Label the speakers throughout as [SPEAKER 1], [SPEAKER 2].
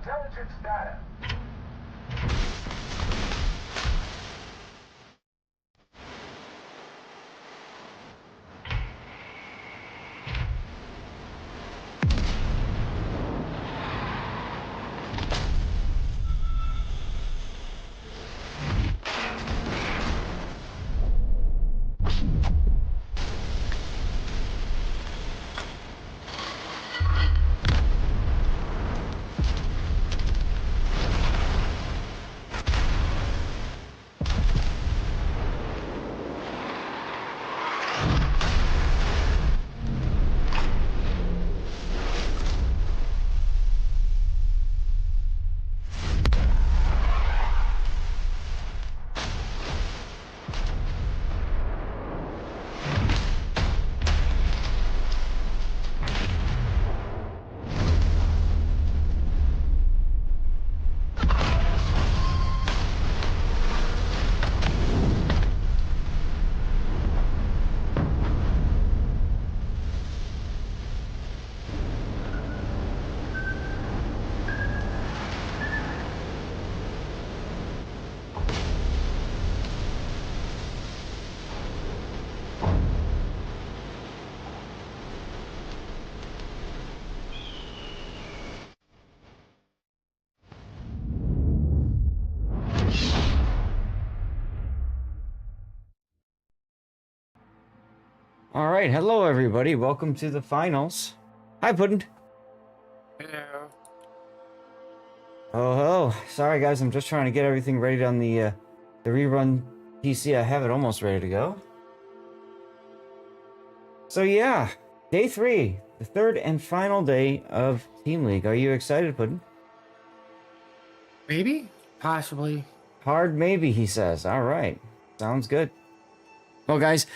[SPEAKER 1] intelligence data.
[SPEAKER 2] All right, hello everybody. Welcome to the finals. Hi, Puddin'.
[SPEAKER 3] Hello.
[SPEAKER 2] Oh, sorry guys. I'm just trying to get everything ready on the rerun PC. I have it almost ready to go. So yeah, day 3, the third and final day of Team League. Are you excited, Puddin'?
[SPEAKER 3] Maybe? Possibly.
[SPEAKER 2] Hard maybe, he says. All right, sounds good. Well, guys,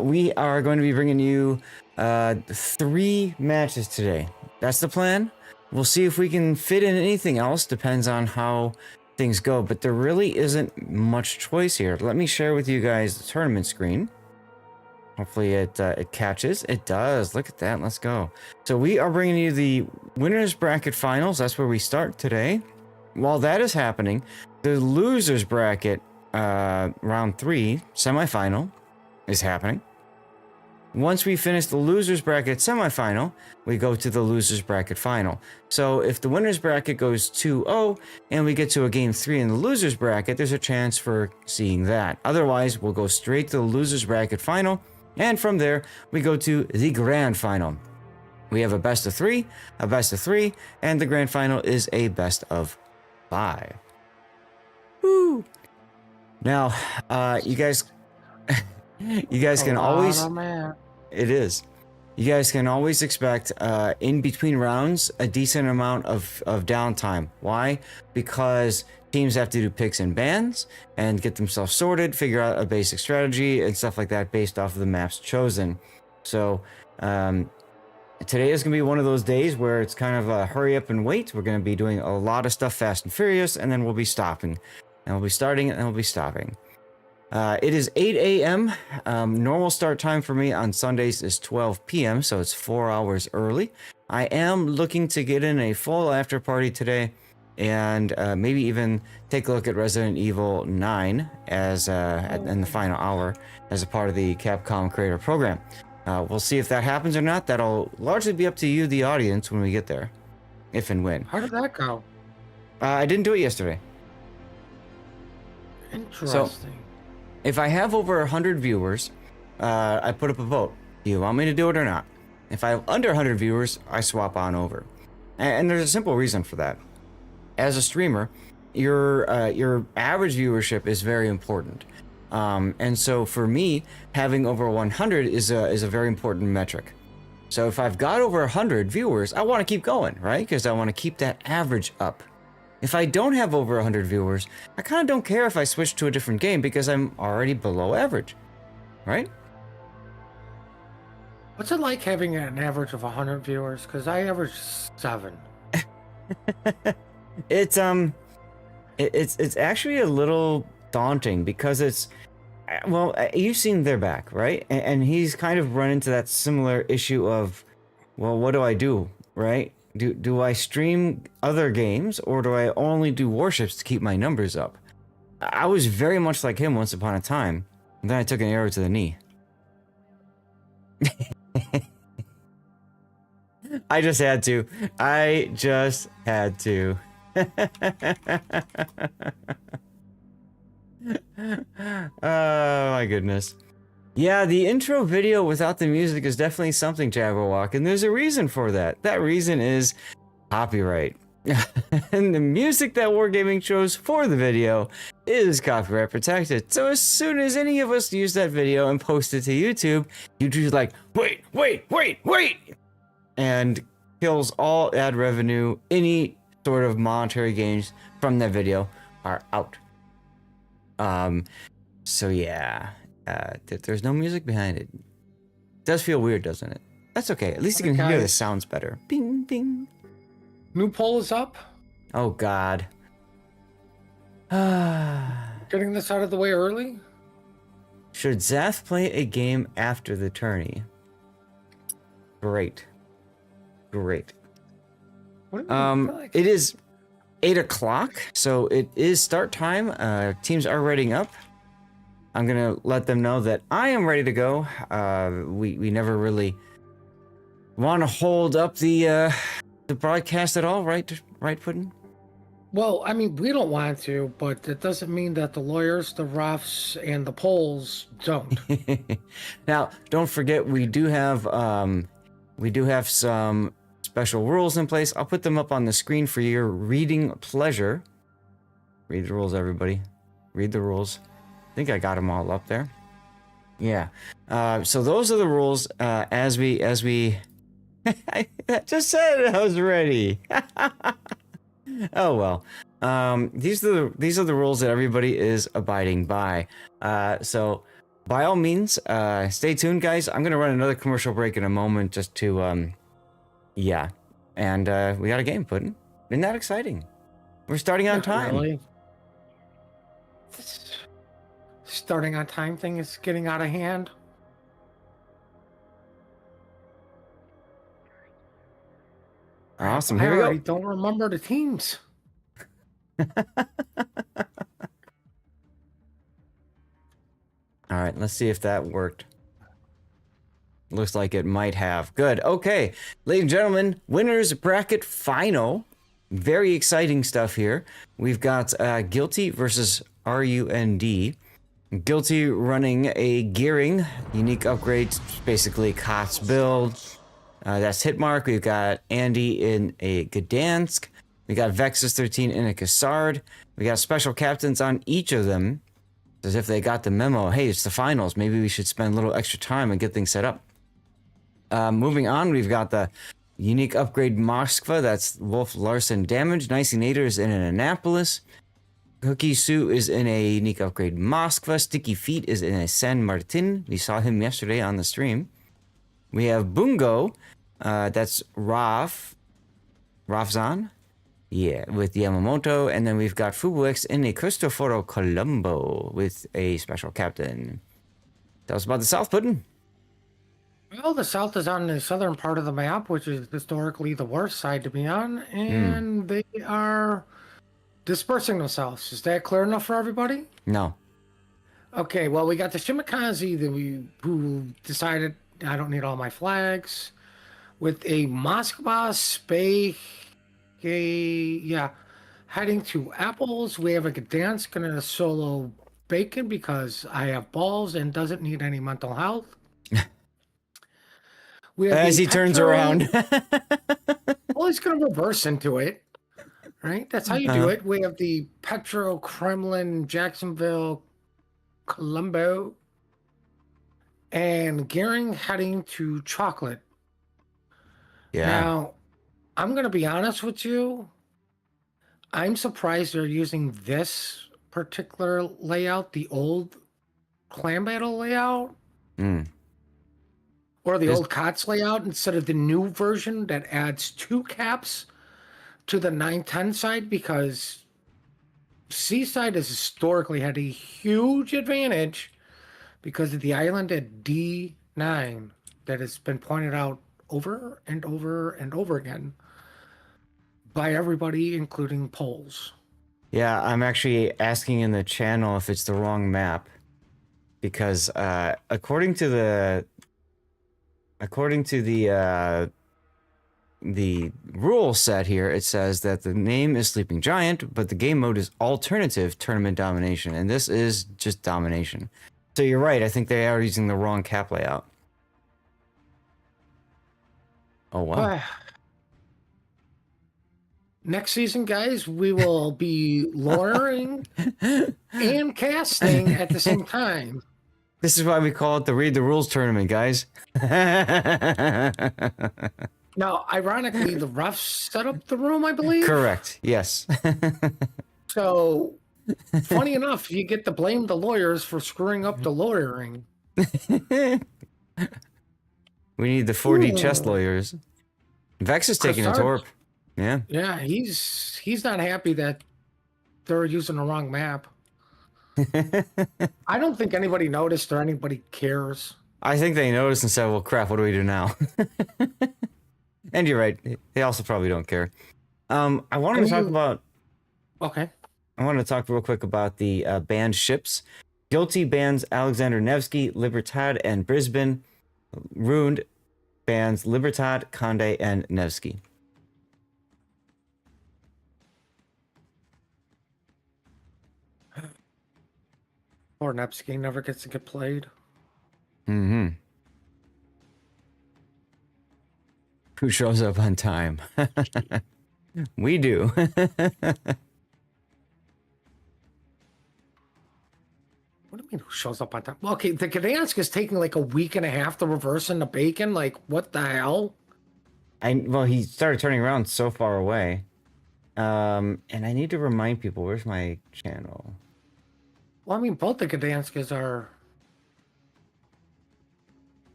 [SPEAKER 2] we are going to be bringing you 3 matches today. That's the plan. We'll see if we can fit in anything else. Depends on how things go. But there really isn't much choice here. Let me share with you guys the tournament screen. Hopefully it catches. It does. Look at that. Let's go. So we are bringing you the winners bracket finals. That's where we start today. While that is happening, the losers bracket round 3 semifinal is happening. Once we finish the losers bracket semifinal, we go to the losers bracket final. So if the winners bracket goes 2-0 and we get to a game 3 in the losers bracket, there's a chance for seeing that. Otherwise, we'll go straight to the losers bracket final. And from there, we go to the grand final. We have a best of 3, a best of 3, and the grand final is a best of 5. Woo! Now, you guys can always... It is. You guys can always expect, in between rounds, a decent amount of downtime. Why? Because teams have to do picks and bans and get themselves sorted, figure out a basic strategy and stuff like that based off of the maps chosen. So today is going to be one of those days where it's kind of a hurry up and wait. We're going to be doing a lot of stuff fast and furious, and then we'll be stopping. And we'll be starting, and we'll be stopping. It is 8 a.m. Normal start time for me on Sundays is 12 p.m., so it's 4 hours early. I am looking to get in a full after party today, and maybe even take a look at Resident Evil 9 as in the final hour as a part of the Capcom creator program. We'll see if that happens or not. That'll largely be up to you, the audience, when we get there, if and when.
[SPEAKER 3] How did that go?
[SPEAKER 2] I didn't do it yesterday.
[SPEAKER 3] Interesting.
[SPEAKER 2] So, if I have over 100 viewers, I put up a vote. Do you want me to do it or not? If I have under 100 viewers, I swap on over. And there's a simple reason for that. As a streamer, your average viewership is very important. And so for me, having over 100 is a very important metric. So if I've got over 100 viewers, I want to keep going, right? Because I want to keep that average up. If I don't have over 100 viewers, I kind of don't care if I switch to a different game because I'm already below average, right?
[SPEAKER 3] What's it like having an average of 100 viewers? Because I average 7.
[SPEAKER 2] It's actually a little daunting because it's, well, you've seen their back, right? And he's kind of run into that similar issue of, well, what do I do, right? Do I stream other games or do I only do Warships to keep my numbers up? I was very much like him once upon a time, and then I took an arrow to the knee. I just had to. Oh my goodness. Yeah, the intro video without the music is definitely something, Jabberwock, and there's a reason for that. That reason is copyright. And the music that Wargaming chose for the video is copyright protected. So as soon as any of us use that video and post it to YouTube, YouTube's like, wait, and kills all ad revenue. Any sort of monetary gains from that video are out. So yeah. There's no music behind it. Does feel weird, doesn't it? That's okay. At least you can hear the sounds better. Bing, bing.
[SPEAKER 3] New poll is up.
[SPEAKER 2] Oh, God.
[SPEAKER 3] Getting this out of the way early?
[SPEAKER 2] Should Zath play a game after the tourney? Great.
[SPEAKER 3] What do you feel like?
[SPEAKER 2] It is 8 o'clock, so it is start time. Teams are readying up. I'm gonna let them know that I am ready to go. We never really want to hold up the broadcast at all, right, Puddin'?
[SPEAKER 3] Well, I mean, we don't want to, but it doesn't mean that the lawyers, the refs, and the polls don't.
[SPEAKER 2] Now, don't forget we do have some special rules in place. I'll put them up on the screen for your reading pleasure. Read the rules, everybody. Read the rules. I think I got them all up there. Yeah. So those are the rules. As we I just said I was ready. Oh well. These are the rules that everybody is abiding by. So by all means, stay tuned, guys. I'm gonna run another commercial break in a moment just to yeah, and we got a game, Puddin'. Isn't that exciting? We're starting on time.
[SPEAKER 3] Really? This starting on time thing is getting out of hand.
[SPEAKER 2] Awesome.
[SPEAKER 3] I
[SPEAKER 2] Here we
[SPEAKER 3] already
[SPEAKER 2] go.
[SPEAKER 3] don't remember the teams.
[SPEAKER 2] All right, let's see if that worked. Looks like it might have. Good. Okay, ladies and gentlemen, winners bracket final. Very exciting stuff here. We've got Guilty versus RUND. Guilty running a gearing, unique upgrades, basically COTS build. That's Hitmark. We've got Andy in a Gdansk. We got Vexus 13 in a Cassard. We got special captains on each of them, as if they got the memo. Hey, it's the finals. Maybe we should spend a little extra time and get things set up. Moving on, we've got the unique upgrade Moskva. That's Wolf Larson damage. Nicey Nader is in an Annapolis. Cookie Sue is in a unique upgrade Moskva. Sticky Feet is in a San Martin. We saw him yesterday on the stream. We have Bungo. That's Rafzan. Yeah, with Yamamoto. And then we've got Fubuix in a Cristoforo Colombo with a special captain. Tell us about the South, Puddin'.
[SPEAKER 3] Well, the South is on the southern part of the map, which is historically the worst side to be on, and they are dispersing themselves. Is that clear enough for everybody?
[SPEAKER 2] No.
[SPEAKER 3] Okay, well, we got the Shimakaze who decided I don't need all my flags. With a Moskva Spay, heading to Apples. We have a Gdansk and a solo Bacon because I have balls and doesn't need any mental health. We have
[SPEAKER 2] As he turns around.
[SPEAKER 3] Well, he's going to reverse into it, right? That's how you do it. We have the Petro Kremlin, Jacksonville, Colombo, and Gearing heading to Chocolate.
[SPEAKER 2] Yeah.
[SPEAKER 3] Now, I'm going to be honest with you. I'm surprised they're using this particular layout, the old Clan Battle layout. Or the old COTS layout instead of the new version that adds 2 caps to the 910 side, because Seaside has historically had a huge advantage because of the island at D9 that has been pointed out over and over and over again by everybody, including polls.
[SPEAKER 2] Yeah, I'm actually asking in the channel if it's the wrong map, because according to the rule set here, it says that the name is Sleeping Giant, but the game mode is Alternative Tournament Domination, and this is just Domination. So you're right, I think they are using the wrong cap layout. Oh, wow.
[SPEAKER 3] Next season, guys, we will be lawyering and casting at the same time.
[SPEAKER 2] This is why we call it the Read the Rules tournament, guys.
[SPEAKER 3] Now, ironically, the refs set up the room, I believe.
[SPEAKER 2] Correct. Yes.
[SPEAKER 3] So, funny enough, you get to blame the lawyers for screwing up the lawyering.
[SPEAKER 2] We need the 4D chess lawyers. Vex is taking a torp. Yeah.
[SPEAKER 3] Yeah, he's not happy that they're using the wrong map. I don't think anybody noticed or anybody cares.
[SPEAKER 2] I think they noticed and said, well, crap, what do we do now? And you're right. They also probably don't care. I wanted to talk about...
[SPEAKER 3] Okay.
[SPEAKER 2] I wanted to talk real quick about the banned ships. Guilty bans Alexander Nevsky, Libertad, and Brisbane. Ruined bans Libertad, Conde, and Nevsky.
[SPEAKER 3] Or Nevsky never gets to get played.
[SPEAKER 2] Mm-hmm. Who shows up on time? We do.
[SPEAKER 3] What do you mean who shows up on time? Well, okay, the Gdansk is taking like a week and a half to reverse into Bacon. Like, what the hell?
[SPEAKER 2] Well, he started turning around so far away. And I need to remind people, where's my channel?
[SPEAKER 3] Well, I mean, both the Gdanskis are...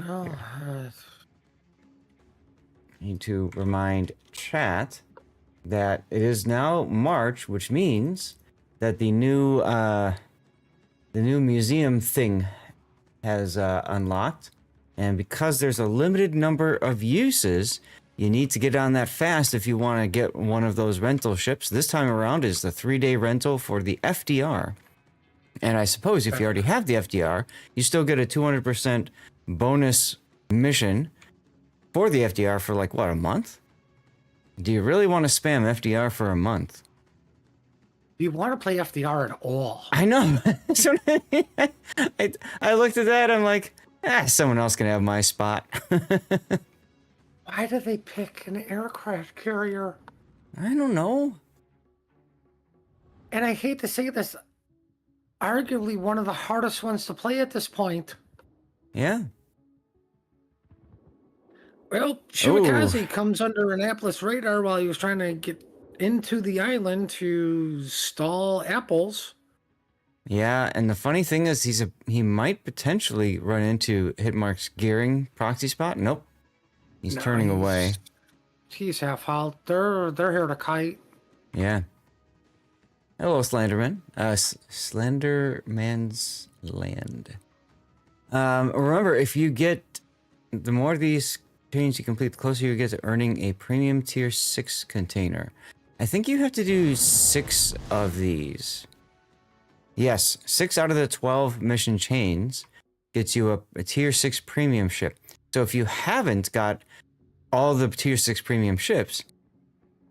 [SPEAKER 3] Well,
[SPEAKER 2] Need to remind chat that it is now March, which means that the new museum thing has unlocked, and because there's a limited number of uses, you need to get on that fast if you want to get one of those rental ships. This time around is the 3-day rental for the FDR. And I suppose if you already have the FDR, you still get a 200% bonus mission for the FDR for like, what, a month? Do you really want to spam FDR for a month?
[SPEAKER 3] do you want to play FDR at all?
[SPEAKER 2] I know. So I looked at that, I'm like, someone else can have my spot.
[SPEAKER 3] Why did they pick an aircraft carrier?
[SPEAKER 2] I don't know.
[SPEAKER 3] And I hate to say this, arguably one of the hardest ones to play at this point.
[SPEAKER 2] Yeah.
[SPEAKER 3] Well, Shimakaze comes under Annapolis radar while he was trying to get into the island to stall apples.
[SPEAKER 2] Yeah, and the funny thing is he might potentially run into Hitmark's gearing proxy spot. Nope. He's turning away.
[SPEAKER 3] He's half out. They're here to kite.
[SPEAKER 2] Yeah. Hello, Slenderman. Slenderman's Land. Remember, if you get the more of these chains you complete, the closer you get to earning a premium tier 6 container. I think you have to do 6 of these. Yes, 6 out of the 12 mission chains gets you a tier 6 premium ship. So if you haven't got all the tier 6 premium ships,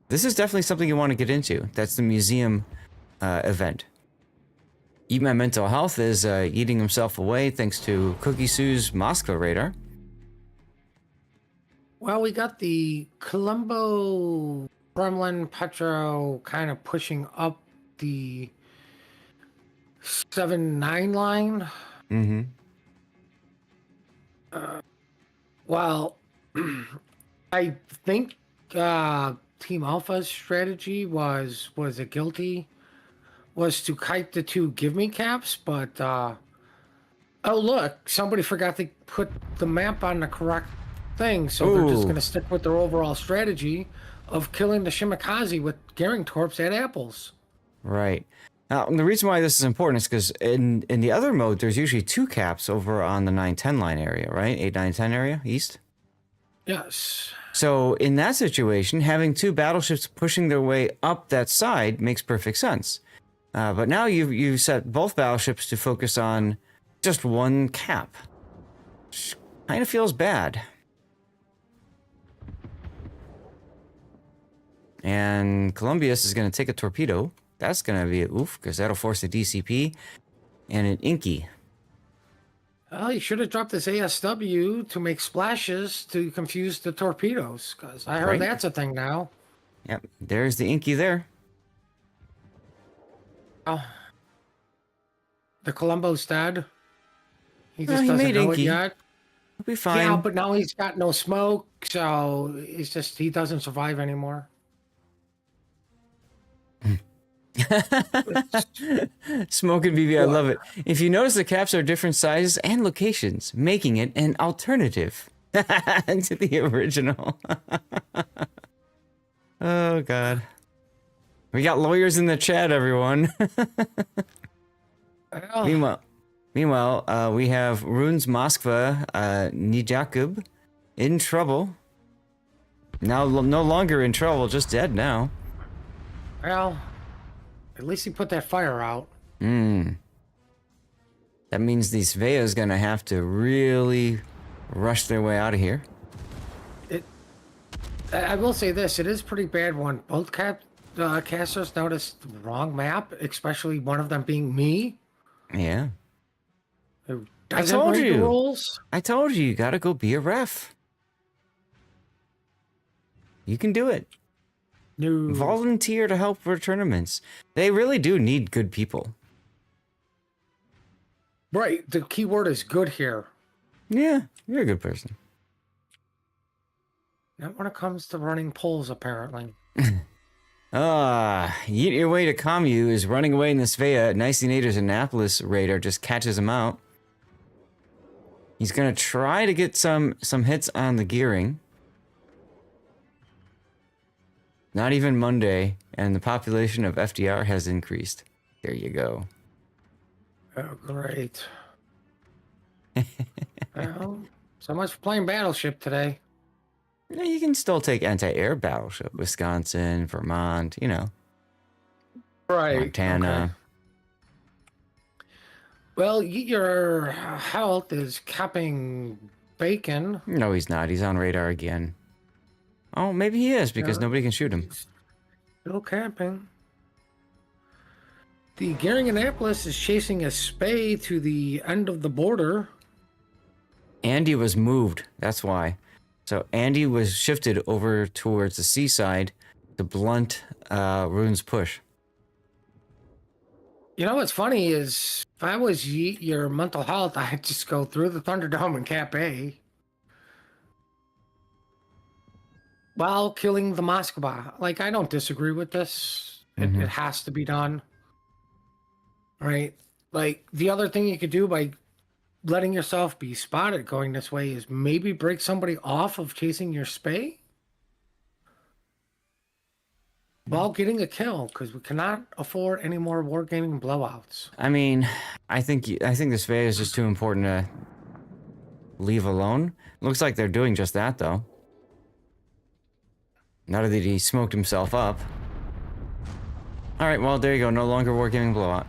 [SPEAKER 2] this is definitely something you want to get into. That's the museum event. Eat My Mental Health is eating himself away thanks to Cookie Sue's Moscow radar.
[SPEAKER 3] Well, we got the Colombo Kremlin Petro kind of pushing up the 7-9 line.
[SPEAKER 2] Mm-hmm.
[SPEAKER 3] Well, I think Team Alpha's strategy was it guilty? Was to kite the 2 give me caps, but oh look, somebody forgot to put the map on the correct thing, so they're just gonna stick with their overall strategy of killing the Shimakaze with Gearing Torps at apples.
[SPEAKER 2] Right. Now, the reason why this is important is because in the other mode, there's usually 2 caps over on the 9-10 line area, right? 8-9-10 area, east?
[SPEAKER 3] Yes.
[SPEAKER 2] So in that situation, having 2 battleships pushing their way up that side makes perfect sense. But now you've set both battleships to focus on just 1 cap. Which kind of feels bad. And Columbius is going to take a torpedo. That's going to be an oof, because that'll force a DCP and an Inky.
[SPEAKER 3] Well, he should have dropped his ASW to make splashes to confuse the torpedoes, because I heard that's a thing now.
[SPEAKER 2] Yep, there's the Inky there.
[SPEAKER 3] Oh. The Columbo's dead. He just
[SPEAKER 2] he
[SPEAKER 3] doesn't
[SPEAKER 2] made
[SPEAKER 3] know
[SPEAKER 2] Inky.
[SPEAKER 3] it yet.
[SPEAKER 2] He'll be fine.
[SPEAKER 3] Yeah, but now he's got no smoke, so he doesn't survive anymore.
[SPEAKER 2] Smoking BB, I love it. If you notice, the caps are different sizes and locations, making it an alternative to the original. Oh, God. We got lawyers in the chat, everyone.
[SPEAKER 3] Well,
[SPEAKER 2] Meanwhile, we have Runes Moskva Nijakub in trouble. Now, no longer in trouble, just dead now.
[SPEAKER 3] well, at least he put that fire out.
[SPEAKER 2] That means the Svea is gonna have to really rush their way out of here.
[SPEAKER 3] I will say this, it is pretty bad when both casters noticed the wrong map, especially one of them being me.
[SPEAKER 2] Yeah.
[SPEAKER 3] Who
[SPEAKER 2] I
[SPEAKER 3] doesn't
[SPEAKER 2] told
[SPEAKER 3] read the
[SPEAKER 2] you.
[SPEAKER 3] rules.
[SPEAKER 2] I told you gotta go be a ref. You can do it.
[SPEAKER 3] No.
[SPEAKER 2] Volunteer to help for tournaments. They really do need good people.
[SPEAKER 3] Right, the key word is good here.
[SPEAKER 2] Yeah, you're a good person.
[SPEAKER 3] Not when it comes to running polls, apparently.
[SPEAKER 2] Eat Your Way to Commu is running away in the Svea. Nicey Nader's Annapolis radar just catches him out. He's gonna try to get some hits on the gearing. Not even Monday, and the population of FDR has increased. There you go.
[SPEAKER 3] Oh, great. Well, so much for playing Battleship today.
[SPEAKER 2] Yeah, you can still take anti-air battleship. Wisconsin, Vermont, you know.
[SPEAKER 3] Right.
[SPEAKER 2] Montana.
[SPEAKER 3] Okay. Well, your health is capping bacon.
[SPEAKER 2] No, he's not. He's on radar again. Oh, maybe he is because
[SPEAKER 3] No,
[SPEAKER 2] nobody can shoot him.
[SPEAKER 3] he's still capping. The Gearing Annapolis is chasing a spay to the end of the border.
[SPEAKER 2] Andy was moved. That's why. So Andy was shifted over towards the seaside to blunt Rune's push.
[SPEAKER 3] You know what's funny is if I was your mental health, I'd just go through the Thunderdome and cap A while killing the Moskva. Like, I don't disagree with this. It has to be done. Right? Like, the other thing you could do by letting yourself be spotted going this way is maybe break somebody off of chasing your spay while getting a kill, because we cannot afford any more wargaming blowouts.
[SPEAKER 2] I mean, I think this Spay is just too important to leave alone. Looks like they're doing just that, though. Now that he smoked himself up. Alright, well, there you go. No longer wargaming blowout.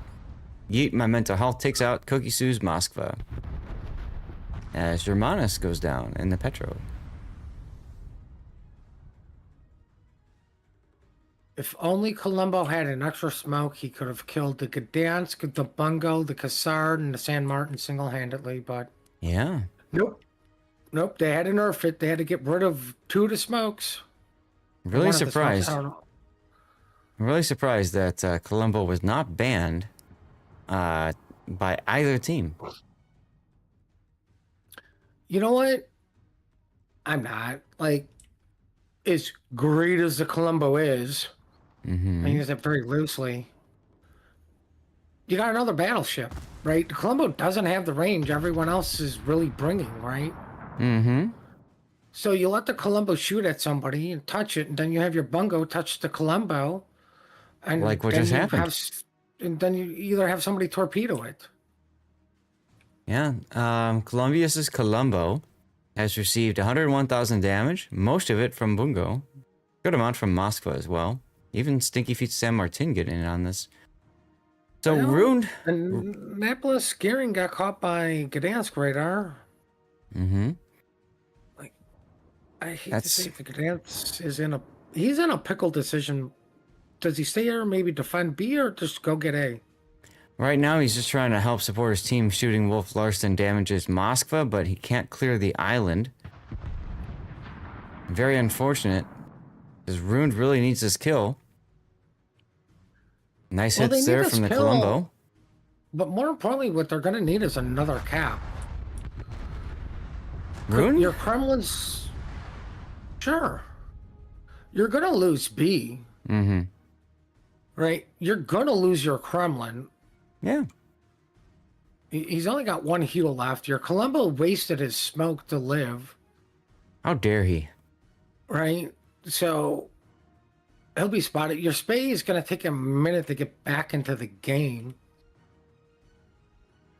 [SPEAKER 2] Yeet, my mental health takes out Cookie Sue's Moskva. As Germanus goes down in the Petro.
[SPEAKER 3] If only Colombo had an extra smoke, he could have killed the Gdansk, the Bungo, the Cassard, and the San Martin single-handedly, but...
[SPEAKER 2] Yeah.
[SPEAKER 3] Nope. Nope, they had to nerf it. They had to get rid of 2 of the smokes.
[SPEAKER 2] Really surprised.
[SPEAKER 3] I don't know.
[SPEAKER 2] I'm really surprised that Colombo was not banned by either team.
[SPEAKER 3] You know what? I'm not. Like, as great as the Colombo is, I use it very loosely, you got another battleship, right? The Colombo doesn't have the range everyone else is really bringing, right? So you let the Colombo shoot at somebody and touch it, and then you have your Bungo touch the Colombo. And
[SPEAKER 2] Like what
[SPEAKER 3] then
[SPEAKER 2] just
[SPEAKER 3] you
[SPEAKER 2] happened.
[SPEAKER 3] and then you either have somebody torpedo it.
[SPEAKER 2] Yeah. Columbius's Colombo has received 101,000 damage, most of it from Bungo. Good amount from Moskva as well. Even Stinky Feet San Martin getting in on this. So
[SPEAKER 3] Well,
[SPEAKER 2] Ruined.
[SPEAKER 3] And Annapolis Gearing got caught by Gdansk radar. Like, I hate to say the Gdansk is in a... He's in a pickle decision. Does he stay here, maybe defend B, or just go get A?
[SPEAKER 2] Right now, he's just trying to help support his team. Shooting Wolf Larson damages Moskva, but he can't clear the island. Very unfortunate, because Ruined really needs this kill. Nice hits there from the Colombo.
[SPEAKER 3] But more importantly, what they're going to need is another cap.
[SPEAKER 2] Ruined?
[SPEAKER 3] Your Kremlin's... Sure. You're going to lose B. Right? You're going to lose your Kremlin.
[SPEAKER 2] Yeah.
[SPEAKER 3] He's only got 1 helo left. Your Colombo wasted his smoke to live.
[SPEAKER 2] How dare he?
[SPEAKER 3] Right? So he'll be spotted. Your Spay is going to take a minute to get back into the game.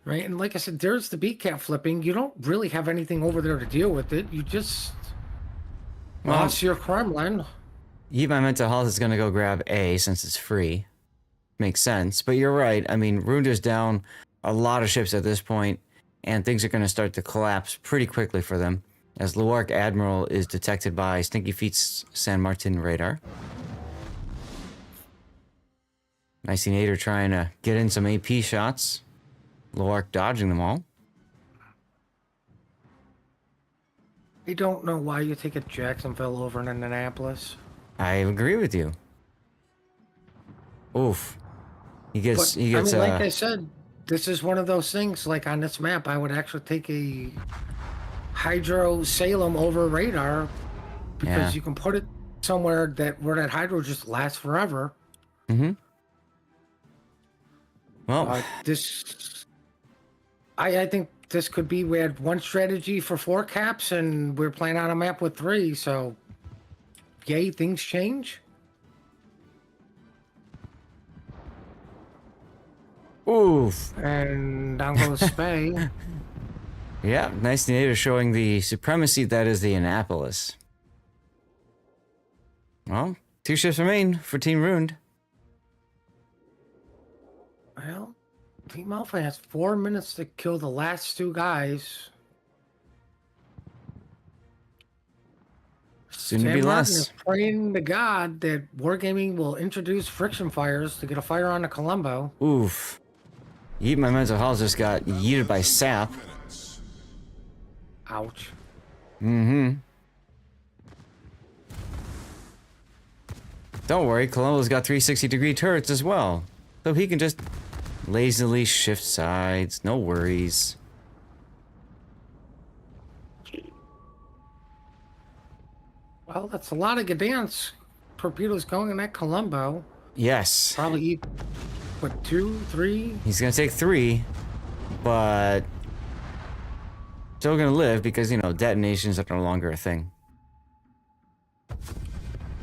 [SPEAKER 3] Right? And like I said, there's the B cap flipping. You don't really have anything over there to deal with it. You just lost your Kremlin.
[SPEAKER 2] Yeet, my mental health is going to go grab A since it's free. Makes sense. But you're right. I mean, Ruined is down a lot of ships at this point, and things are going to start to collapse pretty quickly for them, as Luark Admiral is detected by Stinky Feet's San Martin radar. Nicinator trying to get in some AP shots. Luark dodging them all.
[SPEAKER 3] I don't know why you take a Jacksonville over an Annapolis.
[SPEAKER 2] I agree with you. Oof. He gets.
[SPEAKER 3] But, like I said, this is one of those things. Like on this map, I would actually take a Hydro Salem over radar because you can put it somewhere where that Hydro just lasts forever.
[SPEAKER 2] Well,
[SPEAKER 3] I think this could be we had one strategy for 4 caps and we're playing on a map with 3, so yay, things change.
[SPEAKER 2] Oof.
[SPEAKER 3] And down goes Spay.
[SPEAKER 2] Yeah, nice native showing the supremacy that is the Annapolis. Well, 2 ships remain for Team Ruined.
[SPEAKER 3] Well, Team Alpha has 4 minutes to kill the last 2 guys.
[SPEAKER 2] Soon to be
[SPEAKER 3] San Martin
[SPEAKER 2] less.
[SPEAKER 3] is praying to God that Wargaming will introduce friction fires to get a fire on the Colombo.
[SPEAKER 2] Oof. Yeet, my mental health just got yeeted by sap.
[SPEAKER 3] Ouch.
[SPEAKER 2] Mm-hmm. Don't worry, Colombo's got 360-degree turrets as well. So he can just lazily shift sides, no worries.
[SPEAKER 3] Well, that's a lot of Gdansk torpedoes going in that Colombo.
[SPEAKER 2] Yes.
[SPEAKER 3] Probably eat, what, 2, 3?
[SPEAKER 2] He's gonna take 3, but still gonna live because, you know, detonations are no longer a thing.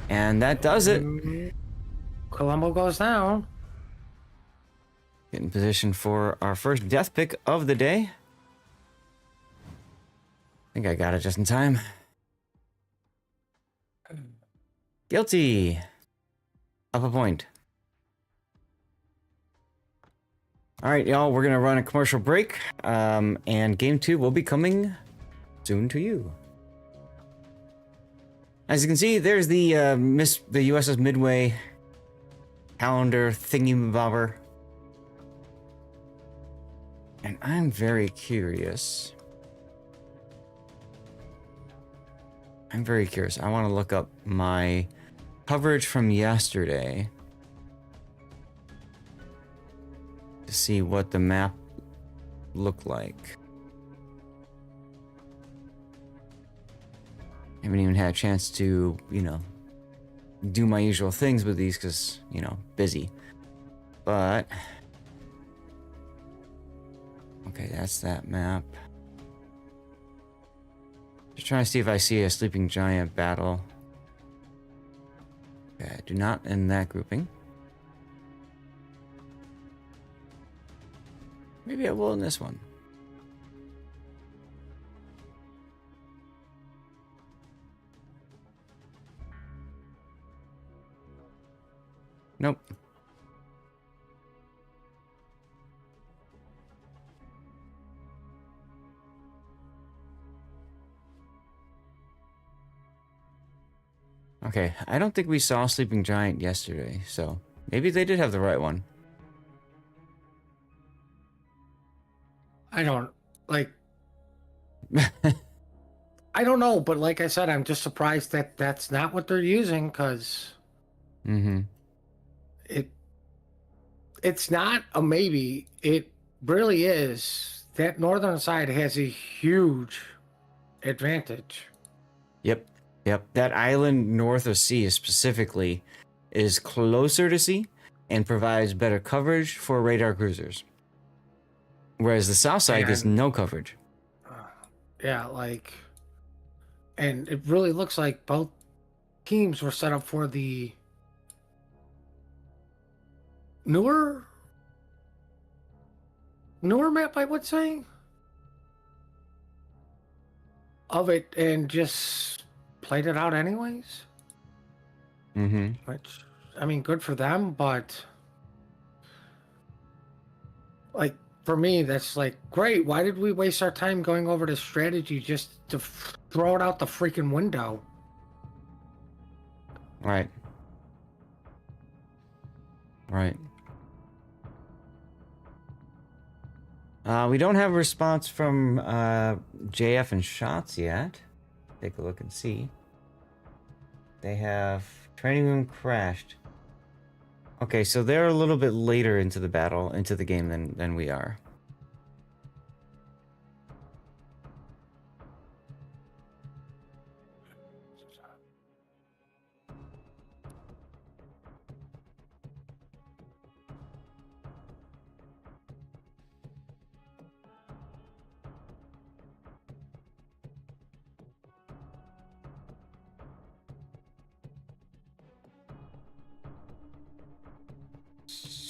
[SPEAKER 2] And that does it.
[SPEAKER 3] Colombo goes down.
[SPEAKER 2] Get in position for our first death pick of the day. I think I got it just in time. Guilty. Up a point. All right, y'all, we're gonna run a commercial break, and game 2 will be coming soon to you. As you can see, there's the the USS Midway calendar thingy-bobber. And I'm very curious. I want to look up my coverage from yesterday to see what the map looked like. I haven't even had a chance to, you know, do my usual things with these because, you know, busy. But okay, that's that map. Just trying to see if I see a sleeping giant battle. Okay, I do not in that grouping. Maybe I will in this one. Nope. Okay, I don't think we saw Sleeping Giant yesterday, so maybe they did have the right one.
[SPEAKER 3] I don't, like... I don't know, but like I said, I'm just surprised that that's not what they're using, because...
[SPEAKER 2] Mm-hmm.
[SPEAKER 3] It's not a maybe. It really is. That northern side has a huge advantage.
[SPEAKER 2] Yep. That island north of sea specifically is closer to sea and provides better coverage for radar cruisers. Whereas the south side gets no coverage.
[SPEAKER 3] Yeah, like... And it really looks like both teams were set up for the newer map, I would say, of it, and just played it out anyways.
[SPEAKER 2] Mm-hmm.
[SPEAKER 3] Which, I mean, good for them, but like for me, that's like great. Why did we waste our time going over this strategy just to throw it out the freaking window?
[SPEAKER 2] Right. We don't have a response from JF and Shots yet. Take a look and see. They have training room crashed. Okay, so they're a little bit later into the battle, into the game than we are.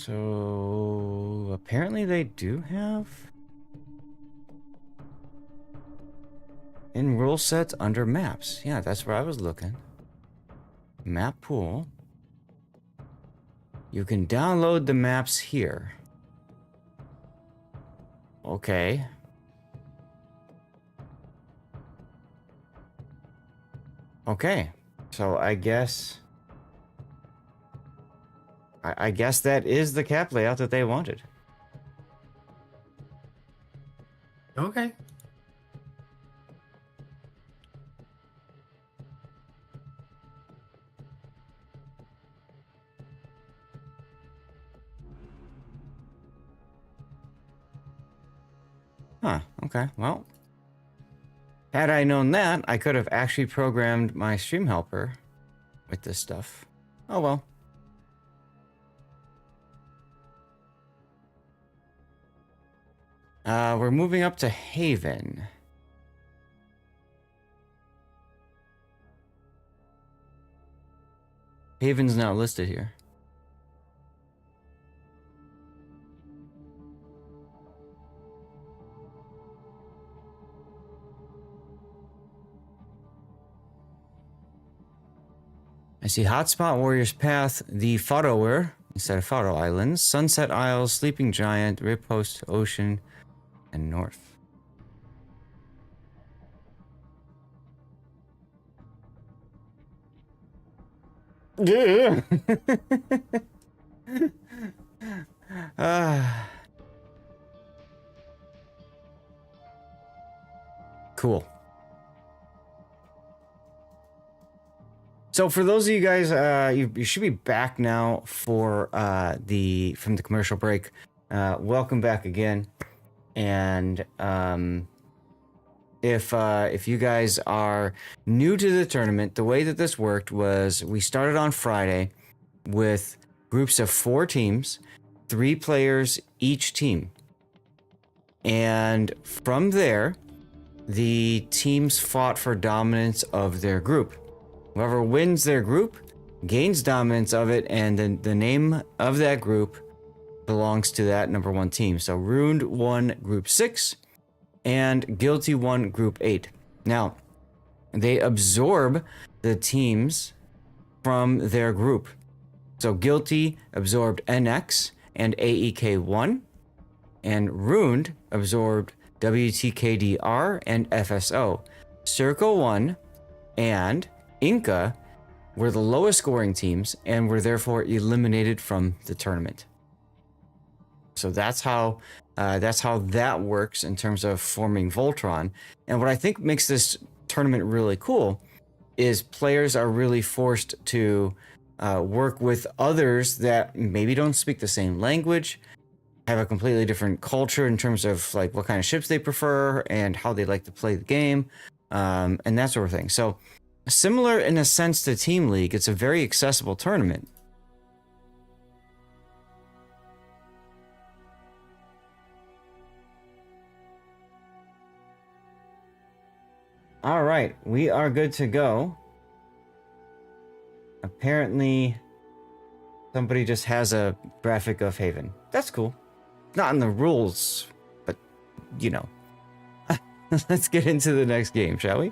[SPEAKER 2] So apparently they do have in rule sets under maps. Yeah, that's where I was looking. Map pool. You can download the maps here. Okay. Okay. So I guess I guess that is the cap layout that they wanted.
[SPEAKER 3] Okay.
[SPEAKER 2] Huh, okay, well. Had I known that, I could have actually programmed my stream helper with this stuff. Oh well. We're moving up to Haven. Haven's not listed here. I see Hotspot, Warrior's Path, the Faroer, instead of Faro Islands, Sunset Isles, Sleeping Giant, Riposte, Ocean, and North. Yeah. Cool. So for those of you guys, you should be back now for from the commercial break. Welcome back again. And if you guys are new to the tournament, the way that this worked was we started on Friday with groups of 4 teams, 3 players each team. And from there, the teams fought for dominance of their group. Whoever wins their group gains dominance of it, and then the name of that group belongs to that number 1 team. So Ruined won Group 6, and Guilty won Group 8. Now, they absorb the teams from their group. So Guilty absorbed NX and AEK1, and Ruined absorbed WTKDR and FSO. Circle 1 and Inca were the lowest scoring teams and were therefore eliminated from the tournament. So that's how that works in terms of forming Voltron. And what I think makes this tournament really cool is players are really forced to work with others that maybe don't speak the same language, have a completely different culture in terms of like what kind of ships they prefer and how they like to play the game, and that sort of thing. So similar in a sense to Team League, it's a very accessible tournament. All right, we are good to go. Apparently, somebody just has a graphic of Haven. That's cool. Not in the rules, but you know. Let's get into the next game, shall we?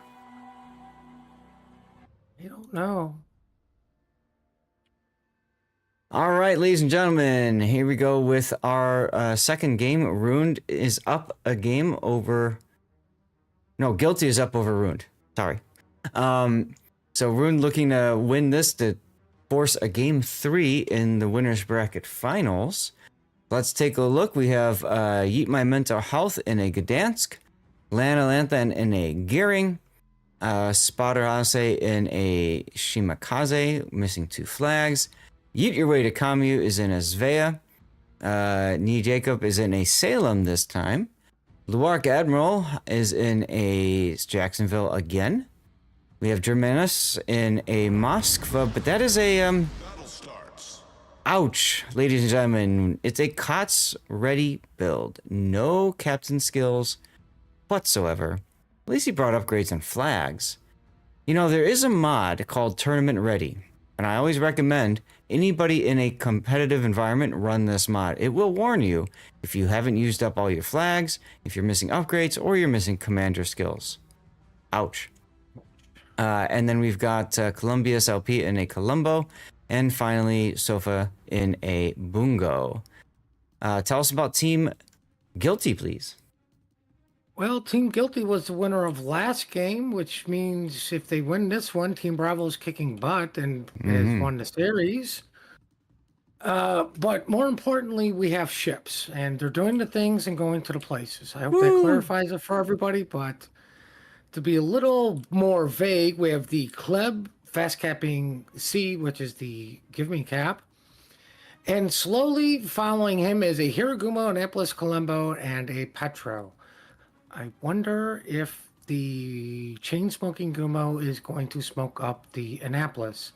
[SPEAKER 3] I don't know.
[SPEAKER 2] All right, ladies and gentlemen, here we go with our second game. Ruined is up a game over... No, Guilty is up over Ruined. Sorry. So Ruined looking to win this to force a game 3 in the winner's bracket finals. Let's take a look. We have Yeet My Mental Health in a Gdansk, Lana Lanthan in a Gearing, Spotter Hase in a Shimakaze, missing 2 flags. Yeet Your Way to Kamu is in a Svea. Nii Jacob is in a Salem this time. Luark Admiral is in a Jacksonville again. We have Germanus in a Moskva, but that is a ouch, ladies and gentlemen. It's a COTS ready build. No captain skills whatsoever. At least he brought upgrades and flags. You know, there is a mod called Tournament Ready, and I always recommend Anybody in a competitive environment run this mod. It will warn you if you haven't used up all your flags, if you're missing upgrades, or you're missing commander skills. Ouch. And then we've got Columbius LP in a Columbo, and finally Sofa in a Bungo. Tell us about Team Guilty, please.
[SPEAKER 3] Well, Team Guilty was the winner of last game, which means if they win this one, Team Bravo is kicking butt and has won the series. But more importantly, we have ships, and they're doing the things and going to the places. I hope that clarifies it for everybody, but to be a little more vague, we have the Kleb fast capping C, which is the give me cap. And slowly following him is a Hiragumo, Annapolis Colombo, and a Petro. I wonder if the chain smoking Gumo is going to smoke up the Annapolis.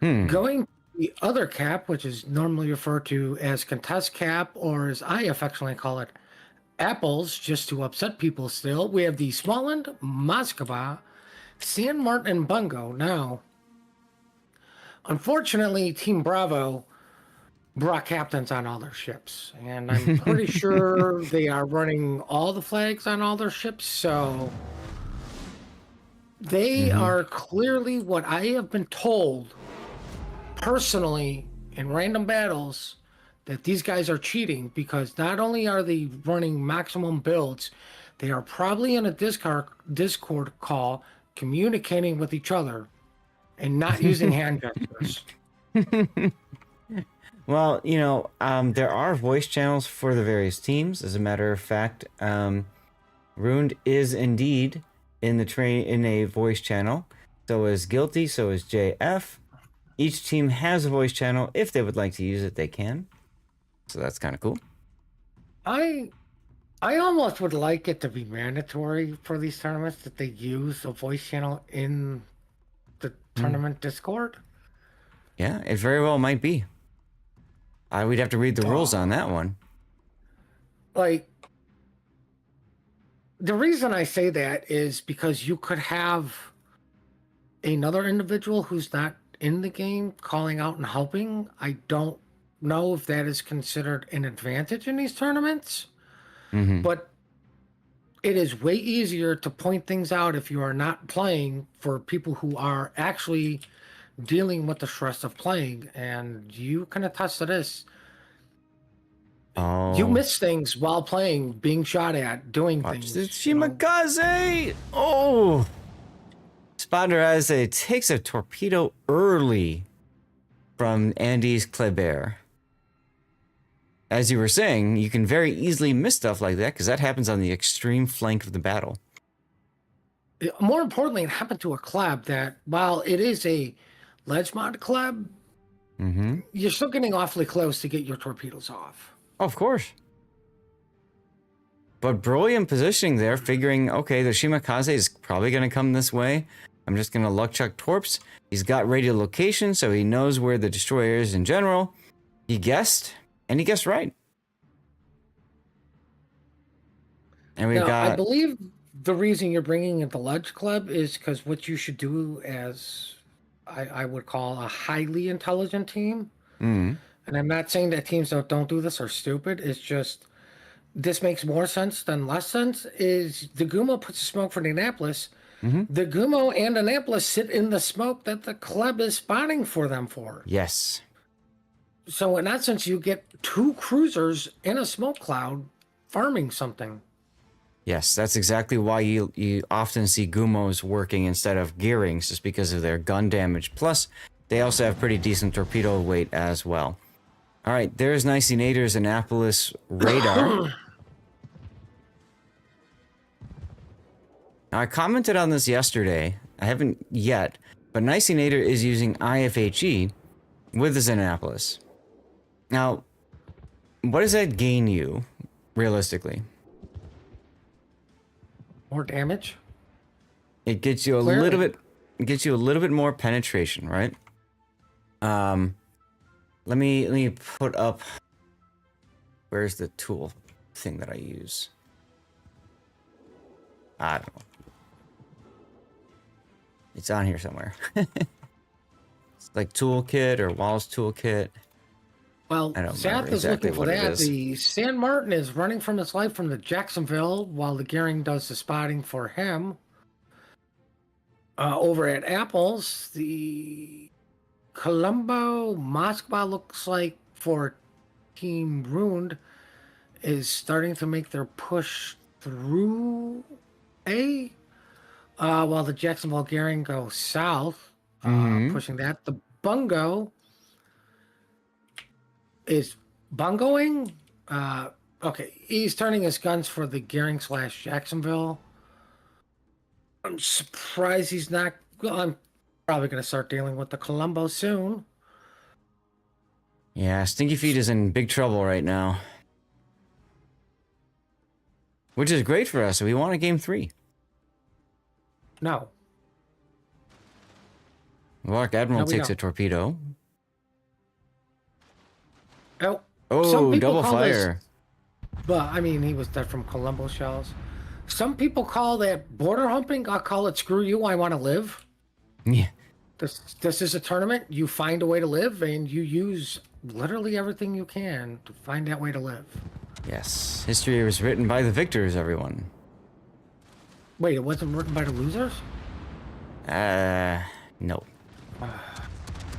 [SPEAKER 3] Going to the other cap, which is normally referred to as contest cap, or as I affectionately call it, apples, just to upset people still, we have the Smalland, Moskva, San Martin, and Bungo. Now, unfortunately, Team Bravo brought captains on all their ships, and I'm pretty sure they are running all the flags on all their ships, so they are clearly, what I have been told personally in random battles, that these guys are cheating, because not only are they running maximum builds, they are probably in a Discord call communicating with each other and not using hand gestures.
[SPEAKER 2] Well, you know, there are voice channels for the various teams. As a matter of fact, Ruined is indeed in a voice channel. So is Guilty, so is JF. Each team has a voice channel. If they would like to use it, they can. So that's kind of cool.
[SPEAKER 3] I almost would like it to be mandatory for these tournaments that they use a voice channel in the tournament Discord.
[SPEAKER 2] Yeah, it very well might be. We'd have to read the rules on that one.
[SPEAKER 3] Like, the reason I say that is because you could have another individual who's not in the game calling out and helping. I don't know if that is considered an advantage in these tournaments, but it is way easier to point things out if you are not playing for people who are actually dealing with the stress of playing, and you can attest to this. You miss things while playing, being shot at, doing things.
[SPEAKER 2] It's Shimakaze! Oh! Spotter as it takes a torpedo early from Andy's Kleber. As you were saying, you can very easily miss stuff like that because that happens on the extreme flank of the battle.
[SPEAKER 3] More importantly, it happened to a club that, while it is a ledge mod club, you're still getting awfully close to get your torpedoes off.
[SPEAKER 2] Of course. But brilliant positioning there, figuring, okay, the Shimakaze is probably going to come this way. I'm just going to luck chuck torps. He's got radio location, so he knows where the destroyer is in general. He guessed, and he guessed right. And we've got...
[SPEAKER 3] I believe the reason you're bringing in the Ledge Club is because what you should do as, I would call, a highly intelligent team. And I'm not saying that teams that don't do this are stupid. It's just, this makes more sense than less sense, is the Gumo puts the smoke for the Annapolis. The Gumo and Annapolis sit in the smoke that the club is spawning for them for.
[SPEAKER 2] Yes.
[SPEAKER 3] So in that sense, you get two cruisers in a smoke cloud farming something.
[SPEAKER 2] Yes, that's exactly why you often see Gumos working instead of Gearings, just because of their gun damage. Plus, they also have pretty decent torpedo weight as well. All right, there's Nicey Nader's Annapolis radar. Now, I commented on this yesterday. I haven't yet, but Nicey Nader is using IFHE with his Annapolis. Now, what does that gain you, realistically?
[SPEAKER 3] More damage?
[SPEAKER 2] It gets you a little bit. It gets you a little bit more penetration, right? Let me put up. Where's the tool thing that I use? I don't know. It's on here somewhere. like toolkit or Wallace toolkit.
[SPEAKER 3] Well,
[SPEAKER 2] I don't
[SPEAKER 3] Sath
[SPEAKER 2] remember
[SPEAKER 3] is
[SPEAKER 2] exactly
[SPEAKER 3] looking for
[SPEAKER 2] what it
[SPEAKER 3] that.
[SPEAKER 2] is.
[SPEAKER 3] The San Martin is running from his life from the Jacksonville while the Gearing does the spotting for him. Over at Apples, the Colombo Moskva looks like for Team Ruined is starting to make their push through A, while the Jacksonville Gearing go south, pushing that. The Bungo is bungoing. Okay, he's turning his guns for the Gearing / Jacksonville. I'm surprised he's not. Well, I'm probably going to start dealing with the Colombo soon.
[SPEAKER 2] Yeah, Stinky Feet is in big trouble right now. Which is great for us. We want a game 3.
[SPEAKER 3] No.
[SPEAKER 2] Lark Admiral
[SPEAKER 3] No, we
[SPEAKER 2] takes a
[SPEAKER 3] don't.
[SPEAKER 2] torpedo.
[SPEAKER 3] Oh,
[SPEAKER 2] Oh, double fire.
[SPEAKER 3] Well, I mean, he was dead from Colombo shells. Some people call that border humping. I call it screw you, I want to live.
[SPEAKER 2] Yeah.
[SPEAKER 3] This is a tournament. You find a way to live, and you use literally everything you can to find that way to live.
[SPEAKER 2] Yes. History was written by the victors, everyone.
[SPEAKER 3] Wait, it wasn't written by the losers?
[SPEAKER 2] No.
[SPEAKER 3] No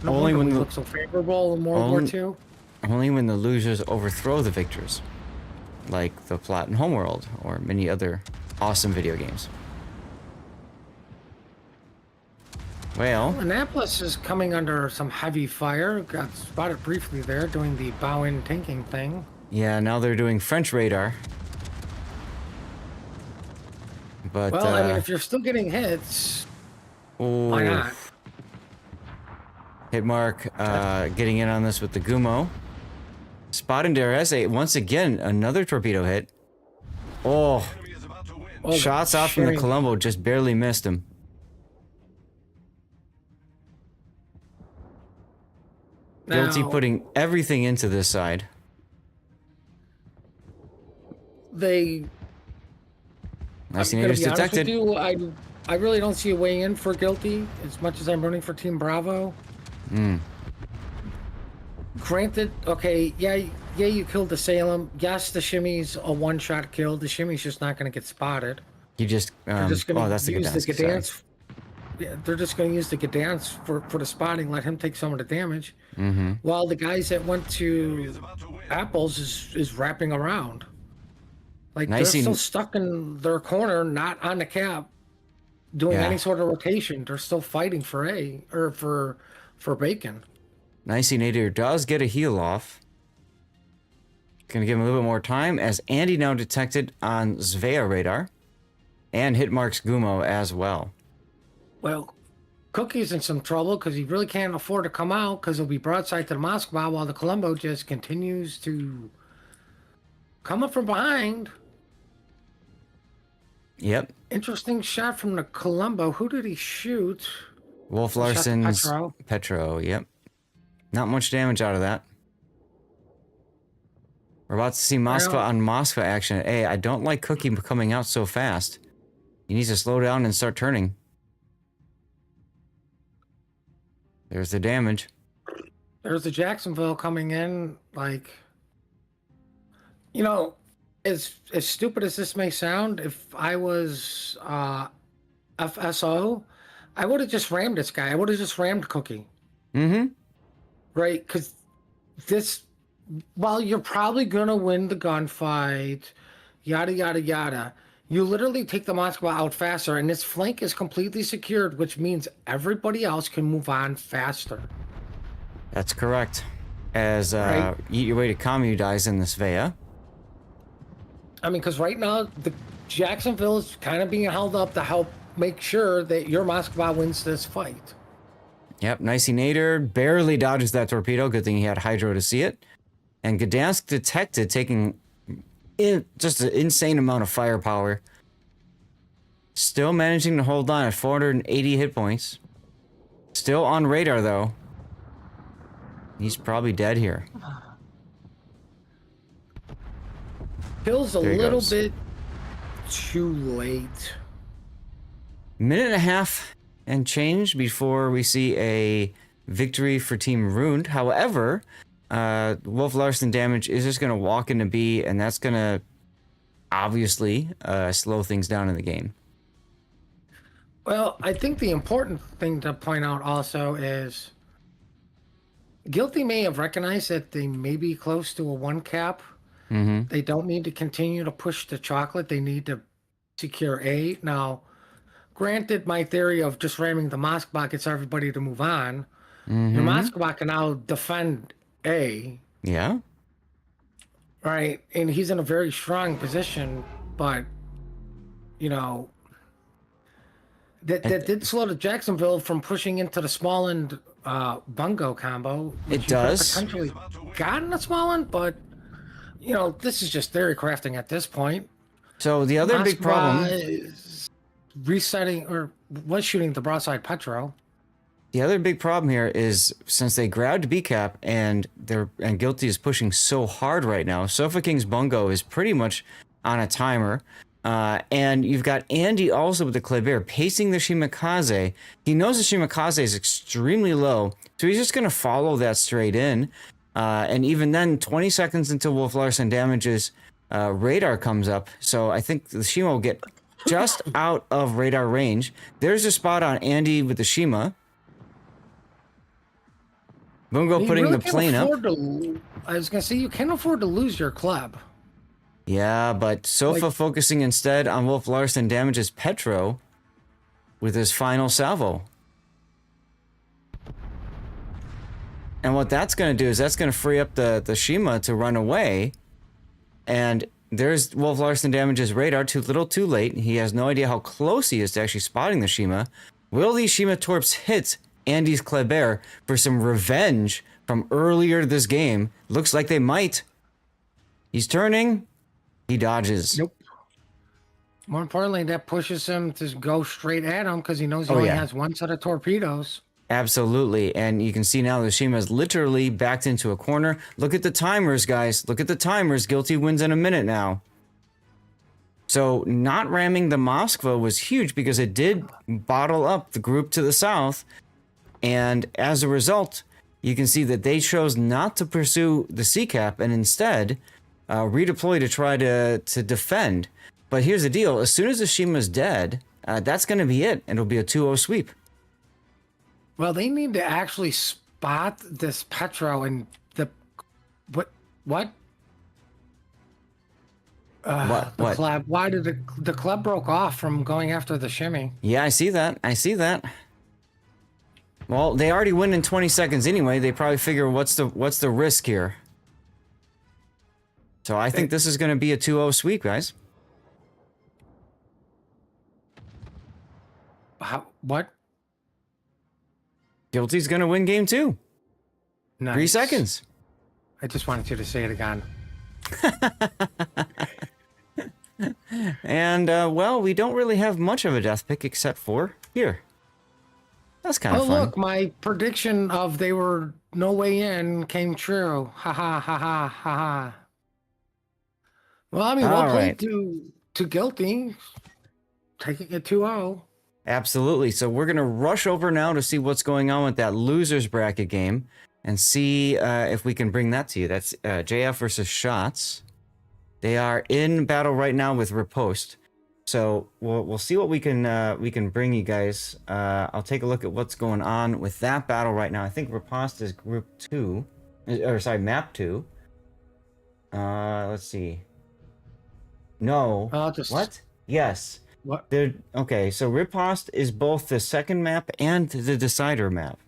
[SPEAKER 2] Only
[SPEAKER 3] wonder
[SPEAKER 2] when
[SPEAKER 3] we
[SPEAKER 2] the-
[SPEAKER 3] look so favorable in World War II.
[SPEAKER 2] Only when the losers overthrow the victors. Like the plot in Homeworld, or many other awesome video games. Well,
[SPEAKER 3] Annapolis is coming under some heavy fire. Got spotted briefly there doing the bow-in tanking thing.
[SPEAKER 2] yeah, now they're doing French radar. But,
[SPEAKER 3] Well, I mean, if you're still getting hits, why not?
[SPEAKER 2] Hit mark, getting in on this with the Gumo. Spotting DRS, once again, another torpedo hit. Oh,
[SPEAKER 3] Oh,
[SPEAKER 2] shots off from the
[SPEAKER 3] sharing-
[SPEAKER 2] Colombo just barely missed him. Guilty
[SPEAKER 3] Now,
[SPEAKER 2] putting everything into this side.
[SPEAKER 3] they.
[SPEAKER 2] Nice
[SPEAKER 3] I'm gonna
[SPEAKER 2] natives
[SPEAKER 3] be honest with
[SPEAKER 2] detected.
[SPEAKER 3] you, I really don't see a way in for Guilty as much as I'm running for Team Bravo. Granted, okay, yeah, you killed the Salem. Yes, the Shimmy's a one-shot kill. The Shimmy's just not going to get spotted.
[SPEAKER 2] You just,
[SPEAKER 3] They're just going
[SPEAKER 2] oh,
[SPEAKER 3] to
[SPEAKER 2] that's the
[SPEAKER 3] use the
[SPEAKER 2] Gdansk, sorry.
[SPEAKER 3] Gdansk. Yeah, they're just going to use the Gdansk for the spotting. Let him take some of the damage, while the guys that went to Apples is wrapping around. Like
[SPEAKER 2] Nice
[SPEAKER 3] they're
[SPEAKER 2] and-
[SPEAKER 3] still stuck in their corner, not on the cap, doing
[SPEAKER 2] Yeah.
[SPEAKER 3] any sort of rotation. They're still fighting for A or for Bacon.
[SPEAKER 2] Nicey Nader does get a heal off. Gonna give him a little bit more time as Andy now detected on Zvea radar. And hit marks Gumo as well.
[SPEAKER 3] Well, Cookie's in some trouble because he really can't afford to come out because he'll be broadside to the Moskva while the Colombo just continues to come up from behind.
[SPEAKER 2] Yep.
[SPEAKER 3] Interesting shot from the Colombo. Who did he shoot?
[SPEAKER 2] Wolf
[SPEAKER 3] Shot to
[SPEAKER 2] Larson's
[SPEAKER 3] Petro.
[SPEAKER 2] Petro, yep. Not much damage out of that. We're about to see Moskva on Moskva action. Hey, I don't like Cookie coming out so fast. He needs to slow down and start turning. There's the damage.
[SPEAKER 3] There's the Jacksonville coming in. Like, you know, as stupid as this may sound, if I was FSO, I would have just rammed this guy. I would have just rammed Cookie.
[SPEAKER 2] Mm-hmm.
[SPEAKER 3] Right? Because this, while you're probably going to win the gunfight, yada, yada, yada, you literally take the Moskva out faster, and this flank is completely secured, which means everybody else can move on faster.
[SPEAKER 2] That's correct. As
[SPEAKER 3] Right.
[SPEAKER 2] Eat Your Way to Commune dies in this Vea.
[SPEAKER 3] I mean, because right now, the Jacksonville is kind of being held up to help make sure that your Moskva wins this fight.
[SPEAKER 2] Yep, Nicey Nader barely dodges that torpedo. Good thing he had Hydro to see it. And Gdansk detected, taking just an insane amount of firepower. Still managing to hold on at 480 hit points. Still on radar, though. He's probably dead here.
[SPEAKER 3] Feels a
[SPEAKER 2] There he
[SPEAKER 3] little
[SPEAKER 2] goes.
[SPEAKER 3] bit too late.
[SPEAKER 2] Minute and a half and change before we see a victory for Team Ruined. However, Wolf Larson damage is just going to walk into B, and that's going to obviously slow things down in the game.
[SPEAKER 3] Well, I think the important thing to point out also is Guilty may have recognized that they may be close to a 1 cap. They don't need to continue to push the chocolate. They need to secure A. Now, granted, my theory of just ramming the Moskva gets everybody to move on. Your Moskva can now defend A.
[SPEAKER 2] Yeah.
[SPEAKER 3] Right, and he's in a very strong position, but you know that did slow the Jacksonville from pushing into the small end bungo combo.
[SPEAKER 2] It does.
[SPEAKER 3] Potentially gotten a small end, but you know this is just theory crafting at this point.
[SPEAKER 2] So the other big problem
[SPEAKER 3] is resetting or was shooting the broadside Petro.
[SPEAKER 2] The other big problem here is since they grabbed B cap and Guilty is pushing so hard right now, Sofa King's Bungo is pretty much on a timer. And you've got Andy also with the Kleber pacing the Shimakaze. He knows the Shimakaze is extremely low, so he's just going to follow that straight in. And even then, 20 seconds until Wolf Larson damages, radar comes up. So I think the Shima will get just out of radar range. There's a spot on Andy with the Shima. Bungo putting
[SPEAKER 3] really
[SPEAKER 2] the plane up.
[SPEAKER 3] I was going to say, you can't afford to lose your club.
[SPEAKER 2] Yeah, but Sofa focusing instead on Wolf Larson damages Petro with his final salvo. And what that's going to do is that's going to free up the Shima to run away. And there's Wolf Larson damages radar too little too late. He has no idea how close he is to actually spotting the Shima. Will these Shima Torps hit Andy's Kleber for some revenge from earlier this game? Looks like they might. He's turning. He dodges.
[SPEAKER 3] Nope. More importantly, that pushes him to go straight at him because he knows he only has one set of torpedoes.
[SPEAKER 2] Absolutely. And you can see now the Shima is literally backed into a corner. Look at the timers, guys. Look at the timers. Guilty wins in a minute now. So not ramming the Moskva was huge because it did bottle up the group to the south. And as a result, you can see that they chose not to pursue the C-cap and instead redeploy to try to defend. But here's the deal. As soon as the Shima's dead, that's going to be it. It'll be a 2-0 sweep.
[SPEAKER 3] Well, they need to actually spot this Petro and the... What?
[SPEAKER 2] What?
[SPEAKER 3] The club. Why did the club broke off from going after the shimmy?
[SPEAKER 2] Yeah, I see that. I see that. Well, they already win in 20 seconds anyway. They probably figure what's the risk here. So I think this is going to be a 2-0 sweep, guys.
[SPEAKER 3] What?
[SPEAKER 2] Guilty's going to win game 2.
[SPEAKER 3] Nice.
[SPEAKER 2] 3 seconds.
[SPEAKER 3] I just wanted you to say it again.
[SPEAKER 2] And, well, we don't really have much of a death pick except for here. That's kind of fun.
[SPEAKER 3] Oh, look, my prediction of they were no way in came true. Ha ha ha ha ha ha. Well, I mean, well played to Guilty. Taking it 2-0.
[SPEAKER 2] Absolutely. So we're going to rush over now to see what's going on with that losers bracket game and see if we can bring that to you. That's JF versus Shots. They are in battle right now with Riposte. So we'll see what we can bring you guys. I'll take a look at what's going on with that battle right now. I think Riposte is group 2, or sorry, map 2. Let's see. No. What? Yes.
[SPEAKER 3] What?
[SPEAKER 2] Okay, so Riposte is both the second map and the decider map.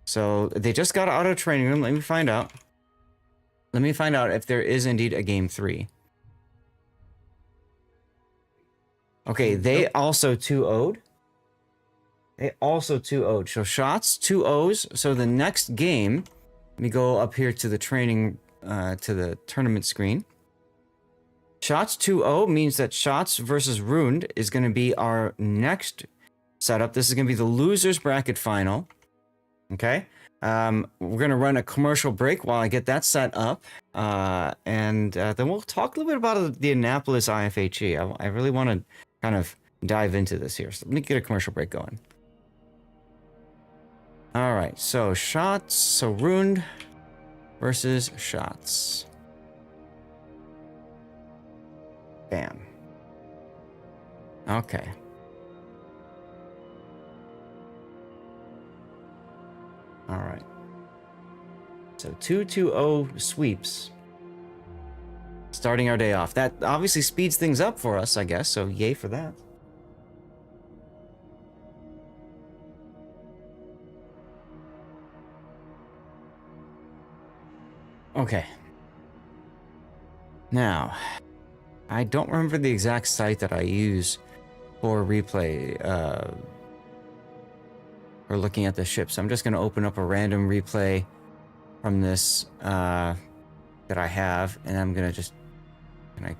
[SPEAKER 2] So they just got out of training room. Let me find out. Let me find out if there is indeed a game 3. Okay, they also 2-0'd. They also 2-0'd. So Shots 2-0s. So the next game, let me go up here to the training, to the tournament screen. Shots 2-0 means that Shots versus Ruined is going to be our next setup. This is going to be the losers bracket final. Okay. We're going to run a commercial break while I get that set up. And then we'll talk a little bit about the Annapolis IFHE. I really want to kind of dive into this here. So let me get a commercial break going. All right, so shots. So ruined versus shots. Bam. Okay. All right. So 2-2-0 sweeps. Starting our day off. That obviously speeds things up for us, I guess. So yay for that. Okay. Now, I don't remember the exact site that I use for replay, or looking at the ship. So I'm just going to open up a random replay from this that I have, and I'm going to just... Can I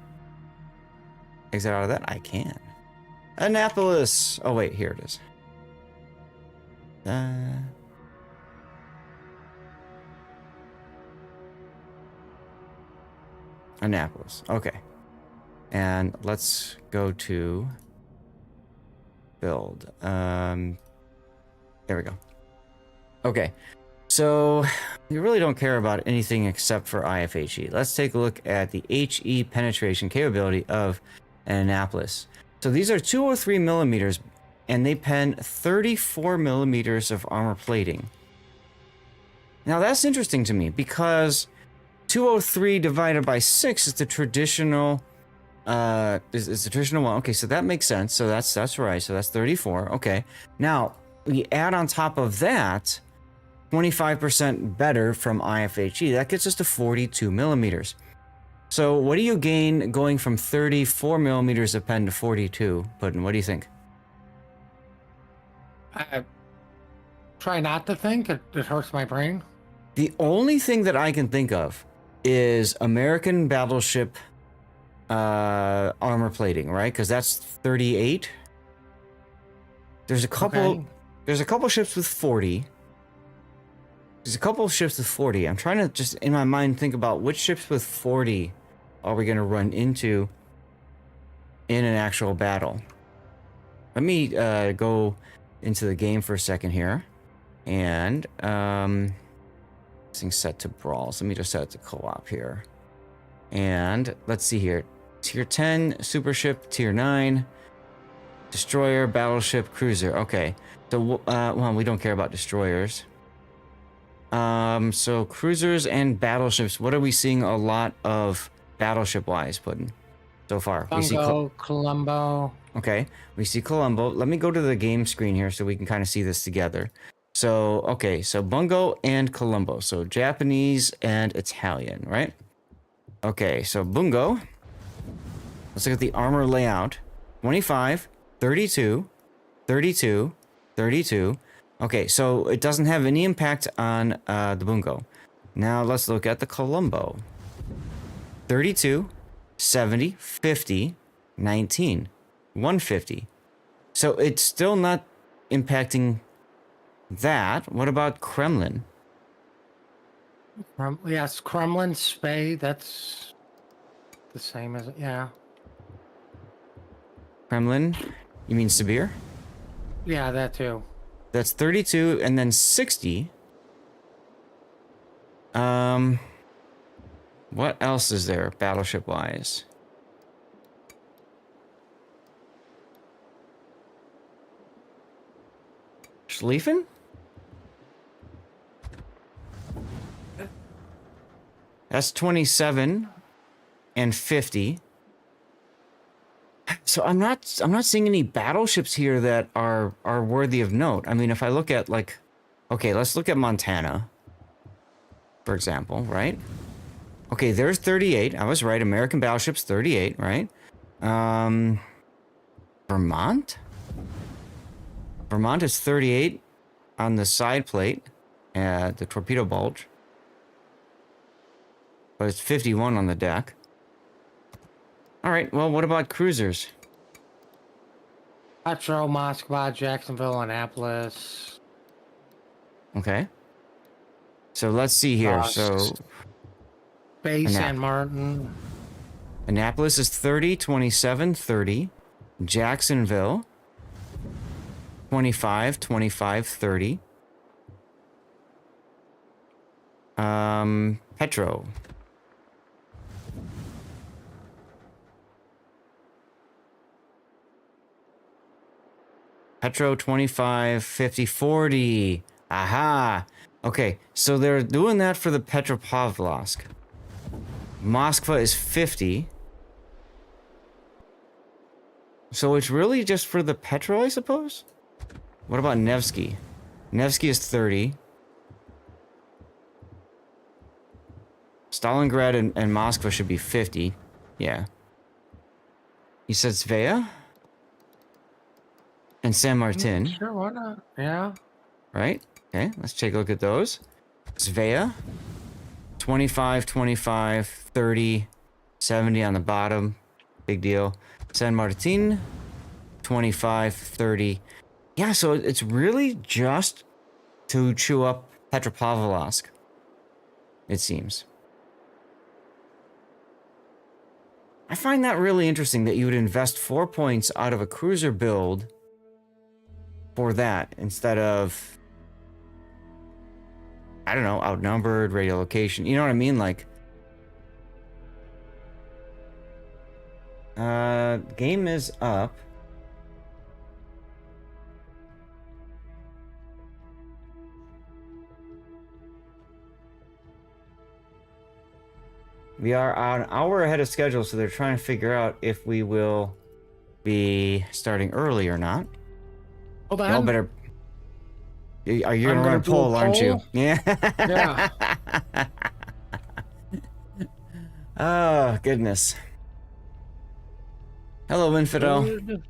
[SPEAKER 2] exit out of that? I can. Annapolis! Oh, wait, here it is. Annapolis. Okay. And let's go to build. There we go. Okay. So we really don't care about anything except for IFHE. Let's take a look at the HE penetration capability of an Annapolis. So these are 203 millimeters, and they pen 34 millimeters of armor plating. Now that's interesting to me because 203 divided by 6 is the traditional is the traditional one. Okay, so that makes sense. So that's right. So that's 34. Okay. Now we add on top of that 25% better from IFHE. That gets us to 42 millimeters. So what do you gain going from 34 millimeters of pen to 42? Puddin', what do you think?
[SPEAKER 3] I try not to think. It hurts my brain.
[SPEAKER 2] The only thing that I can think of is American battleship armor plating, right? Because that's 38. There's a couple.
[SPEAKER 3] Okay.
[SPEAKER 2] There's a couple ships with 40. There's a couple of ships with 40. I'm trying to just in my mind think about which ships with 40 are we going to run into in an actual battle. Let me go into the game for a second here, and this thing's set to brawls. Let me just set it to co-op here, and let's see here. Tier 10 super ship, tier 9 destroyer, battleship, cruiser. Okay, so well, we don't care about destroyers. So cruisers and battleships. What are we seeing a lot of battleship-wise, Puddin', so far? We see
[SPEAKER 3] Colombo.
[SPEAKER 2] Okay, we see Colombo. Let me go to the game screen here so we can kind of see this together. So, okay, so Bungo and Colombo. So Japanese and Italian, right? Okay, so Bungo. Let's look at the armor layout. 25, 32, 32, 32. Okay, so it doesn't have any impact on the Bungo. Now let's look at the Colombo. 32, 70, 50, 19, 150. So it's still not impacting that. What about Kremlin?
[SPEAKER 3] Yes, Kremlin, Spay, that's the same as, yeah.
[SPEAKER 2] Kremlin? You mean Sibir?
[SPEAKER 3] Yeah, that too.
[SPEAKER 2] That's 32 and then 60. What else is there battleship-wise? Schlieffen? That's 27 and 50. So I'm not seeing any battleships here that are worthy of note. I mean, if I look at like, okay, let's look at Montana, for example, right? Okay, there's 38. I was right. American battleships 38, right? Vermont? Vermont is 38 on the side plate, the torpedo bulge. But it's 51 on the deck. All right, well, what about cruisers?
[SPEAKER 3] Petro, Moskva, Jacksonville, Annapolis.
[SPEAKER 2] Okay. So let's see here. So
[SPEAKER 3] Bay, San Martin.
[SPEAKER 2] Annapolis is 30, 27, 30. Jacksonville, 25, 25, 30. Petro. Petro 25, 50, 40. Aha. Okay, so they're doing that for the Petropavlovsk. Moskva is 50. So it's really just for the Petro, I suppose? What about Nevsky? Nevsky is 30. Stalingrad and Moskva should be 50. Yeah. You said Svea? And San Martin.
[SPEAKER 3] Sure, why not? Yeah.
[SPEAKER 2] Right? Okay, let's take a look at those. Svea. 25, 25, 30, 70 on the bottom. Big deal. San Martin. 25, 30. Yeah, so it's really just to chew up Petropavlovsk. It seems. I find that really interesting that you would invest 4 points out of a cruiser build for that instead of, I don't know, outnumbered, radio location. You know what I mean? Like, game is up. We are an hour ahead of schedule, so they're trying to figure out if we will be starting early or not.
[SPEAKER 3] Hold on.
[SPEAKER 2] Y'all better. Are you gonna
[SPEAKER 3] I'm
[SPEAKER 2] run a
[SPEAKER 3] gonna do a
[SPEAKER 2] poll, aren't you?
[SPEAKER 3] poll.
[SPEAKER 2] Yeah.
[SPEAKER 3] Yeah.
[SPEAKER 2] Oh, goodness. Hello, Infidel.
[SPEAKER 3] Should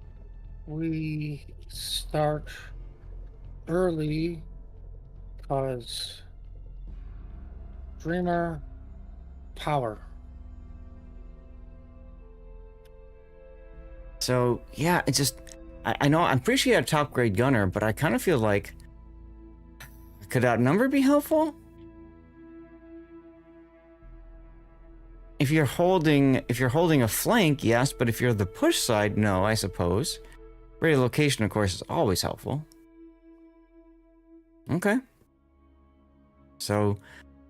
[SPEAKER 3] we start early because Dreamer power.
[SPEAKER 2] So, yeah, it's just... I know, I'm pretty sure you had a top grade gunner, but I kind of feel like... Could outnumber be helpful? If you're holding a flank, yes, but if you're the push side, no, I suppose. Radio location, of course, is always helpful. Okay. So,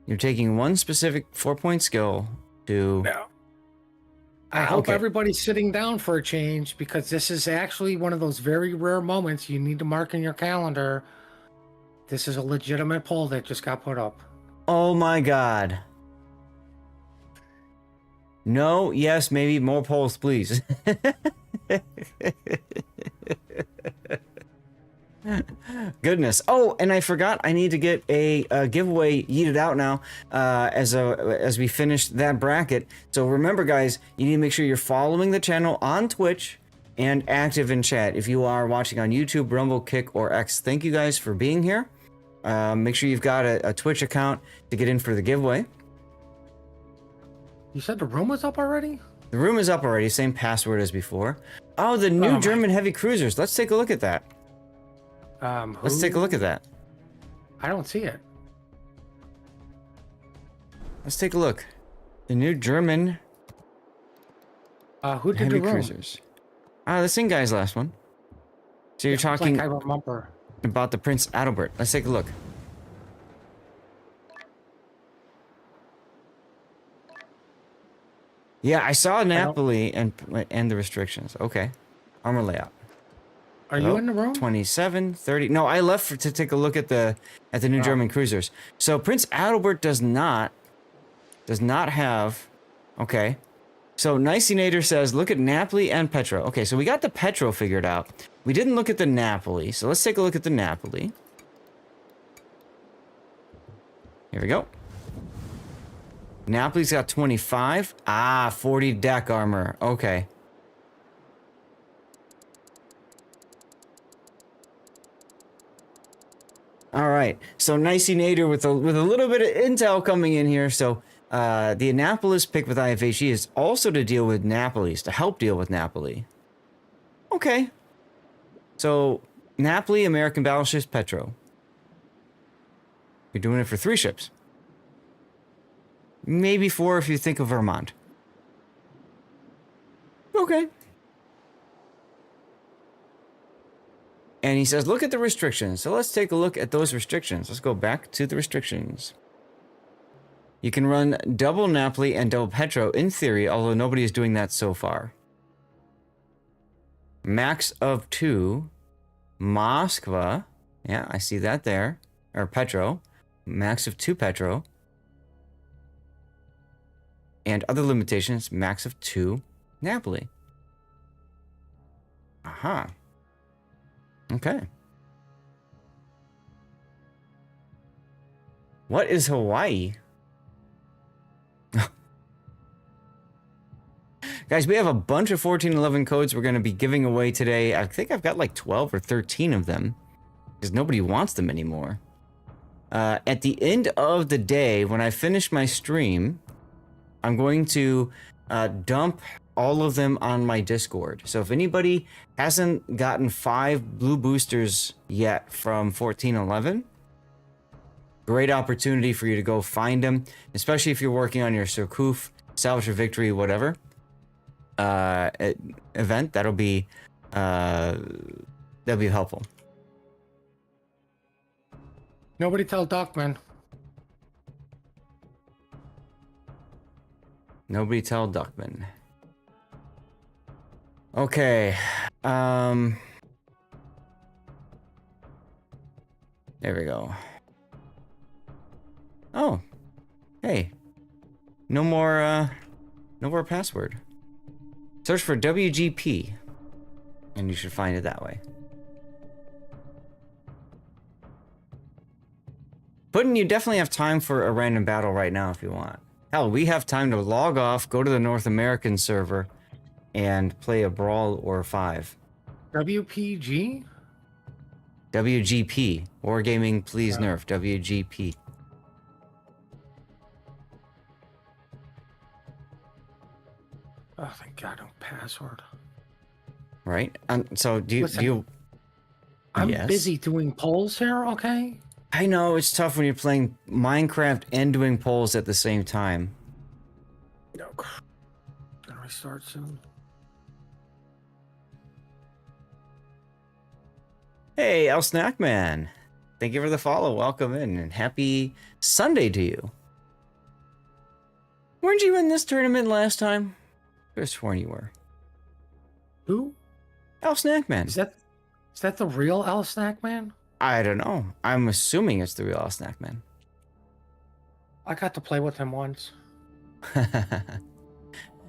[SPEAKER 2] you're taking one specific 4-point skill to...
[SPEAKER 3] No. I hope
[SPEAKER 2] okay.
[SPEAKER 3] everybody's sitting down for a change because this is actually one of those very rare moments you need to mark in your calendar. This is a legitimate poll that just got put up.
[SPEAKER 2] Oh my god. No, yes, maybe more polls, please. Goodness. Oh, and I forgot I need to get a giveaway yeeted out now as we finish that bracket. So remember, guys, you need to make sure you're following the channel on Twitch and active in chat. If you are watching on YouTube, Rumble, Kick, or X, thank you guys for being here. Make sure you've got a Twitch account to get in for the giveaway.
[SPEAKER 3] You said the room was up already?
[SPEAKER 2] The room is up already, same password as before. Oh, the new German heavy cruisers. Let's take a look at that. Let's take a look at that.
[SPEAKER 3] I don't see it.
[SPEAKER 2] Let's take a look. The new German
[SPEAKER 3] Who did
[SPEAKER 2] heavy
[SPEAKER 3] the room?
[SPEAKER 2] cruisers. The same guy's last one. So you're talking
[SPEAKER 3] Like I remember.
[SPEAKER 2] about the Prince Adalbert. Let's take a look. Yeah, I saw Napoli and the restrictions. Okay. Armor layout.
[SPEAKER 3] Are you in the room?
[SPEAKER 2] 27, 30. No, I left to take a look at the new German cruisers. So Prince Adalbert does not have. Okay. So Nicinator says, look at Napoli and Petro. Okay, so we got the Petro figured out. We didn't look at the Napoli. So let's take a look at the Napoli. Here we go. Napoli's got 25. 40 deck armor. Okay. All right. So Nicinator with a little bit of intel coming in here. So the Annapolis pick with IFHE is also to deal with Napoli's, to help deal with Napoli. Okay. So Napoli, American battleships, Petro. You're doing it for 3 ships. Maybe 4 if you think of Vermont. Okay. And he says, look at the restrictions. So let's take a look at those restrictions. Let's go back to the restrictions. You can run double Napoli and double Petro in theory, although nobody is doing that so far. Max of 2. Moskva. Yeah, I see that there. Or Petro. Max of 2 Petro. And other limitations, max of 2 Napoli. Aha. Okay. What is Hawaii? Guys, we have a bunch of 1411 codes we're going to be giving away today. I think I've got like 12 or 13 of them because nobody wants them anymore. At the end of the day, when I finish my stream, I'm going to dump all of them on my Discord. So if anybody hasn't gotten 5 blue boosters yet from 1411, great opportunity for you to go find them, especially if you're working on your Surcouf, Salvage for Victory, whatever event. That'll be helpful.
[SPEAKER 3] Nobody tell Duckman.
[SPEAKER 2] Nobody tell Duckman. Okay. There we go. Oh. Hey. No more password. Search for WGP. And you should find it that way. Puddin', you definitely have time for a random battle right now if you want. Hell, we have time to log off, go to the North American server, and play a brawl or 5.
[SPEAKER 3] WPG?
[SPEAKER 2] WGP. Wargaming, please nerf. WGP.
[SPEAKER 3] Oh, thank God, no password.
[SPEAKER 2] Right? So do you...
[SPEAKER 3] Listen, I'm busy doing polls here, okay?
[SPEAKER 2] I know, it's tough when you're playing Minecraft and doing polls at the same time.
[SPEAKER 3] No. Gonna restart soon.
[SPEAKER 2] Hey, El Snackman. Thank you for the follow. Welcome in, and happy Sunday to you. Weren't you in this tournament last time? I could have sworn you were.
[SPEAKER 3] Who?
[SPEAKER 2] El Snackman.
[SPEAKER 3] Is that the real El Snackman?
[SPEAKER 2] I don't know. I'm assuming it's the real El Snackman.
[SPEAKER 3] I got to play with him once.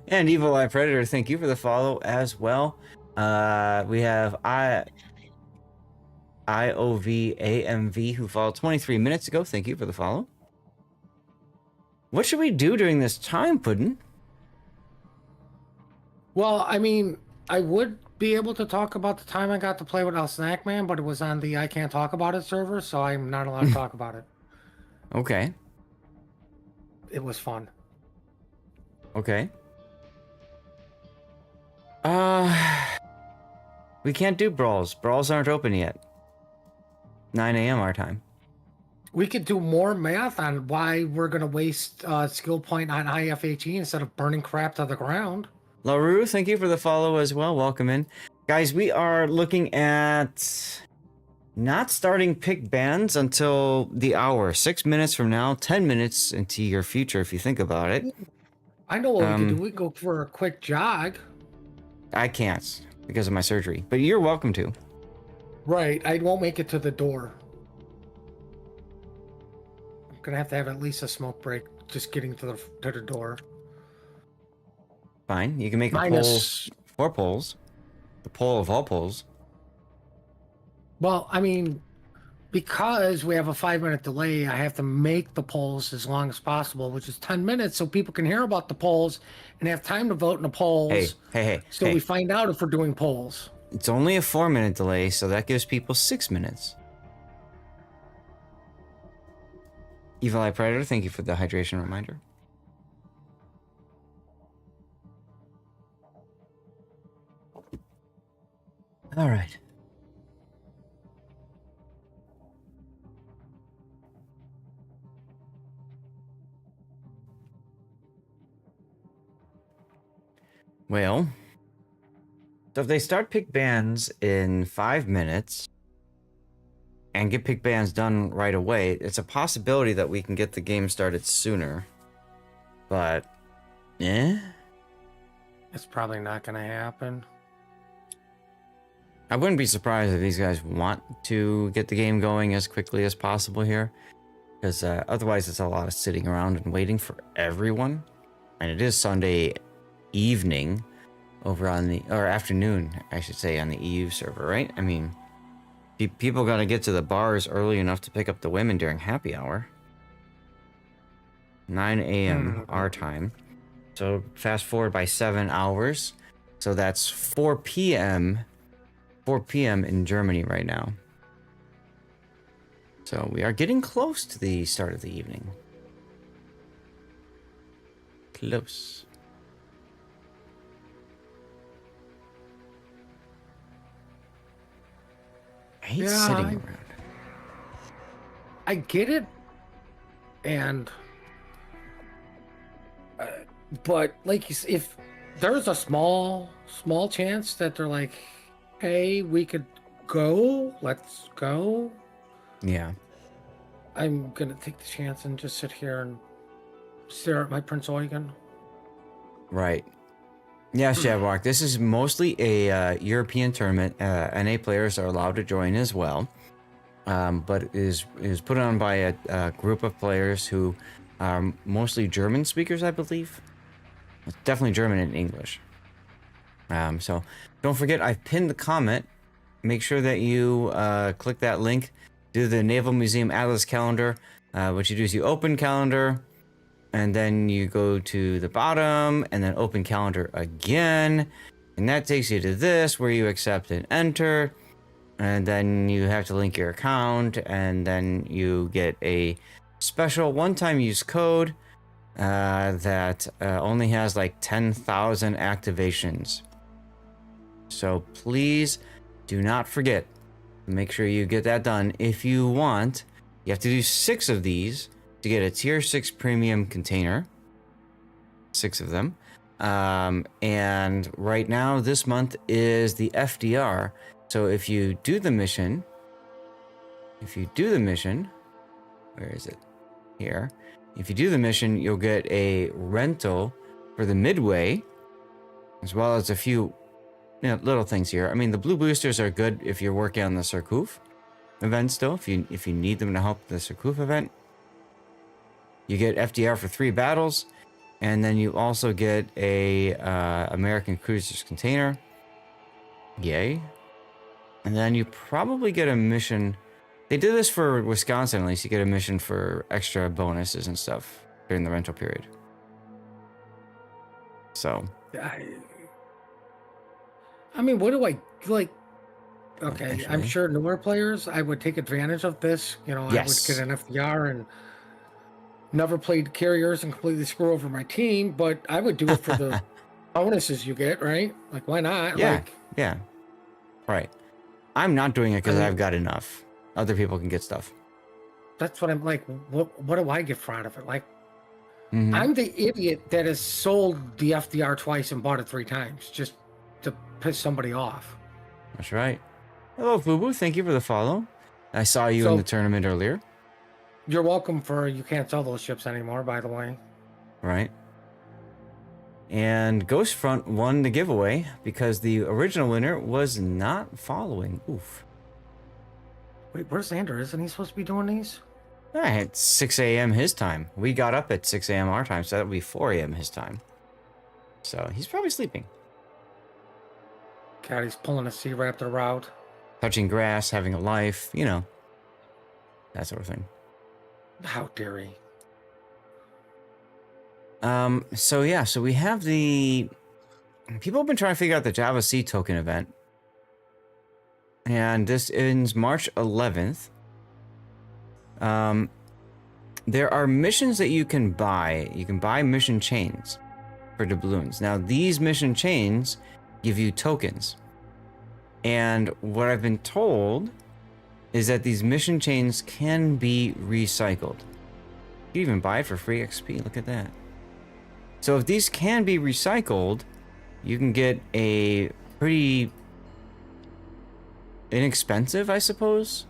[SPEAKER 2] And Evil Eye Predator, thank you for the follow as well. We have IOVAMV who followed 23 minutes ago. Thank you for the follow. What should we do during this time, Puddin'?
[SPEAKER 3] Well, I mean, I would be able to talk about the time I got to play with El Snackman, but it was on the I Can't Talk About It server, so I'm not allowed to talk about it.
[SPEAKER 2] Okay.
[SPEAKER 3] It was fun.
[SPEAKER 2] Okay. We can't do brawls. Brawls aren't open yet. 9 a.m. our time.
[SPEAKER 3] We could do more math on why we're going to waste skill point on IFHE instead of burning crap to the ground.
[SPEAKER 2] LaRue, thank you for the follow as well. Welcome in. Guys, we are looking at not starting pick bands until the hour. 6 minutes from now, 10 minutes into your future, if you think about it.
[SPEAKER 3] I know what we can do. We can go for a quick jog. I
[SPEAKER 2] can't because of my surgery, but you're welcome to.
[SPEAKER 3] Right. I won't make it to the door. I'm going to have at least a smoke break just getting to the door.
[SPEAKER 2] Fine. You can make a poll. 4 polls. The poll of all polls.
[SPEAKER 3] Well, I mean, because we have a 5-minute delay, I have to make the polls as long as possible, which is 10 minutes, so people can hear about the polls and have time to vote in the polls.
[SPEAKER 2] Hey.
[SPEAKER 3] We find out if we're doing polls.
[SPEAKER 2] It's only a 4-minute delay, so that gives people 6 minutes. Evil Eye Predator, thank you for the hydration reminder. All right. Well, so if they start pick bands in 5 minutes and get pick bands done right away, it's a possibility that we can get the game started sooner. But, eh?
[SPEAKER 3] It's probably not going to happen.
[SPEAKER 2] I wouldn't be surprised if these guys want to get the game going as quickly as possible here. Because otherwise it's a lot of sitting around and waiting for everyone. And it is Sunday evening over on the, or afternoon, I should say, on the EU server, right? I mean, people got to get to the bars early enough to pick up the women during happy hour. 9 a.m. our time. So fast forward by 7 hours. So that's 4 p.m. 4 p.m. in Germany right now. So we are getting close to the start of the evening. Close. I hate sitting around.
[SPEAKER 3] I get it. And but like if there's a small chance that they're like, hey, we could go, let's go.
[SPEAKER 2] Yeah.
[SPEAKER 3] I'm gonna take the chance and just sit here and stare at my Prince Eugen.
[SPEAKER 2] Right. Yes, Jabwalk. This is mostly a European tournament. NA players are allowed to join as well, but is put on by a group of players who are mostly German speakers, I believe. It's definitely German and English. So don't forget, I've pinned the comment. Make sure that you click that link. Do the Naval Museum Atlas calendar. What you do is you open calendar, and then you go to the bottom, and then open calendar again. And that takes you to this, where you accept and enter. And then you have to link your account, and then you get a special one-time use code that only has like 10,000 activations. So please do not forget. Make sure you get that done. If you want, you have to do 6 of these to get a tier 6 premium container. 6 of them. And right now, this month is the FDR. So if you do the mission, where is it? Here. If you do the mission, you'll get a rental for the Midway, as well as a few little things here. I mean, the blue boosters are good if you're working on the Surcouf event still. If you need them to help the Surcouf event, you get FDR for 3 battles, and then you also get a American Cruisers container. Yay! And then you probably get a mission. They did this for Wisconsin, at least. You get a mission for extra bonuses and stuff during the rental period. So.
[SPEAKER 3] I mean, what do I like? Okay, actually, I'm sure newer players, I would take advantage of this. You know,
[SPEAKER 2] yes.
[SPEAKER 3] I would get an FDR and never played carriers and completely screw over my team, but I would do it for the bonuses you get, right? Like, why not?
[SPEAKER 2] Yeah,
[SPEAKER 3] like,
[SPEAKER 2] yeah, right. I'm not doing it because I've got enough. Other people can get stuff.
[SPEAKER 3] That's what I'm like. What do I get for out of it? Like, I'm the idiot that has sold the FDR twice and bought it 3 times just to piss somebody off.
[SPEAKER 2] That's right. Hello, Fubu. Thank you for the follow. I saw you in the tournament earlier.
[SPEAKER 3] You're welcome. You can't sell those ships anymore, by the way.
[SPEAKER 2] Right. And Ghostfront won the giveaway because the original winner was not following. Oof.
[SPEAKER 3] Wait, where's Xander? Isn't he supposed to be doing these?
[SPEAKER 2] At 6 a.m. his time. We got up at 6 a.m. our time, so that would be 4 a.m. his time. So he's probably sleeping.
[SPEAKER 3] God, he's pulling a sea raptor out.
[SPEAKER 2] Touching grass, having a life, you know. That sort of thing.
[SPEAKER 3] How dare he?
[SPEAKER 2] So yeah, so we have the... People have been trying to figure out the Java C token event. And this ends March 11th. There are missions that you can buy. You can buy mission chains for doubloons. Now, these mission chains give you tokens. And what I've been told is that these mission chains can be recycled. You can even buy it for free XP. Look at that. So if these can be recycled, you can get a pretty inexpensive, I suppose,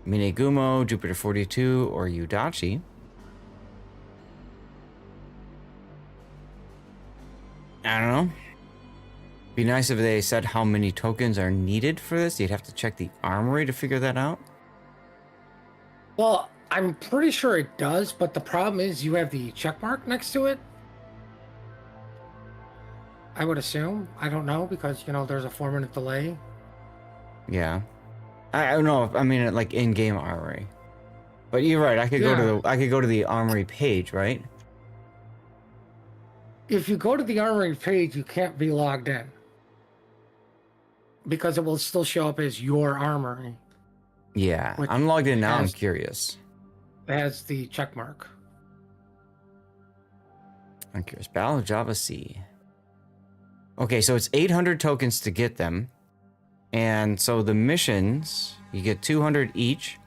[SPEAKER 2] Minegumo, Jupiter 42, or Udachi. I don't know. Be nice if they said how many tokens are needed for this. You'd have to check the armory to figure that out.
[SPEAKER 3] Well, I'm pretty sure it does, but the problem is you have the check mark next to it. I would assume. I don't know because, there's a 4-minute delay.
[SPEAKER 2] Yeah. I don't know. I mean, like in-game armory. But you're right. I could go to the armory page, right?
[SPEAKER 3] If you go to the armory page, you can't be logged in. Because it will still show up as your armory.
[SPEAKER 2] Yeah. I'm logged in now. I'm curious.
[SPEAKER 3] It has the check mark.
[SPEAKER 2] I'm curious. Battle of Java C. Okay, so it's 800 tokens to get them. And so the missions, you get 200 each.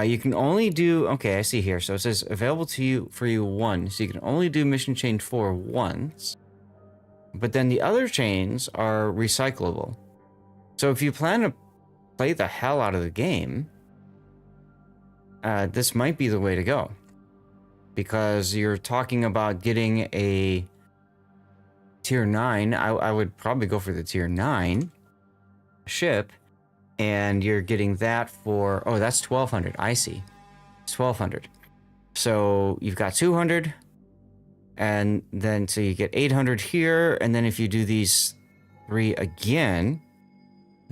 [SPEAKER 2] You can only do, okay, I see here. So it says available to you for you one. So you can only do mission chain 4 once. But then the other chains are recyclable. So if you plan to play the hell out of the game, this might be the way to go. Because you're talking about getting a tier 9. I would probably go for the tier 9 ship. And you're getting that for, oh, that's 1,200. I see. It's 1,200. So you've got 200. And then, so you get 800 here. And then if you do these 3 again,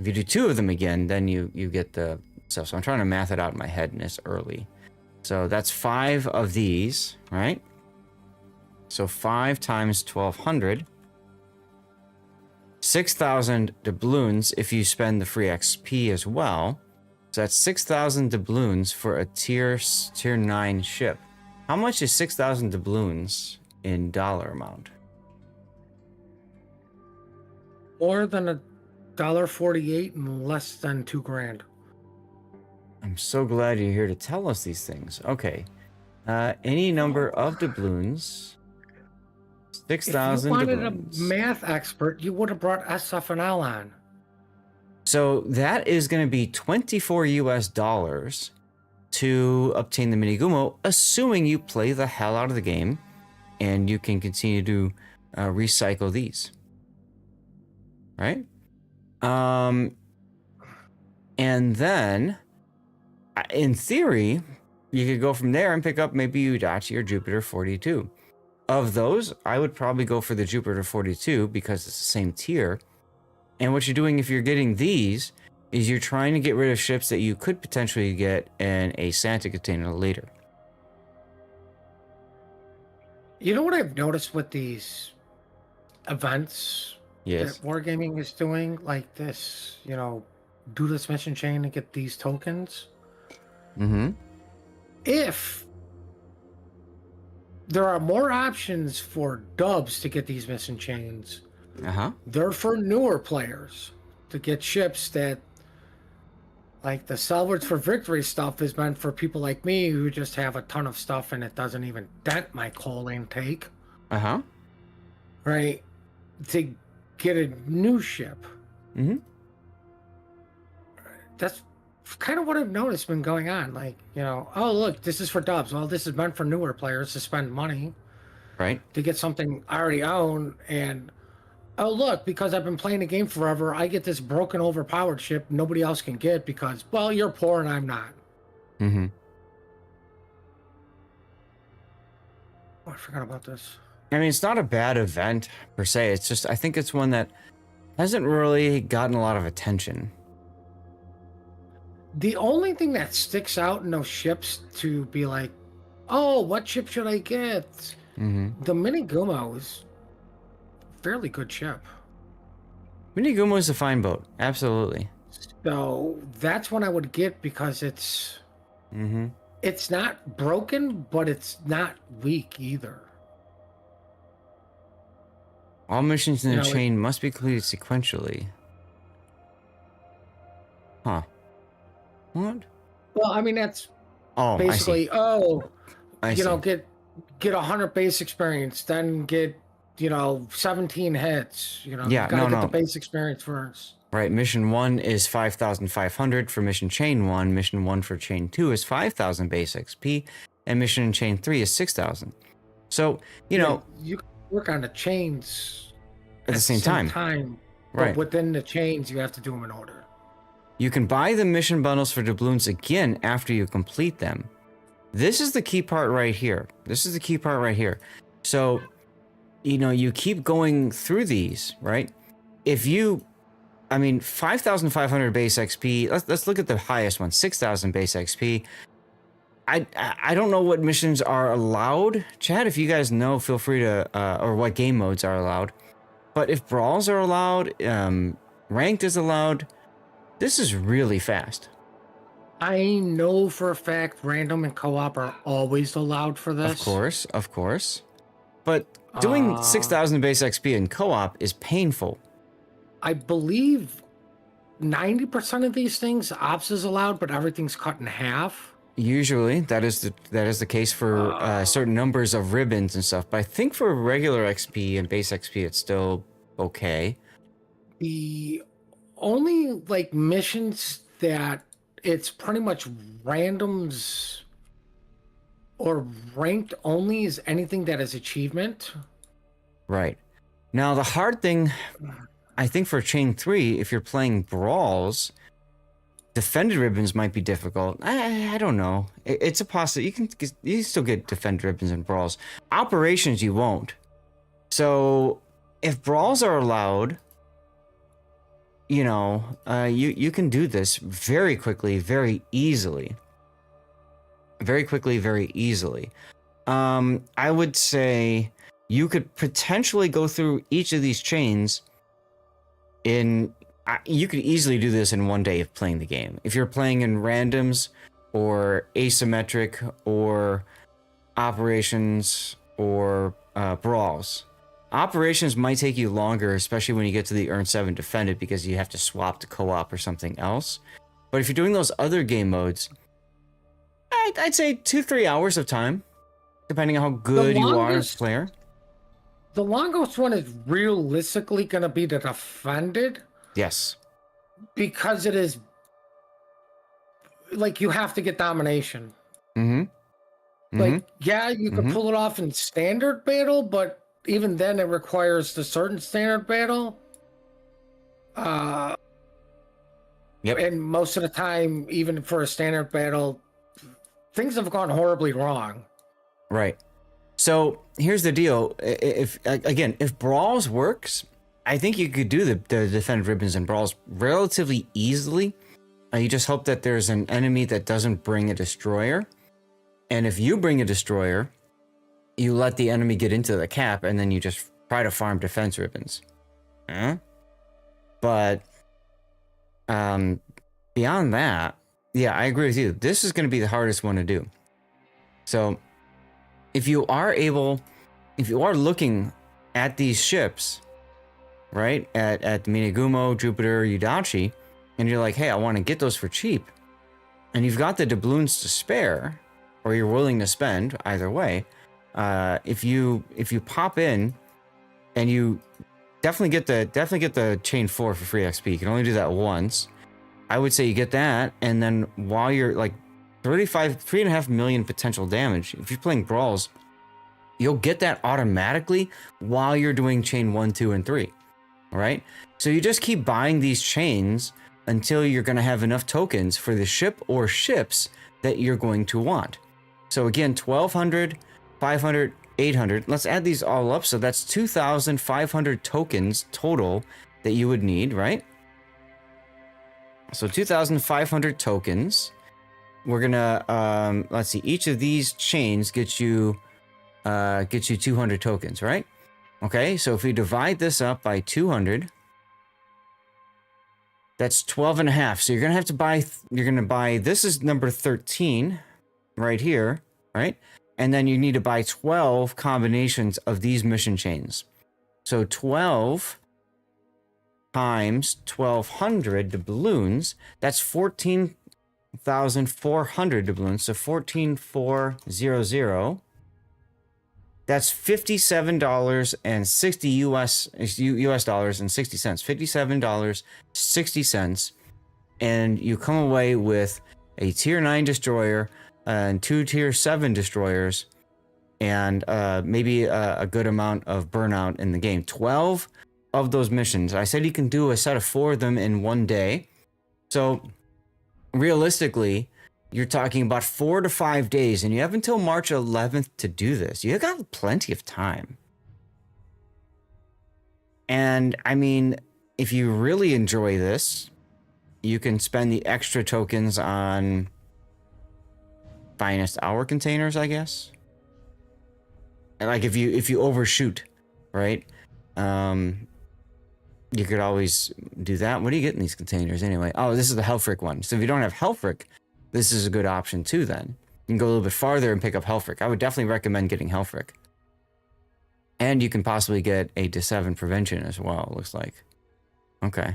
[SPEAKER 2] if you do 2 of them again, then you get the stuff. So I'm trying to math it out in my head and it's early. So that's 5 of these, right? So 5 times 1,200. 6,000 doubloons if you spend the free XP as well. So that's 6,000 doubloons for a tier 9 ship. How much is 6,000 doubloons in dollar amount?
[SPEAKER 3] More than $1.48 and less than $2,000.
[SPEAKER 2] I'm so glad you're here to tell us these things. Okay. Any number of doubloons. 6,000
[SPEAKER 3] If you wanted
[SPEAKER 2] doubloons.
[SPEAKER 3] a math expert, you would have brought SFNL on.
[SPEAKER 2] So that is going to be $24 US to obtain the Minigumo, assuming you play the hell out of the game and you can continue to recycle these. Right? And then, in theory, you could go from there and pick up maybe Udachi or Jupiter 42. Of those, I would probably go for the Jupiter 42 because it's the same tier. And what you're doing if you're getting these is you're trying to get rid of ships that you could potentially get in a Santa container later.
[SPEAKER 3] You know what I've noticed with these events
[SPEAKER 2] Yes.
[SPEAKER 3] that Wargaming is doing? Like this, do this mission chain and get these tokens.
[SPEAKER 2] Mm-hmm.
[SPEAKER 3] If there are more options for dubs to get these mission chains, they're for newer players to get ships that, like the Salvage for Victory stuff is meant for people like me who just have a ton of stuff and it doesn't even dent my coal intake. Right? To get a new ship.
[SPEAKER 2] Mm-hmm.
[SPEAKER 3] That's kind of what I've noticed been going on. Like, oh, look, this is for dubs. Well, this is meant for newer players to spend money.
[SPEAKER 2] Right.
[SPEAKER 3] To get something I already own. And, oh, look, because I've been playing the game forever, I get this broken, overpowered ship nobody else can get because, well, you're poor and I'm not.
[SPEAKER 2] Mm-hmm.
[SPEAKER 3] Oh, I forgot about this.
[SPEAKER 2] I mean, it's not a bad event per se. It's just, I think it's one that hasn't really gotten a lot of attention.
[SPEAKER 3] The only thing that sticks out in those ships to be like, oh, what ship should I get?
[SPEAKER 2] Mm-hmm.
[SPEAKER 3] The Minigumo is a fairly good ship.
[SPEAKER 2] Minigumo is a fine boat. Absolutely.
[SPEAKER 3] So that's what I would get because it's not broken, but it's not weak either.
[SPEAKER 2] All missions in the chain must be completed sequentially. Huh. What?
[SPEAKER 3] Well, I mean, that's basically,
[SPEAKER 2] I see.
[SPEAKER 3] Get 100 base experience, then get, 17 hits. You gotta get the base experience first.
[SPEAKER 2] Right, mission 1 is 5,500 for mission chain 1. Mission 1 for chain 2 is 5,000 base XP. And mission in chain 3 is 6,000. So,
[SPEAKER 3] you can work on the chains
[SPEAKER 2] at the same time.
[SPEAKER 3] But
[SPEAKER 2] Right.
[SPEAKER 3] within the chains, you have to do them in order.
[SPEAKER 2] You can buy the mission bundles for doubloons again after you complete them. This is the key part right here. This is the key part right here. So, you know, you keep going through these, right? If you, I mean, 5,500 base XP. Let's look at the highest one, 6,000 base XP. I don't know what missions are allowed. Chat, if you guys know, feel free to, or what game modes are allowed. But if brawls are allowed, ranked is allowed, this is really fast.
[SPEAKER 3] I know for a fact random and co-op are always allowed for this.
[SPEAKER 2] Of course. But doing 6,000 base XP in co-op is painful.
[SPEAKER 3] I believe 90% of these things ops is allowed, but everything's cut in half.
[SPEAKER 2] Usually, that is the case for certain numbers of ribbons and stuff. But I think for regular XP and base XP, it's still okay.
[SPEAKER 3] The only like missions that it's pretty much randoms or ranked only is anything that is achievement.
[SPEAKER 2] Right. Now, the hard thing, I think for Chain 3, if you're playing brawls, defended ribbons might be difficult. I don't know. It's a possibility. You can still get defended ribbons in brawls. Operations, you won't. So, if brawls are allowed, you know, you can do this very quickly, very easily. Very quickly, very easily. I would say you could potentially go through each of these chains in... You could easily do this in one day of playing the game. If you're playing in randoms or asymmetric or operations or brawls. Operations might take you longer, especially when you get to the Earn 7 Defended, because you have to swap to co-op or something else. But if you're doing those other game modes, I'd say 2-3 hours of time, depending on how good you are as a player.
[SPEAKER 3] The longest one is realistically going to be the Defended.
[SPEAKER 2] Yes.
[SPEAKER 3] Because it is, like, you have to get domination. Like, yeah, you can pull it off in standard battle, but even then it requires the certain standard battle. And most of the time, even for a standard battle, things have gone horribly wrong. Right.
[SPEAKER 2] So here's the deal. If brawls works, I think you could do the defend ribbons and brawls relatively easily. You just hope that there's an enemy that doesn't bring a destroyer. And if you bring a destroyer, you let the enemy get into the cap, and then you just try to farm defense ribbons. But beyond that, yeah, I agree with you. This is going to be the hardest one to do. So if you are looking at these ships, right, at Minagumo, Jupiter, Udachi, and you're like, hey, I want to get those for cheap, and you've got the doubloons to spare, or you're willing to spend, either way, if you pop in and you definitely get the chain 4 for free XP. You can only do that once. I would say you get that, and then while you're like 3.5 million potential damage, if you're playing brawls, you'll get that automatically while you're doing chain 1, 2, and 3. All right, so you just keep buying these chains until you're going to have enough tokens for the ship or ships that you're going to want. So again, 1,200, 500, 800. Let's add these all up. So that's 2,500 tokens total that you would need, right? So 2,500 tokens. We're gonna let's see. Each of these chains gets you 200 tokens, right? Okay. So if we divide this up by 200, that's 12 and a half. So you're gonna have to buy. You're gonna buy. This is number 13, right here, right? And then you need to buy 12 combinations of these mission chains. So 12 times 1,200 doubloons, that's 14,400 doubloons. So 14,400. That's $57.60 US dollars and 60 cents. $57.60. And you come away with a tier 9 destroyer and 2 tier 7 destroyers, and maybe a good amount of burnout in the game. 12 of those missions. I said you can do a set of 4 of them in one day. So realistically, you're talking about 4 to 5 days, and you have until March 11th to do this. You got plenty of time. And I mean, if you really enjoy this, you can spend the extra tokens on finest hour containers, I guess. And like if you overshoot, right? You could always do that. What do you get in these containers anyway? Oh, this is the Helfric one. So if you don't have Helfric, this is a good option too then. You can go a little bit farther and pick up Helfric. I would definitely recommend getting Helfric. And you can possibly get a D7 prevention as well, it looks like. Okay.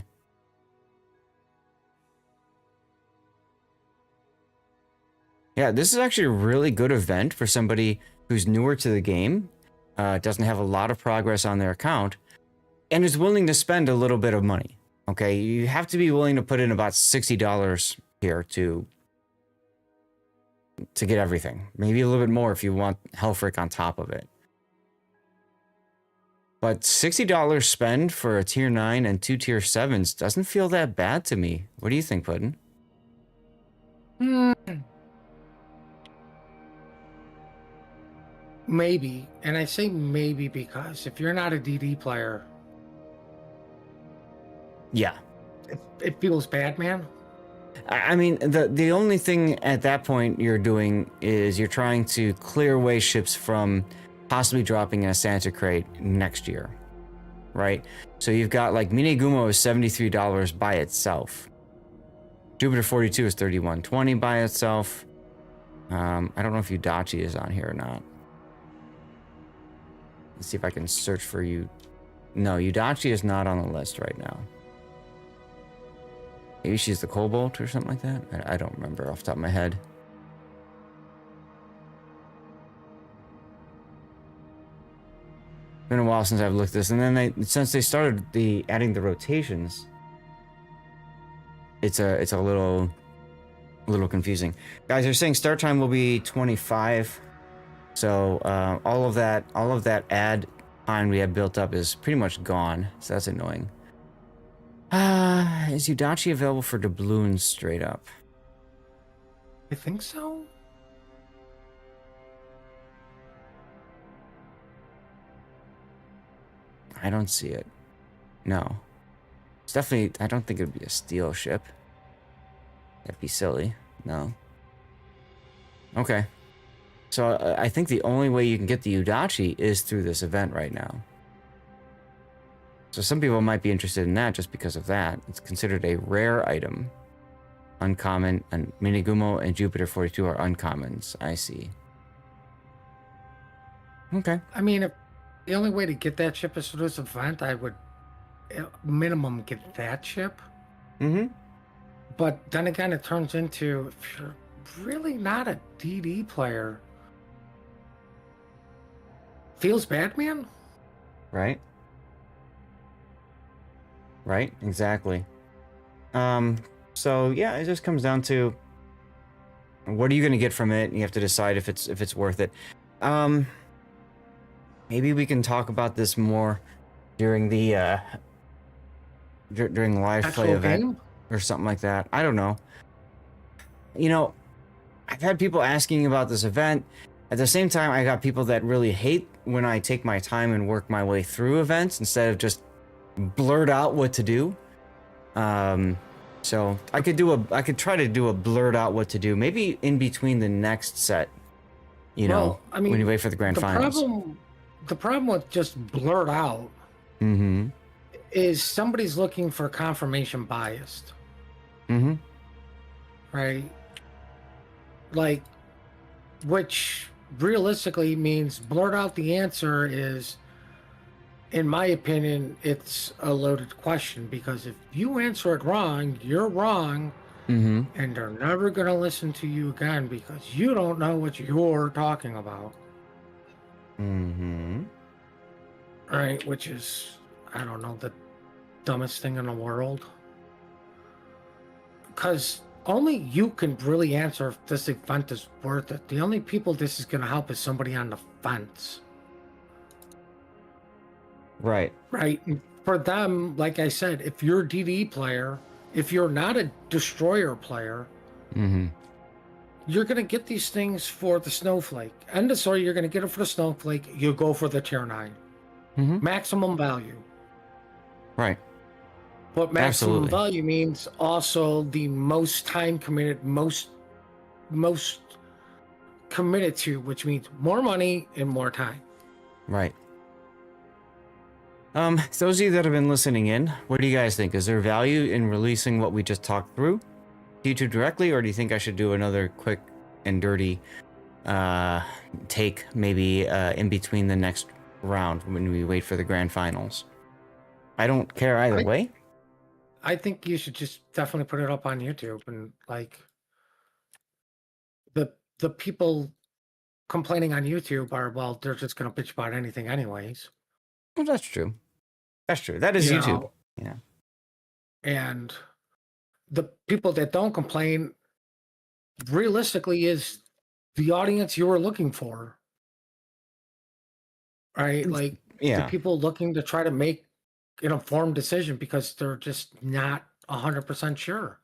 [SPEAKER 2] Yeah, this is actually a really good event for somebody who's newer to the game, doesn't have a lot of progress on their account, and is willing to spend a little bit of money. Okay, you have to be willing to put in about $60 here to get everything. Maybe a little bit more if you want Helfric on top of it. But $60 spend for a tier 9 and 2 tier 7s doesn't feel that bad to me. What do you think, Puddin'?
[SPEAKER 3] Maybe. And I say maybe because if you're not a DD player...
[SPEAKER 2] Yeah.
[SPEAKER 3] It feels bad, man.
[SPEAKER 2] I mean, the only thing at that point you're doing is you're trying to clear away ships from possibly dropping in a Santa crate next year, right? So you've got like Minegumo is $73 by itself. Jupiter 42 is $31.20 by itself. I don't know if Udachi is on here or not. Let's see if I can search for you. No, Udachi is not on the list right now. Maybe she's the Cobalt or something like that. I don't remember off the top of my head. Been a while since I've looked at this, and then since they started adding the rotations, it's a little confusing. Guys, they're saying start time will be 25. So all of that ad time we have built up is pretty much gone. So that's annoying. Is Udachi available for doubloons straight up?
[SPEAKER 3] I think so.
[SPEAKER 2] I don't see it. No. It's definitely, I don't think it would be a steel ship. That'd be silly. No. Okay. So I think the only way you can get the Udachi is through this event right now. So some people might be interested in that just because of that. It's considered a rare item. Uncommon, and Minegumo and Jupiter 42 are uncommons. I see. Okay.
[SPEAKER 3] I mean, if the only way to get that ship is through this event, I would minimum get that ship.
[SPEAKER 2] Mm-hmm.
[SPEAKER 3] But then again, it turns into, if you're really not a DD player, feels bad, man.
[SPEAKER 2] Right. Right, exactly. So yeah, it just comes down to what are you going to get from it? You have to decide if it's worth it. Maybe we can talk about this more during the during the live play event or something like that. I don't know. You know, I've had people asking about this event. At the same time, I got people that really hate when I take my time and work my way through events instead of just blurt out what to do. So I could try to do a blurt out what to do, maybe in between the next set, you know, I mean, when you wait for the grand finals.
[SPEAKER 3] The problem with just blurt out is somebody's looking for confirmation biased. Right? Like, which realistically means blurt out the answer is, in my opinion, it's a loaded question, because if you answer it wrong, you're wrong, and they're never going to listen to you again because you don't know what you're talking about. Right, which is, I don't know, the dumbest thing in the world. Because only you can really answer if this event is worth it. The only people this is going to help is somebody on the fence.
[SPEAKER 2] Right.
[SPEAKER 3] Right. for them, like I said, if you're a DD player, if you're not a destroyer player,
[SPEAKER 2] Mm-hmm.
[SPEAKER 3] you're going to get these things for the snowflake. End of story, you're going to get it for the snowflake. You go for the tier 9.
[SPEAKER 2] Mm-hmm.
[SPEAKER 3] Maximum value.
[SPEAKER 2] Right.
[SPEAKER 3] But maximum
[SPEAKER 2] Absolutely.
[SPEAKER 3] value means also the most time committed, most committed to, which means more money and more time.
[SPEAKER 2] Right. Those of you that have been listening in, what do you guys think? Is there value in releasing what we just talked through to YouTube directly, or do you think I should do another quick and dirty take maybe in between the next round when we wait for the grand finals? I don't care either way.
[SPEAKER 3] I think you should just definitely put it up on YouTube, and like the people complaining on YouTube are, well, they're just gonna bitch about anything anyways.
[SPEAKER 2] Well, that's true. That's true. That is
[SPEAKER 3] You
[SPEAKER 2] YouTube.
[SPEAKER 3] know?
[SPEAKER 2] Yeah.
[SPEAKER 3] And the people that don't complain realistically is the audience you were looking for. Right? Like the
[SPEAKER 2] Yeah.
[SPEAKER 3] people looking to try to make an informed decision because they're just not 100% sure.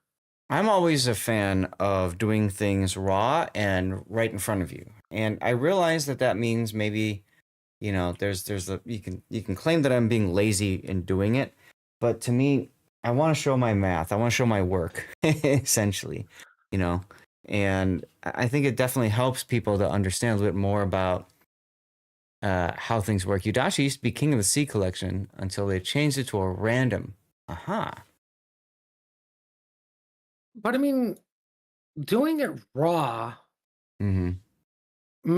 [SPEAKER 2] I'm always a fan of doing things raw and right in front of you. And I realize that that means maybe, you know, there's a you can claim that I'm being lazy in doing it, but to me, I want to show my math. I want to show my work, essentially, you know. And I think it definitely helps people to understand a little bit more about how things work. Yudashi used to be king of the sea collection until they changed it to a random. Aha.
[SPEAKER 3] But I mean, doing it raw
[SPEAKER 2] Mm-hmm.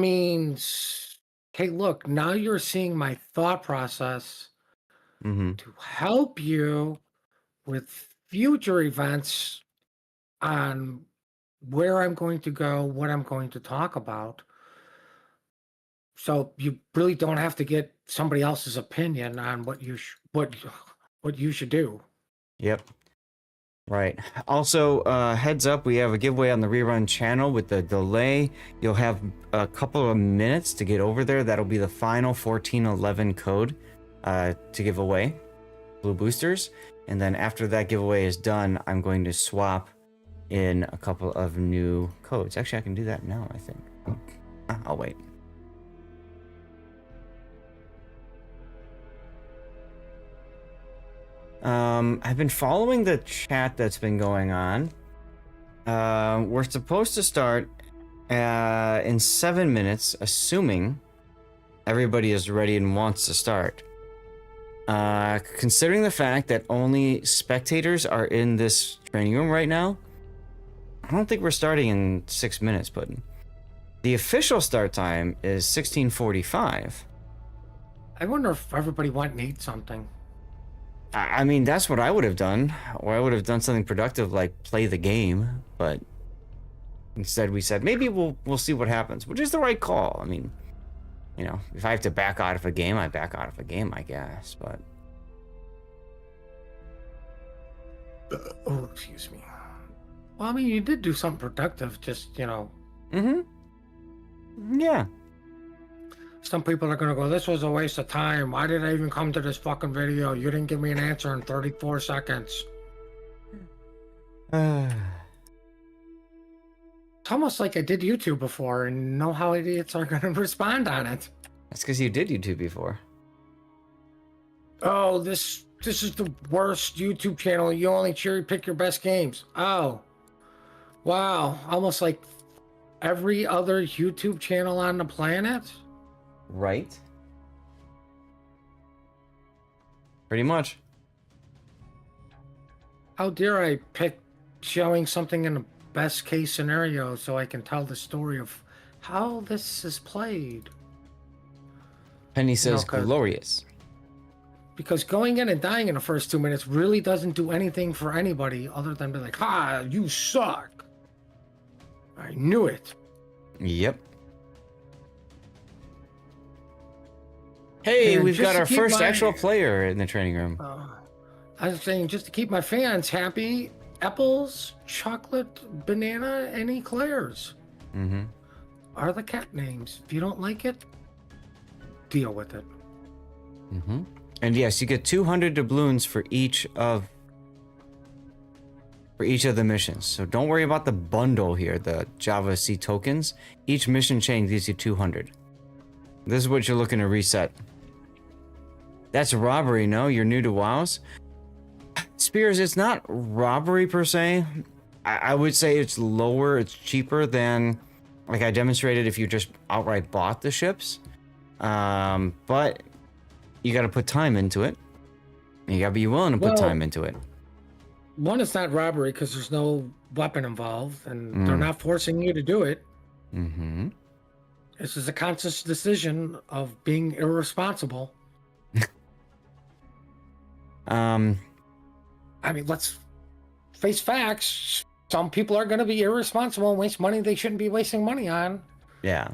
[SPEAKER 3] means, hey, look, now you're seeing my thought process
[SPEAKER 2] Mm-hmm.
[SPEAKER 3] to help you with future events on where I'm going to go, what I'm going to talk about. So you really don't have to get somebody else's opinion on what you what you should do.
[SPEAKER 2] Yep. Right. Also, heads up, we have a giveaway on the rerun channel with the delay. You'll have a couple of minutes to get over there. That'll be the final 1411 code to give away, blue boosters. And then after that giveaway is done, I'm going to swap in a couple of new codes. Actually, I can do that now, I think. I'll wait. I've been following the chat that's been going on. We're supposed to start in 7 minutes, assuming everybody is ready and wants to start. Considering the fact that only spectators are in this training room right now, I don't think we're starting in 6 minutes, Puddin'. The official start time is 16:45.
[SPEAKER 3] I wonder if everybody went and ate something.
[SPEAKER 2] I mean, that's what I would have done, or I would have done something productive like play the game. But instead, we said maybe we'll see what happens, which is the right call. I mean, you know, if I have to back out of a game, I back out of a game, I guess. But
[SPEAKER 3] Oh, excuse me. Well, I mean, you did do something productive. Just
[SPEAKER 2] yeah.
[SPEAKER 3] some people are gonna go, "This was a waste of time. Why did I even come to this fucking video? You didn't give me an answer in 34 seconds." It's almost like I did YouTube before and know how idiots are gonna respond on it.
[SPEAKER 2] That's because you did YouTube before.
[SPEAKER 3] Oh, this is the worst YouTube channel. You only cherry pick your best games. Oh, wow. Almost like every other YouTube channel on the planet.
[SPEAKER 2] Right. Pretty much.
[SPEAKER 3] How dare I pick showing something in the best case scenario so I can tell the story of how this is played.
[SPEAKER 2] Penny says
[SPEAKER 3] No, 'cause-
[SPEAKER 2] glorious.
[SPEAKER 3] Because going in and dying in the first 2 minutes really doesn't do anything for anybody other than be like, "Ha, you suck." I knew it.
[SPEAKER 2] Yep. Hey,
[SPEAKER 3] And
[SPEAKER 2] we've
[SPEAKER 3] just
[SPEAKER 2] got
[SPEAKER 3] to
[SPEAKER 2] our
[SPEAKER 3] keep
[SPEAKER 2] first
[SPEAKER 3] my-
[SPEAKER 2] actual player in the training room.
[SPEAKER 3] I was saying, just to keep my fans happy, apples, chocolate, banana, and eclairs
[SPEAKER 2] Mm-hmm.
[SPEAKER 3] are the cat names. If you don't like it, deal with it.
[SPEAKER 2] Mm-hmm. And yes, you get 200 doubloons for each of the missions. So don't worry about the bundle here, the Java C tokens. Each mission chain gives you 200. This is what you're looking to reset. That's robbery, no? You're new to WoWs? Spears, it's not robbery per se. I would say it's lower, it's cheaper than, like I demonstrated, if you just outright bought the ships. But you gotta put time into it. You gotta be willing to put time into it.
[SPEAKER 3] One, it's not robbery because there's no weapon involved, and they're not forcing you to do it.
[SPEAKER 2] Mm-hmm.
[SPEAKER 3] This is a conscious decision of being irresponsible. I mean, let's face facts. Some people are going to be irresponsible and waste money they shouldn't be wasting money on.
[SPEAKER 2] Yeah.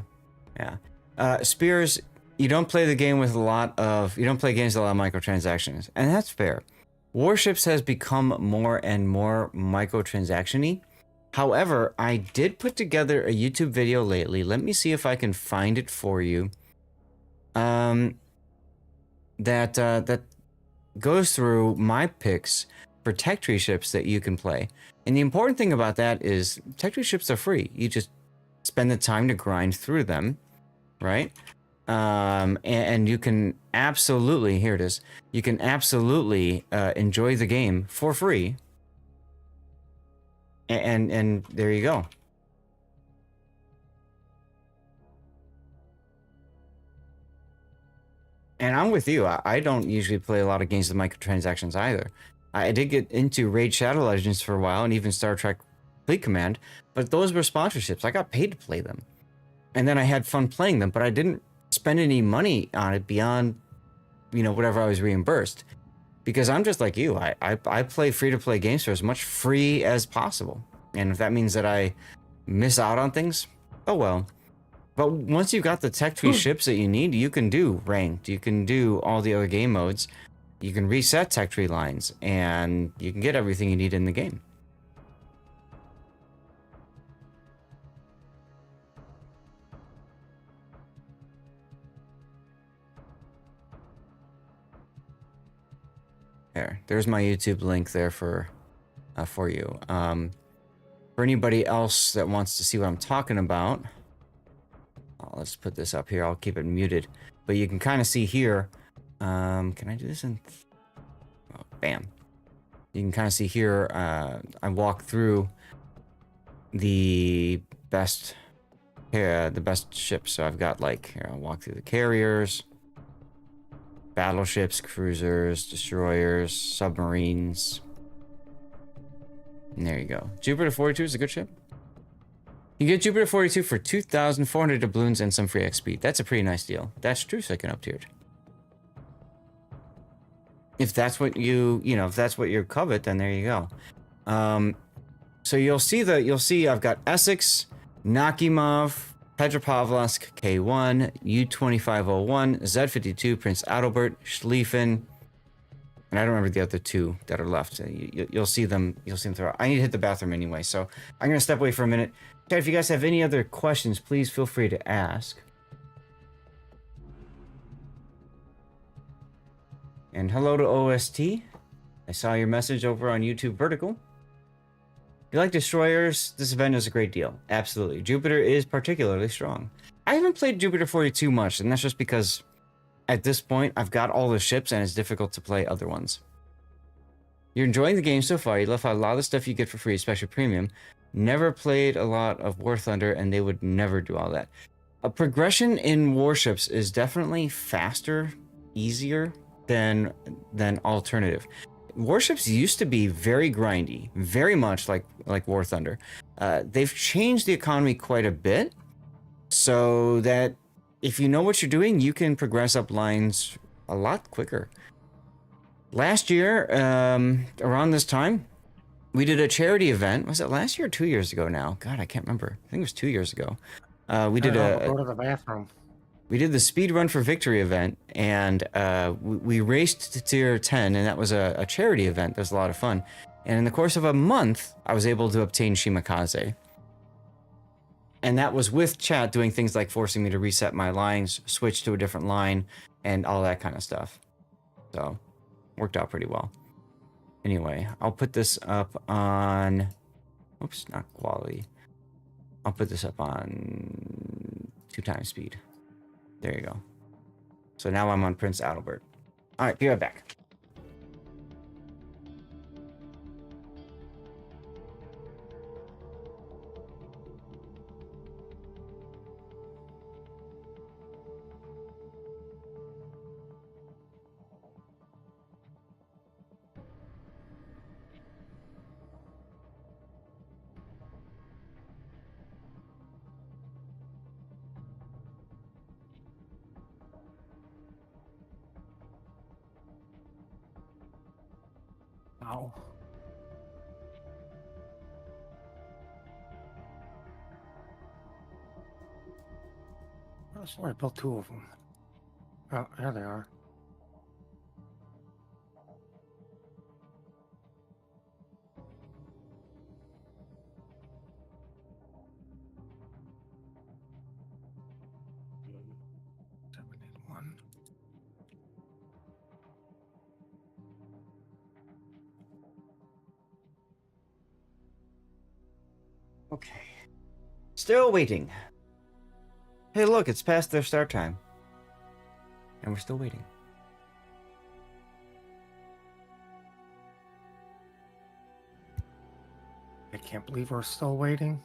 [SPEAKER 2] Spears, you don't play the game with you don't play games with a lot of microtransactions, and that's fair. Warships has become more and more microtransaction-y. However, I did put together a YouTube video lately. Let me see if I can find it for you. That goes through my picks for tech tree ships that you can play. And the important thing about that is tech tree ships are free. You just spend the time to grind through them, right? And you can absolutely, here it is, you can absolutely enjoy the game for free. And there you go. And I'm with you. I don't usually play a lot of games with microtransactions either. I did get into Raid Shadow Legends for a while, and even Star Trek Fleet Command, but those were sponsorships. I got paid to play them. And then I had fun playing them, but I didn't spend any money on it beyond, whatever I was reimbursed. Because I'm just like you. I play free-to-play games for as much free as possible. And if that means that I miss out on things, oh well. But once you've got the tech tree ships that you need, you can do ranked. You can do all the other game modes. You can reset tech tree lines, and you can get everything you need in the game. There's my YouTube link there for you. For anybody else that wants to see what I'm talking about, let's put this up here. I'll keep it muted, but you can kind of see here. Can I do this in? Oh, bam! You can kind of see here. I walk through the best ships. So I've got here. I'll walk through the carriers, battleships, cruisers, destroyers, submarines. And there you go. Jupiter 42 is a good ship. You get Jupiter 42 for 2,400 doubloons and some free XP. That's a pretty nice deal. That's true second up tiered. If that's what if that's what you covet, then there you go. So you'll see I've got Essex, Nakimov, Petropavlovsk, K1, U-2501, Z-52, Prince Adalbert, Schlieffen, and I don't remember the other two that are left. You'll see them throughout. I need to hit the bathroom anyway, so I'm gonna step away for a minute. If you guys have any other questions, please feel free to ask. And hello to OST. I saw your message over on YouTube Vertical. If you like destroyers, this event is a great deal. Absolutely. Jupiter is particularly strong. I haven't played Jupiter 42 much, and that's just because at this point I've got all the ships and it's difficult to play other ones. You're enjoying the game so far. You left out a lot of the stuff you get for free, especially premium. Never played a lot of War Thunder, and they would never do all that. A progression in warships is definitely faster, easier than alternative. Warships used to be very grindy, very much like War Thunder. They've changed the economy quite a bit, so that if you know what you're doing, you can progress up lines a lot quicker. Last year, around this time, we did a charity event. Was it last year or 2 years ago now? God, I can't remember. I think it was 2 years ago. We did
[SPEAKER 3] go to the bathroom.
[SPEAKER 2] We did the Speed Run for Victory event, and we raced to tier 10, and that was a charity event. That was a lot of fun. And in the course of a month, I was able to obtain Shimakaze. And that was with chat doing things like forcing me to reset my lines, switch to a different line, and all that kind of stuff. So, worked out pretty well. Anyway, I'll put this up on... Oops, not quality. I'll put this up on 2x speed. There you go. So now I'm on Prince Adalbert. Alright, be right back.
[SPEAKER 3] Ow. Oh, sorry, I built 2 of them. Oh, there they are. One.
[SPEAKER 2] Okay. Still waiting. Hey, look, it's past their start time. And we're still waiting.
[SPEAKER 3] I can't believe we're still waiting.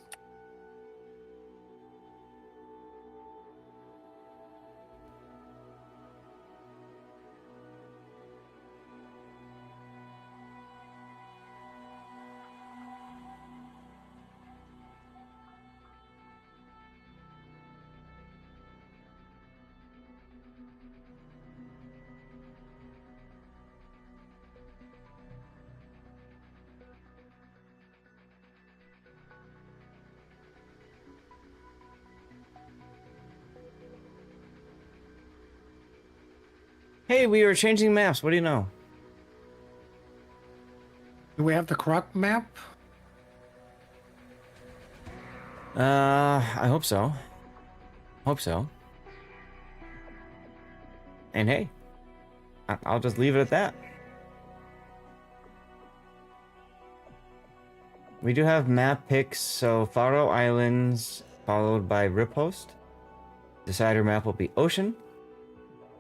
[SPEAKER 2] Hey, we were changing maps. What do you know?
[SPEAKER 3] Do we have the correct map?
[SPEAKER 2] I hope so. Hope so. And hey, I'll just leave it at that. We do have map picks, so Faroe Islands, followed by Riposte. Decider map will be Ocean.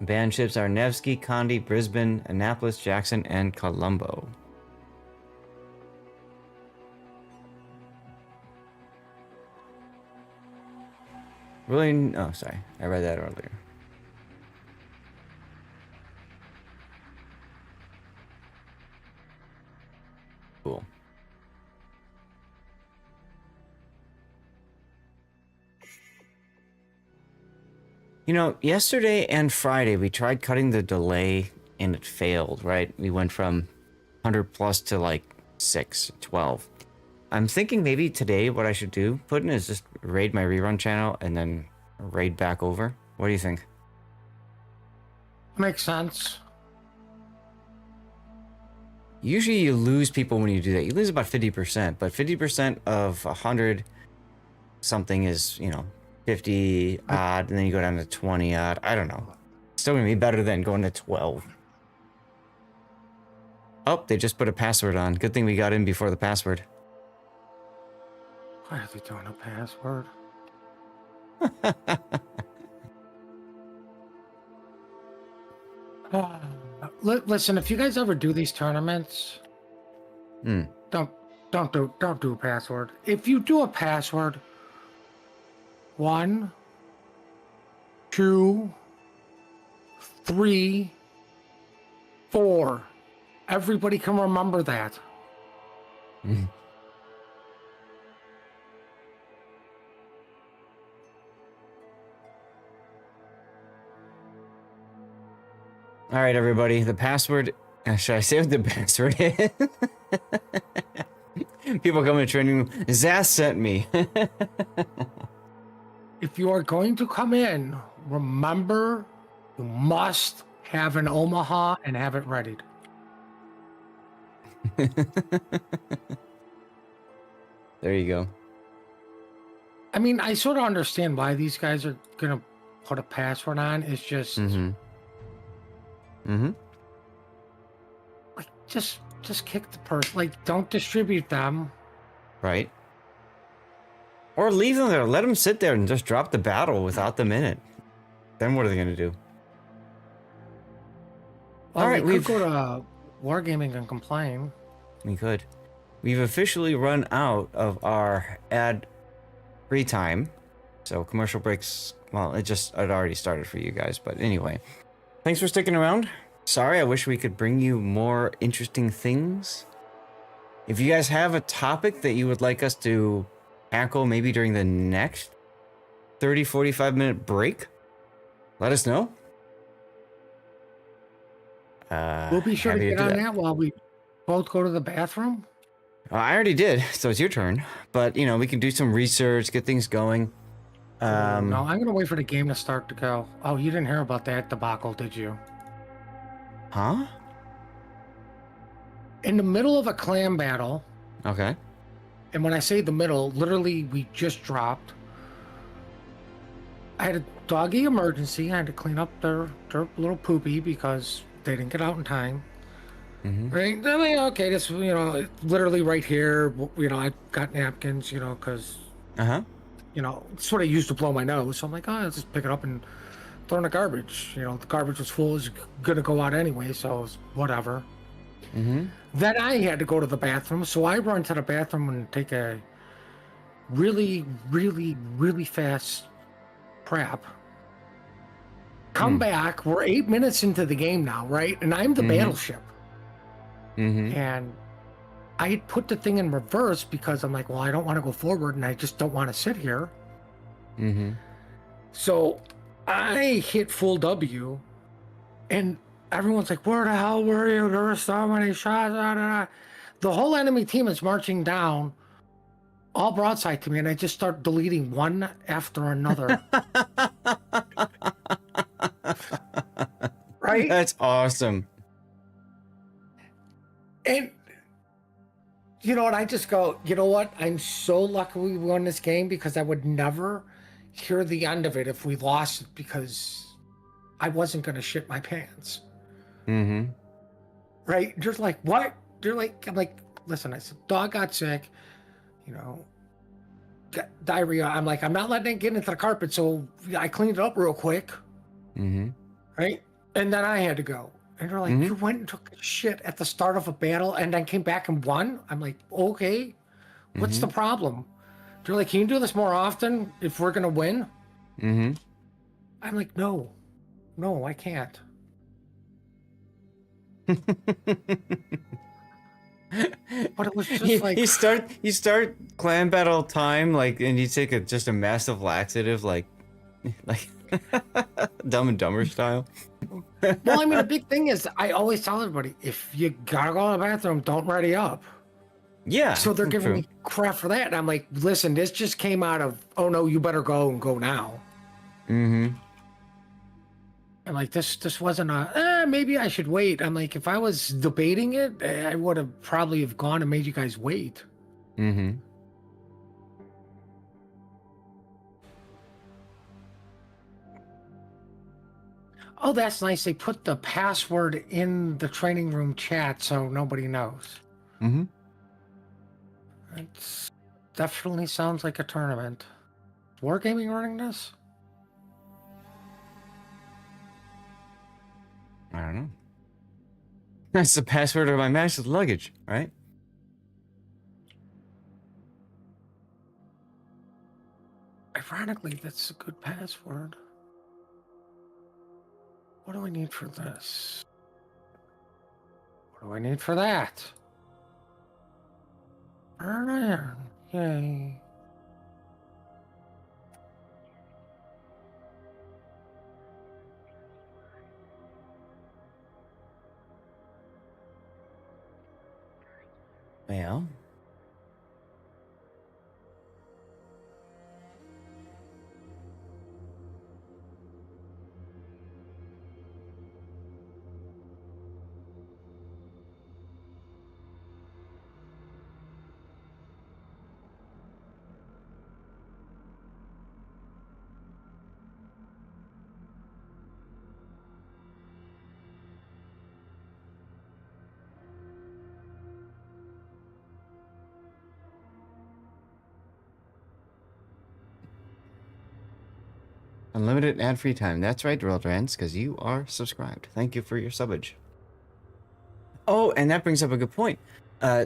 [SPEAKER 2] Banned ships are Nevsky, Kandy, Brisbane, Annapolis, Jackson, and Colombo. Really? Oh, sorry. I read that earlier. Cool. You know, yesterday and Friday, we tried cutting the delay and it failed, right? We went from 100 plus to like 6, 12. I'm thinking maybe today what I should do, put in is just raid my rerun channel and then raid back over. What do you think?
[SPEAKER 3] Makes sense.
[SPEAKER 2] Usually you lose people when you do that. You lose about 50%, but 50% of 100 something is, you know, 50 odd, and then you go down to 20 odd. I don't know. Still gonna be better than going to 12. Oh, they just put a password on. Good thing we got in before the password.
[SPEAKER 3] Why are they doing a password? Listen, if you guys ever do these tournaments, don't do a password. If you do a password, 1, 2, 3, 4. Everybody can remember that.
[SPEAKER 2] All right, everybody. The password. Should I say what the password is? People come in training room. Zaz sent me.
[SPEAKER 3] If you are going to come in, remember you must have an Omaha and have it readied.
[SPEAKER 2] There you go.
[SPEAKER 3] I mean, I sort of understand why these guys are gonna put a password on. It's just just kick the person. Like, don't distribute them.
[SPEAKER 2] Right. Or leave them there. Let them sit there and just drop the battle without them in it. Then what are they going to do?
[SPEAKER 3] Well,
[SPEAKER 2] All right,
[SPEAKER 3] we could go to Wargaming and complain.
[SPEAKER 2] We could. We've officially run out of our ad free time. So commercial breaks, well, it already started for you guys. But anyway, thanks for sticking around. Sorry, I wish we could bring you more interesting things. If you guys have a topic that you would like us to tackle maybe during the next 30-45 minute break, let us know.
[SPEAKER 3] We'll be sure to get on that while we both go to the bathroom.
[SPEAKER 2] I already did, so it's your turn. But, you know, we can do some research, get things going.
[SPEAKER 3] No, I'm going to wait for the game to start to go. Oh, you didn't hear about that debacle, did you?
[SPEAKER 2] Huh?
[SPEAKER 3] In the middle of a clan battle.
[SPEAKER 2] Okay.
[SPEAKER 3] And when I say the middle, literally we just dropped. I had a doggy emergency. I had to clean up their little poopy because they didn't get out in time.
[SPEAKER 2] Mm-hmm.
[SPEAKER 3] Right? I mean, okay, this, you know, literally right here, you know, I got napkins, you know, because, you know, it's what I used to blow my nose. So I'm like, oh, I'll just pick it up and throw in the garbage. You know, the garbage was full. It's going to go out anyway, so it's whatever.
[SPEAKER 2] Mm-hmm.
[SPEAKER 3] Then I had to go to the bathroom. So I run to the bathroom and take a really, really, really fast crap. Come back. We're 8 minutes into the game now, right? And I'm the battleship.
[SPEAKER 2] Mm-hmm.
[SPEAKER 3] And I put the thing in reverse because I'm like, well, I don't want to go forward and I just don't want to sit here.
[SPEAKER 2] Mm-hmm.
[SPEAKER 3] So I hit full W and everyone's like, where the hell were you? There were so many shots. Da, da, da. The whole enemy team is marching down, all broadside to me, and I just start deleting one after another. Right?
[SPEAKER 2] That's awesome.
[SPEAKER 3] And you know what? I just go, you know what? I'm so lucky we won this game because I would never hear the end of it if we lost it because I wasn't going to shit my pants.
[SPEAKER 2] Mm-hmm.
[SPEAKER 3] Right? You're like, what? You're like, I'm like, listen, I said, dog got sick, you know, got diarrhea. I'm like, I'm not letting it get into the carpet. So I cleaned it up real quick.
[SPEAKER 2] Mm-hmm.
[SPEAKER 3] Right? And then I had to go. And they're like, you went and took a shit at the start of a battle and then came back and won? I'm like, okay, what's the problem? They're like, can you do this more often if we're going to win?
[SPEAKER 2] Mm-hmm.
[SPEAKER 3] I'm like, no, I can't. But it was just like...
[SPEAKER 2] You start clan battle time, like, and you take just a massive laxative, like Dumb and Dumber style.
[SPEAKER 3] Well, I mean, the big thing is, I always tell everybody, if you gotta go to the bathroom, don't ready up.
[SPEAKER 2] Yeah.
[SPEAKER 3] So they're giving me crap for that. And I'm like, listen, this just came out of, oh no, you better go and go now.
[SPEAKER 2] Mm-hmm.
[SPEAKER 3] I'm like, this wasn't maybe I should wait. I'm like, if I was debating it, I would have probably have gone and made you guys wait.
[SPEAKER 2] Mm-hmm.
[SPEAKER 3] Oh, that's nice. They put the password in the training room chat so nobody knows.
[SPEAKER 2] Mm-hmm.
[SPEAKER 3] It definitely sounds like a tournament. Wargaming running this?
[SPEAKER 2] I don't know. That's the password of my master's luggage, right?
[SPEAKER 3] Ironically, that's a good password. What do I need for this? What do I need for that? Burn iron. Yay.
[SPEAKER 2] Well. Unlimited ad-free time. That's right, Drilldrans, because you are subscribed. Thank you for your subbage. Oh, and that brings up a good point.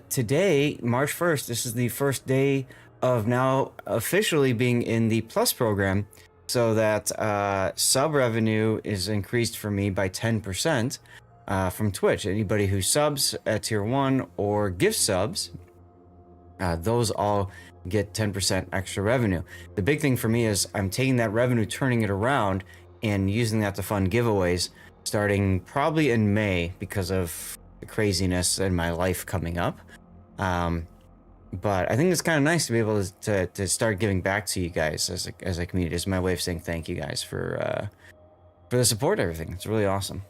[SPEAKER 2] Today, March 1st, this is the first day of now officially being in the Plus program, so that sub revenue is increased for me by 10% from Twitch. Anybody who subs at Tier 1 or gift subs, those all get 10% extra revenue. The big thing for me is I'm taking that revenue, turning it around, and using that to fund giveaways starting probably in May because of the craziness in my life coming up. But I think it's kind of nice to be able to start giving back to you guys as a community. It's my way of saying thank you guys for the support and everything. It's really awesome.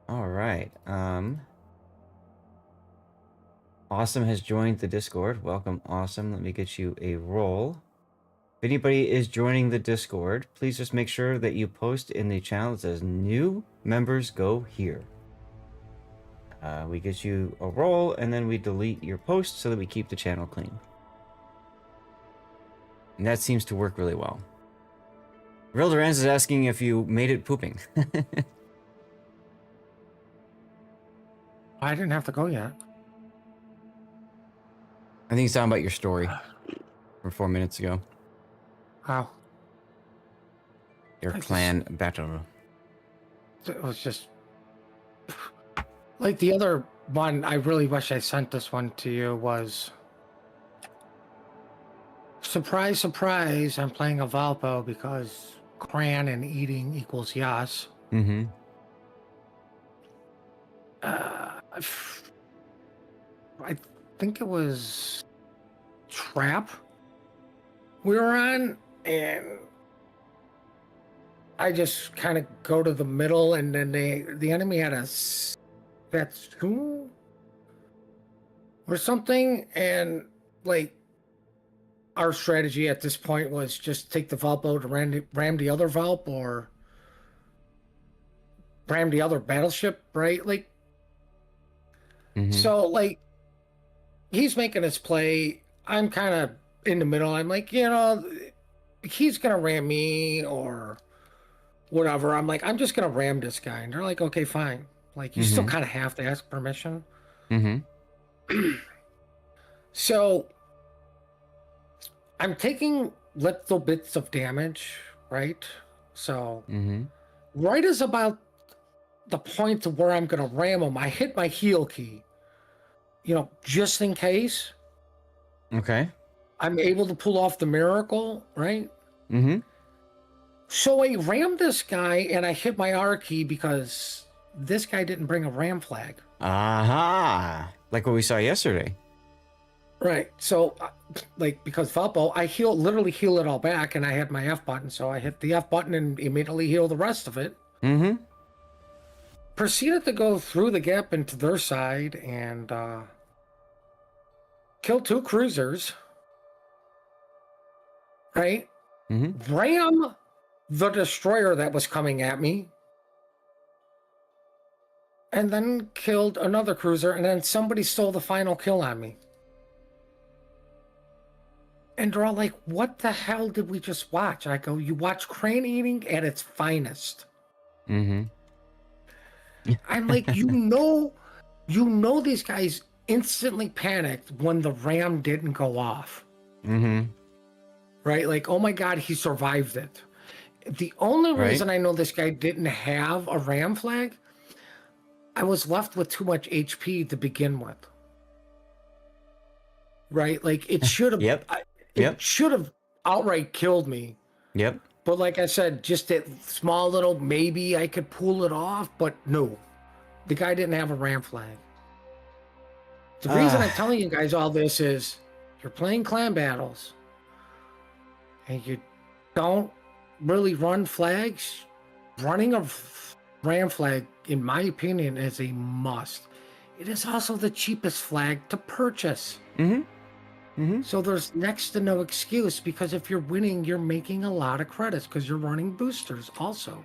[SPEAKER 2] All right. Awesome has joined the Discord. Welcome, Awesome. Let me get you a role. If anybody is joining the Discord, please just make sure that you post in the channel that says new members go here. We get you a role and then we delete your post so that we keep the channel clean. And that seems to work really well. Real Durans is asking if you made it pooping.
[SPEAKER 3] I didn't have to go yet.
[SPEAKER 2] I think he's talking about your story from 4 minutes ago.
[SPEAKER 3] How?
[SPEAKER 2] Your clan battle.
[SPEAKER 3] It was just like the other one. I really wish I sent this one to you. Was surprise, surprise. I'm playing a Valpo because cran and eating equals yes.
[SPEAKER 2] Mm-hmm.
[SPEAKER 3] I think it was Trap we were on, and I just kind of go to the middle, and then the enemy had a Spetsku or something, and like our strategy at this point was just take the Valpo to ram the other Valp or ram the other battleship, right? Like, so like he's making his play. I'm kind of in the middle. I'm like, he's gonna ram me or whatever. I'm like, I'm just gonna ram this guy, and they're like, okay, fine. Like, you still kind of have to ask permission. So I'm taking little bits of damage, right? So right as about the point to where I'm gonna ram him, I hit my heal key. Just in case.
[SPEAKER 2] Okay.
[SPEAKER 3] I'm able to pull off the miracle, right? So I rammed this guy, and I hit my R key because this guy didn't bring a ram flag.
[SPEAKER 2] Aha! Like what we saw yesterday.
[SPEAKER 3] Right. So, like, because Valpo, I literally heal it all back, and I had my F button, so I hit the F button and immediately heal the rest of it. Proceeded to go through the gap into their side and kill 2 cruisers. Right? Ram the destroyer that was coming at me. And then killed another cruiser, and then somebody stole the final kill on me. And they're all like, what the hell did we just watch? I go, you watch crane eating at its finest. I'm like, these guys instantly panicked when the ram didn't go off. Right? Like, oh my God, he survived it. The only reason I know this guy didn't have a ram flag, I was left with too much HP to begin with. Right? Like, it should have it should have outright killed me. But like I said, just that small little maybe I could pull it off, but no. The guy didn't have a ram flag. The reason I'm telling you guys all this is you're playing clan battles and you don't really run flags. Running a ram flag, in my opinion, is a must. It is also the cheapest flag to purchase. So there's next to no excuse, because if you're winning, you're making a lot of credits because you're running boosters also.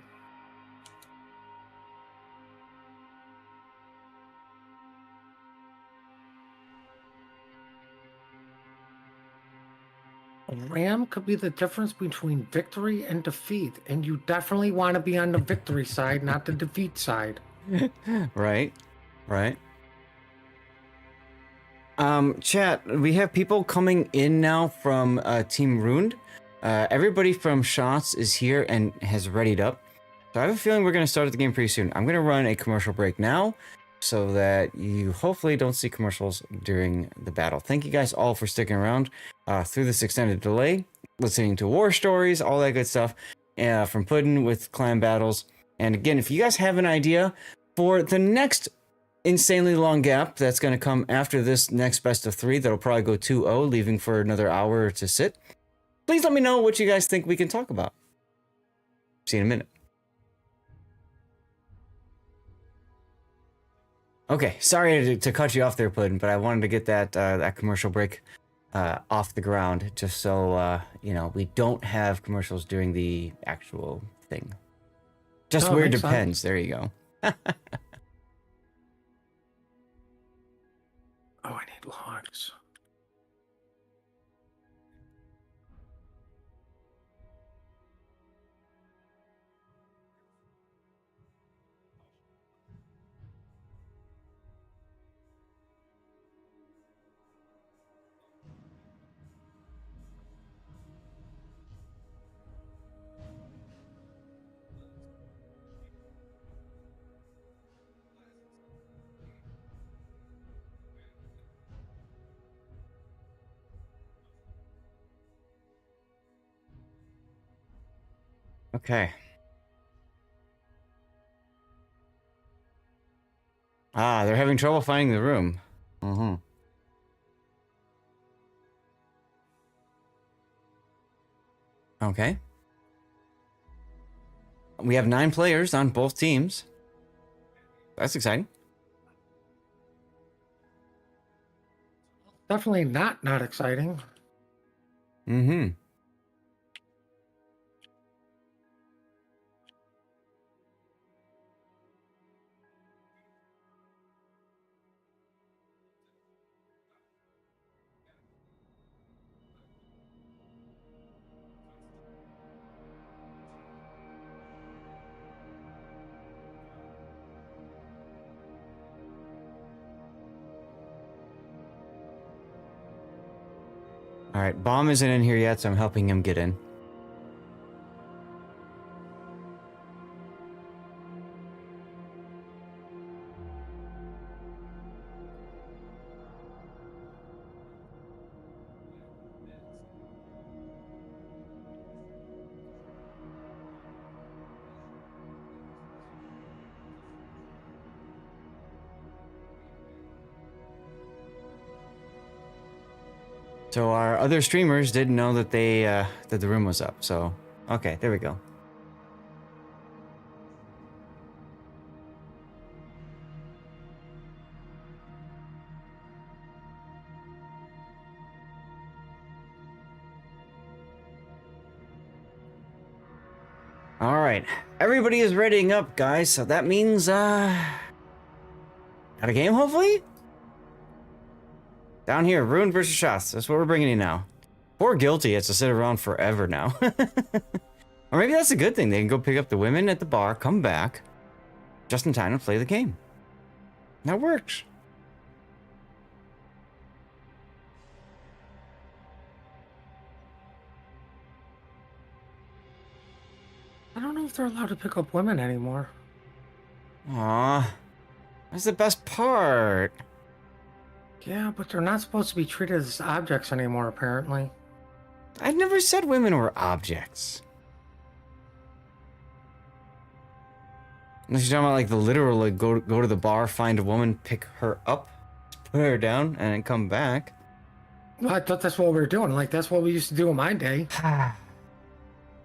[SPEAKER 3] Ram could be the difference between victory and defeat, and you definitely want to be on the victory side, not the defeat side.
[SPEAKER 2] Right, right. Chat, we have people coming in now from Team Ruined. Everybody from Shots is here and has readied up. So I have a feeling we're going to start the game pretty soon. I'm going to run a commercial break now so that you hopefully don't see commercials during the battle. Thank you guys all for sticking around through this extended delay, listening to war stories, all that good stuff from Puddin with clan battles. And again, if you guys have an idea for the next insanely long gap that's going to come after this next best of 3, that'll probably go 2-0, leaving for another hour to sit, please let me know what you guys think we can talk about. See you in a minute. Okay, sorry to cut you off there, Puddin, but I wanted to get that commercial break off the ground, just so you know, we don't have commercials during the actual thing. Just where it depends. Sense. There you go.
[SPEAKER 3] Oh, I need logs.
[SPEAKER 2] Okay. Ah, they're having trouble finding the room. Mm-hmm. Okay. We have 9 players on both teams. That's exciting.
[SPEAKER 3] Definitely not exciting.
[SPEAKER 2] Mm-hmm. All right, Bomb isn't in here yet, so I'm helping him get in. So our other streamers didn't know that they that the room was up. So okay, there we go. All right, everybody is readying up, guys. So that means got a game, hopefully. Down here, Ruin versus Shots. That's what we're bringing in now. Poor Guilty has to sit around forever now. Or maybe that's a good thing. They can go pick up the women at the bar, come back, just in time to play the game. That works.
[SPEAKER 3] I don't know if they're allowed to pick up women anymore.
[SPEAKER 2] Aw, that's the best part.
[SPEAKER 3] Yeah, but they're not supposed to be treated as objects anymore, apparently.
[SPEAKER 2] I never said women were objects. Unless you're talking about like the literal, like go to the bar, find a woman, pick her up, put her down, and then come back.
[SPEAKER 3] Well, I thought that's what we were doing. Like, that's what we used to do in my day.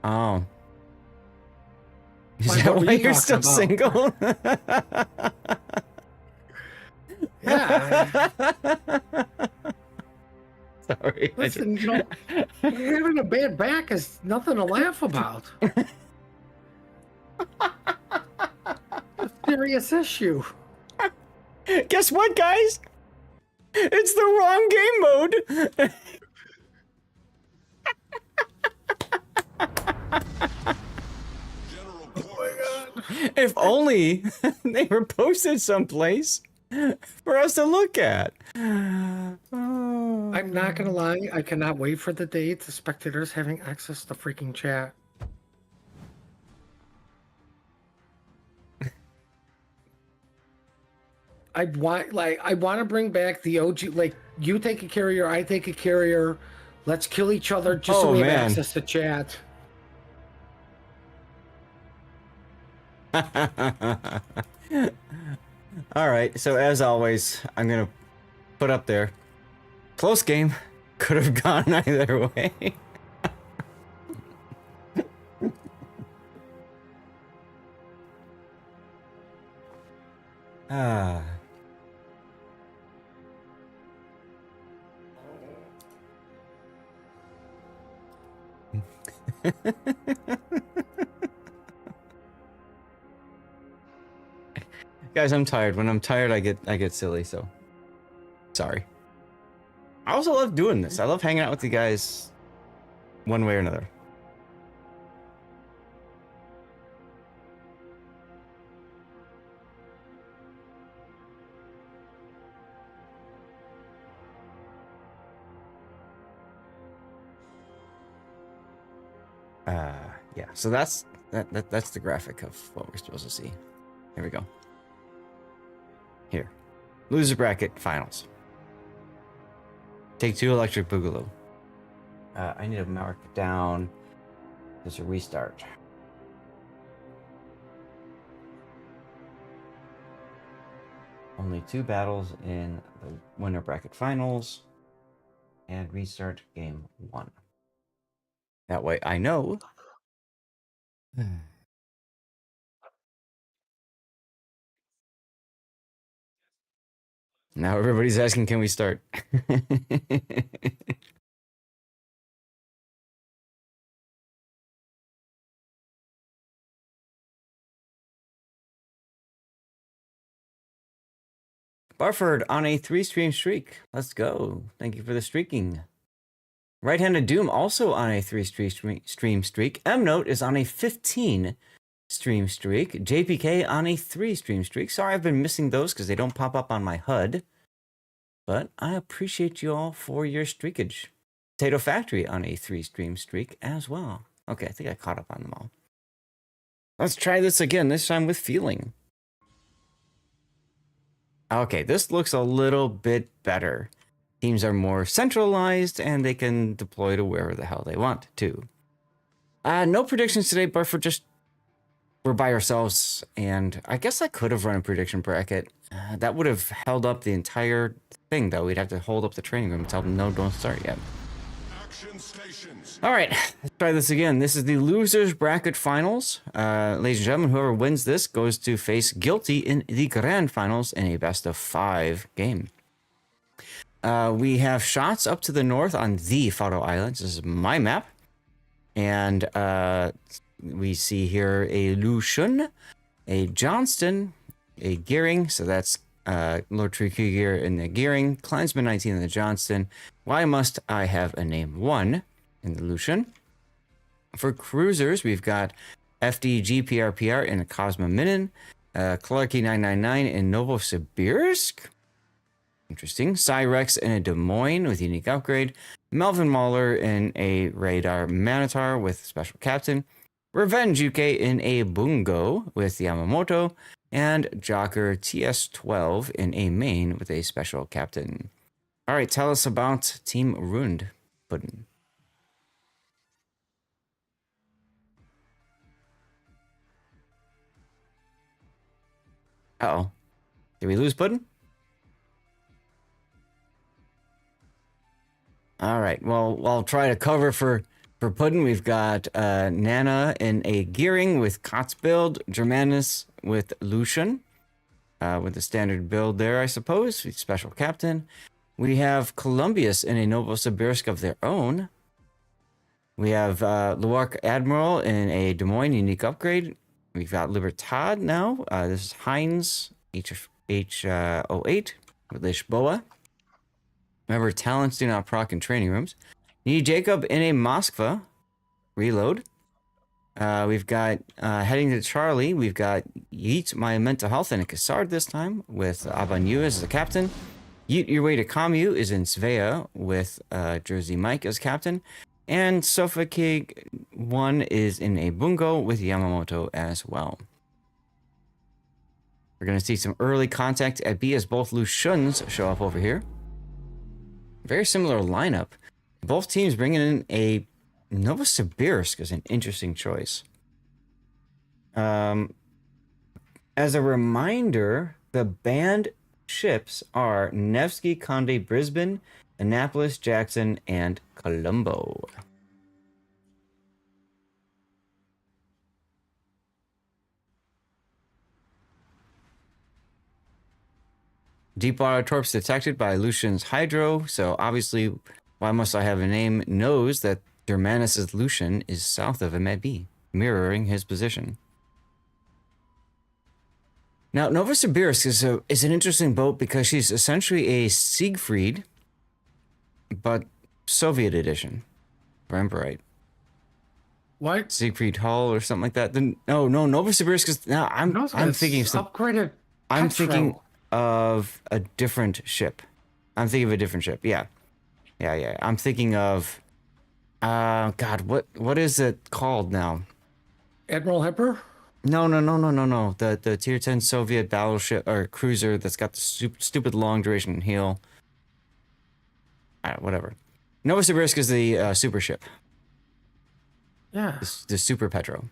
[SPEAKER 2] Oh. Is that why you're still single?
[SPEAKER 3] Yeah.
[SPEAKER 2] Sorry.
[SPEAKER 3] Listen, you know, having a bad back is nothing to laugh about. A serious issue.
[SPEAKER 2] Guess what, guys? It's the wrong game mode. If only they were posted someplace for us to look at.
[SPEAKER 3] I'm not gonna lie, I cannot wait for the day the spectators having access to freaking chat. I want to bring back the OG, like, you take a carrier, I take a carrier, let's kill each other just so
[SPEAKER 2] Oh,
[SPEAKER 3] we have
[SPEAKER 2] man.
[SPEAKER 3] access to chat.
[SPEAKER 2] All right, so as always, I'm gonna put up there. Close game. Could have gone either way. Ah. Guys, I'm tired. When I'm tired, I get silly, so sorry. I also love doing this. I love hanging out with you guys one way or another. Yeah, so that's the graphic of what we're supposed to see. Here we go. Here. Loser bracket finals. Take 2 Electric Boogaloo. I need to mark down. There's a restart. Only 2 battles in the winner bracket finals. And restart game 1. That way I know. Now everybody's asking, can we start? Barford on a 3-stream streak. Let's go. Thank you for the streaking. Right-handed Doom also on a 3-stream streak. M-Note is on a 15-stream streak. JPK on a 3-stream streak. Sorry I've been missing those because they don't pop up on my HUD. But I appreciate you all for your streakage. Potato Factory on a 3-stream streak as well. Okay, I think I caught up on them all. Let's try this again, this time with feeling. Okay, this looks a little bit better. Teams are more centralized and they can deploy to wherever the hell they want to. No predictions today, but we're by ourselves. And I guess I could have run a prediction bracket. That would have held up the entire thing, though. We'd have to hold up the training room and tell them, no, don't start yet. All right, let's try this again. This is the losers bracket finals. Ladies and gentlemen, whoever wins this goes to face Guilty in the grand finals in a best of 5 game. We have shots up to the north on the Photo Islands. This is my map. And we see here a Lucian, a Johnston, a Gearing. So that's Lord Trikigir in the Gearing, Clansman 19 in the Johnston. Why must I have a name 1 in the Lucian? For cruisers, we've got FDG PRPR in the Cosmo Minin, Clarky 999 in Novosibirsk. Interesting. Cyrex in a Des Moines with unique upgrade. Melvin Mahler in a Radar Manitar with special captain. Revenge UK in a Bungo with Yamamoto. And Jocker TS12 in a main with a special captain. All right, tell us about Team Rund Puddin. Uh-oh. Did we lose Puddin? All right. Well, I'll try to cover for Puddin. We've got Nana in a Gearing with Kotz build, Germanus with Lucian, with the standard build there, I suppose. Special captain. We have Columbius in a Novosibirsk of their own. We have Luark Admiral in a Des Moines unique upgrade. We've got Libertad now. This is Heinz H08 with Lishboa. Remember, talents do not proc in training rooms. Need Jacob in a Moskva. Reload. We've got heading to Charlie. We've got Yeet My Mental Health in a Cassard this time with Abanyu as the captain. Yeet Your Way to Kamu is in Svea with Jersey Mike as captain. And Sofakig 1 is in a Bungo with Yamamoto as well. We're going to see some early contact at B as both Lu Shuns show up over here. Very similar lineup. Both teams bringing in a Novosibirsk as an interesting choice. As a reminder, the banned ships are Nevsky, Conde, Brisbane, Annapolis, Jackson, and Colombo. Deepwater torps detected by Lucian's Hydro, so obviously, Why Must I Have a Name knows that Germanus' Lucian is south of him at B, mirroring his position. Now, Novosibirsk is an interesting boat because she's essentially a Siegfried, but Soviet edition, for Emperite.
[SPEAKER 3] What?
[SPEAKER 2] Siegfried Hull or something like that. No, Novosibirsk is... No, I'm thinking of some...
[SPEAKER 3] Upgraded
[SPEAKER 2] I'm
[SPEAKER 3] Petro.
[SPEAKER 2] thinking of a different ship. I'm thinking of a different ship. Yeah. I'm thinking of God, what is it called now?
[SPEAKER 3] Admiral Hipper?
[SPEAKER 2] No. The tier 10 Soviet battleship or cruiser that's got the stupid long duration heel. Whatever. Novosibirsk is the super ship.
[SPEAKER 3] Yeah.
[SPEAKER 2] The super Petro.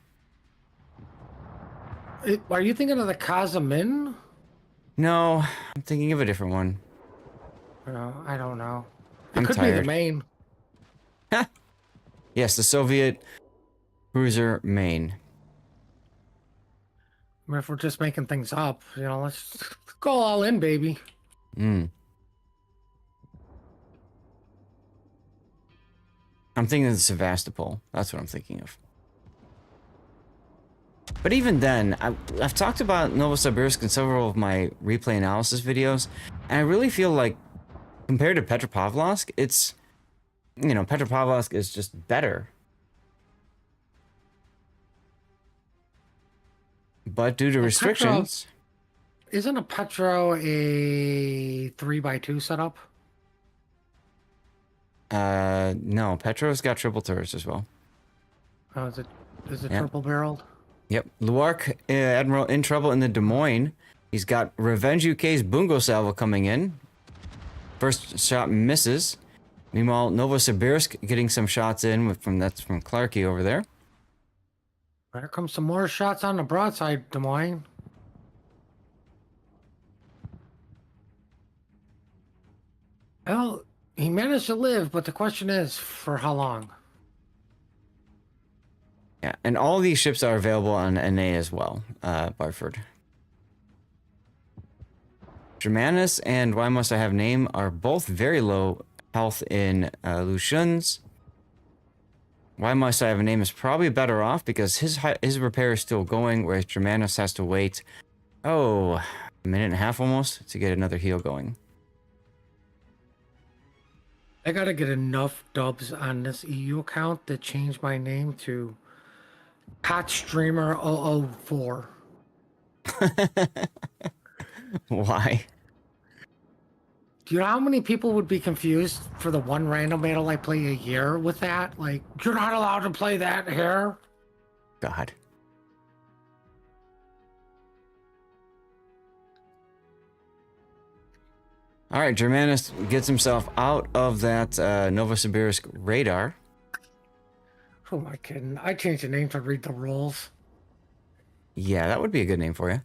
[SPEAKER 3] Are you thinking of the Kazamin?
[SPEAKER 2] No, I'm thinking of a different one.
[SPEAKER 3] I don't know. It
[SPEAKER 2] I'm
[SPEAKER 3] could
[SPEAKER 2] tired.
[SPEAKER 3] be the main.
[SPEAKER 2] Yes, the Soviet cruiser main.
[SPEAKER 3] I mean, if we're just making things up, let's go all in, baby.
[SPEAKER 2] I'm thinking of the Sevastopol. That's what I'm thinking of. But even then, I've talked about Novosibirsk in several of my replay analysis videos, and I really feel like, compared to Petropavlovsk, it's, Petropavlovsk is just better. But due to restrictions...
[SPEAKER 3] Isn't a Petro a 3x2 setup?
[SPEAKER 2] No, Petro's got triple turrets as well.
[SPEAKER 3] Oh, is it triple barreled?
[SPEAKER 2] Yep. Luark, Admiral in trouble in the Des Moines. He's got Revenge UK's Bungo Salvo coming in. First shot misses. Meanwhile, Novosibirsk getting some shots in from Clarkey over there.
[SPEAKER 3] Here comes some more shots on the broadside, Des Moines. Well, he managed to live, but the question is, for how long?
[SPEAKER 2] Yeah, and all these ships are available on NA as well, Barford. Germanus and Why Must I Have Name are both very low health in Lucian's. Why Must I Have a Name is probably better off because his repair is still going, whereas Germanus has to wait, a minute and a half almost to get another heal going.
[SPEAKER 3] I gotta get enough dubs on this EU account to change my name to Hot Streamer 004.
[SPEAKER 2] Why?
[SPEAKER 3] Do you know how many people would be confused for the one random battle I play a year with that? Like, you're not allowed to play that here.
[SPEAKER 2] God. All right, Germanus gets himself out of that Novosibirsk radar.
[SPEAKER 3] Who am I kidding? I changed the name to read the rules.
[SPEAKER 2] Yeah, that would be a good name for you.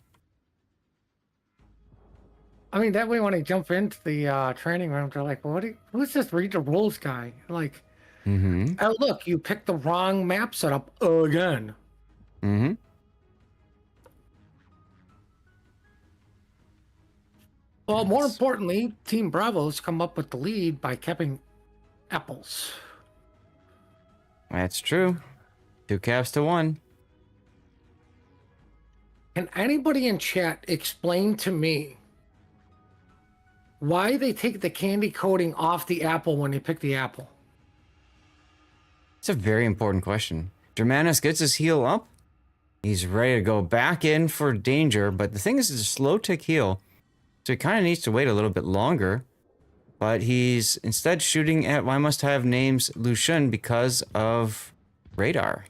[SPEAKER 3] I mean, that way when I jump into the training room, they're like, well, who's this read the rules guy? Like, oh, look, you picked the wrong map setup again. Well, more importantly, Team Bravo's come up with the lead by capping apples.
[SPEAKER 2] That's true. 2 caps to 1.
[SPEAKER 3] Can anybody in chat explain to me why they take the candy coating off the apple when they pick the apple?
[SPEAKER 2] It's a very important question. Germanus gets his heal up. He's ready to go back in for danger, but the thing is, it's a slow tick heal, so he kind of needs to wait a little bit longer. But he's instead shooting at Why Must I Have Names Lucian because of radar.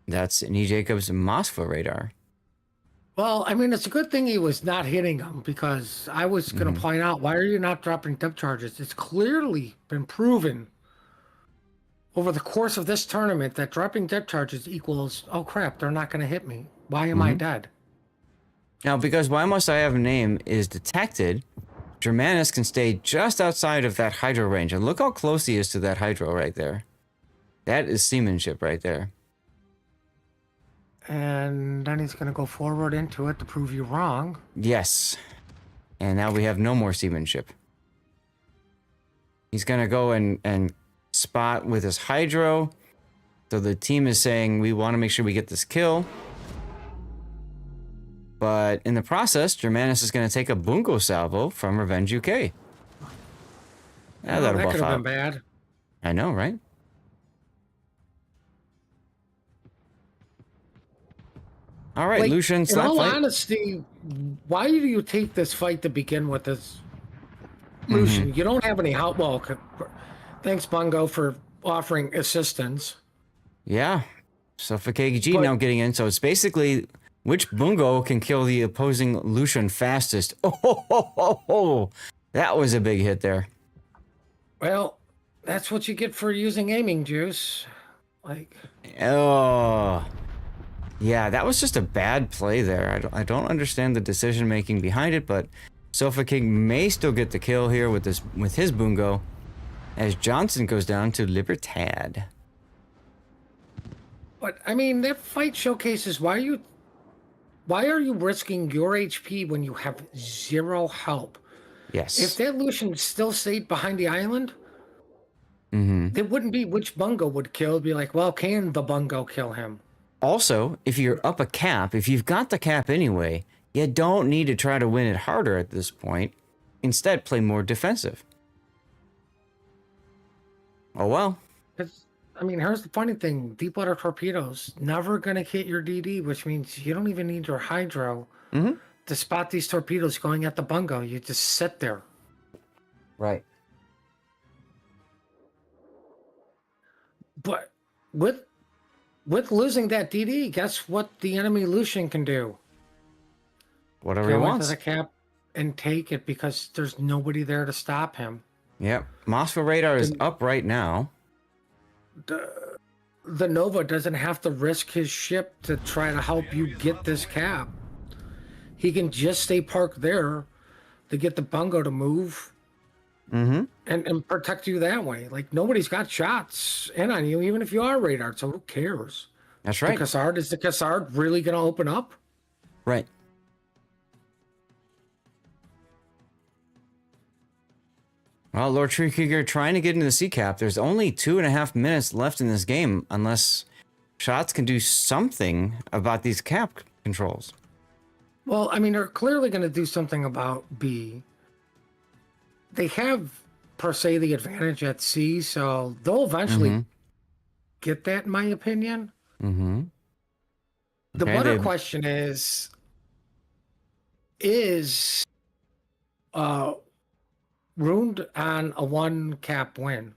[SPEAKER 2] That's E. Jacobs' Moskva radar.
[SPEAKER 3] Well, I mean, it's a good thing he was not hitting him, because I was going to point out, why are you not dropping depth charges? It's clearly been proven over the course of this tournament that dropping depth charges equals, oh crap, they're not going to hit me. Why am I dead?
[SPEAKER 2] Now, because Why Must I Have a Name is detected, Germanus can stay just outside of that hydro range. And look how close he is to that hydro right there. That is seamanship right there.
[SPEAKER 3] And then he's going to go forward into it to prove you wrong.
[SPEAKER 2] Yes. And now we have no more seamanship. He's going to go and spot with his hydro. So the team is saying, we want to make sure we get this kill. But in the process, Germanus is going to take a bungo salvo from Revenge UK.
[SPEAKER 3] Yeah, that could have been bad.
[SPEAKER 2] I know, right? All right,
[SPEAKER 3] like,
[SPEAKER 2] Lucian,
[SPEAKER 3] in all honesty, why do you take this fight to begin with as Lucian? You don't have any help. Well, thanks, Bungo, for offering assistance.
[SPEAKER 2] Yeah. So for KG now getting in, so it's basically which bungo can kill the opposing Lucian fastest. Oh, that was a big hit there.
[SPEAKER 3] Well, that's what you get for using aiming juice. Like,
[SPEAKER 2] oh, yeah, that was just a bad play there. I don't understand the decision making behind it, but Sofa King may still get the kill here with his bungo, as Johnson goes down to Libertad.
[SPEAKER 3] But I mean, that fight showcases why are you risking your HP when you have zero help?
[SPEAKER 2] Yes.
[SPEAKER 3] If that Lucian still stayed behind the island, it wouldn't be which bungo would kill. It'd be like, well, can the bungo kill him?
[SPEAKER 2] Also, if you're up a cap, if you've got the cap anyway, you don't need to try to win it harder at this point. Instead, play more defensive. Oh well.
[SPEAKER 3] I mean, here's the funny thing. Deep water torpedoes never going to hit your DD, which means you don't even need your hydro to spot these torpedoes going at the bungo. You just sit there.
[SPEAKER 2] Right.
[SPEAKER 3] But with losing that DD, guess what the enemy Lucian can do?
[SPEAKER 2] Whatever he wants.
[SPEAKER 3] Go into the cap and take it, because there's nobody there to stop him.
[SPEAKER 2] Yep. Moskva radar is up right now.
[SPEAKER 3] The Nova doesn't have to risk his ship to try to help you get this cap. He can just stay parked there to get the bungo to move and protect you that way. Like, nobody's got shots in on you, even if you are radar, so who cares?
[SPEAKER 2] That's right.
[SPEAKER 3] Is the Cassard really going to open up?
[SPEAKER 2] Right. Well, Lord Treekrieger trying to get into the sea cap. There's only 2.5 minutes left in this game, unless shots can do something about these cap controls.
[SPEAKER 3] Well, I mean, they're clearly going to do something about B. They have, per se, the advantage at sea, so they'll eventually get that, in my opinion. The better question is Ruined on a 1 cap win?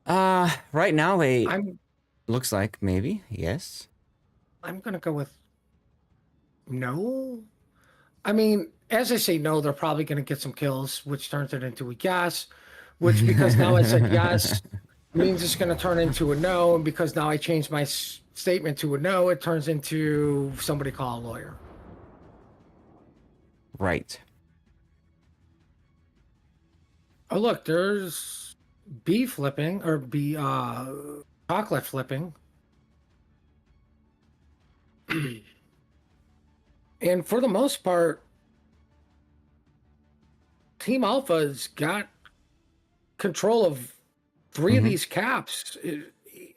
[SPEAKER 2] Right now looks like maybe, yes.
[SPEAKER 3] I'm gonna go with no. I mean, as I say no, they're probably gonna get some kills, which turns it into a yes. Which, because now I said yes, means it's gonna turn into a no, and because now I changed my statement to a no, it turns into somebody call a lawyer.
[SPEAKER 2] Right.
[SPEAKER 3] Oh, look, there's B flipping, or B chocolate flipping. And for the most part, Team Alpha's got control of 3 of these caps,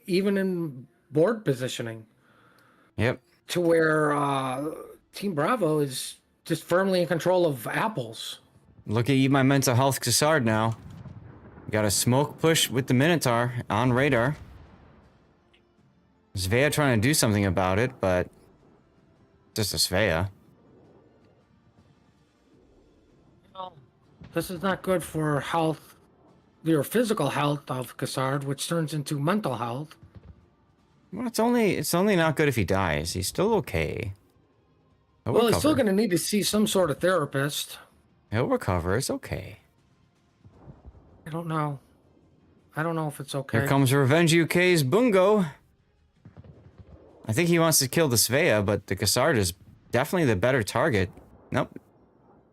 [SPEAKER 3] even in board positioning.
[SPEAKER 2] Yep.
[SPEAKER 3] To where Team Bravo is just firmly in control of apples.
[SPEAKER 2] Look at you, my mental health Cassard now. We got a smoke push with the Minotaur on radar. Svea trying to do something about it, but just a Svea.
[SPEAKER 3] Well, this is not good for health, your physical health of Cassard, which turns into mental health.
[SPEAKER 2] Well, it's only not good if he dies. He's still okay.
[SPEAKER 3] Well, he's still going to need to see some sort of therapist.
[SPEAKER 2] He'll recover. It's okay.
[SPEAKER 3] I don't know. I don't know if it's okay.
[SPEAKER 2] Here comes Revenge UK's Bungo. I think he wants to kill the Svea, but the Cassard is definitely the better target. Nope.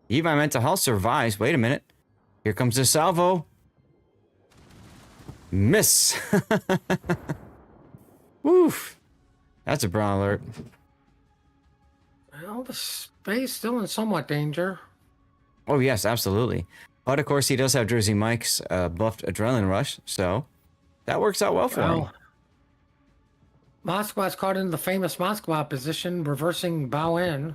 [SPEAKER 2] Eva Mental Health survives. Wait a minute. Here comes the salvo. Miss. Woof. That's a brown alert.
[SPEAKER 3] Well, the Svea's still in somewhat danger.
[SPEAKER 2] Oh, yes, absolutely. But, of course, he does have Jersey Mike's buffed Adrenaline Rush, so that works out well for him.
[SPEAKER 3] Moskva's caught in the famous Moskva position, reversing bow in.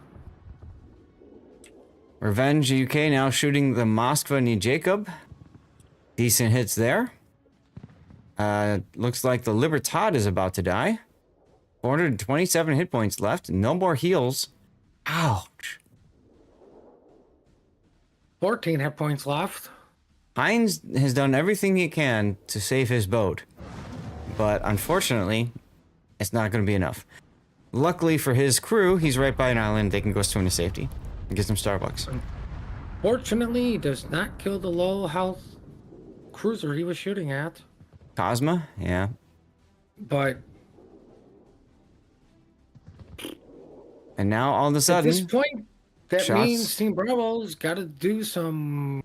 [SPEAKER 2] Revenge UK now shooting the Moskva Ni Jacob. Decent hits there. Looks like the Libertad is about to die. 427 hit points left. No more heals. Ouch.
[SPEAKER 3] 14 hit points left.
[SPEAKER 2] Hines has done everything he can to save his boat. But unfortunately, it's not going to be enough. Luckily for his crew, he's right by an island. They can go swim to safety and get some Starbucks.
[SPEAKER 3] Fortunately, he does not kill the low health cruiser he was shooting at.
[SPEAKER 2] Cosma? Yeah.
[SPEAKER 3] But
[SPEAKER 2] and now all of a sudden,
[SPEAKER 3] at this point, that
[SPEAKER 2] shots.
[SPEAKER 3] means Team Bravo's got to do some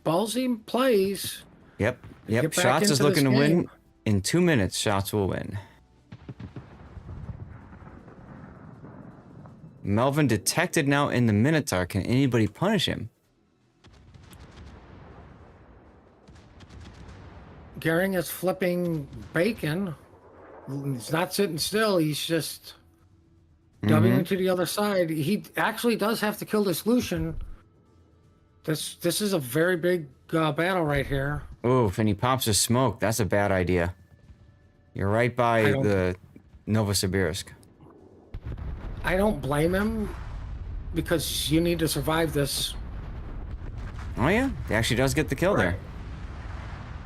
[SPEAKER 3] ballsy plays.
[SPEAKER 2] Yep.
[SPEAKER 3] Get back
[SPEAKER 2] Shots is
[SPEAKER 3] into
[SPEAKER 2] looking to
[SPEAKER 3] this
[SPEAKER 2] win.
[SPEAKER 3] game.
[SPEAKER 2] In 2 minutes, Shots will win. Melvin detected now in the Minotaur. Can anybody punish him?
[SPEAKER 3] Gehring is flipping bacon. He's not sitting still. He's just dubbing into the other side. He actually does have to kill this Lucian. This is a very big battle right here.
[SPEAKER 2] Oof, and he pops a smoke. That's a bad idea. You're right by the Novosibirsk.
[SPEAKER 3] I don't blame him, because you need to survive this.
[SPEAKER 2] Oh yeah, he actually does get the kill there.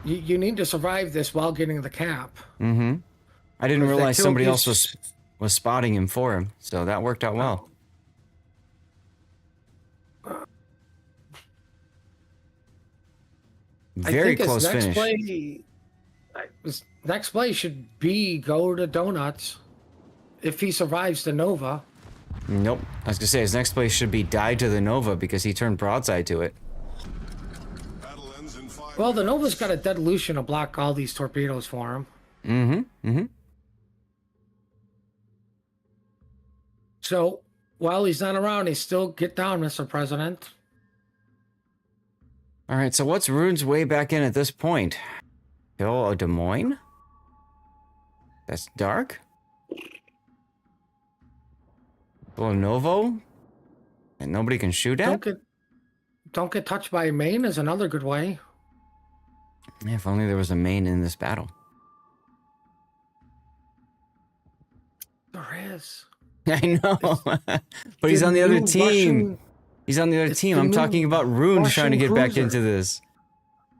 [SPEAKER 3] You need to survive this while getting the cap.
[SPEAKER 2] Mm-hmm. I didn't realize somebody else was spotting him for him, so that worked out well. Very close finish.
[SPEAKER 3] His next play should be go to Donuts if he survives the Nova.
[SPEAKER 2] Nope. I was gonna say his next play should be die to the Nova because he turned broadside to it.
[SPEAKER 3] Well, the Nova's got a dead Lucian to block all these torpedoes for him.
[SPEAKER 2] Mm-hmm.
[SPEAKER 3] So while he's not around, he still get down, Mr. President.
[SPEAKER 2] All right. So what's Rune's way back in at this point? Kill a Des Moines? That's dark. Kill a Novo? And nobody can shoot at?
[SPEAKER 3] Don't get touched by a main is another good way.
[SPEAKER 2] Yeah, if only there was a main in this battle.
[SPEAKER 3] There is.
[SPEAKER 2] I know. But he's on the other team. He's on the other team. I'm talking about Rune trying to get back into this.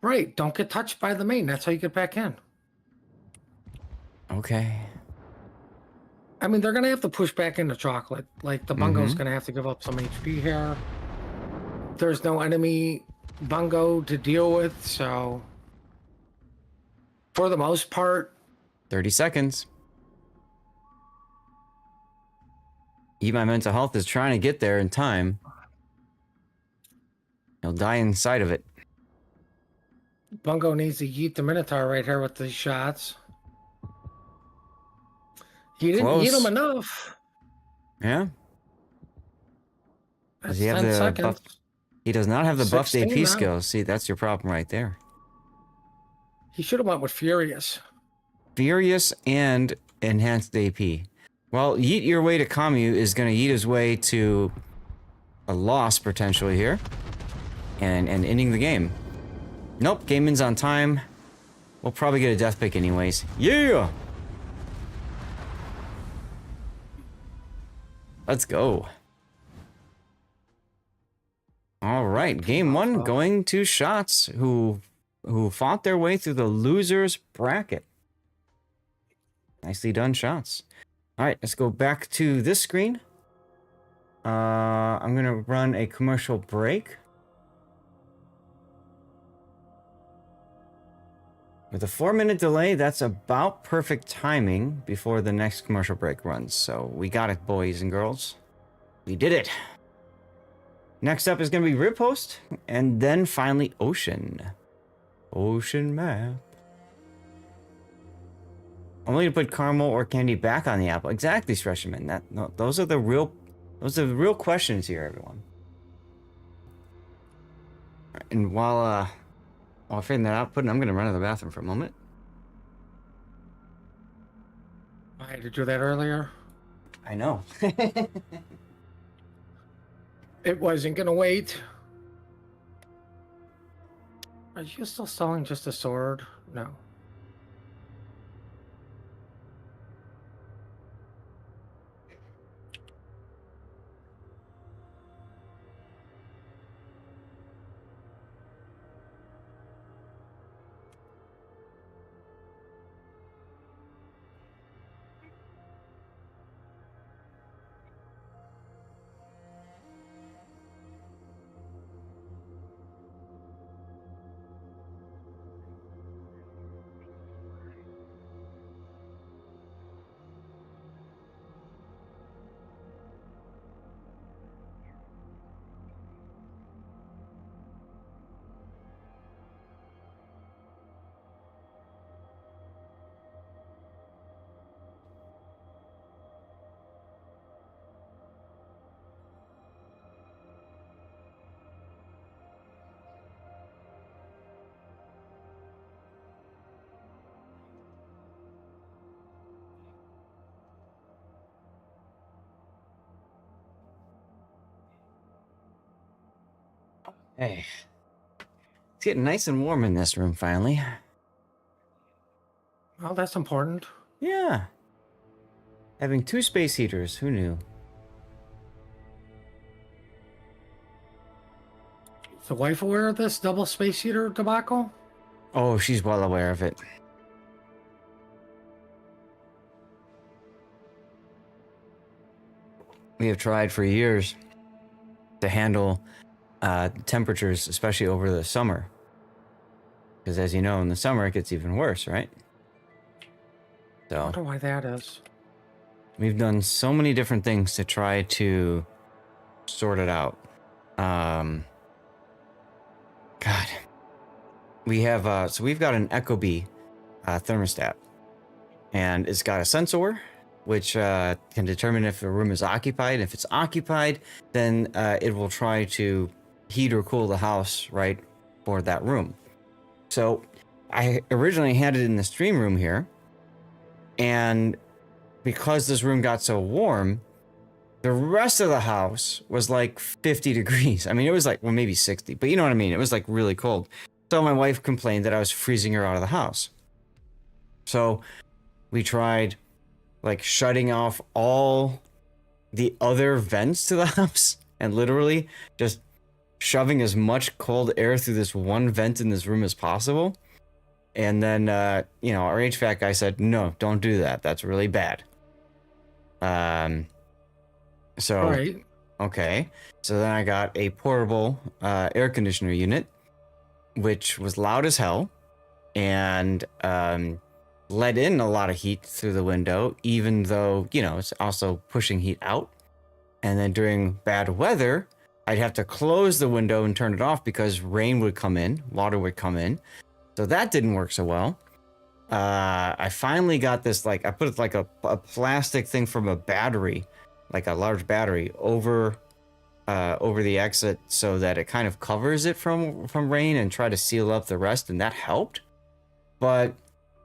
[SPEAKER 3] Right. Don't get touched by the main. That's how you get back in.
[SPEAKER 2] Okay.
[SPEAKER 3] I mean, they're going to have to push back into chocolate. Like, the bungo's going to have to give up some HP here. There's no enemy bungo to deal with, so... For the most part...
[SPEAKER 2] 30 seconds. My Mental Health is trying to get there in time. He'll die inside of it.
[SPEAKER 3] Bungo needs to yeet the Minotaur right here with these shots. He didn't yeet him enough.
[SPEAKER 2] Yeah.
[SPEAKER 3] That's
[SPEAKER 2] Does he have
[SPEAKER 3] 10
[SPEAKER 2] the
[SPEAKER 3] seconds.
[SPEAKER 2] buff? He does not have the buffed
[SPEAKER 3] 16
[SPEAKER 2] AP
[SPEAKER 3] now.
[SPEAKER 2] skills. See, that's your problem right there.
[SPEAKER 3] He should have went with Furious.
[SPEAKER 2] Furious and enhanced AP. Well, yeet your way to Camus is going to yeet his way to a loss potentially here. And ending the game. Nope, gaming's on time. We'll probably get a death pick anyways. Yeah! Let's go. All right, game one going to Shots, who fought their way through the losers bracket. Nicely done, Shots. All right, let's go back to this screen. I'm gonna run a commercial break. With a 4-minute delay, that's about perfect timing before the next commercial break runs. So we got it, boys and girls. We did it. Next up is going to be Ripost, and then finally Ocean. Ocean map. I'm only to put caramel or candy back on the apple. Exactly, Stretchman. Those are the real questions here, everyone. And while figuring that out, I'm going to run to the bathroom for a moment.
[SPEAKER 3] I had to do that earlier.
[SPEAKER 2] I know.
[SPEAKER 3] It wasn't gonna wait. Are you still selling just a sword? No.
[SPEAKER 2] Hey. It's getting nice and warm in this room finally.
[SPEAKER 3] Well, that's important.
[SPEAKER 2] Yeah. Having 2 space heaters, who knew?
[SPEAKER 3] Is the wife aware of this double space heater debacle?
[SPEAKER 2] Oh, she's well aware of it. We have tried for years to handle temperatures, especially over the summer. Because as you know, in the summer it gets even worse, right?
[SPEAKER 3] I
[SPEAKER 2] So
[SPEAKER 3] wonder why that is.
[SPEAKER 2] we've done so many different things to try to sort it out. God, we have so we've got an Ecobee thermostat, and it's got a sensor which can determine if a room is occupied. If it's occupied, then it will try to heat or cool the house right for that room. So I originally had it in the stream room here, and because this room got so warm, the rest of the house was like 50 degrees. I mean, it was like, well, maybe 60, but you know what I mean? It was like really cold. So my wife complained that I was freezing her out of the house. So we tried like shutting off all the other vents to the house and literally just shoving as much cold air through this one vent in this room as possible. And then, you know, our HVAC guy said, no, don't do that. That's really bad. So,
[SPEAKER 3] All right.
[SPEAKER 2] okay. So then I got a portable air conditioner unit, which was loud as hell and let in a lot of heat through the window, even though, you know, it's also pushing heat out. And then during bad weather, I'd have to close the window and turn it off because rain would come in, water would come in. So that didn't work so well. I finally got this, like, I put like a plastic thing from a battery, like a large battery, over the exit so that it kind of covers it from rain and try to seal up the rest, and that helped. But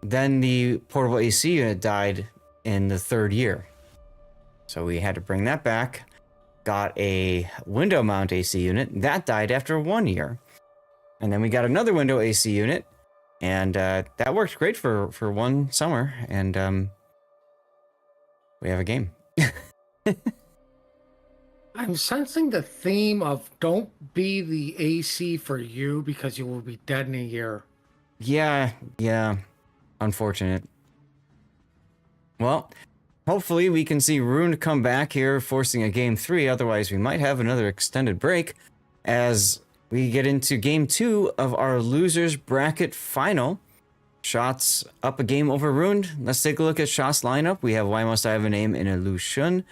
[SPEAKER 2] then the portable AC unit died in the 3rd year. So we had to bring that back. Got a window mount AC unit. That died after 1 year. And then we got another window AC unit, and that worked great for one summer. And we have a game.
[SPEAKER 3] I'm sensing the theme of don't be the AC for you because you will be dead in a year.
[SPEAKER 2] Yeah. Unfortunate. Well, hopefully we can see Rune come back here, forcing a game 3. Otherwise, we might have another extended break as we get into game 2 of our losers bracket final. Shots up a game over Rune. Let's take a look at Shots lineup. We have Why Must I Have a Name in a Lucian.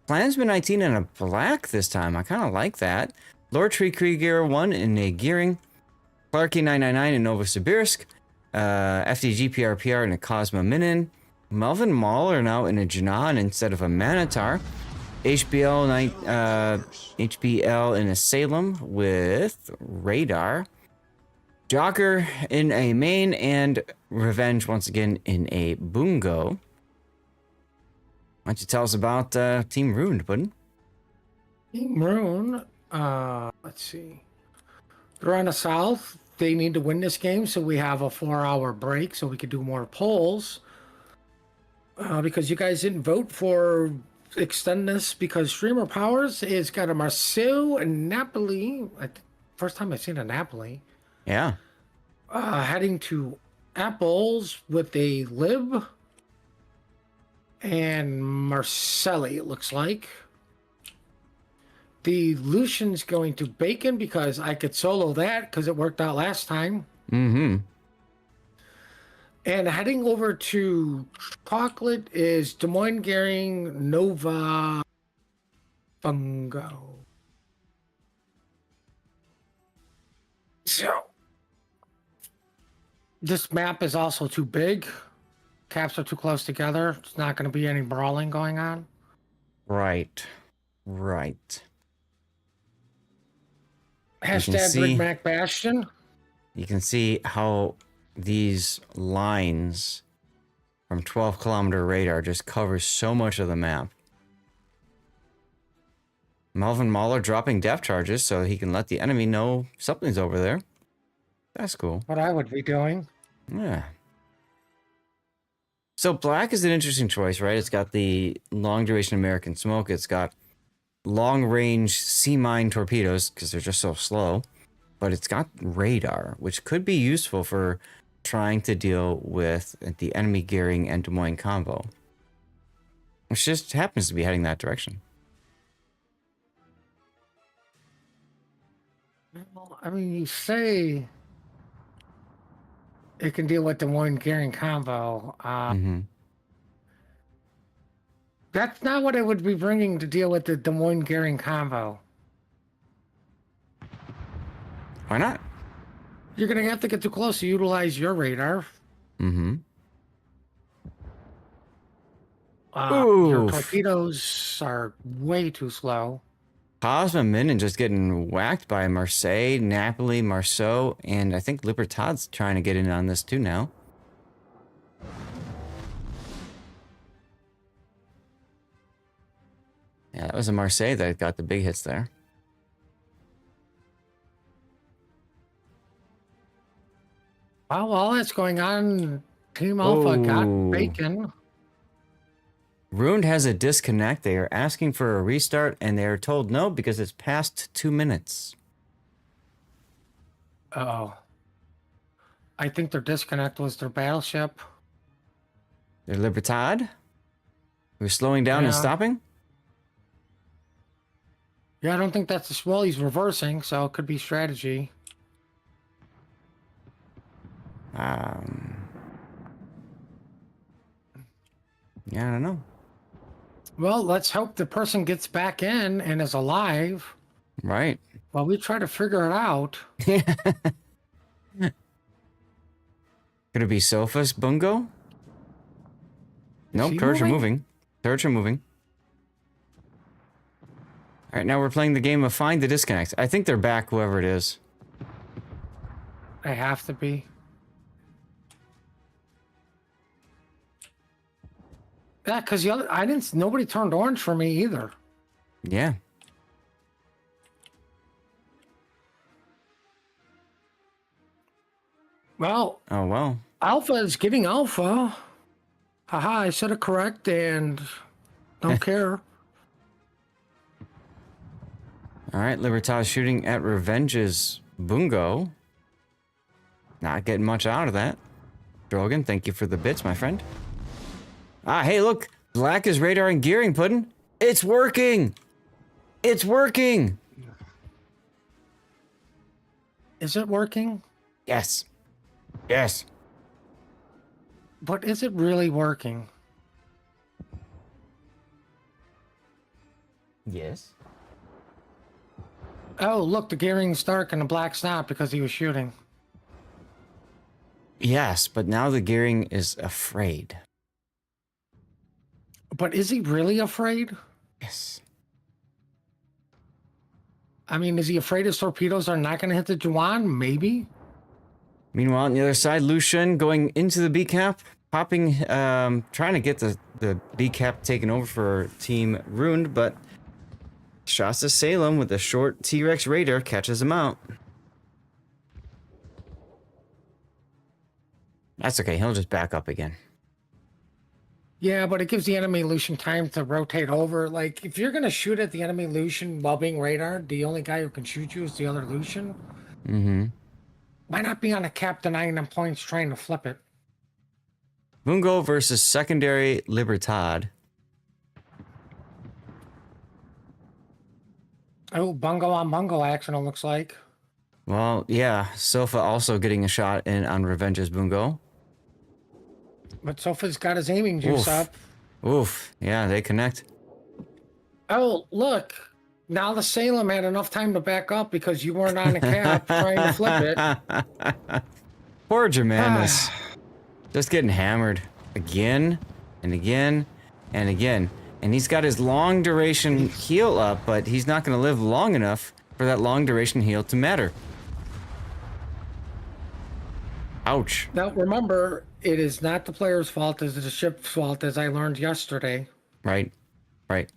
[SPEAKER 2] Klansman 19 in a black this time. I kind of like that. Lord Tree Krieger 1 in a Gearing. Clarky 999 in Novosibirsk. FDG PRPR in a Cosmo Minin. Melvin Mahler now in a Janan instead of a Manitar. HBL in a Salem with Radar. Jocker in a Main, and Revenge once again in a Bungo. Why don't you tell us about Team Rune, Puddin?
[SPEAKER 3] Team Rune, let's see. They're on the south. They need to win this game, so we have a 4-hour break so we could do more polls. Because you guys didn't vote for extend this, because Streamer Powers has got a Marseille and Napoli. First time I've seen a Napoli.
[SPEAKER 2] Yeah.
[SPEAKER 3] Heading to Apples with a Lib and Marcelli, it looks like. The Lucian's going to Bacon because I could solo that because it worked out last time.
[SPEAKER 2] Mm-hmm.
[SPEAKER 3] And heading over to Chocolate is Des Moines Gearing Nova Bungo. So, this map is also too big. Caps are too close together. It's not going to be any brawling going on.
[SPEAKER 2] Right.
[SPEAKER 3] Hashtag Big Mac Bastion.
[SPEAKER 2] You can see how these lines from 12-kilometer radar just covers so much of the map. Melvin Mahler dropping depth charges so he can let the enemy know something's over there. That's cool.
[SPEAKER 3] What I would be doing.
[SPEAKER 2] Yeah. So black is an interesting choice, right? It's got the long duration American smoke. It's got long range sea mine torpedoes because they're just so slow. But it's got radar, which could be useful for trying to deal with the enemy gearing and Des Moines combo. Which just happens to be heading that direction.
[SPEAKER 3] Well, I mean, you say it can deal with Des Moines gearing combo. That's not what it would be bringing to deal with the Des Moines gearing combo.
[SPEAKER 2] Why not?
[SPEAKER 3] You're going to have to get too close to utilize your radar. Your torpedoes are way too slow.
[SPEAKER 2] Cosmo Minin just getting whacked by Marseille, Napoli, Marceau, and I think Libertad's trying to get in on this too now. Yeah, that was a Marseille that got the big hits there.
[SPEAKER 3] While all that's going on, Team Alpha got Bacon.
[SPEAKER 2] Rune has a disconnect. They are asking for a restart, and they are told no because it's past 2 minutes.
[SPEAKER 3] Uh-oh. I think their disconnect was their battleship.
[SPEAKER 2] Their Libertad? We're slowing down and stopping?
[SPEAKER 3] Yeah, I don't think that's the well, he's reversing, so it could be strategy.
[SPEAKER 2] Yeah, I don't know.
[SPEAKER 3] Well, let's hope the person gets back in and is alive.
[SPEAKER 2] Right.
[SPEAKER 3] Well, we try to figure it out.
[SPEAKER 2] Could it be Sofa's Bungo? Nope, turrets are moving. Turrets are moving. All right, now we're playing the game of Find the Disconnect. I think they're back, whoever it is.
[SPEAKER 3] They have to be. Yeah, because the other, nobody turned orange for me either.
[SPEAKER 2] Yeah.
[SPEAKER 3] Well,
[SPEAKER 2] Oh, well.
[SPEAKER 3] Alpha is getting Alpha. Haha, I said it correct and don't care.
[SPEAKER 2] All right, Libertas shooting at Revenge's Bungo. Not getting much out of that. Drogan, thank you for the bits, my friend. Ah, hey, look. Black is radar and gearing, Puddin'. It's working. It's working.
[SPEAKER 3] Is it working?
[SPEAKER 2] Yes. Yes.
[SPEAKER 3] But is it really working?
[SPEAKER 2] Yes.
[SPEAKER 3] Oh, look, the gearing's dark and the black's not because he was shooting.
[SPEAKER 2] Yes, but now the gearing is afraid.
[SPEAKER 3] But is he really afraid?
[SPEAKER 2] Yes.
[SPEAKER 3] I mean, is he afraid his torpedoes are not going to hit the Juan? Maybe.
[SPEAKER 2] Meanwhile, on the other side, Lucian going into the B cap, popping, trying to get the B cap taken over for Team Ruined, but Shasta Salem with a short T-Rex radar catches him out. That's okay, he'll just back up again.
[SPEAKER 3] Yeah, but it gives the enemy Lucian time to rotate over. Like, if you're going to shoot at the enemy Lucian while being radar, the only guy who can shoot you is the other Lucian.
[SPEAKER 2] Mm-hmm.
[SPEAKER 3] Why not be on a cap denying them points trying to flip it?
[SPEAKER 2] Bungo versus secondary Libertad.
[SPEAKER 3] Oh, bungo on bungo action, it looks like.
[SPEAKER 2] Well, yeah, Sofa also getting a shot in on Revenge's Bungo.
[SPEAKER 3] But Sofa's got his aiming juice
[SPEAKER 2] Oof.
[SPEAKER 3] up.
[SPEAKER 2] Oof, yeah, they connect.
[SPEAKER 3] Oh, look. Now the Salem had enough time to back up because you weren't on a cap trying to flip it.
[SPEAKER 2] Poor Germanus. Just getting hammered again and again and again. And he's got his long duration heal up, but he's not going to live long enough for that long duration heal to matter. Ouch.
[SPEAKER 3] Now, remember, it is not the player's fault, it's the ship's fault, as I learned yesterday.
[SPEAKER 2] Right, right.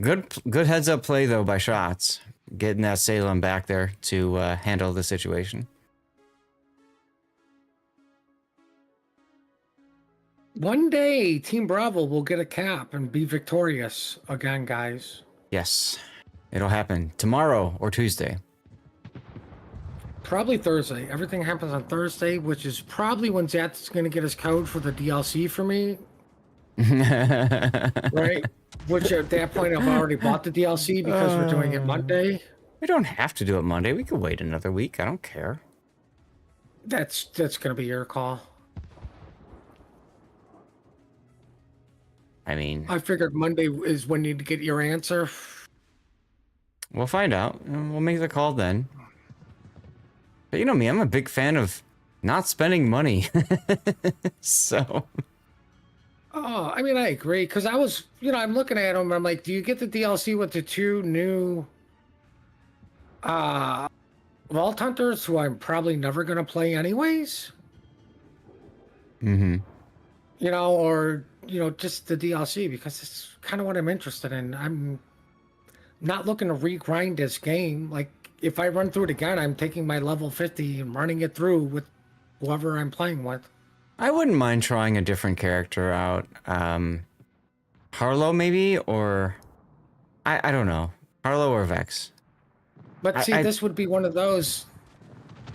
[SPEAKER 2] Good heads up play, though, by Shots. Getting that Salem back there to handle the situation.
[SPEAKER 3] One day, Team Bravo will get a cap and be victorious again, guys.
[SPEAKER 2] Yes, it'll happen tomorrow or Tuesday.
[SPEAKER 3] Probably Thursday. Everything happens on Thursday, which is probably when Zat's going to get his code for the DLC for me. Right? Which at that point, I've already bought the DLC because we're doing it Monday.
[SPEAKER 2] We don't have to do it Monday. We could wait another week. I don't care.
[SPEAKER 3] That's going to be your call.
[SPEAKER 2] I mean,
[SPEAKER 3] I figured Monday is when you get your answer.
[SPEAKER 2] we'll find out. We'll make the call then. But you know me, I'm a big fan of not spending money. So.
[SPEAKER 3] Oh, I mean, I agree. Because I was, I'm looking at them. I'm like, do you get the DLC with the two new Vault Hunters who I'm probably never going to play anyways?
[SPEAKER 2] Mm-hmm.
[SPEAKER 3] Or, just the DLC because it's kind of what I'm interested in. I'm not looking to regrind this game. Like, if I run through it again, I'm taking my level 50 and running it through with whoever I'm playing with.
[SPEAKER 2] I wouldn't mind trying a different character out. Harlow maybe, or I don't know. Harlow or Vex.
[SPEAKER 3] But see, this would be one of those,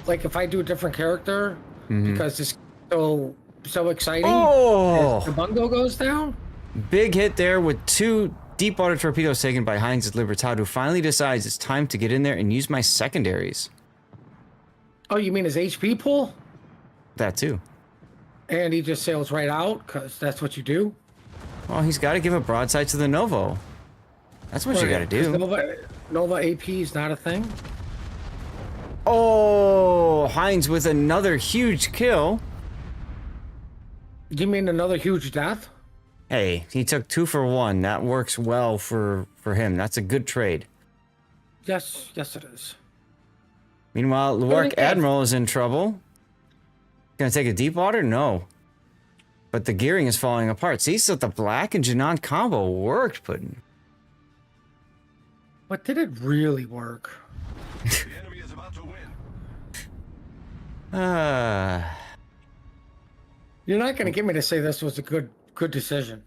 [SPEAKER 3] like if I do a different character, because it's so exciting,
[SPEAKER 2] Oh!
[SPEAKER 3] as the bungo goes down.
[SPEAKER 2] Big hit there with 2 deep water torpedoes taken by Heinz's Libertad, who finally decides it's time to get in there and use my secondaries.
[SPEAKER 3] Oh, you mean his HP pool?
[SPEAKER 2] That too.
[SPEAKER 3] And he just sails right out, because that's what you do?
[SPEAKER 2] Well, he's got to give a broadside to the Novo. That's what you got to do.
[SPEAKER 3] Nova AP is not a thing?
[SPEAKER 2] Oh, Heinz with another huge kill.
[SPEAKER 3] You mean another huge death?
[SPEAKER 2] Hey, he took 2 for 1. That works well for him. That's a good trade.
[SPEAKER 3] Yes, it is.
[SPEAKER 2] Meanwhile, Luark Admiral is in trouble. Gonna take a deep water? No. But the gearing is falling apart. See, so the Black and Janan combo worked, Puddin'.
[SPEAKER 3] But did it really work?
[SPEAKER 1] The enemy is about to win.
[SPEAKER 2] Uh,
[SPEAKER 3] You're not going to get me to say this was a good decision.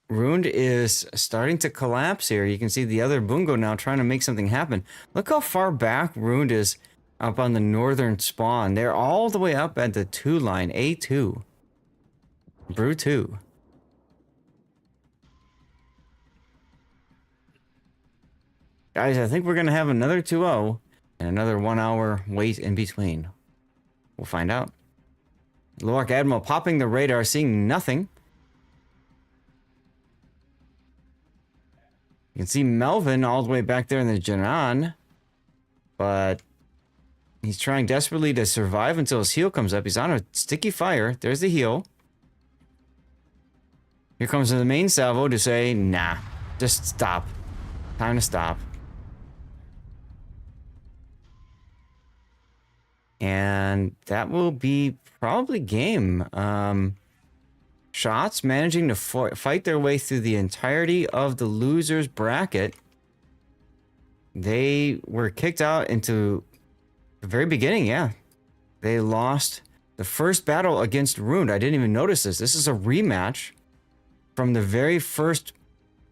[SPEAKER 2] Ruined is starting to collapse here. You can see the other Bungo now trying to make something happen. Look how far back Ruined is up on the northern spawn. They're all the way up at the 2 line, A2. Brew 2. Guys, I think we're going to have another 2-0 and another 1 hour wait in between. We'll find out. Loark Admiral popping the radar, seeing nothing. You can see Melvin all the way back there in the Janan, but he's trying desperately to survive until his heal comes up. He's on a sticky fire. There's the heal. Here comes the main salvo to say, nah, just stop. Time to stop. And that will be probably game. Shots managing to fight their way through the entirety of the losers bracket. They were kicked out into the very beginning, yeah. They lost the first battle against Ruined. I didn't even notice this. This is a rematch from the very first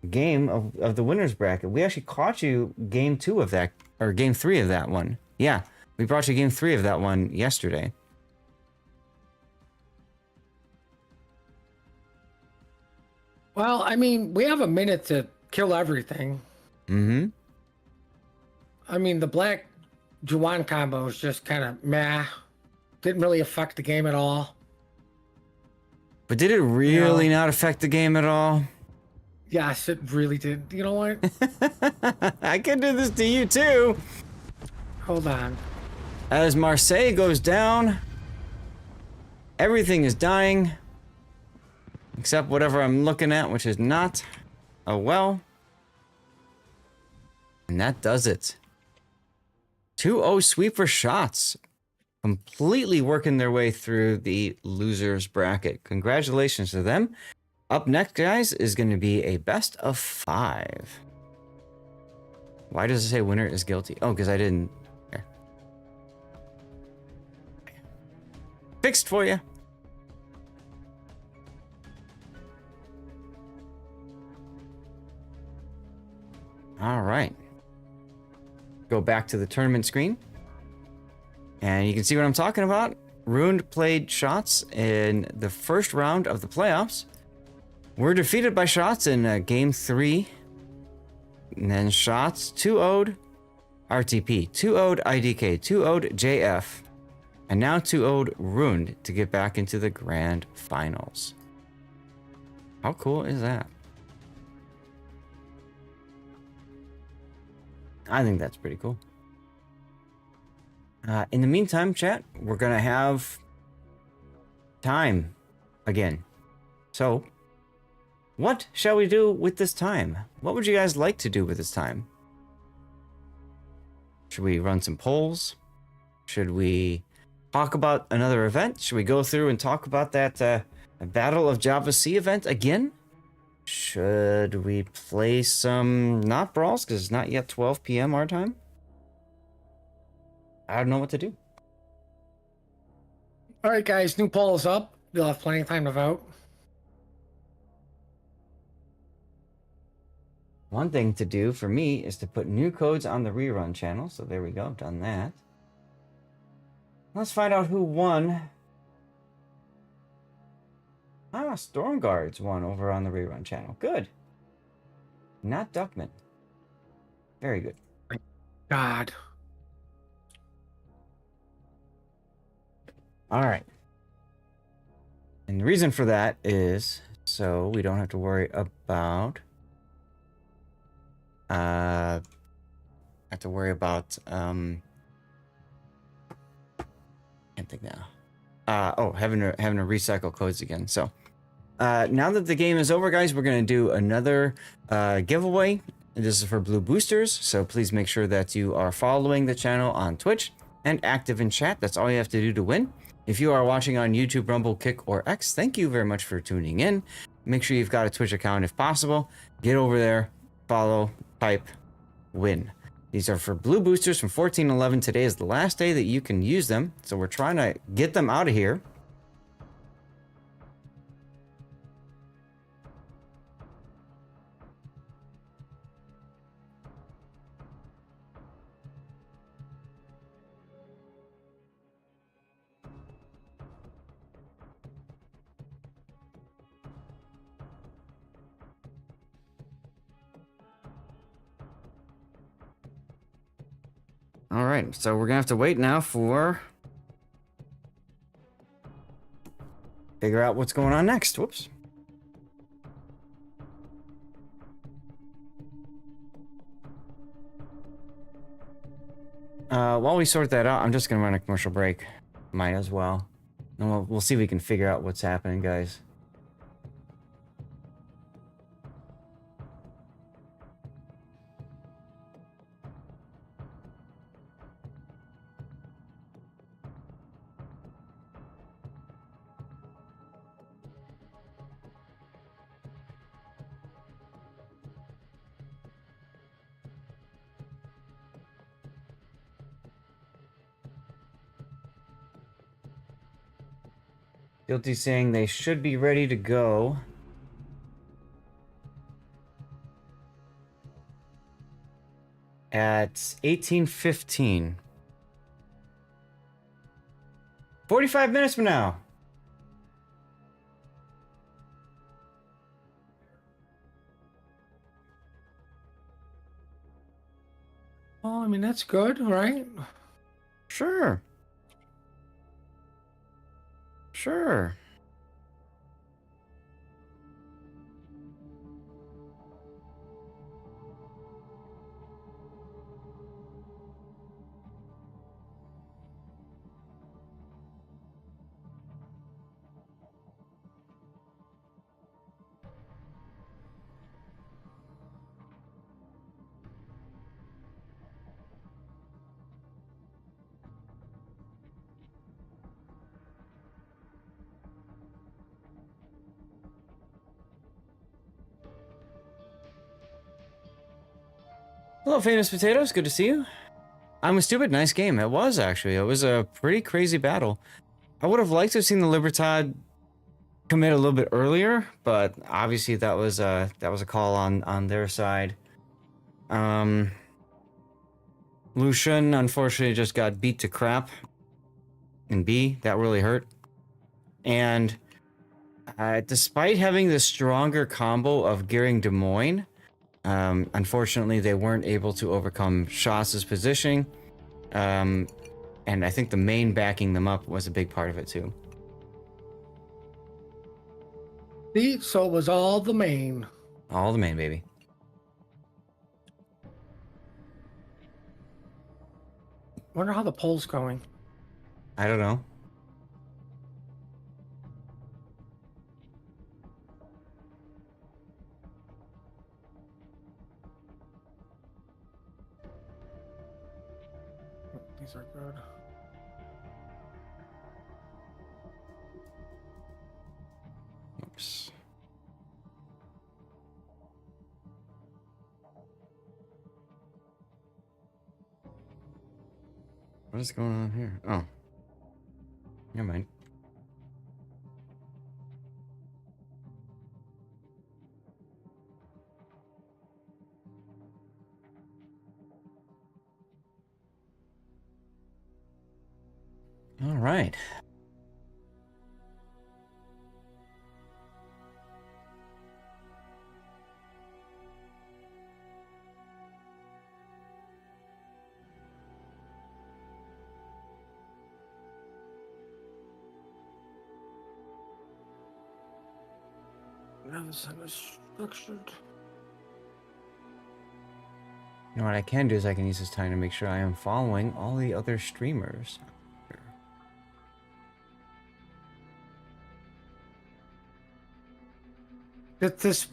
[SPEAKER 2] game of the winners bracket. We actually caught you game 2 of that, or game 3 of that one. Yeah, we brought you game 3 of that one yesterday.
[SPEAKER 3] Well, I mean, we have a minute to kill everything.
[SPEAKER 2] Mm-hmm.
[SPEAKER 3] I mean, the Black Juwan combo is just kind of meh. Didn't really affect the game at all.
[SPEAKER 2] But did it really not affect the game at all?
[SPEAKER 3] Yes, it really did. You know what?
[SPEAKER 2] I can do this to you too.
[SPEAKER 3] Hold on.
[SPEAKER 2] As Marseille goes down, everything is dying. Except whatever I'm looking at, which is not a well. And that does it. 2-0 sweeper shots. Completely working their way through the losers bracket. Congratulations to them. Up next, guys, is going to be a best of 5. Why does it say winner is guilty? Oh, because I didn't. Here. Fixed for you. All right. Go back to the tournament screen. And you can see what I'm talking about. Ruined played Shots in the first round of the playoffs. We're defeated by Shots in game 3. And then Shots 2-0'd RTP, 2-0'd IDK, 2-0'd JF. And now 2-0'd Ruined to get back into the grand finals. How cool is that? I think that's pretty cool. In the meantime, chat, we're going to have time again. So, what shall we do with this time? What would you guys like to do with this time? Should we run some polls? Should we talk about another event? Should we go through and talk about that Battle of Java C event again? Should we play some, not brawls, because it's not yet 12 p.m. our time? I don't know what to do.
[SPEAKER 3] All right, guys, new poll is up. You'll have plenty of time to vote.
[SPEAKER 2] One thing to do for me is to put new codes on the rerun channel. So there we go, done that. Let's find out who won. Ah, Stormguards won over on the rerun channel. Good. Not Duckman. Very good.
[SPEAKER 3] God.
[SPEAKER 2] All right. And the reason for that is so we don't have to worry about can't think now. Having to recycle codes again. So now that the game is over, guys, we're gonna do another giveaway. This is for blue boosters, so please make sure that you are following the channel on Twitch and active in chat. That's all you have to do to win. If you are watching on YouTube, Rumble, Kick, or X, thank you very much for tuning in. Make sure you've got a Twitch account if possible. Get over there, follow, type, win. These are for blue boosters from 1411. Today is the last day that you can use them, so we're trying to get them out of here. All right, so we're gonna have to wait now for figure out what's going on next. Whoops. While we sort that out, I'm just gonna run a commercial break. Might as well. And we'll see if we can figure out what's happening, guys. Guilty saying they should be ready to go. At 18:15. 45 minutes from now.
[SPEAKER 3] Well, I mean, that's good, right?
[SPEAKER 2] Sure. Sure. Hello, Famous Potatoes. Good to see you. I'm a stupid. Nice game. It was, actually. It was a pretty crazy battle. I would have liked to have seen the Libertad commit a little bit earlier, but obviously that was a call on their side. Lucian, unfortunately, just got beat to crap in B. That really hurt. And despite having the stronger combo of Gearing Des Moines, unfortunately, they weren't able to overcome Shass's positioning. And I think the main backing them up was a big part of it, too.
[SPEAKER 3] See, so it was all the main.
[SPEAKER 2] All the main, baby.
[SPEAKER 3] Wonder how the poll's going.
[SPEAKER 2] I don't know.
[SPEAKER 3] These are good.
[SPEAKER 2] Oops. What is going on here? Oh. Never mind. All right.
[SPEAKER 3] Structured.
[SPEAKER 2] You know what I can do is I can use this time to make sure I am following all the other streamers.
[SPEAKER 3] That this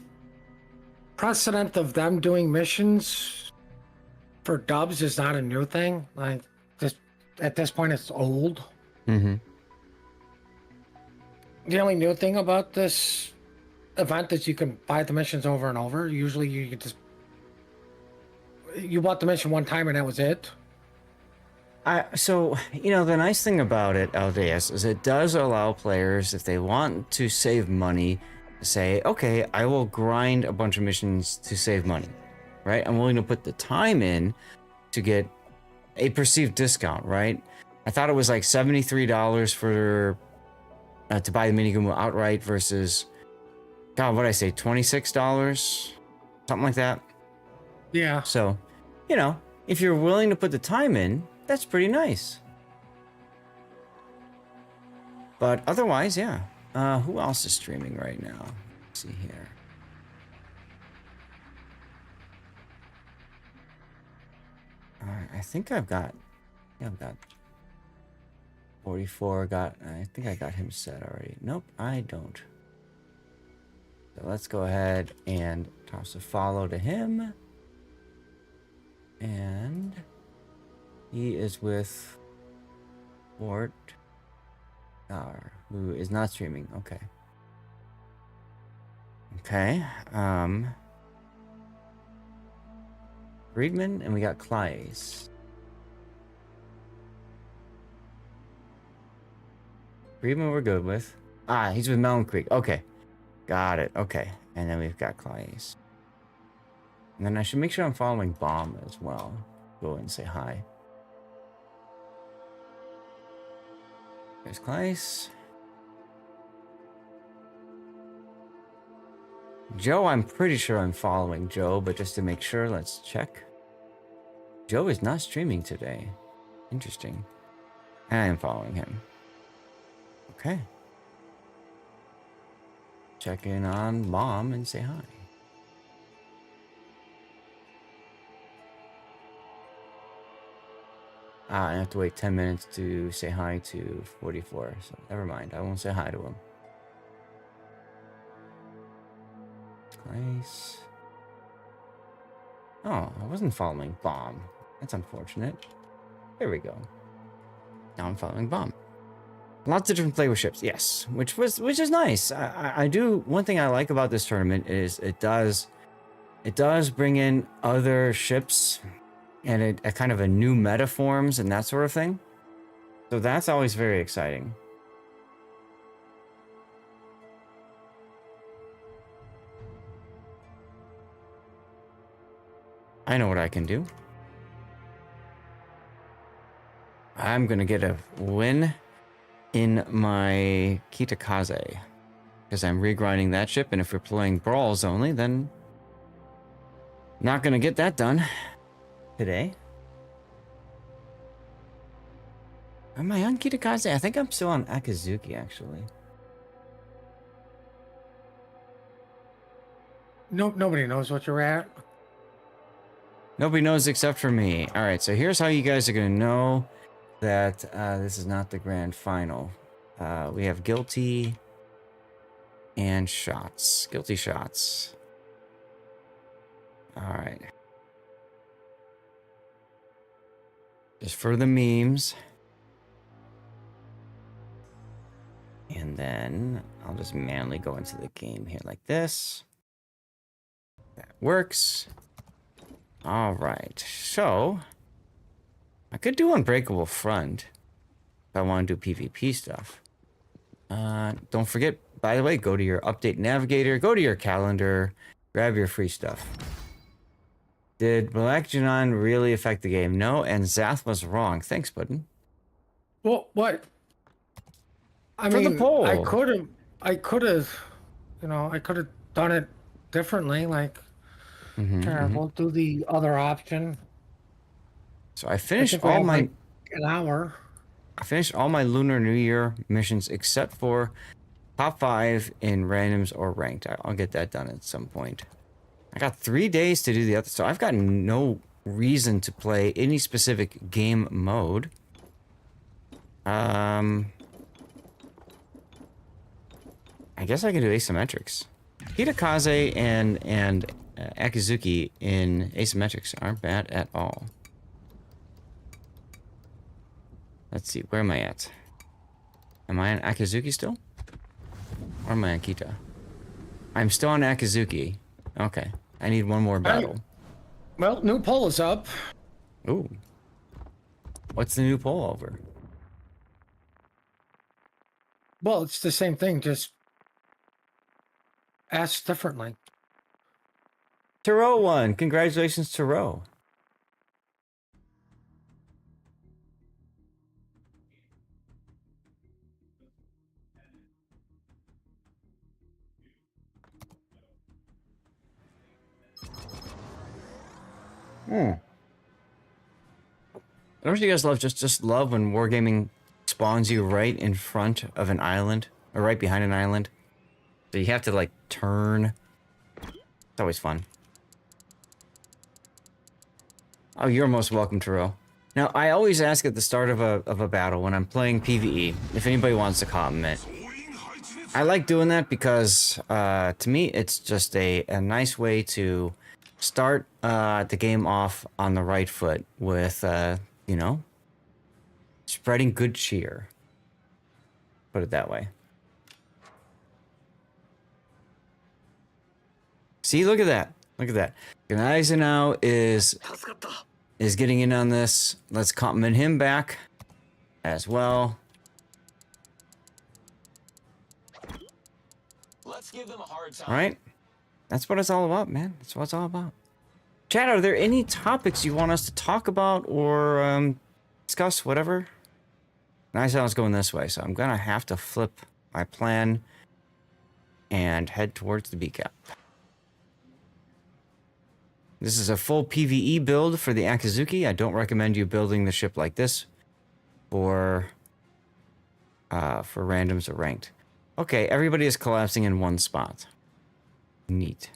[SPEAKER 3] precedent of them doing missions for dubs is not a new thing. Like, just at this point, it's old.
[SPEAKER 2] Mm-hmm.
[SPEAKER 3] The only new thing about this event is you can buy the missions over and over. Usually, you can just You bought the mission one time and that was it?
[SPEAKER 2] So, you know, the nice thing about it, LDS, is it does allow players, if they want to save money, to say, okay, I will grind a bunch of missions to save money, right? I'm willing to put the time in to get a perceived discount, right? I thought it was like $73 for to buy the minigumu outright versus, God, what did I say, $26? Something like that.
[SPEAKER 3] Yeah.
[SPEAKER 2] So, you know, if you're willing to put the time in, that's pretty nice. But otherwise, yeah. Who else is streaming right now? Let's see here. I think I've got 44. I think I got him set already. Nope, I don't. So let's go ahead and toss a follow to him. And he is with Fort, who is not streaming. Okay. Okay. Friedman, and we got Claes. Friedman we're good with. He's with Melon Creek. Okay. Got it. Okay. And then we've got Claes. And then I should make sure I'm following Bomb as well. Go and say hi. There's Claes. Joe, I'm pretty sure I'm following Joe, but just to make sure, let's check. Joe is not streaming today. Interesting. I am following him. Okay. Check in on Mom and say hi. I have to wait 10 minutes to say hi to 44, so never mind. I won't say hi to him. Nice. Oh, I wasn't following Bomb. That's unfortunate. There we go. Now I'm following Bomb. Lots of different play with ships, yes, which is nice. I do. One thing I like about this tournament is it does bring in other ships, and a kind of a new meta forms and that sort of thing. So that's always very exciting. I know what I can do. I'm gonna get a win in my Kitakaze because I'm regrinding that ship, and if we're playing brawls only, then not gonna get that done today. Am I on Kitakaze? I think I'm still on Akazuki, actually.
[SPEAKER 3] Nope, nobody knows what you're at.
[SPEAKER 2] Nobody knows except for me. All right, so here's how you guys are going to know that this is not the grand final. We have guilty and shots. Guilty shots. All right. Just for the memes. And then I'll just manually go into the game here like this. That works. All right, so I could do Unbreakable Front if I want to do PvP stuff. Don't forget, by the way, go to your update navigator, go to your calendar, grab your free stuff. Did Black Janan really affect the game? No, and Zath was wrong. Thanks, Puddin.
[SPEAKER 3] Well, what? I
[SPEAKER 2] For
[SPEAKER 3] mean,
[SPEAKER 2] the poll.
[SPEAKER 3] I could have, I could have done it differently. Like, we'll do the other option.
[SPEAKER 2] So I finished all my
[SPEAKER 3] an hour.
[SPEAKER 2] I finished all my Lunar New Year missions except for top 5 in randoms or ranked. I'll get that done at some point. I got 3 days to do the other, so I've got no reason to play any specific game mode. I guess I can do asymmetrics. Hitakaze and Akizuki in asymmetrics aren't bad at all. Let's see, where am I at? Am I on Akizuki still? Or am I on Kita? I'm still on Akizuki. Okay, I need one more battle.
[SPEAKER 3] Well, new poll is up.
[SPEAKER 2] Ooh. What's the new poll over?
[SPEAKER 3] Well, it's the same thing, just asked differently.
[SPEAKER 2] Tarot won. Congratulations, Tarot. Don't you guys love just love when wargaming spawns you right in front of an island or right behind an island? So you have to like turn. It's always fun. Oh, you're most welcome, Taro. Now, I always ask at the start of a battle when I'm playing PvE if anybody wants to comment. I like doing that because to me it's just a nice way to start the game off on the right foot with you know, spreading good cheer. Put it that way. See, look at that. Look at that. Gneisenau is getting in on this. Let's compliment him back as well.
[SPEAKER 1] Let's give them a hard time.
[SPEAKER 2] All right. That's what it's all about, man. That's what it's all about. Chat, are there any topics you want us to talk about or discuss, whatever? Gneisenau's going this way, so I'm going to have to flip my plan and head towards the B-cap. This is a full PvE build for the Akazuki. I don't recommend you building the ship like this for randoms or ranked. Okay, everybody is collapsing in one spot. Neat.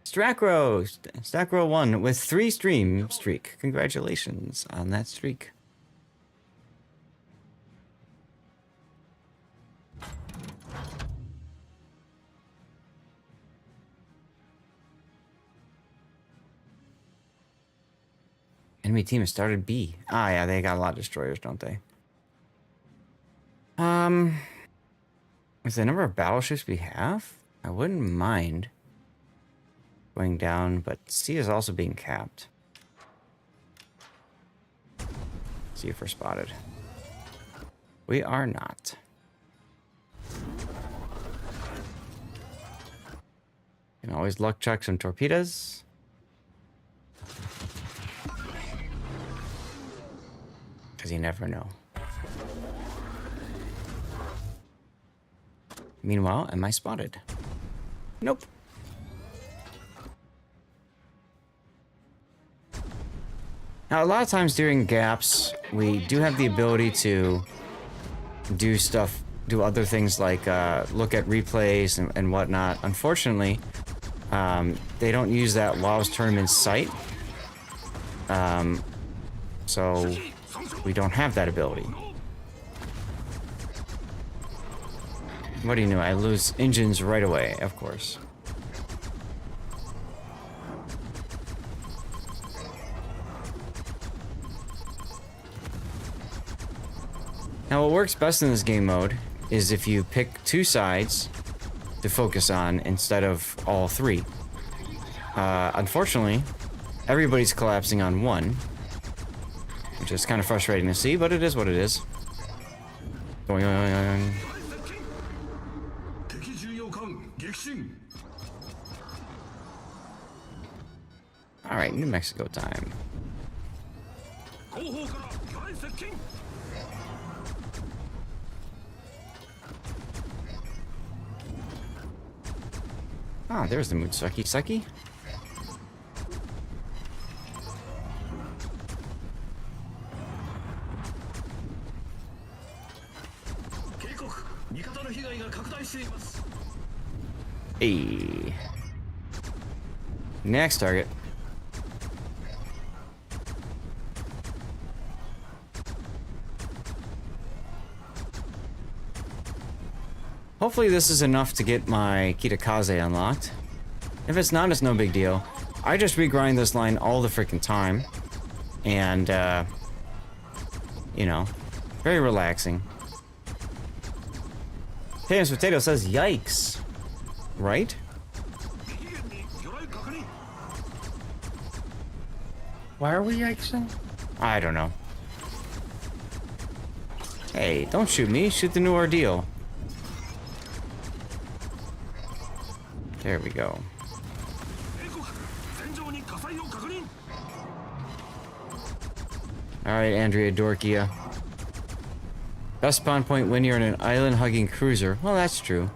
[SPEAKER 2] Stackrow won with 3 stream streak. Congratulations on that streak. Enemy team has started B. Ah, yeah, they got a lot of destroyers, don't they? With the number of battleships we have, I wouldn't mind going down, but C is also being capped. See if we're spotted. We are not. Can always luck check some torpedoes. Because you never know. Meanwhile, am I spotted? Nope. Now, a lot of times during gaps, we do have the ability to do stuff, do other things like look at replays and whatnot. Unfortunately, they don't use that WoW's tournament site. So we don't have that ability. What do you know? I lose engines right away, of course. Now, what works best in this game mode is if you pick 2 sides to focus on instead of all 3. Unfortunately, everybody's collapsing on one, which is kind of frustrating to see, but it is what it is. Going on. All right, New Mexico time. Ah, there's the Mutsaki Saki. Hey. Next target. Hopefully this is enough to get my Kitakaze unlocked. If it's not, it's no big deal. I just regrind this line all the freaking time. And, you know, very relaxing. Potatoes Potato says, yikes. Right?
[SPEAKER 3] Why are we yikesing?
[SPEAKER 2] I don't know. Hey, don't shoot me. Shoot the new ordeal. There we go. Alright, Andrea Dorkia. Best spawn point when you're in an island-hugging cruiser. Well, that's true.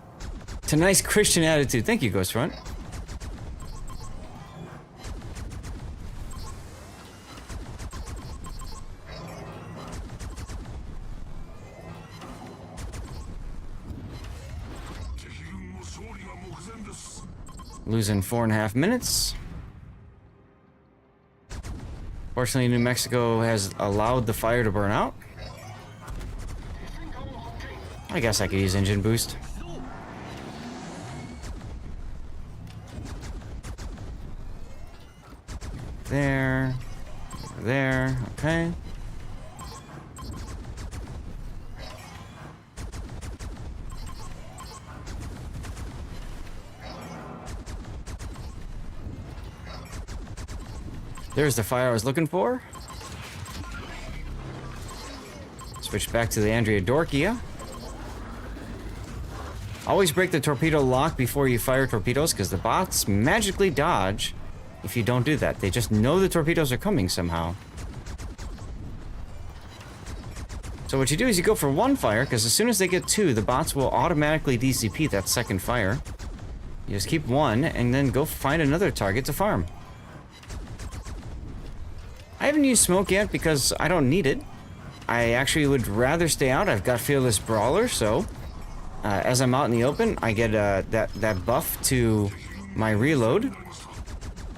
[SPEAKER 2] It's a nice Christian attitude. Thank you, Ghost Front. Losing 4.5 minutes. Fortunately, New Mexico has allowed the fire to burn out. I guess I could use engine boost. There. There. Okay. There's the fire I was looking for. Switch back to the Andrea Dorkia. Always break the torpedo lock before you fire torpedoes, because the bots magically dodge if you don't do that. They just know the torpedoes are coming somehow. So what you do is you go for one fire, because as soon as they get two, the bots will automatically DCP that second fire. You just keep one, and then go find another target to farm. I haven't used smoke yet because I don't need it. I actually would rather stay out. I've got Fearless Brawler, so as I'm out in the open, I get that buff to my reload.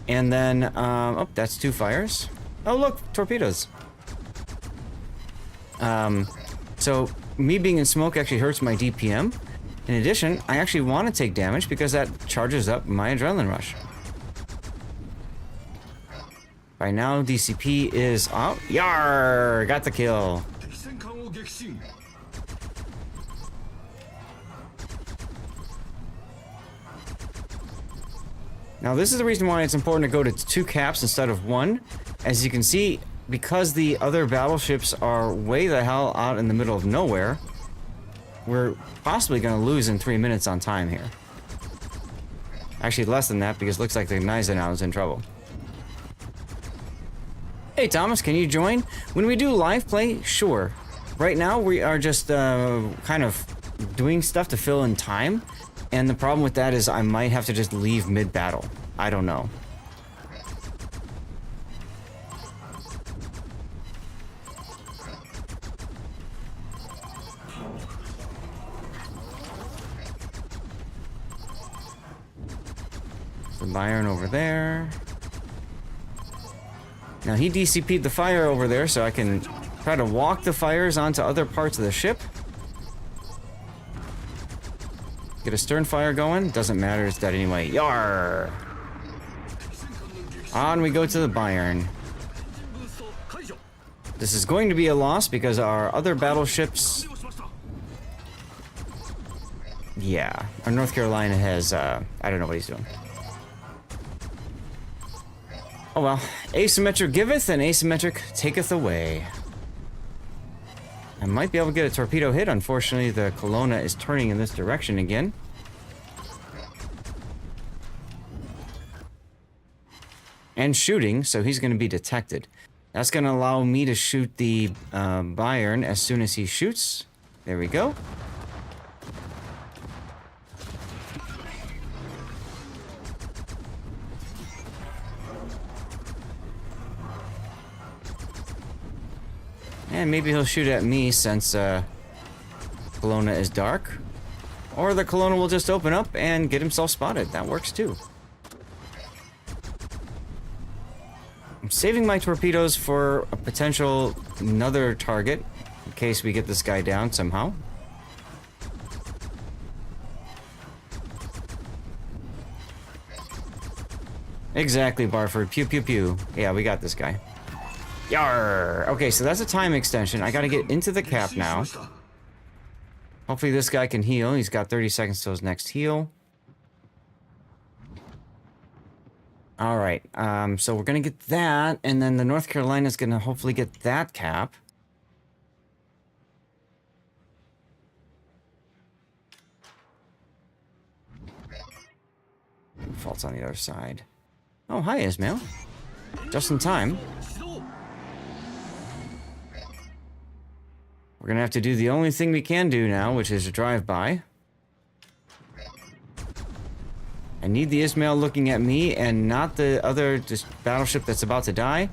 [SPEAKER 2] And then, oh, that's two fires. Oh, look, torpedoes. So me being in smoke actually hurts my DPM. In addition, I actually want to take damage because that charges up my adrenaline rush. By now, DCP is out. Yar! Got the kill. Now, this is the reason why it's important to go to 2 caps instead of 1. As you can see, because the other battleships are way the hell out in the middle of nowhere, we're possibly going to lose in 3 minutes on time here. Actually, less than that, because it looks like the Gneisenau is in trouble. Hey Thomas, can you join? When we do live play, sure. Right now we are just kind of doing stuff to fill in time, and the problem with that is I might have to just leave mid-battle. I don't know. The Byron over there. Now he DCP'd the fire over there, so I can try to walk the fires onto other parts of the ship. Get a stern fire going. Doesn't matter, it's dead anyway. Yar! On we go to the Bayern. This is going to be a loss because our other battleships... Yeah, our North Carolina has, I don't know what he's doing. Oh well, asymmetric giveth and asymmetric taketh away. I might be able to get a torpedo hit. Unfortunately, the Kelowna is turning in this direction again. And shooting, so he's going to be detected. That's going to allow me to shoot the Bayern as soon as he shoots. There we go. And maybe he'll shoot at me since Kelowna is dark. Or the Kelowna will just open up and get himself spotted. That works too. I'm saving my torpedoes for a potential another target in case we get this guy down somehow. Exactly, Barford. Pew pew pew. Yeah, we got this guy. Yarr! Okay, so that's a time extension. I gotta get into the cap now. Hopefully this guy can heal. He's got 30 seconds till his next heal. All right. So we're gonna get that, and then the North Carolina's gonna hopefully get that cap. Fault's on the other side. Oh, hi, Ismail. Just in time. We're gonna have to do the only thing we can do now, which is a drive-by. I need the Ismail looking at me and not the other just battleship that's about to die.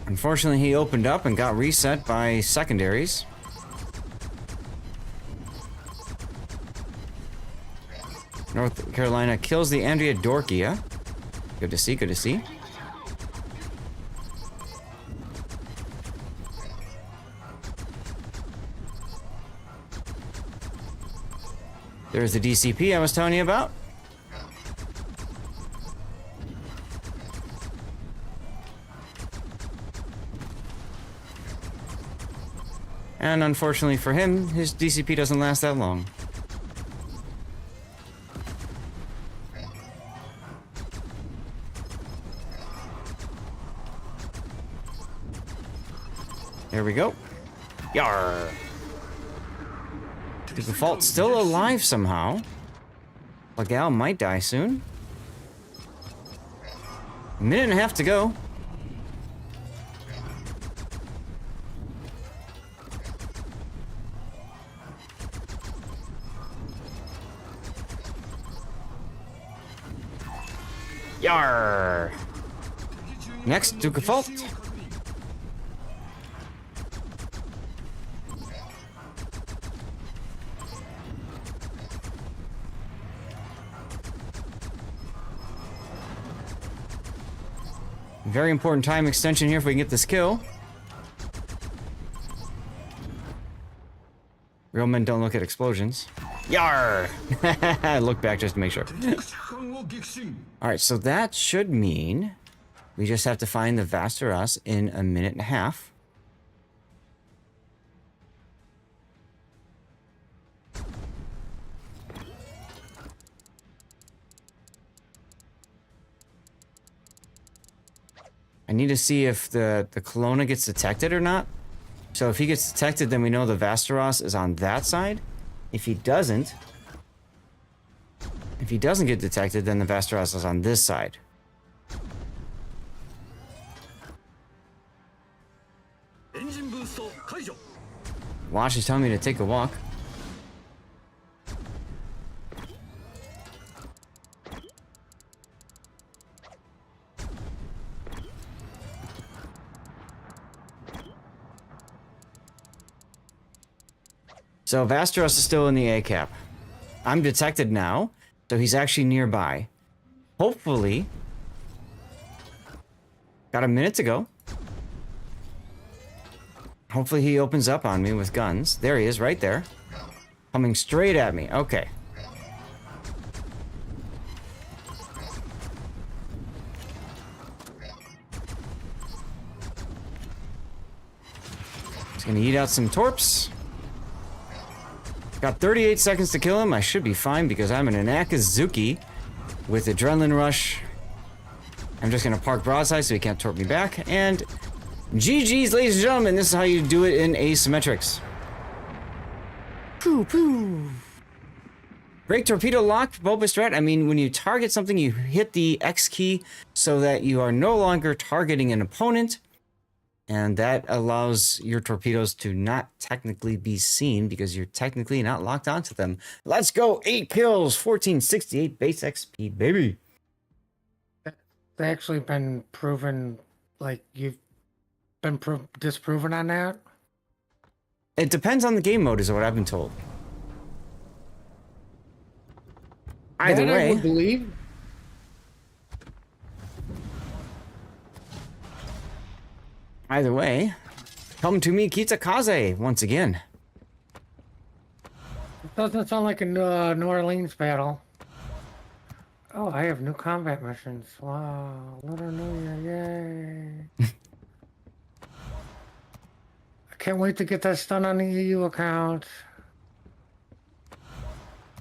[SPEAKER 2] Unfortunately, he opened up and got reset by secondaries. North Carolina kills the Andrea Dorkia. Good to see, good to see. There's the DCP I was telling you about. And unfortunately for him, his DCP doesn't last that long. There we go. Yarr! The default's still alive somehow. Lagal might die soon. A minute and a half to go. Yarr! Next, Duke of Fault. Very important time extension here if we can get this kill. Real men don't look at explosions. Yarr! I look back just to make sure. Alright, so that should mean we just have to find the Vasteras in a minute and a half. I need to see if the Kelowna gets detected or not. So if he gets detected, then we know the Vasteras is on that side. If he doesn't get detected, then the Vasteras is on this side. Wash is telling me to take a walk. So Vasteros is still in the A cap. I'm detected now, so he's actually nearby. Hopefully. Got a minute to go. Hopefully he opens up on me with guns. There he is, right there. Coming straight at me. Okay. He's gonna eat out some torps. Got 38 seconds to kill him. I should be fine because I'm in an Akazuki with Adrenaline Rush. I'm just gonna park broadside so he can't torp me back. And GG's, ladies and gentlemen. This is how you do it in asymmetrics. Poo poo. Break torpedo lock, bulbous threat. I mean, when you target something, you hit the X key so that you are no longer targeting an opponent. And that allows your torpedoes to not technically be seen because you're technically not locked onto them. Let's go. 8 kills, 1468 base XP, baby.
[SPEAKER 3] It's actually been proven, like, you've been disproven on that?
[SPEAKER 2] It depends on the game mode, is what I've been told. Either
[SPEAKER 3] that
[SPEAKER 2] way.
[SPEAKER 3] I would believe.
[SPEAKER 2] Either way, come to me, Kitakaze, once again.
[SPEAKER 3] It doesn't sound like a New Orleans battle. Oh, I have new combat missions. Wow, Lunar New Year, yay. I can't wait to get that done on the EU account.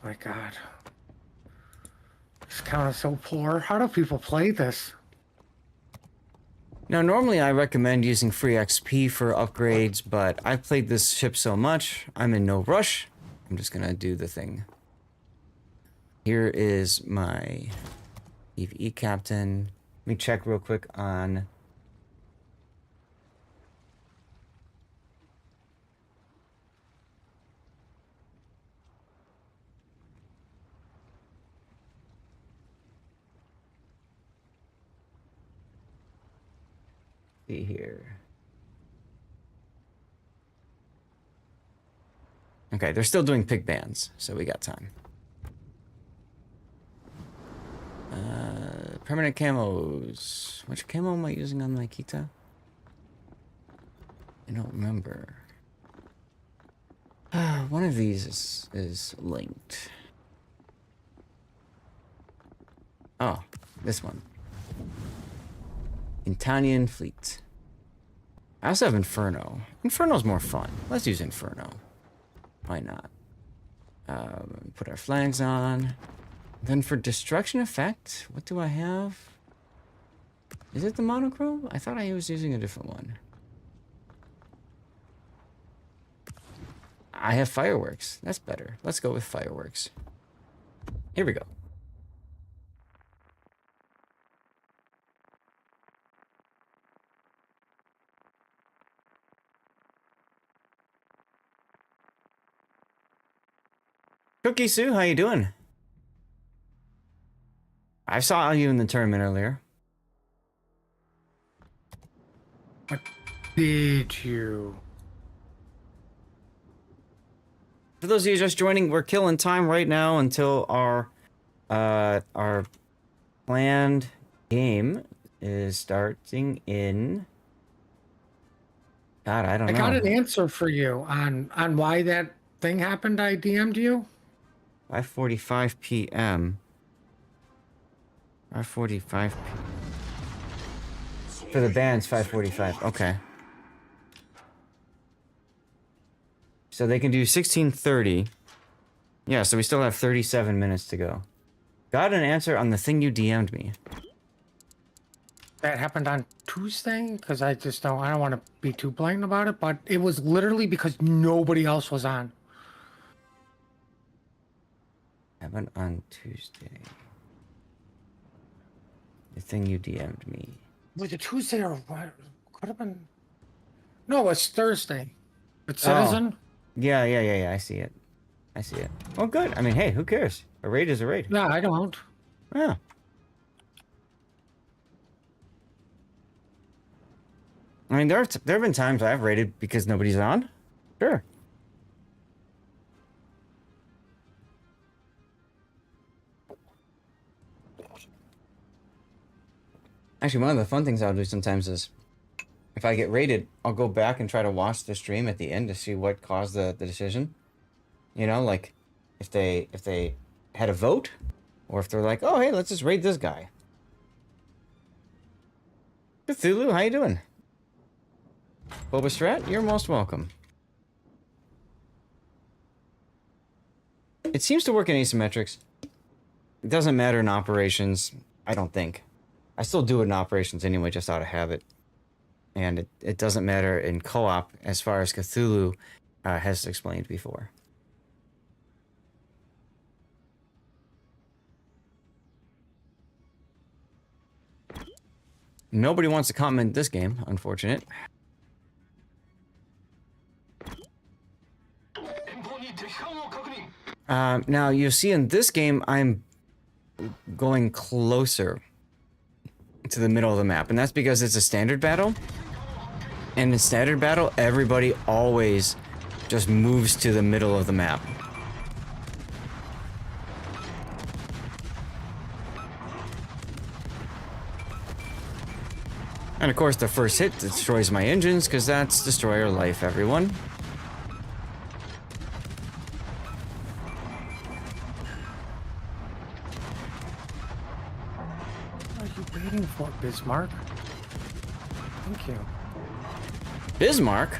[SPEAKER 3] My God. This count is so poor. How do people play this?
[SPEAKER 2] Now, normally I recommend using free XP for upgrades, but I've played this ship so much, I'm in no rush. I'm just gonna do the thing. Here is my EVE captain. Let me check real quick on... See here. Okay, they're still doing pig bands, so we got time. Permanent camos. Which camo am I using on Nikita? I don't remember. One of these is linked. Oh, this one. Italian fleet. I also have Inferno. Inferno's more fun. Let's use Inferno. Why not? Put our flags on. Then for destruction effect, what do I have? Is it the monochrome? I thought I was using a different one. I have fireworks. That's better. Let's go with fireworks. Here we go. Cookie Sue, how you doing? I saw you in the tournament earlier.
[SPEAKER 3] What did you?
[SPEAKER 2] For those of you just joining, we're killing time right now until our planned game is starting in... God, I don't know.
[SPEAKER 3] I got an answer for you on why that thing happened. I DM'd you.
[SPEAKER 2] 5:45 p.m. 5:45 p.m. For the band's 5:45. Okay. So they can do 16:30. Yeah, so we still have 37 minutes to go. Got an answer on the thing you DM'd me.
[SPEAKER 3] That happened on Tuesday because I don't want to be too blatant about it, but it was literally because nobody else was on.
[SPEAKER 2] Happened on Tuesday. The thing you DM'd me.
[SPEAKER 3] Was it Tuesday or what? Could have been. No, it's Thursday. It's Citizen.
[SPEAKER 2] Oh. Yeah. I see it. I see it. Oh, good. I mean, hey, who cares? A raid is a raid.
[SPEAKER 3] Yeah, I don't.
[SPEAKER 2] Yeah. I mean, there have been times I've raided because nobody's on. Sure. Actually, one of the fun things I'll do sometimes is, if I get raided, I'll go back and try to watch the stream at the end to see what caused the decision. You know, like, if they had a vote, or if they're like, oh, hey, let's just raid this guy. Cthulhu, how you doing? Boba Strat, you're most welcome. It seems to work in asymmetrics. It doesn't matter in operations, I don't think. I still do it in operations anyway, just out of habit. And it doesn't matter in co-op, as far as Cthulhu has explained before. Nobody wants to comment this game, unfortunate. Now, you'll see in this game, I'm going closer to the middle of the map, and that's because it's a standard battle. And in standard battle, everybody always just moves to the middle of the map. And of course, the first hit destroys my engines, because that's destroyer life, everyone.
[SPEAKER 3] For Bismarck. Thank you.
[SPEAKER 2] Bismarck?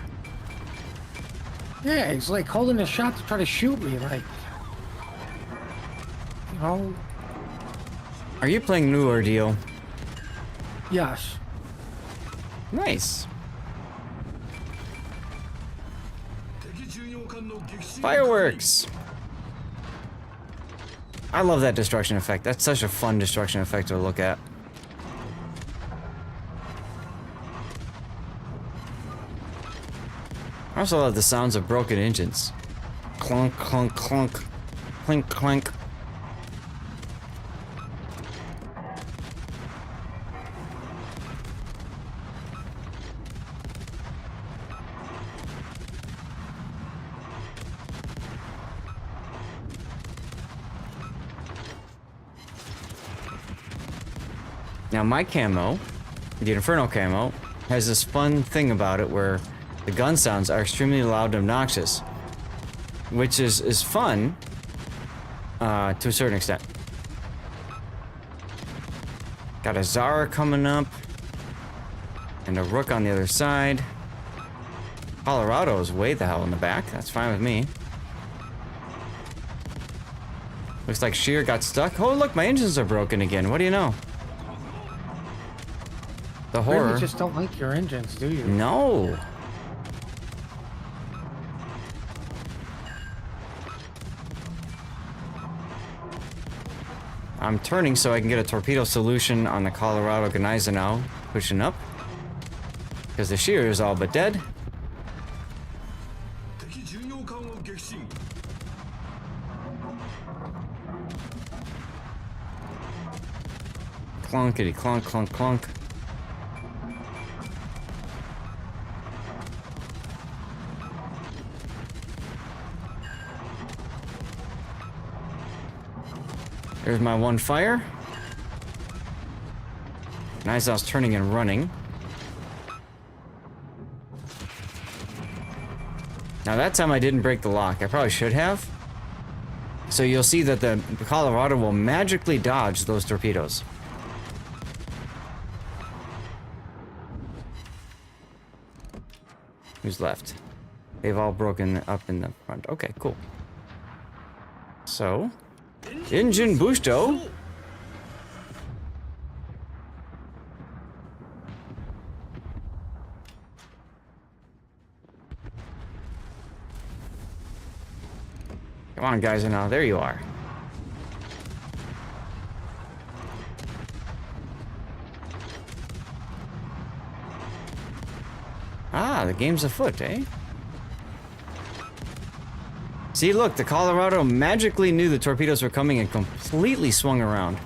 [SPEAKER 3] Yeah, he's like holding a shot to try to shoot me, like, you know.
[SPEAKER 2] Are you playing New Ordeal?
[SPEAKER 3] Yes.
[SPEAKER 2] Nice. Fireworks! I love that destruction effect. That's such a fun destruction effect to look at. I also love the sounds of broken engines. Clunk, clunk, clunk. Clink, clink. Now my camo, the Inferno camo, has this fun thing about it where the gun sounds are extremely loud and obnoxious, which is fun to a certain extent. Got a Zara coming up and a Rook on the other side. Colorado's way the hell in the back. That's fine with me. Looks like Sheer got stuck. Oh look, my engines are broken again. What do you know? The horror.
[SPEAKER 3] You just don't like your engines, do you?
[SPEAKER 2] No. I'm turning so I can get a torpedo solution on the Colorado Gneisenau, pushing up. Because the Sheer is all but dead. Clunkety clunk, clunk, clunk. There's my one fire. Nice, I was turning and running. Now that time I didn't break the lock. I probably should have. So you'll see that the Colorado will magically dodge those torpedoes. Who's left? They've all broken up in the front. Okay, cool. So... Engine boosto. Come on, guys, and now there you are. Ah, the game's afoot, eh? See, look, the Colorado magically knew the torpedoes were coming and completely swung around.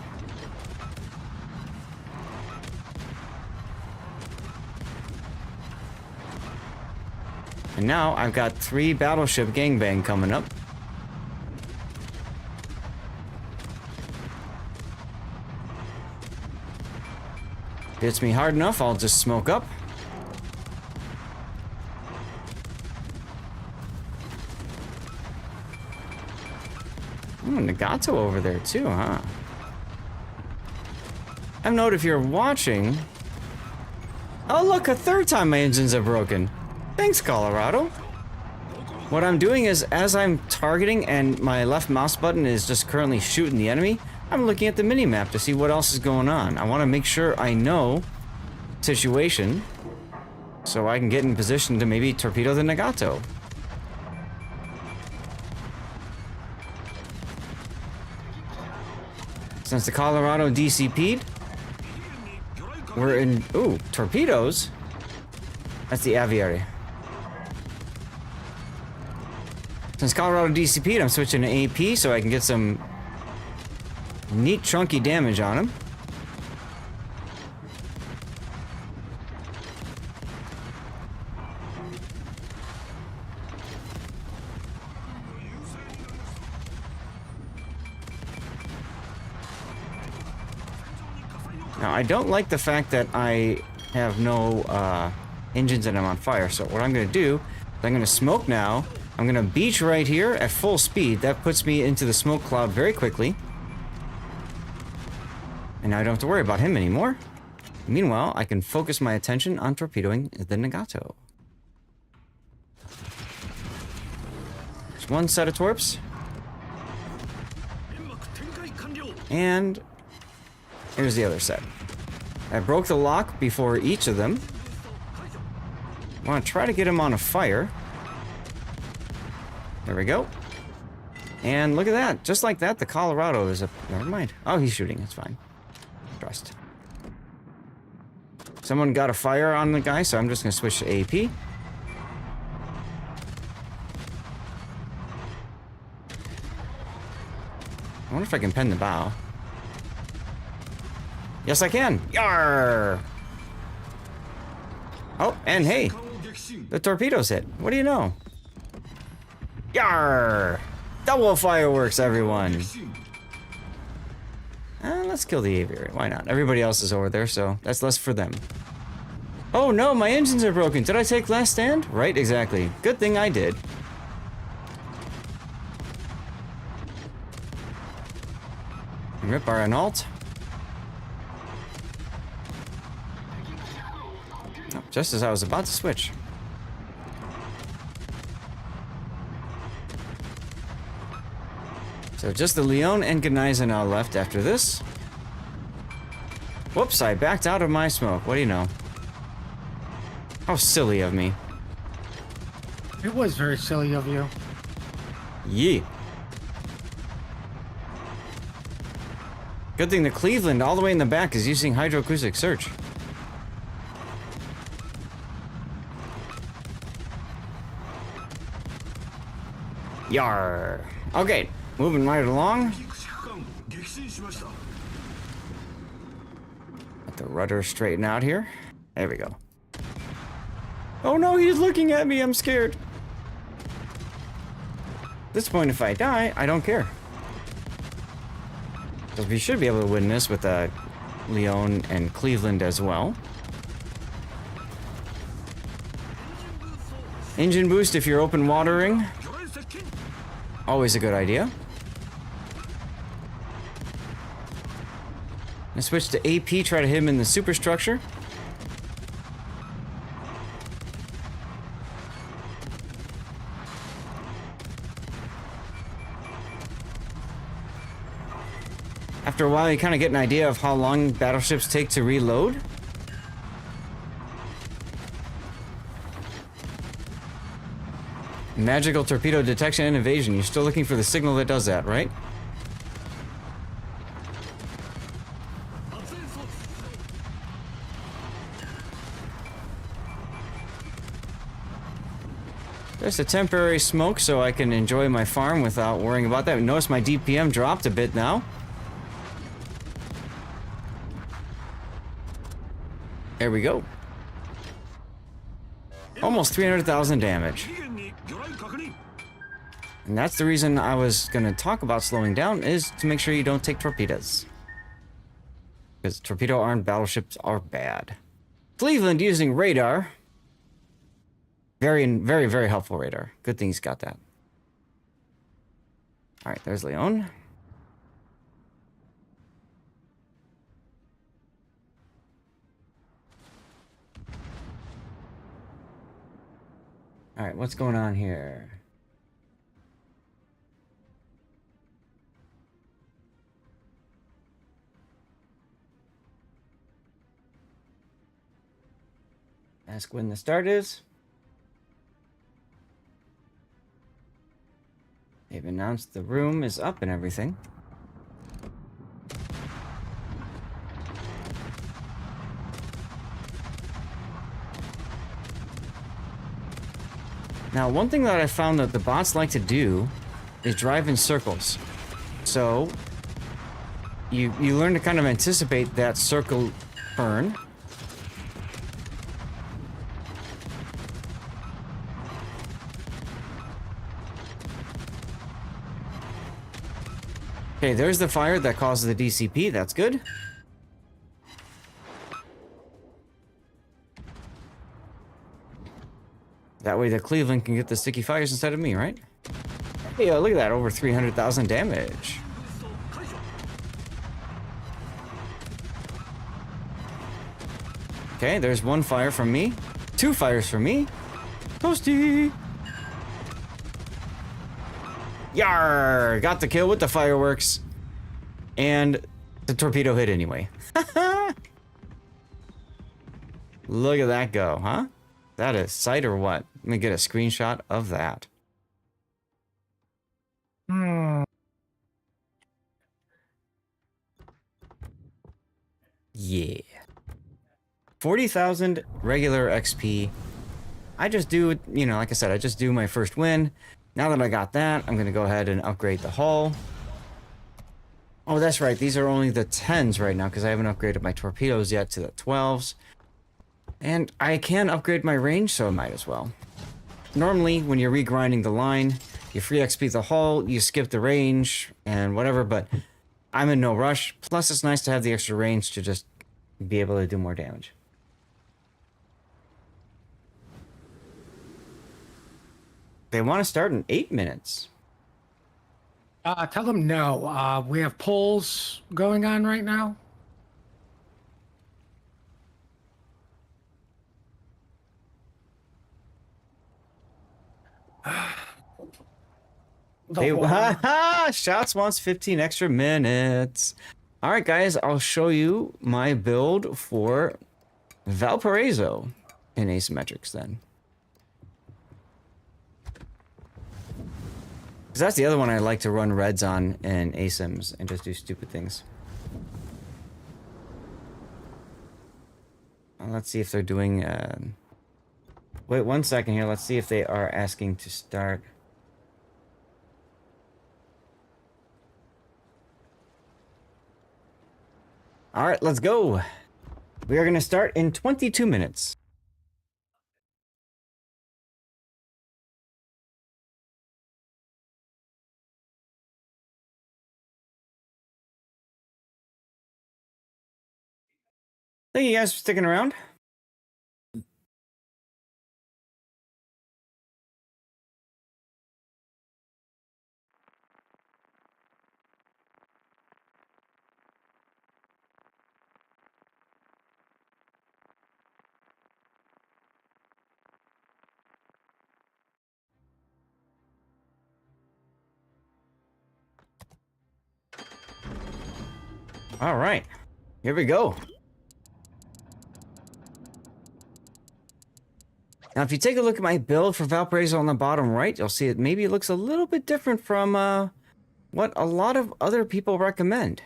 [SPEAKER 2] And now I've got 3 battleship gangbang coming up. Hits me hard enough, I'll just smoke up. Ooh, Nagato over there too, huh? I've noted if you're watching... Oh look, a third time my engines are broken. Thanks, Colorado. What I'm doing is, as I'm targeting and my left mouse button is just currently shooting the enemy, I'm looking at the mini-map to see what else is going on. I want to make sure I know situation so I can get in position to maybe torpedo the Nagato. Since the Colorado DCP'd, we're in... Ooh, torpedoes? That's the aviary. Since Colorado DCP'd, I'm switching to AP so I can get some neat chunky damage on him. Now, I don't like the fact that I have no engines and I'm on fire, so what I'm going to do is I'm going to smoke now. I'm going to beach right here at full speed. That puts me into the smoke cloud very quickly. And now I don't have to worry about him anymore. Meanwhile, I can focus my attention on torpedoing the Nagato. There's one set of torps. And Here's the other set. I broke the lock before each of them. I want to try to get him on a fire. There we go. And look at that. Just like that, the Colorado is up. Never mind. Oh, he's shooting. It's fine. Trust. Someone got a fire on the guy, so I'm just going to switch to AP. I wonder if I can pen the bow. Yes, I can. Yarr! Oh, and hey, the torpedoes hit. What do you know? Yarr! Double fireworks, everyone. Let's kill the aviary. Why not? Everybody else is over there, so that's less for them. Oh no, my engines are broken. Did I take last stand? Right, exactly. Good thing I did. Rip our Renault. Oh, just as I was about to switch. So just the Leon and Gneisenau now left after this. Whoops, I backed out of my smoke. What do you know? How silly of me.
[SPEAKER 3] It was very silly of you.
[SPEAKER 2] Yee. Good thing the Cleveland all the way in the back is using hydroacoustic search. Yar. Okay, moving right along. Let the rudder straighten out here. There we go. Oh no, he's looking at me. I'm scared. At this point, if I die, I don't care. Because we should be able to win this with Leon and Cleveland as well. Engine boost if you're open watering. Always a good idea. Let's switch to AP, try to hit him in the superstructure. After a while, you kind of get an idea of how long battleships take to reload. Magical torpedo detection and evasion. You're still looking for the signal that does that, right? There's a temporary smoke so I can enjoy my farm without worrying about that. Notice my DPM dropped a bit now. There we go. Almost 300,000 damage. And that's the reason I was going to talk about slowing down, is to make sure you don't take torpedoes. Because torpedo-armed battleships are bad. Cleveland using radar. Very, very, very helpful radar. Good thing he's got that. Alright, there's Leon. Alright, what's going on here? Ask when the start is. They've announced the room is up and everything. Now, one thing that I found that the bots like to do is drive in circles. So, you learn to kind of anticipate that circle turn. Okay, there's the fire that causes the DCP. That's good. That way the Cleveland can get the sticky fires instead of me, right? Hey, look at that. Over 300,000 damage. Okay, there's one fire from me. Two fires from me. Toasty! Yar! Got the kill with the fireworks. And The torpedo hit anyway. Look at that go, huh? That is sight or what? Let me get a screenshot of that. Yeah. 40,000 regular XP. I just do, you know, like I said, I just do my first win. Now that I got that, I'm going to go ahead and upgrade the hull. Oh, that's right. These are only the 10s right now because I haven't upgraded my torpedoes yet to the 12s. And I can upgrade my range, so I might as well. Normally, when you're regrinding the line, you free XP the hull, you skip the range, and whatever, but I'm in no rush. Plus, it's nice to have the extra range to just be able to do more damage. They want to start in 8 minutes.
[SPEAKER 3] Tell them no. We have polls going on right now.
[SPEAKER 2] Shots wants 15 extra minutes. All right, guys, I'll show you my build for Valparaiso in asymmetrics then. Because that's the other one I like to run reds on in asyms and just do stupid things. Let's see if they're doing... Wait 1 second here. Let's see if they are asking to start. All right, let's go. We are going to start in 22 minutes. Thank you guys for sticking around. All right, here we go. Now, if you take a look at my build for Valparaiso on the bottom right, you'll see it maybe looks a little bit different from what a lot of other people recommend.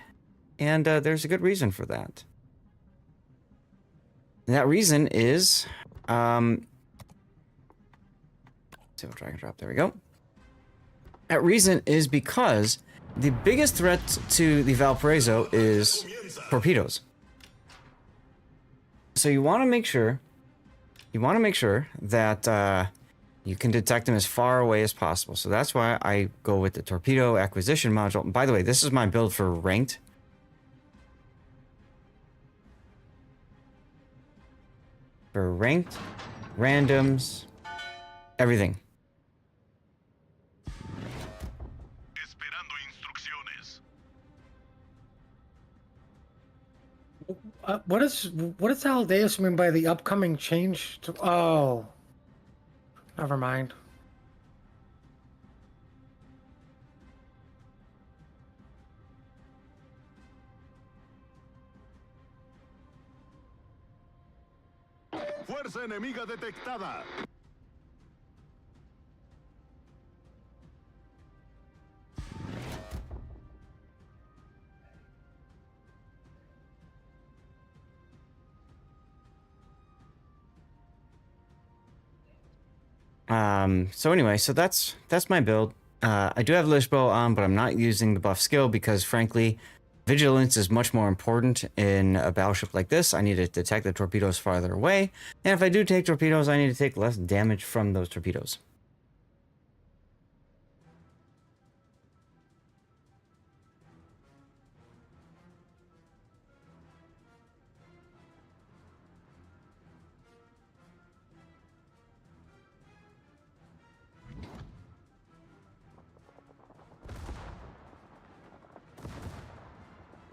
[SPEAKER 2] And there's a good reason for that. And that reason is... Single drag and drop, there we go. That reason is because the biggest threat to the Valparaiso is torpedoes. So you want to make sure... that you can detect them as far away as possible. So that's why I go with the torpedo acquisition module. And by the way, this is my build for ranked. For ranked, randoms, everything.
[SPEAKER 3] What does Aldeus mean by the upcoming change to... Oh. Never mind.
[SPEAKER 1] Fuerza enemiga detectada.
[SPEAKER 2] So anyway, so that's my build. I do have Lishbow on, but I'm not using the buff skill because, frankly, vigilance is much more important in a battleship like this. I need to detect the torpedoes farther away, and if I do take torpedoes, I need to take less damage from those torpedoes.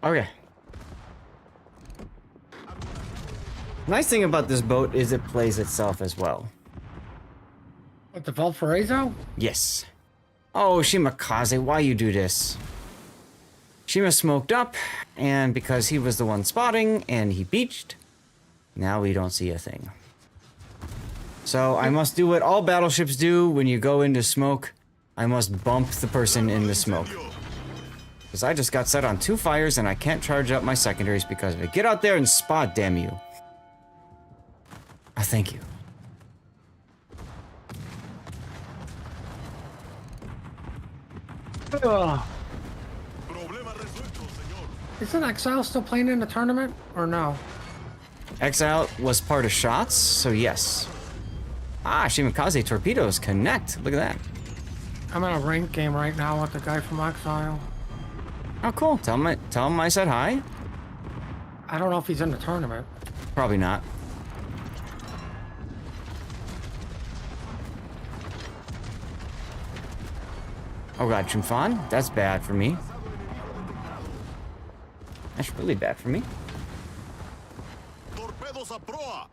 [SPEAKER 2] Okay. Nice thing about this boat is it plays itself as well.
[SPEAKER 3] What, the Valparaiso?
[SPEAKER 2] Yes. Oh, Shimakaze, why you do this? Shima smoked up, and because he was the one spotting and he beached, now we don't see a thing. So I must do what all battleships do when you go into smoke. I must bump the person in the smoke. Because I just got set on 2 fires and I can't charge up my secondaries because of it. Get out there and spot, damn you. Thank you.
[SPEAKER 3] Ugh. Isn't Exile still playing in the tournament, or no?
[SPEAKER 2] Exile was part of shots, so yes. Ah, Shimakaze torpedoes connect. Look at that.
[SPEAKER 3] I'm in a ranked game right now with the guy from Exile.
[SPEAKER 2] Oh, cool. Tell him I said hi.
[SPEAKER 3] I don't know if he's in the tournament.
[SPEAKER 2] Probably not. Oh god, Chumfan? That's bad for me. That's really bad for me.
[SPEAKER 1] Torpedos a proa.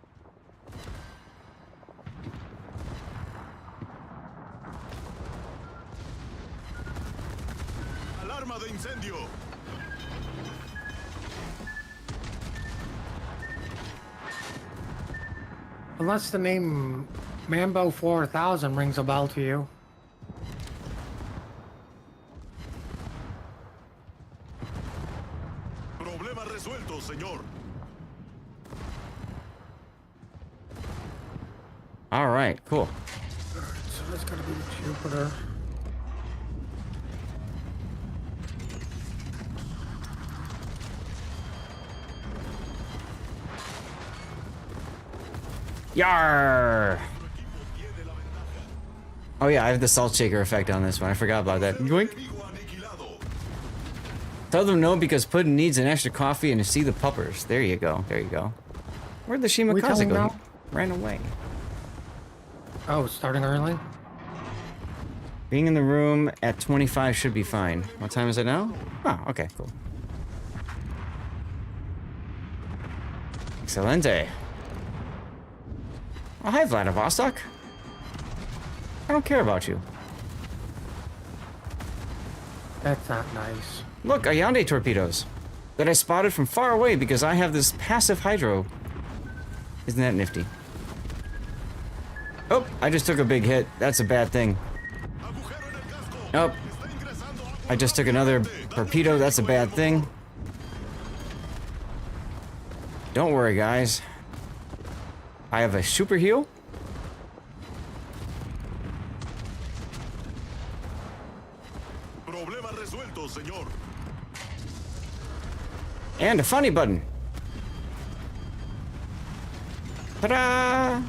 [SPEAKER 1] Alarma de incendio.
[SPEAKER 3] Unless the name Mambo 4000 rings a bell to you.
[SPEAKER 1] Problema resuelto, señor.
[SPEAKER 2] All right, cool.
[SPEAKER 3] Alright, so that's gotta be the Jupiter.
[SPEAKER 2] Yar! Oh yeah, I have the salt shaker effect on this one. I forgot about that. Yoink. Tell them no because Puddin needs an extra coffee and to see the puppers. There you go. There you go. Where'd the
[SPEAKER 3] We tell
[SPEAKER 2] Shimakaze
[SPEAKER 3] him
[SPEAKER 2] go?
[SPEAKER 3] no?
[SPEAKER 2] He ran away.
[SPEAKER 3] Oh, starting early?
[SPEAKER 2] Being in the room at 25 should be fine. What time is it now? Oh, okay, cool. Excelente. Oh, hi, Vladivostok. I don't care about you.
[SPEAKER 3] That's not nice.
[SPEAKER 2] Look, Ayande torpedoes that I spotted from far away because I have this passive hydro. Isn't that nifty? Oh, I just took a big hit. That's a bad thing. Oh, I just took another torpedo. That's a bad thing. Don't worry, guys. I have a super heal.
[SPEAKER 1] Problema resuelto, señor.
[SPEAKER 2] And a funny button. Ta-da!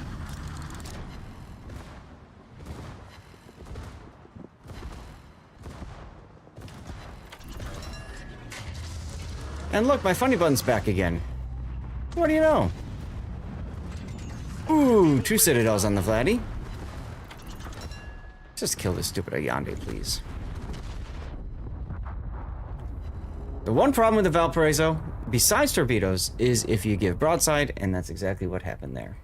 [SPEAKER 2] And look, my funny button's back again. What do you know? Ooh, 2 citadels on the Vladdy. Just kill this stupid Ayande, please. The one problem with the Valparaiso, besides torpedoes, is if you give broadside, and that's exactly what happened there.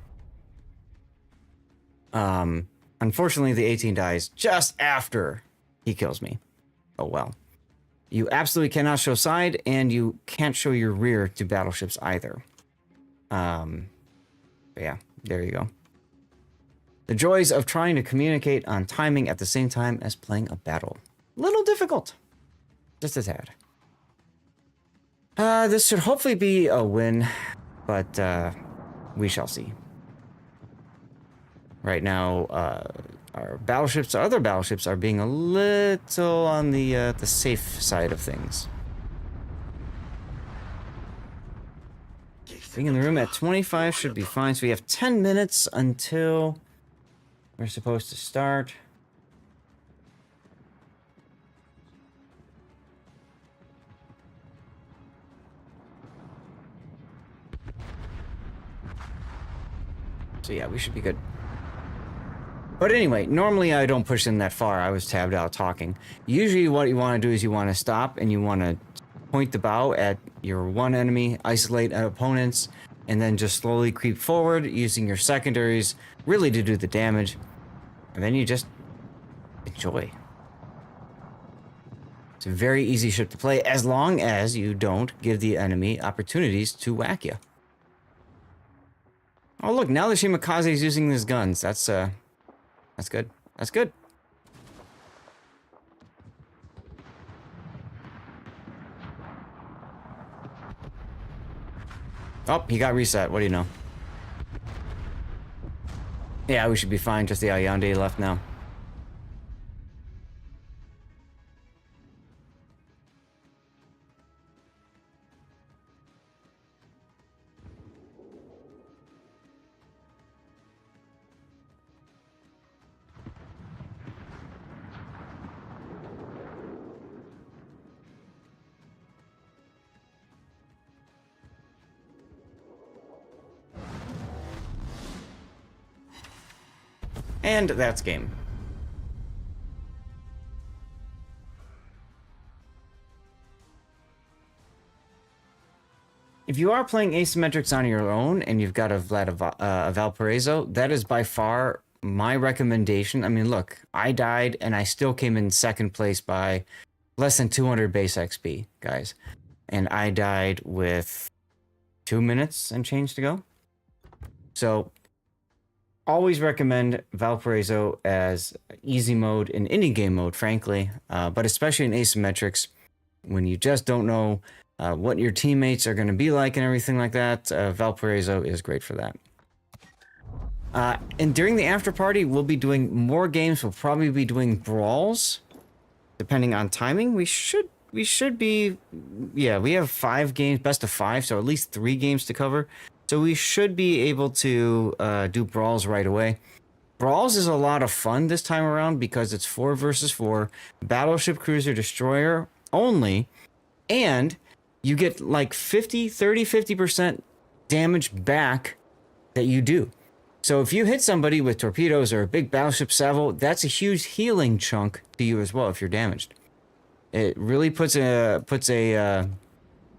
[SPEAKER 2] Unfortunately, the 18 dies just after he kills me. Oh well. You absolutely cannot show side, and you can't show your rear to battleships either. But yeah, there you go. The joys of trying to communicate on timing at the same time as playing a battle. Little difficult. Just a tad. This should hopefully be a win, but we shall see. Right now, our battleships, our other battleships, are being a little on the safe side of things. Being in the room at 25 should be fine. So we have 10 minutes until we're supposed to start. So yeah, we should be good. But anyway, normally I don't push in that far. I was tabbed out talking. Usually what you want to do is you want to stop and you want to point the bow at your one enemy, isolate opponents, and then just slowly creep forward using your secondaries really to do the damage. And then you just enjoy. So It's a very easy ship to play as long as you don't give the enemy opportunities to whack you. Oh look, now the Shimakaze is using his guns. That's good. That's good. Oh, he got reset. What do you know? Yeah, we should be fine. Just the Ayande left now. And that's game. If you are playing asymmetrics on your own and you've got a Valparaiso, that is by far my recommendation. I mean, look, I died and I still came in second place by less than 200 base XP, guys. And I died with 2 minutes and change to go. So always recommend Valparaiso as easy mode in any game mode, frankly, but especially in asymmetrics when you just don't know what your teammates are going to be like and everything like that. Valparaiso is great for that. And during the after party, we'll be doing more games. We'll probably be doing brawls, depending on timing. We should be, yeah, we have 5 games, best of 5, so at least 3 games to cover. So we should be able to do brawls right away. Brawls is a lot of fun this time around because it's 4 versus 4, battleship, cruiser, destroyer only, and you get like 50% damage back that you do. So if you hit somebody with torpedoes or a big battleship salvo, that's a huge healing chunk to you as well if you're damaged. It really puts a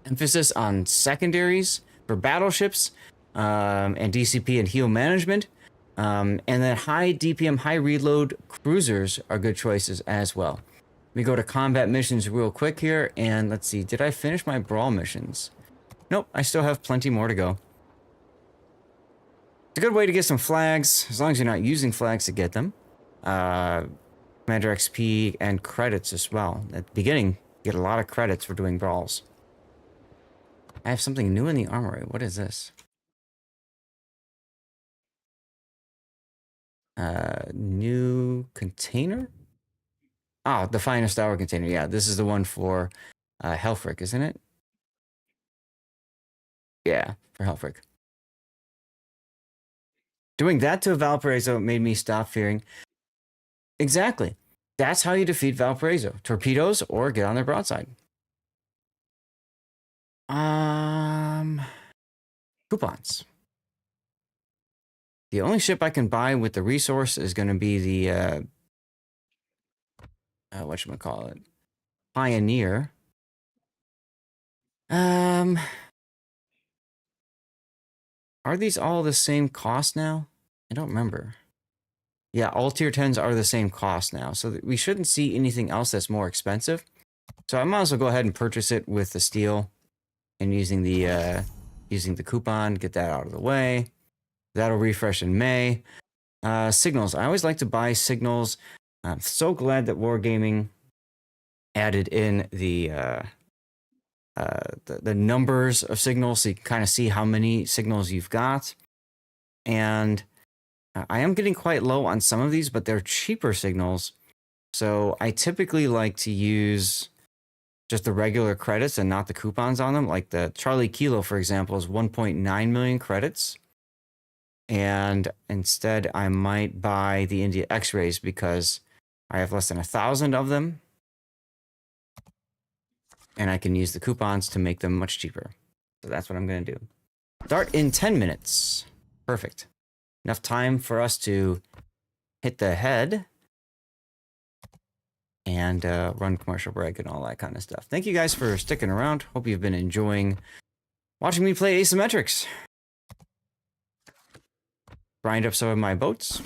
[SPEAKER 2] emphasis on secondaries for battleships, and DCP and heal management, and then high DPM, high reload cruisers are good choices as well. Let me go to combat missions real quick here, and let's see, did I finish my brawl missions? Nope, I still have plenty more to go. It's a good way to get some flags, as long as you're not using flags to get them. Commander XP and credits as well. At the beginning, you get a lot of credits for doing brawls. I have something new in the armory. What is this? New container? Oh, the finest hour container. Yeah, this is the one for Helfric, isn't it? Yeah, for Helfric. Doing that to Valparaiso made me stop fearing. Exactly. That's how you defeat Valparaiso. Torpedoes or get on their broadside. Coupons. The only ship I can buy with the resource is going to be the, whatchamacallit? Pioneer. Are these all the same cost now? I don't remember. Yeah, all tier 10s are the same cost now, so we shouldn't see anything else that's more expensive. So I might as well go ahead and purchase it with the steel and using the coupon, get that out of the way. That'll refresh in May. Signals. I always like to buy signals. I'm so glad that Wargaming added in the numbers of signals so you can kind of see how many signals you've got. And I am getting quite low on some of these, but they're cheaper signals. So I typically like to use just the regular credits and not the coupons on them. Like the Charlie Kilo, for example, is 1.9 million credits. And instead, I might buy the India X-Rays because I have less than 1,000 of them. And I can use the coupons to make them much cheaper. So that's what I'm going to do. Start in 10 minutes. Perfect. Enough time for us to hit the head and run commercial break and all that kind of stuff. Thank you guys for sticking around. Hope you've been enjoying watching me play asymmetrics. Grind up some of my boats.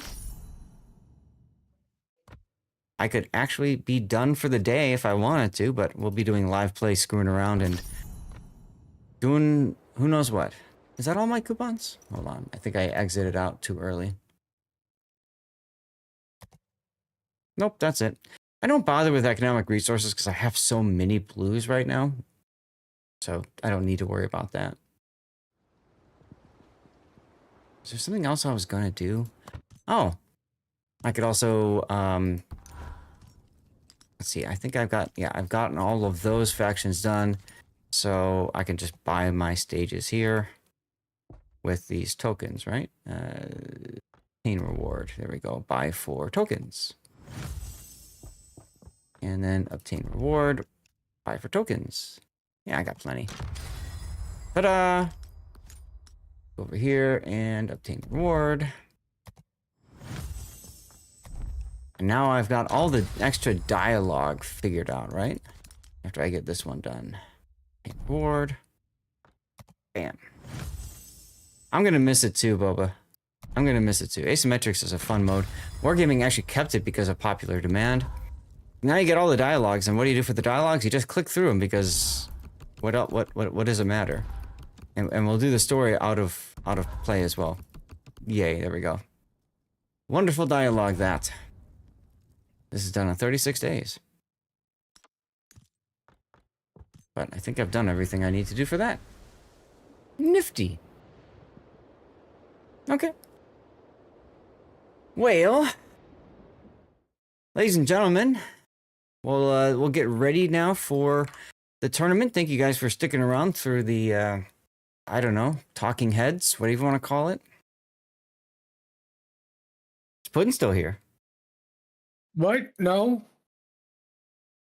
[SPEAKER 2] I could actually be done for the day if I wanted to, but we'll be doing live play, screwing around, and doing who knows what. Is that all my coupons? Hold on. I think I exited out too early. Nope, that's it. I don't bother with economic resources because I have so many blues right now. So I don't need to worry about that. Is there something else I was going to do? Oh, I could also, let's see. I think I've gotten all of those factions done. So I can just buy my stages here with these tokens, right? Obtain reward. There we go. Buy 4 tokens. And then obtain reward. Buy for tokens. Yeah, I got plenty. Ta-da! Go over here and obtain reward. And now I've got all the extra dialogue figured out, right? After I get this one done. Obtain reward. Bam. I'm gonna miss it too, Boba. I'm gonna miss it too. Asymmetrics is a fun mode. Wargaming actually kept it because of popular demand. Now you get all the dialogues, and what do you do for the dialogues? You just click through them because what does it matter? And we'll do the story out of play as well. Yay, there we go. Wonderful dialogue that. This is done in 36 days. But I think I've done everything I need to do for that. Nifty. Okay. Well, ladies and gentlemen, we'll get ready now for the tournament. Thank you guys for sticking around through the I don't know, talking heads, whatever you want to call it. Is Puddin still here?
[SPEAKER 3] What? No.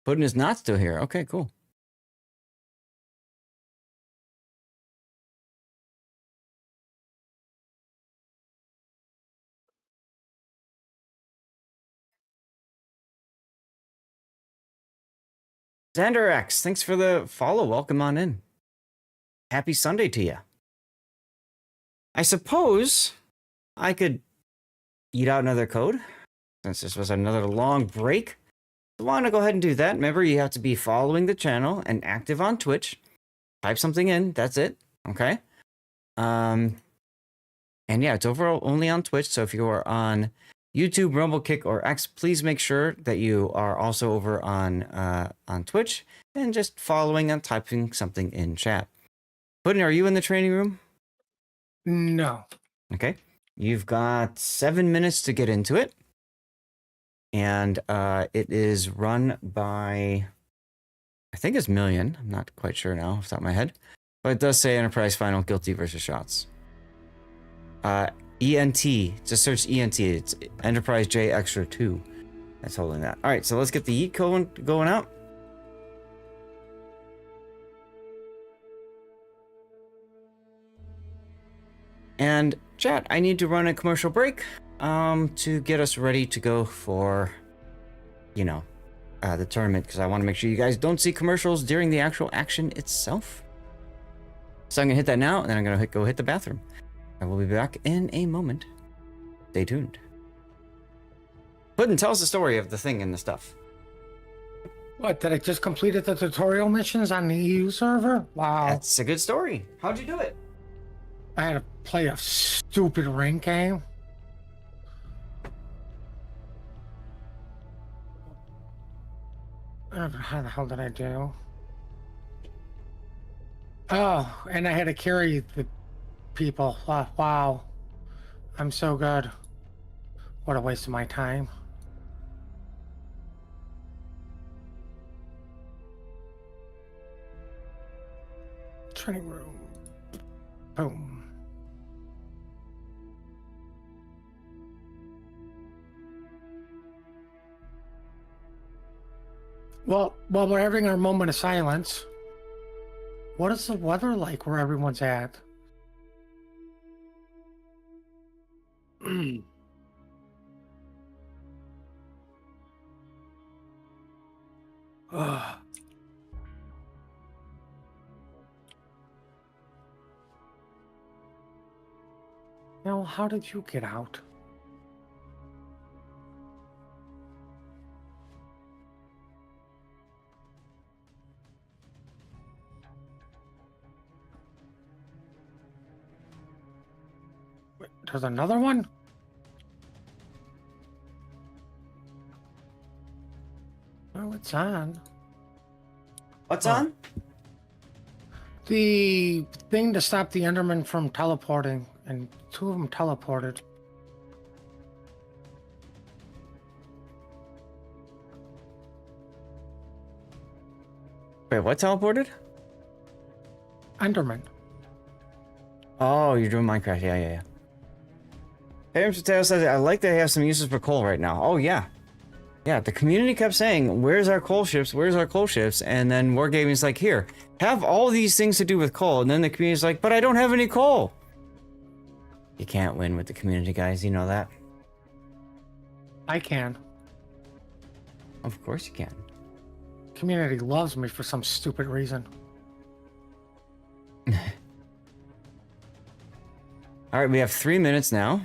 [SPEAKER 2] Puddin is not still here. Okay, cool. Xander X, thanks for the follow. Welcome on in. Happy Sunday to you. I suppose I could eat out another code since this was another long break. I want to go ahead and do that. Remember, you have to be following the channel and active on Twitch. Type something in. That's it. Okay. And yeah, it's overall only on Twitch. So if you are on YouTube, Rumble, Kick, or X, please make sure that you are also over on Twitch and just following and typing something in chat. Puddin, are you in the training room?
[SPEAKER 3] No.
[SPEAKER 2] Okay. You've got 7 minutes to get into it. And it is run by, I think it's Million. I'm not quite sure now off the top of my head. But it does say Enterprise Final Guilty versus Shots. ENT. Just search ENT. It's Enterprise J Extra 2. That's holding that. All right, so let's get the yeet going out. And chat, I need to run a commercial break to get us ready to go for, you know, the tournament, because I want to make sure you guys don't see commercials during the actual action itself. So I'm gonna hit that now, and then I'm gonna go hit the bathroom. I will be back in a moment. Stay tuned. Puddin, tell us the story of the thing and the stuff.
[SPEAKER 3] What, that I just completed the tutorial missions on the EU server? Wow.
[SPEAKER 2] That's a good story. How'd you do it?
[SPEAKER 3] I had to play a stupid rank game. How the hell did I do? Oh, and I had to carry the people. Wow. I'm so good. What a waste of my time. Training room. Boom. Well, while we're having our moment of silence, what is the weather like where everyone's at? Ugh. Now, how did you get out? There's another one? Oh, it's on.
[SPEAKER 2] What's
[SPEAKER 3] Oh.
[SPEAKER 2] on?
[SPEAKER 3] The thing to stop the Enderman from teleporting, and 2 of them teleported.
[SPEAKER 2] Wait, what teleported?
[SPEAKER 3] Enderman.
[SPEAKER 2] Oh, you're doing Minecraft. Yeah. Hey, Mr. Taylor says, I like that they have some uses for coal right now. Oh, yeah. Yeah, the community kept saying, where's our coal ships? Where's our coal ships? And then Wargaming's like, here, have all these things to do with coal. And then the community's like, but I don't have any coal. You can't win with the community, guys. You know that?
[SPEAKER 3] I can.
[SPEAKER 2] Of course you can.
[SPEAKER 3] Community loves me for some stupid reason.
[SPEAKER 2] All right, we have 3 minutes now.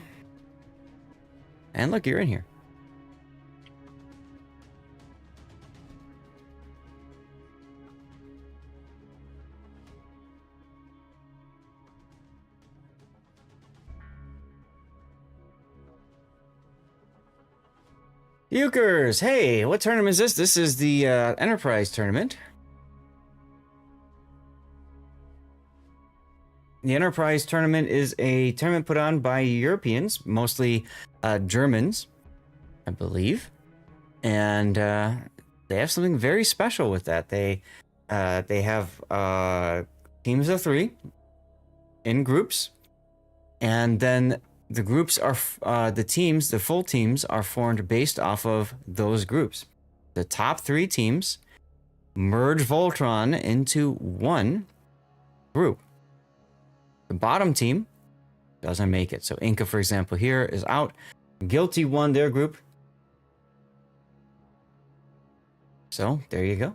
[SPEAKER 2] And look, you're in here. Euchers, hey, what tournament is this? This is the Enterprise tournament. The Enterprise tournament is a tournament put on by Europeans, mostly Germans, I believe. And they have something very special with that. They have teams of 3 in groups, and then the groups are the full teams are formed based off of those groups. The top 3 teams merge Voltron into one group. The bottom team doesn't make it. So Inca, for example, here is out. Guilty won their group. So there you go.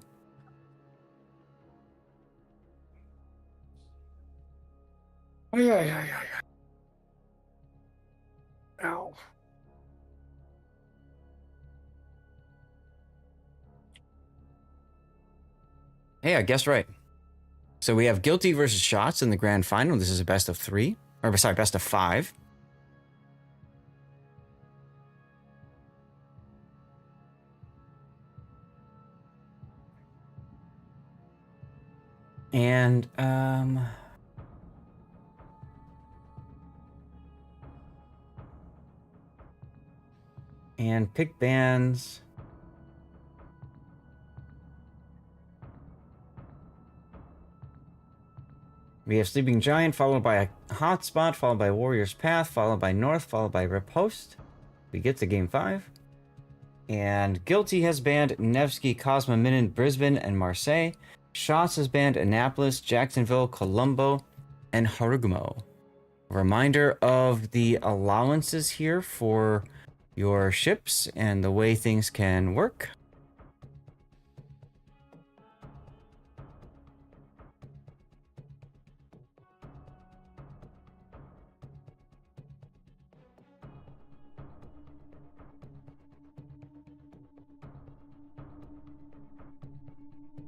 [SPEAKER 3] Oh, yeah. Ow.
[SPEAKER 2] Hey, I guessed right. So we have Guilty versus Shots in the grand final. This is a best of 3. Or sorry, best of 5. And pick bands. We have Sleeping Giant, followed by a Hotspot, followed by Warrior's Path, followed by North, followed by Riposte. We get to game 5. And Guilty has banned Nevsky, Cosmo, Minin, Brisbane, and Marseille. Shots has banned Annapolis, Jacksonville, Colombo, and Harugumo. A reminder of the allowances here for your ships and the way things can work.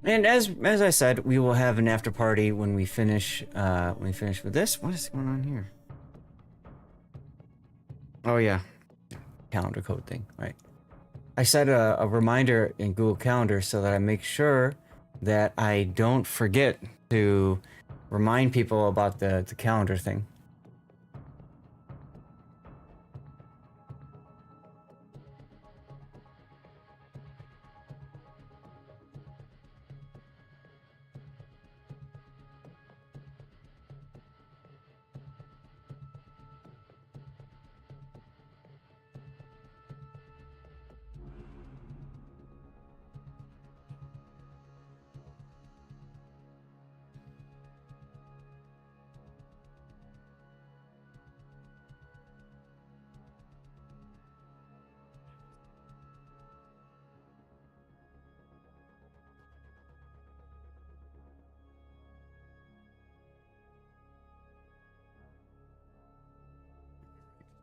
[SPEAKER 2] And as I said, we will have an after party when we finish with this. What is going on here? Oh yeah, calendar code thing, right? I set a reminder in Google Calendar so that I make sure that I don't forget to remind people about the calendar thing.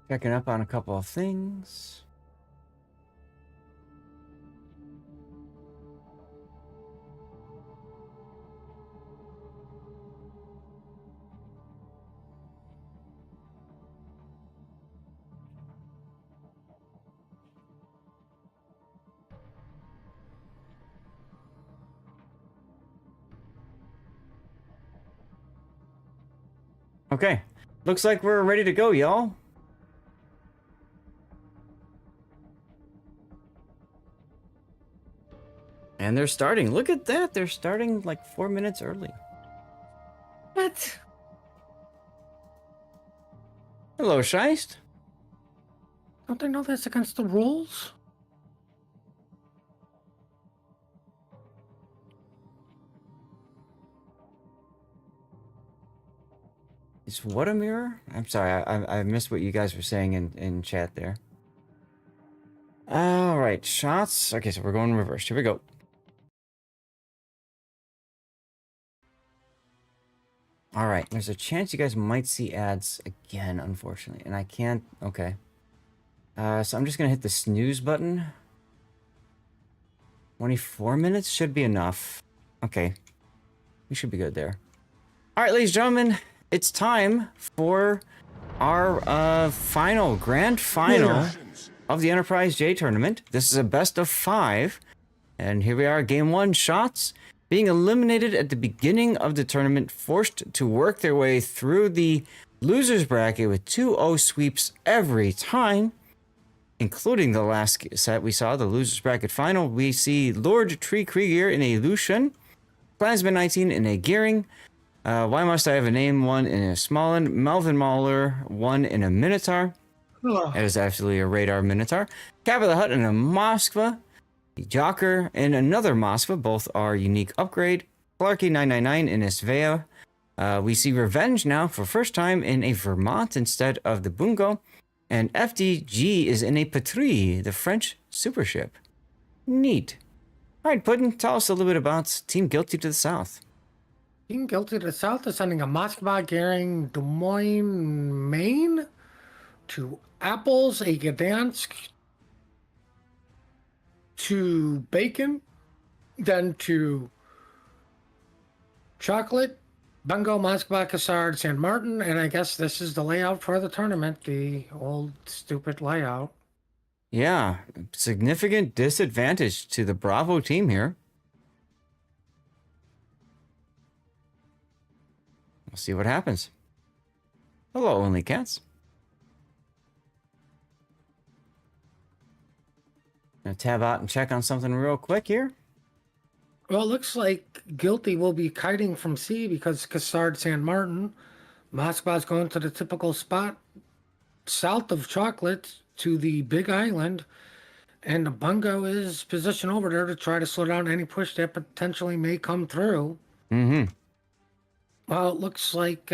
[SPEAKER 2] Checking up on a couple of things. Okay. Looks like we're ready to go, y'all. And they're starting. Look at that. They're starting like 4 minutes early.
[SPEAKER 3] What?
[SPEAKER 2] Hello, Scheist.
[SPEAKER 3] Don't they know that's against the rules?
[SPEAKER 2] Is what a mirror? I'm sorry, I missed what you guys were saying in chat there. All right, shots. Okay, so we're going in reverse. Here we go. All right, there's a chance you guys might see ads again, unfortunately, and I can't. Okay. So I'm just gonna hit the snooze button. 24 minutes should be enough. Okay, we should be good there. All right, ladies and gentlemen, it's time for our grand final of the Enterprise J tournament. This is a best of 5, and here we are, game 1, shots. Being eliminated at the beginning of the tournament, forced to work their way through the losers bracket with 2-0 sweeps every time, including the last set we saw, the losers bracket final. We see Lord Tree Krieger in a Lucian, Klansman 19 in a Gearing, Why Must I Have a Name 1 in a Smolin, Melvin Mauler 1 in a Minotaur. That is absolutely a radar Minotaur. Kappa the Hutt in a Moskva. Jocker and another Moskva, both are unique upgrade. Clarky 999 in a Svea. We see Revenge now for first time in a Vermont instead of the Bungo. And FDG is in a Patrie, the French super ship. Neat. All right, Puddin', tell us a little bit about Team Guilty to the south.
[SPEAKER 3] Team Guilty to the south is sending a Moskva, Gearing, Des Moines, Maine, to Apples, a Gdansk, to Bacon, then to Chocolate, Bungo, Moskva, Cassard, San Martin, and I guess this is the layout for the tournament, the old stupid layout.
[SPEAKER 2] Yeah, significant disadvantage to the Bravo team here. We'll see what happens. Hello, Only Cats. Gonna tab out and check on something real quick here.
[SPEAKER 3] Well, it looks like Guilty will be kiting from sea because Cassard, San Martin. Moskva's going to the typical spot south of Chocolate to the Big Island. And the Bungo is positioned over there to try to slow down any push that potentially may come through.
[SPEAKER 2] Mm-hmm.
[SPEAKER 3] Well, it looks like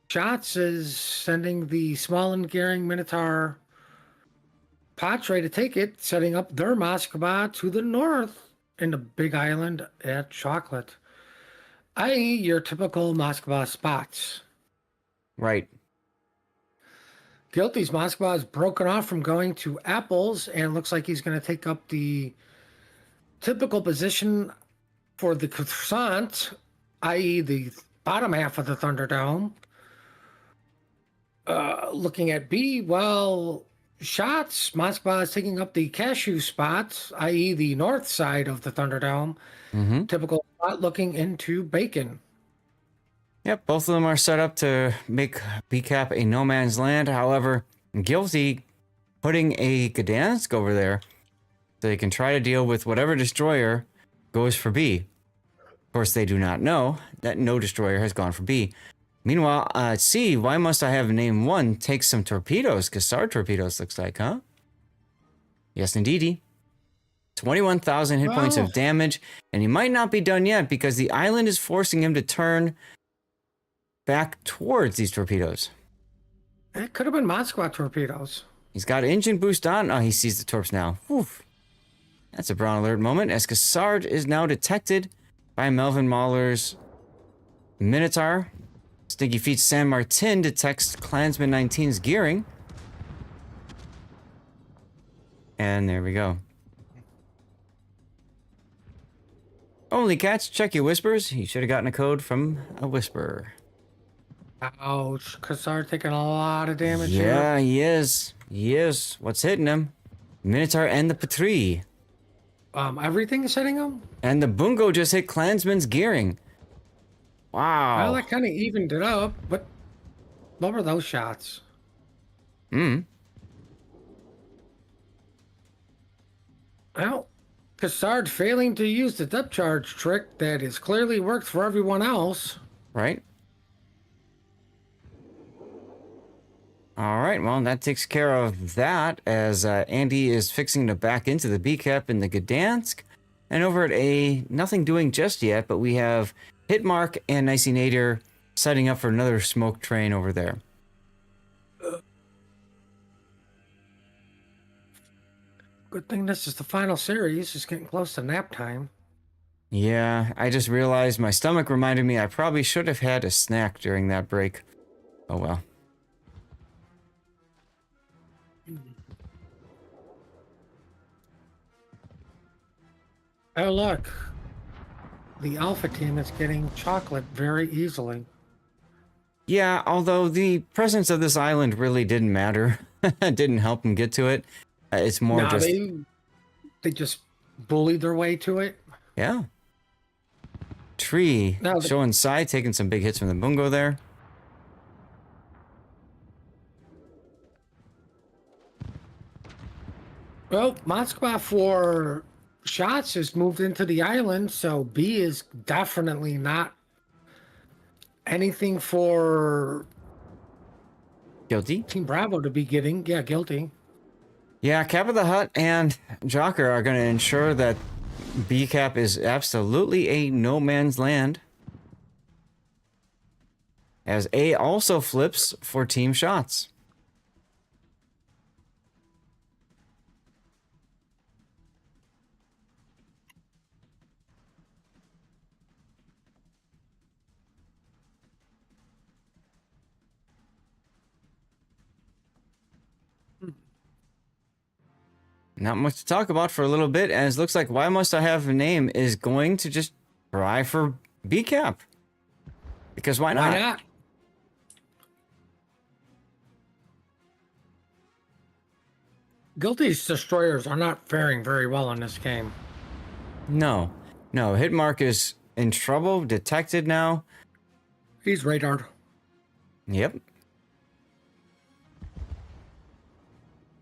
[SPEAKER 3] Shots is sending the Smolin, Gearing, Minotaur, Patre to take it, setting up their Moskva to the north in the Big Island at Chocolate, i.e. your typical Moskva spots.
[SPEAKER 2] Right.
[SPEAKER 3] Guilty's Moskva is broken off from going to Apples, and looks like he's going to take up the typical position for the croissant, i.e. the bottom half of the Thunderdome. Looking at B, well, Shots, Moskva is taking up the cashew spot, i.e. the north side of the Thunderdome.
[SPEAKER 2] Mm-hmm.
[SPEAKER 3] Typical spot looking into Bacon.
[SPEAKER 2] Yep, both of them are set up to make BCAP a no man's land. However, Guilty putting a Gdansk over there so they can try to deal with whatever destroyer goes for B. Of course, they do not know that no destroyer has gone for B. Meanwhile, C, Why Must I Have a Name 1 takes some torpedoes. Cassard torpedoes, looks like, huh? Yes, indeedy. 21,000 hit points of damage. And he might not be done yet because the island is forcing him to turn back towards these torpedoes.
[SPEAKER 3] It could have been Moskva torpedoes.
[SPEAKER 2] He's got engine boost on. Oh, he sees the torps now. Whew. That's a brown alert moment as Cassard is now detected by Melvin Mauler's Minotaur. Stinky Feet San Martin detects Klansman 19's Gearing. And there we go. Only Cats, check your whispers. You should have gotten a code from a whisperer.
[SPEAKER 3] Ouch. Cassard taking a lot of damage
[SPEAKER 2] Yeah,
[SPEAKER 3] here.
[SPEAKER 2] he is. He is. What's hitting him? Minotaur and the Patrie.
[SPEAKER 3] Everything is hitting him?
[SPEAKER 2] And the Bungo just hit Klansman's Gearing. Wow.
[SPEAKER 3] Well, that kind of evened it up, but What were those shots?
[SPEAKER 2] Hmm.
[SPEAKER 3] Well, Cassard failing to use the depth charge trick that has clearly worked for everyone else.
[SPEAKER 2] Right? All right, well, that takes care of that as Andy is fixing to back into the B cap in the Gdansk. And over at A, nothing doing just yet, but we have Hitmark and Nicey Nader setting up for another smoke train over there.
[SPEAKER 3] Good thing this is the final series. It's getting close to nap time.
[SPEAKER 2] Yeah, I just realized my stomach reminded me I probably should have had a snack during that break. Oh well.
[SPEAKER 3] Oh, look. The Alpha team is getting chocolate very easily.
[SPEAKER 2] Yeah, although the presence of this island really didn't matter. It didn't help them get to it. It's more
[SPEAKER 3] No,
[SPEAKER 2] just...
[SPEAKER 3] they just bullied their way to it.
[SPEAKER 2] Yeah. Tree
[SPEAKER 3] No,
[SPEAKER 2] showing side, taking some big hits from the bungo there.
[SPEAKER 3] Well, Moskva for shots has moved into the island, so B is definitely not anything for
[SPEAKER 2] Guilty.
[SPEAKER 3] Team Bravo to be getting. Yeah, guilty.
[SPEAKER 2] Yeah, Cap of the Hut and Jocker are going to ensure that B Cap is absolutely a no man's land. As A also flips for team shots. Not much to talk about for a little bit, as looks like Why Must I Have a Name is going to just try for B Cap. Because why not?
[SPEAKER 3] Why not? Guilty's destroyers are not faring very well in this game.
[SPEAKER 2] No. No, Hitmark is in trouble, detected now.
[SPEAKER 3] He's radared.
[SPEAKER 2] Yep.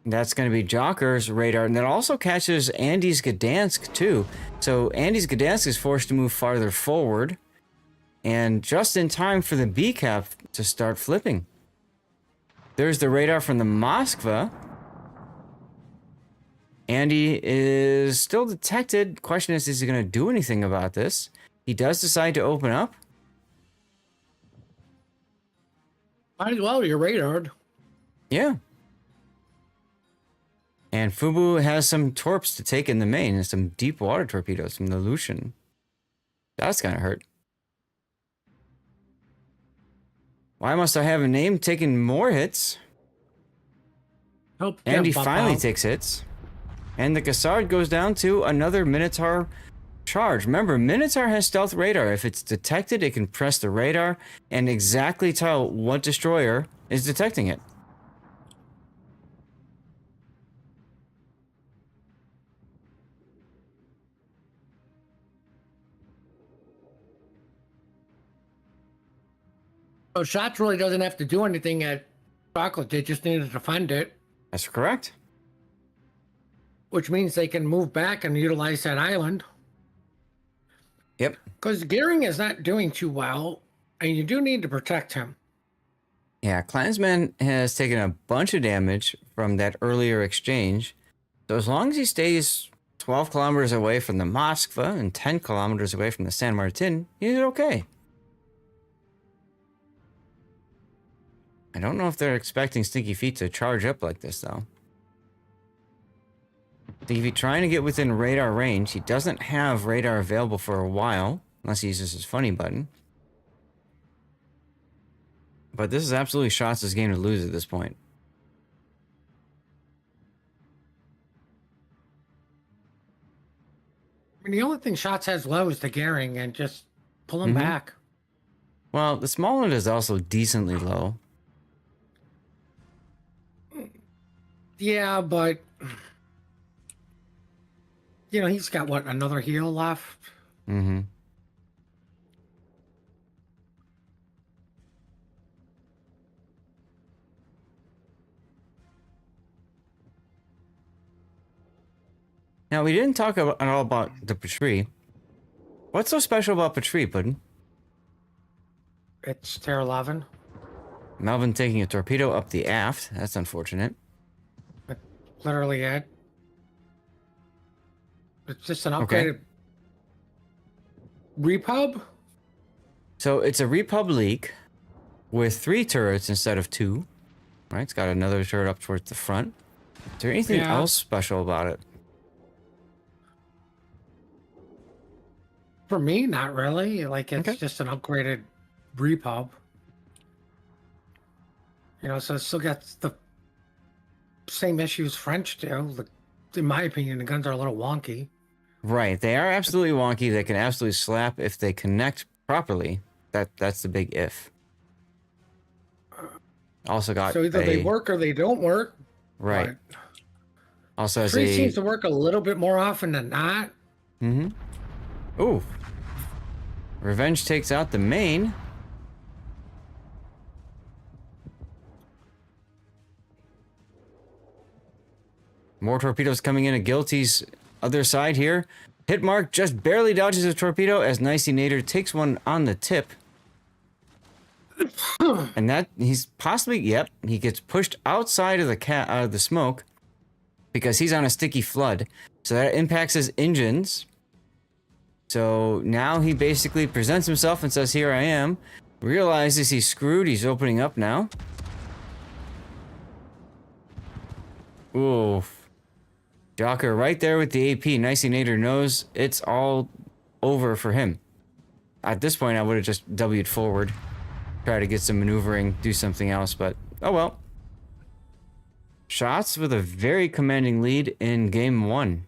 [SPEAKER 2] That's going to be Jocker's radar, and that also catches Andy's Gdansk too. So Andy's Gdansk is forced to move farther forward, and just in time for the B cap to start flipping. There's the radar from the Moskva. Andy is still detected. Question is he going to do anything about this? He does decide to open up.
[SPEAKER 3] Might as well, you're radared.
[SPEAKER 2] Yeah. And Fubu has some torps to take in the main and some deep water torpedoes from the Lucian. That's kind of hurt. Why Must I Have a Name? Taking more hits.
[SPEAKER 3] Oh,
[SPEAKER 2] And he
[SPEAKER 3] yeah,
[SPEAKER 2] finally
[SPEAKER 3] Bob.
[SPEAKER 2] takes hits. And the Cassard goes down to another Minotaur charge. Remember, Minotaur has stealth radar. If it's detected, it can press the radar and exactly tell what destroyer is detecting it.
[SPEAKER 3] So shots really doesn't have to do anything at chocolate. They just need to defend it,
[SPEAKER 2] That's correct.
[SPEAKER 3] which means they can move back and utilize that island.
[SPEAKER 2] Yep.
[SPEAKER 3] Because Gearing is not doing too well, and you do need to protect him.
[SPEAKER 2] Yeah, Clansman has taken a bunch of damage from that earlier exchange. So as long as he stays 12 kilometers away from the Moskva and 10 kilometers away from the San Martin, he's okay. I don't know if they're expecting Stinky Feet to charge up like this, though. Stinky Feet trying to get within radar range. He doesn't have radar available for a while, unless he uses his funny button. But this is absolutely Shots' game to lose at this point.
[SPEAKER 3] I mean, the only thing Shots has low is the Gearing, and just pull him back.
[SPEAKER 2] Well, the small one is also decently low.
[SPEAKER 3] Yeah, but you know, he's got what, another heal left?
[SPEAKER 2] Mm-hmm. Now, we didn't talk at all about the Patrie. What's so special about Patrie, Puddin?
[SPEAKER 3] It's Tier 11.
[SPEAKER 2] Melvin taking a torpedo up the aft. That's unfortunate.
[SPEAKER 3] Literally it. It's just an upgraded repub.
[SPEAKER 2] So it's a Republic with 3 turrets instead of 2. Right, it's got another turret up towards the front. Is there anything else special about it?
[SPEAKER 3] For me, not really. Like, it's just an upgraded repub. You know, so it still got the same issues French do. In my opinion, the guns are a little wonky.
[SPEAKER 2] Right, they are absolutely wonky. They can absolutely slap if they connect properly. That's the big if. Also got
[SPEAKER 3] so either they work or they don't work.
[SPEAKER 2] Right. Also has
[SPEAKER 3] Patrie seems to work a little bit more often than not.
[SPEAKER 2] Mm-hmm. Ooh. Revenge takes out the main. More torpedoes coming in at Guilty's other side here. Hitmark just barely dodges a torpedo as Nicey Nader takes one on the tip. And that he's possibly, he gets pushed outside of the smoke because he's on a sticky flood. So that impacts his engines. So now he basically presents himself and says, "Here I am." Realizes he's screwed. He's opening up now. Oof. Jocker right there with the AP. Nicey Nader knows it's all over for him. At this point, I would have just W'd forward. Try to get some maneuvering, do something else, but oh well. Shots with a very commanding lead in game 1.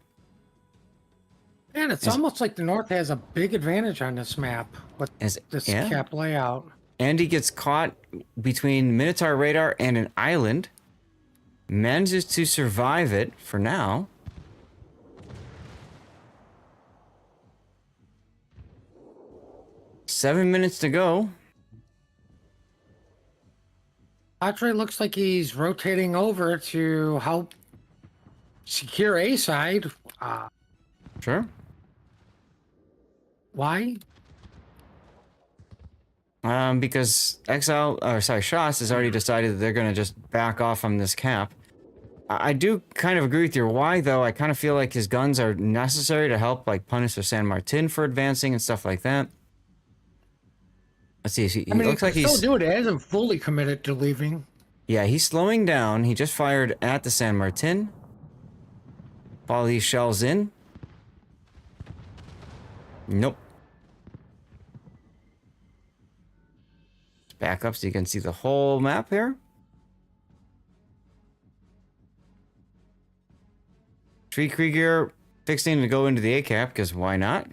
[SPEAKER 3] And it's almost like the North has a big advantage on this map with this cap layout.
[SPEAKER 2] And he gets caught between Minotaur radar and an island. Manages to survive it for now. Seven minutes to go.
[SPEAKER 3] Patrie looks like he's rotating over to help secure A side.
[SPEAKER 2] Sure.
[SPEAKER 3] Why?
[SPEAKER 2] Because Shots has already decided that they're going to just back off on this cap. I do kind of agree with your why, though. I kind of feel like his guns are necessary to help, like, punish the San Martin for advancing and stuff like that. Let's see. He looks like he's
[SPEAKER 3] still doing it. He hasn't fully committed to leaving.
[SPEAKER 2] Yeah, he's slowing down. He just fired at the San Martin. Follow these shells in. Nope. Back up so you can see the whole map here. Tree Krieger fixing to go into the A cap because why not?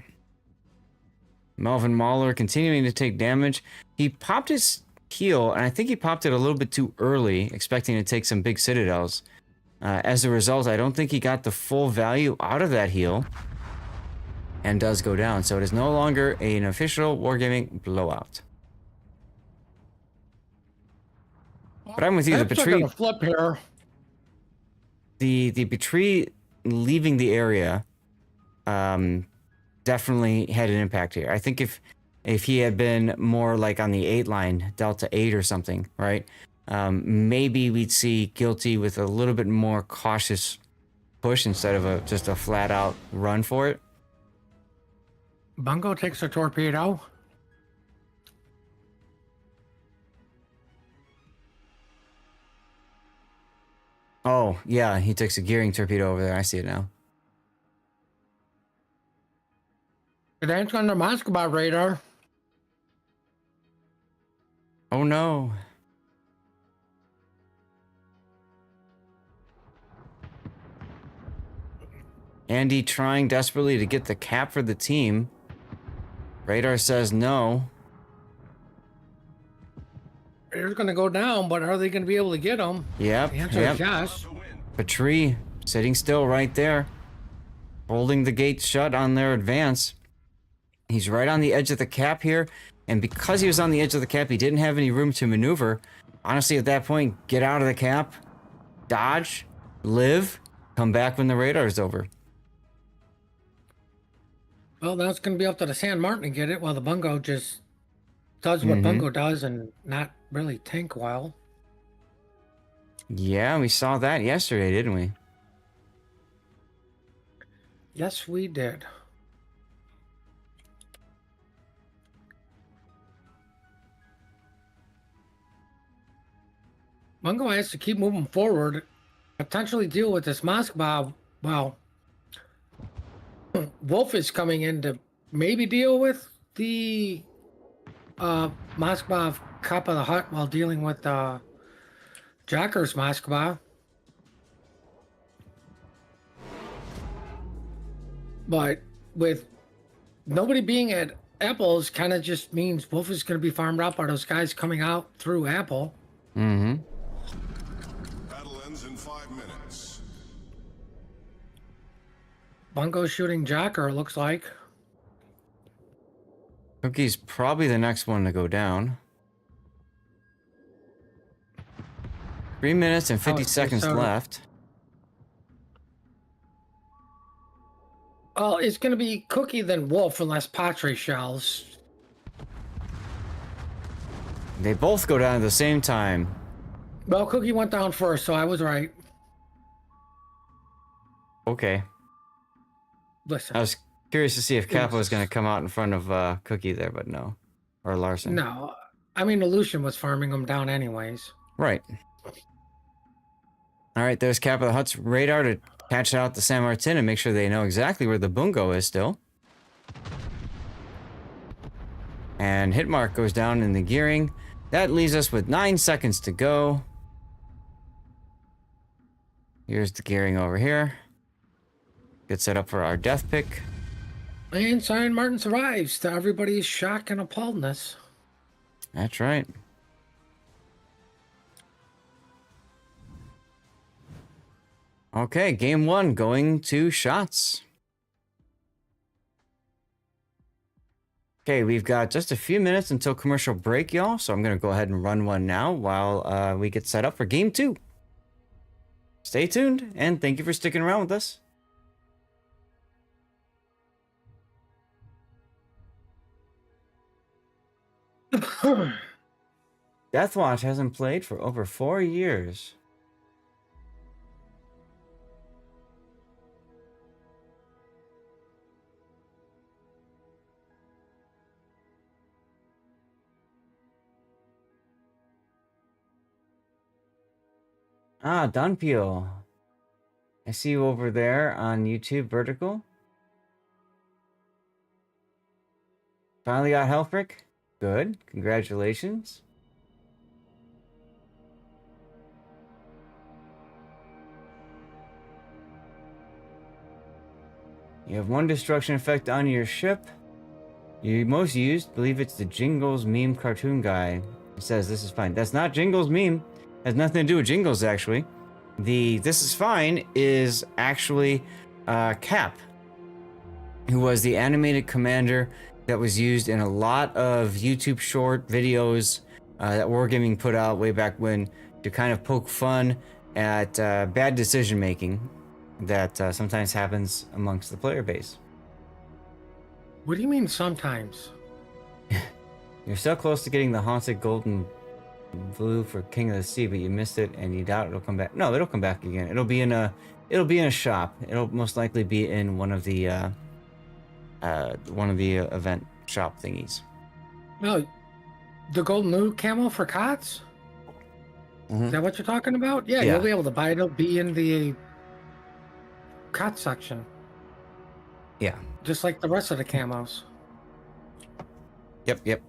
[SPEAKER 2] Melvin Mahler continuing to take damage. He popped his heal, and I think he popped it a little bit too early, expecting to take some big citadels. As a result, I don't think he got the full value out of that heal, and does go down. So it is no longer an official Wargaming blowout. But I'm with you. The Patrie,
[SPEAKER 3] flip here.
[SPEAKER 2] The Patrie leaving the area, definitely had an impact here. I think if he had been more like on the 8 line, Delta 8 or something, right? Maybe we'd see Guilty with a little bit more cautious push instead of just a flat out run for it.
[SPEAKER 3] Bungo takes a torpedo.
[SPEAKER 2] Oh, yeah, he takes a gearing torpedo over there. I see it now.
[SPEAKER 3] It ain't under Moscow radar.
[SPEAKER 2] Oh no. Andy trying desperately to get the cap for the team. Radar says no.
[SPEAKER 3] They're going to go down, but are they going to be able to get them?
[SPEAKER 2] Yep.
[SPEAKER 3] The answer is yes.
[SPEAKER 2] Patrie sitting still right there, holding the gate shut on their advance. He's right on the edge of the cap here, and because he was on the edge of the cap, he didn't have any room to maneuver. Honestly, at that point, get out of the cap, dodge, live, come back when the radar is over.
[SPEAKER 3] Well, now it's going to be up to the San Martin to get it, while the Bungo just does what
[SPEAKER 2] Mm-hmm.
[SPEAKER 3] Bungo does and not really tank well.
[SPEAKER 2] Yeah, we saw that yesterday, didn't we?
[SPEAKER 3] Yes, we did. Bungo has to keep moving forward, potentially deal with this Moskva. Well, Wolf is coming in to maybe deal with the Moskva Cop of the Hut while dealing with Jocker's Moskva. But with nobody being at Apples, kind of just means Wolf is going to be farmed out by those guys coming out through Apple.
[SPEAKER 2] Mm-hmm.
[SPEAKER 1] Battle ends in 5 minutes.
[SPEAKER 3] Bungo shooting Jocker, it looks like.
[SPEAKER 2] Cookie's probably the next one to go down. 3 minutes and 50 seconds
[SPEAKER 3] so-
[SPEAKER 2] left.
[SPEAKER 3] Well, it's going to be Cookie then Wolf unless Patre shells.
[SPEAKER 2] They both go down at the same time.
[SPEAKER 3] Well, Cookie went down first, so I was right.
[SPEAKER 2] Okay.
[SPEAKER 3] Listen.
[SPEAKER 2] I was curious to see if Kappa was going to come out in front of Cookie there, but no. Or Larson.
[SPEAKER 3] No. I mean, Lucian was farming them down anyways.
[SPEAKER 2] Right. All right, there's Kappa the Hutt's radar to catch out the San Martin and make sure they know exactly where the Bungo is still. And hit mark goes down in the gearing. That leaves us with 9 seconds to go. Here's the gearing over here. Get set up for our death pick.
[SPEAKER 3] And San Martin survives to everybody's shock and appalledness.
[SPEAKER 2] That's right. Okay, game 1 going to shots. Okay, we've got just a few minutes until commercial break, y'all. So I'm going to go ahead and run one now while we get set up for game 2. Stay tuned, and thank you for sticking around with us. Deathwatch hasn't played for over 4 years. Ah, Dunpeel. I see you over there on YouTube Vertical. Finally got Helfric? Good. Congratulations. You have 1 destruction effect on your ship. You most used, believe it's the Jingles meme cartoon guy. It says this is fine. That's not Jingles meme. Has nothing to do with Jingles, actually. The this is fine is actually Cap, who was the animated commander that was used in a lot of YouTube short videos that Wargaming put out way back when to kind of poke fun at bad decision making that sometimes happens amongst the player base.
[SPEAKER 3] What do you mean sometimes?
[SPEAKER 2] You're so close to getting the haunted golden blue for King of the Sea, but you missed it and you doubt it'll come back. No, it'll come back again. It'll be in a shop. It'll most likely be in one of the event shop thingies.
[SPEAKER 3] No, the golden blue camo for cots? Is that what you're talking about? Yeah, you'll be able to buy it. It'll be in the cot section.
[SPEAKER 2] Yeah.
[SPEAKER 3] Just like the rest of the camos.
[SPEAKER 2] Yep.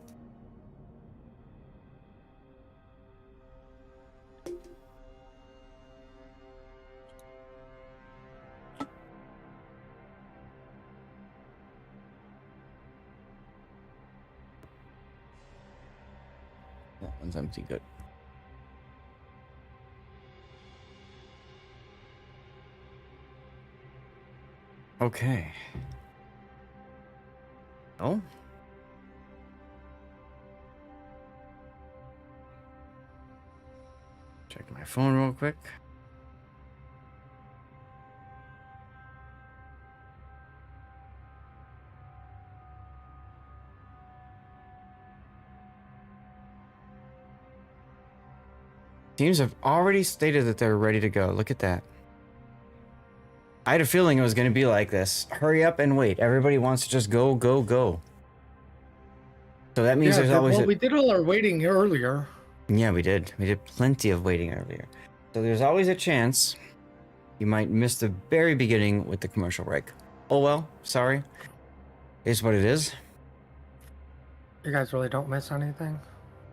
[SPEAKER 2] That one's empty. Good. Okay. Oh. Check my phone real quick. Teams have already stated that they're ready to go. Look at that. I had a feeling it was going to be like this. Hurry up and wait. Everybody wants to just go, go, go. So that means there's always...
[SPEAKER 3] Well, we did all our waiting earlier.
[SPEAKER 2] Yeah, we did. We did plenty of waiting earlier. So there's always a chance you might miss the very beginning with the commercial break. Oh well, sorry. It's what it is.
[SPEAKER 3] You guys really don't miss anything?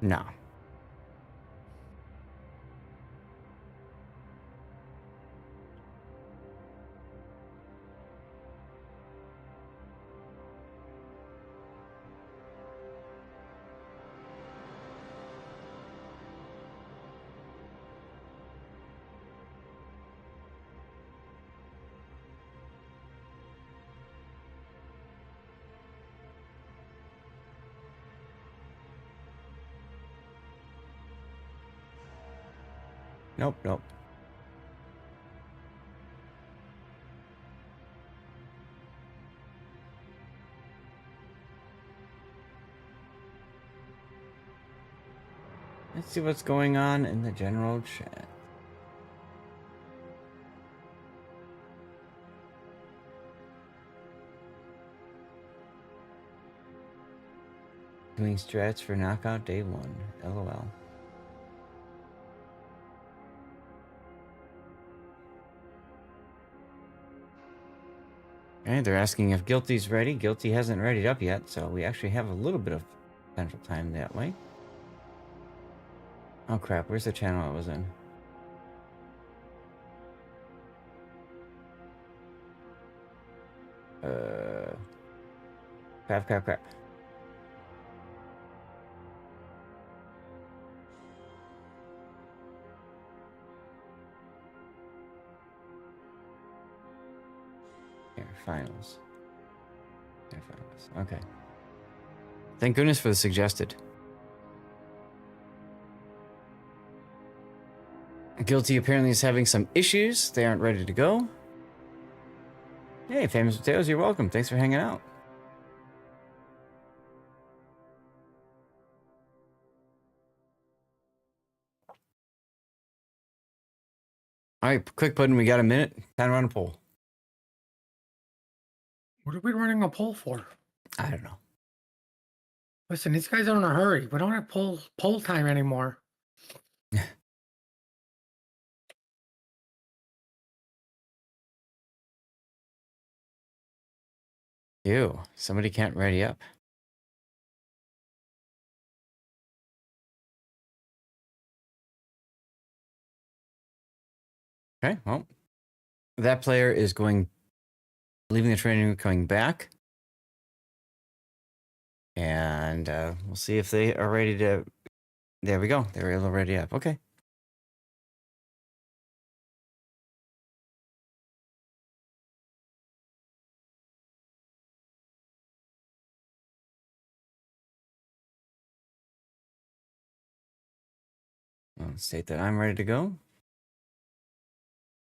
[SPEAKER 2] No. Nope, nope. Let's see what's going on in the general chat. Doing strats for knockout day 1. LOL. Okay, they're asking if Guilty's ready. Guilty hasn't readied up yet, so we actually have a little bit of potential time that way. Oh crap, where's the channel I was in? Crap. Here, finals. Here, finals. Okay. Thank goodness for the suggested. Guilty apparently is having some issues. They aren't ready to go. Hey, Famous Potatoes, you're welcome. Thanks for hanging out. All right, quick pudding. We got a minute. Time to run a poll.
[SPEAKER 3] What are we running a poll for?
[SPEAKER 2] I don't know.
[SPEAKER 3] Listen, these guys are in a hurry. We don't have poll time anymore.
[SPEAKER 2] Ew, somebody can't ready up. Okay, well, that player is leaving the training room, coming back. And we'll see if they are ready to... There we go. They're able to ready up. Okay. I'll state that I'm ready to go.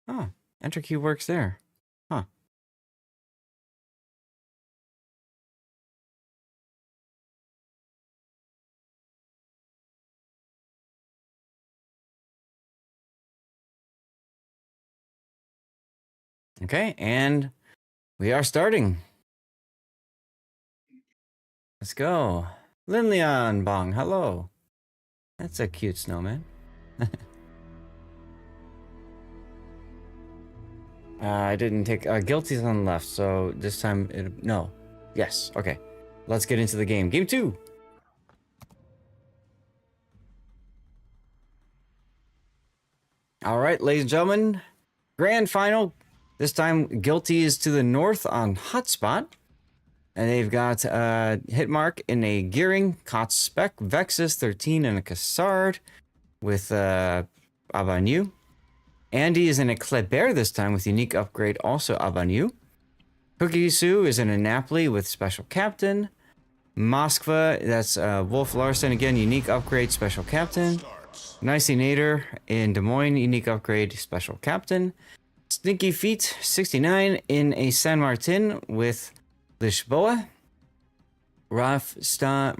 [SPEAKER 2] Oh, enter key works there. Huh. Okay, and we are starting. Let's go. Lin Leon Bong, hello. That's a cute snowman. I didn't take... Guilty's on the left, so this time... no. Yes, okay. Let's get into the game. Game 2! Alright, ladies and gentlemen. Grand final. This time, Guilty is to the north on Hotspot. And they've got Hitmark in a Gearing, Kotz Spec, Vexus 13, and a Cassard with Abanu. Andy is in a Kleber this time with unique upgrade, also Abanu. Cookie Sue is in a Napoli with special captain. Moskva, that's Wolf Larson again, unique upgrade, special captain. Nicey Nader in Des Moines, unique upgrade, special captain. Stinky Feet 69 in a San Martin with Lisboa. Rafzan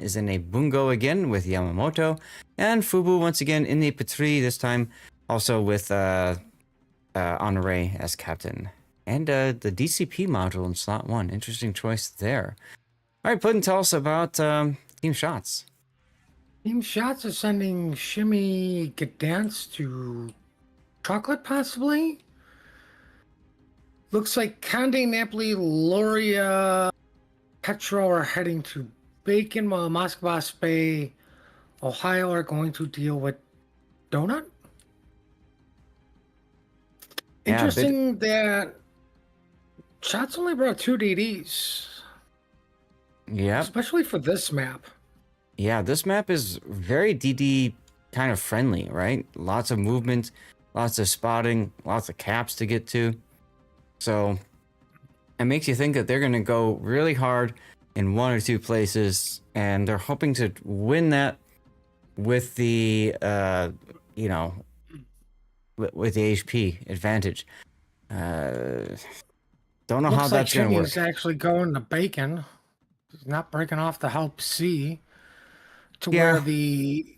[SPEAKER 2] is in a Bungo again with Yamamoto. And Fubu once again in the Patrie, this time also with Honore as captain. And the DCP module in slot 1. Interesting choice there. All right, Puddin, tell us about Team Shots.
[SPEAKER 3] Team Shots are sending Shimmy Gdansk to Chocolate, possibly? Looks like Conde, Napoli, Loria, Petro are heading to Bacon, while Moskva, Spey, Ohio are going to deal with Donut.
[SPEAKER 2] Yeah,
[SPEAKER 3] Interesting that Shots only brought 2 DDs.
[SPEAKER 2] Yeah.
[SPEAKER 3] Especially for this map.
[SPEAKER 2] Yeah, this map is very DD kind of friendly, right? Lots of movement, lots of spotting, lots of caps to get to. So it makes you think that they're going to go really hard in 1 or 2 places, and they're hoping to win that with the, you know, with the HP advantage. Don't know how that's going to work.
[SPEAKER 3] He's actually going to Bacon. He's not breaking off the help C to where the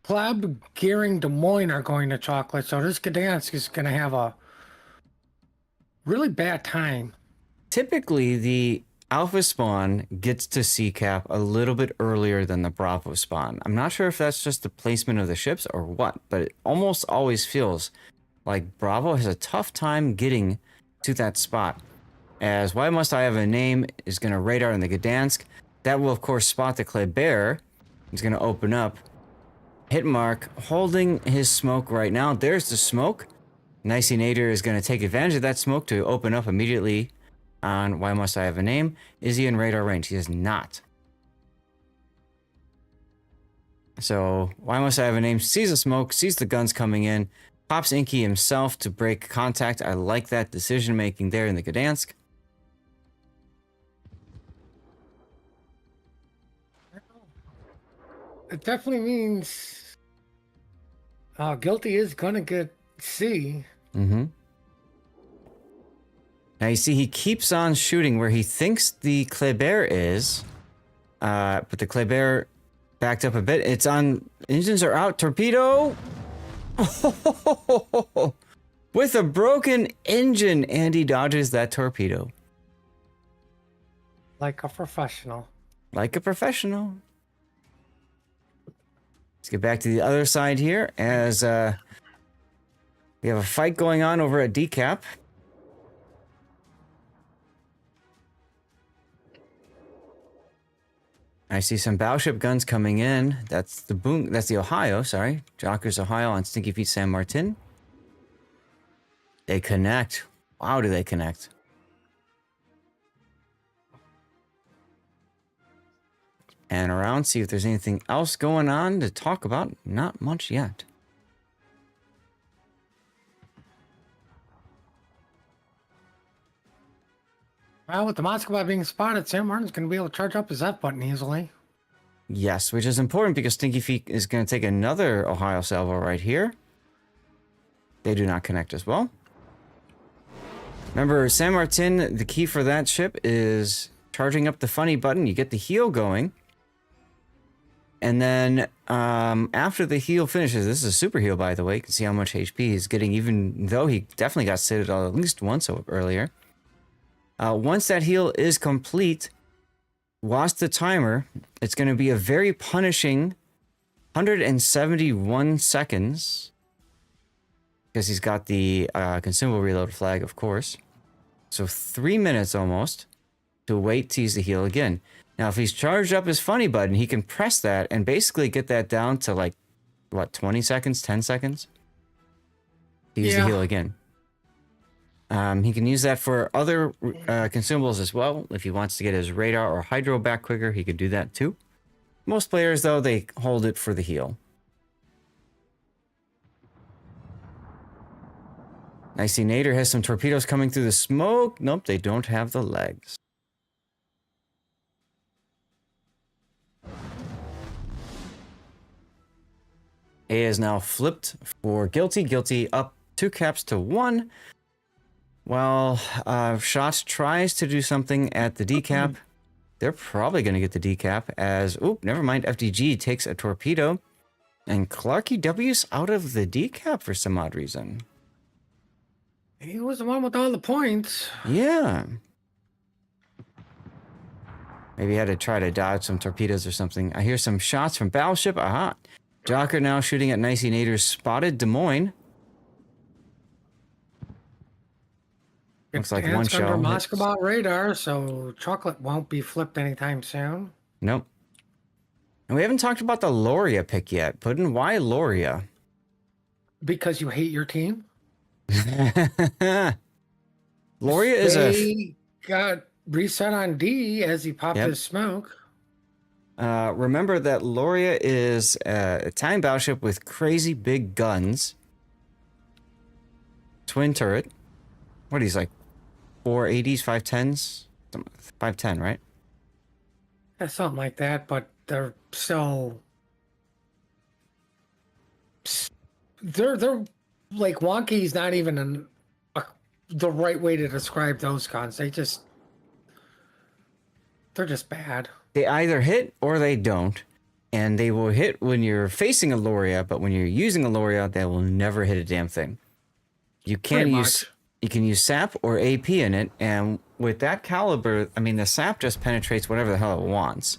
[SPEAKER 3] Club Gearing Des Moines are going to Chocolate. So this Gdansk is going to have a really bad time.
[SPEAKER 2] Typically, the Alpha spawn gets to C-Cap a little bit earlier than the Bravo spawn. I'm not sure if that's just the placement of the ships or what, but it almost always feels like Bravo has a tough time getting to that spot. As Why Must I Have a Name is going to radar in the Gdansk. That will, of course, spot the Kleber. He's going to open up. Hitmark holding his smoke right now. There's the smoke. Nicey Nader is going to take advantage of that smoke to open up immediately on Why Must I Have a Name. Is he in radar range? He is not. So Why Must I Have a Name sees the smoke, sees the guns coming in, pops Inky himself to break contact. I like that decision making there in the Gdansk.
[SPEAKER 3] It definitely means Guilty is going to get C.
[SPEAKER 2] Mm-hmm. Now you see he keeps on shooting where he thinks the Kleber is, but the Kleber backed up a bit. It's on. Engines are out. Torpedo! With a broken engine, and he dodges that torpedo.
[SPEAKER 3] Like a professional.
[SPEAKER 2] Like a professional. Let's get back to the other side here as we have a fight going on over at DCAP. I see some battleship guns coming in. That's the Ohio, sorry. Jockers Ohio on Stinky Feet San Martin. They connect. Wow, do they connect? And around, see if there's anything else going on to talk about. Not much yet.
[SPEAKER 3] Well, with the Moskva being spotted, San Martin's going to be able to charge up his F button easily.
[SPEAKER 2] Yes, which is important because Stinky Feet is going to take another Ohio salvo right here. They do not connect as well. Remember, San Martin, the key for that ship is charging up the funny button. You get the heal going. And then after the heal finishes, this is a super heal, by the way. You can see how much HP he's getting, even though he definitely got Citadel at least once earlier. Once that heal is complete, watch the timer. It's going to be a very punishing 171 seconds. Because he's got the consumable reload flag, of course. So 3 minutes almost to wait to use the heal again. Now, if he's charged up his funny button, he can press that and basically get that down to like, what, 20 seconds, 10 seconds? To use the heal again. He can use that for other consumables as well. If he wants to get his radar or hydro back quicker, he could do that too. Most players, though, they hold it for the heal. I see Nader has some torpedoes coming through the smoke. Nope, they don't have the legs. A is now flipped for Guilty. Guilty up 2 caps to 1. Well, Shots tries to do something at the decap. They're probably going to get the decap as... Oop, never mind. FDG takes a torpedo. And Clarky W's out of the decap for some odd reason.
[SPEAKER 3] He was the one with all the points.
[SPEAKER 2] Yeah. Maybe he had to try to dodge some torpedoes or something. I hear some shots from Battleship. Aha. Jocker now shooting at Nicey Nader's spotted Des Moines. Looks like one shell.
[SPEAKER 3] Under Moscow radar, so chocolate won't be flipped anytime soon.
[SPEAKER 2] Nope. And we haven't talked about the Loria pick yet. Puddin', why Loria?
[SPEAKER 3] Because you hate your team?
[SPEAKER 2] Loria is
[SPEAKER 3] They got reset on D as he popped his smoke.
[SPEAKER 2] Remember that Loria is an Italian battleship with crazy big guns. Twin turret. What he's like 480s, 510s? 510, right?
[SPEAKER 3] Yeah, something like that, but they're so... They're like wonky is not even the right way to describe those guns. They're just bad.
[SPEAKER 2] They either hit or they don't. And they will hit when you're facing a Loria, but when you're using a Loria, they will never hit a damn thing. You can use SAP or AP in it, and with that caliber, I mean, the SAP just penetrates whatever the hell it wants.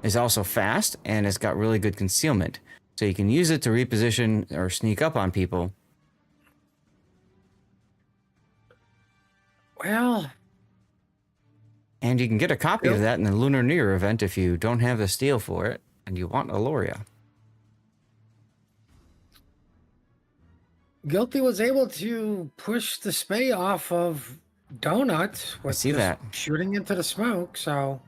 [SPEAKER 2] It's also fast, and it's got really good concealment. So you can use it to reposition or sneak up on people.
[SPEAKER 3] Well...
[SPEAKER 2] And you can get a copy of that in the Lunar New Year event if you don't have the steel for it, and you want a Loria.
[SPEAKER 3] Guilty was able to push the Spey off of Donut with shooting into the smoke, so...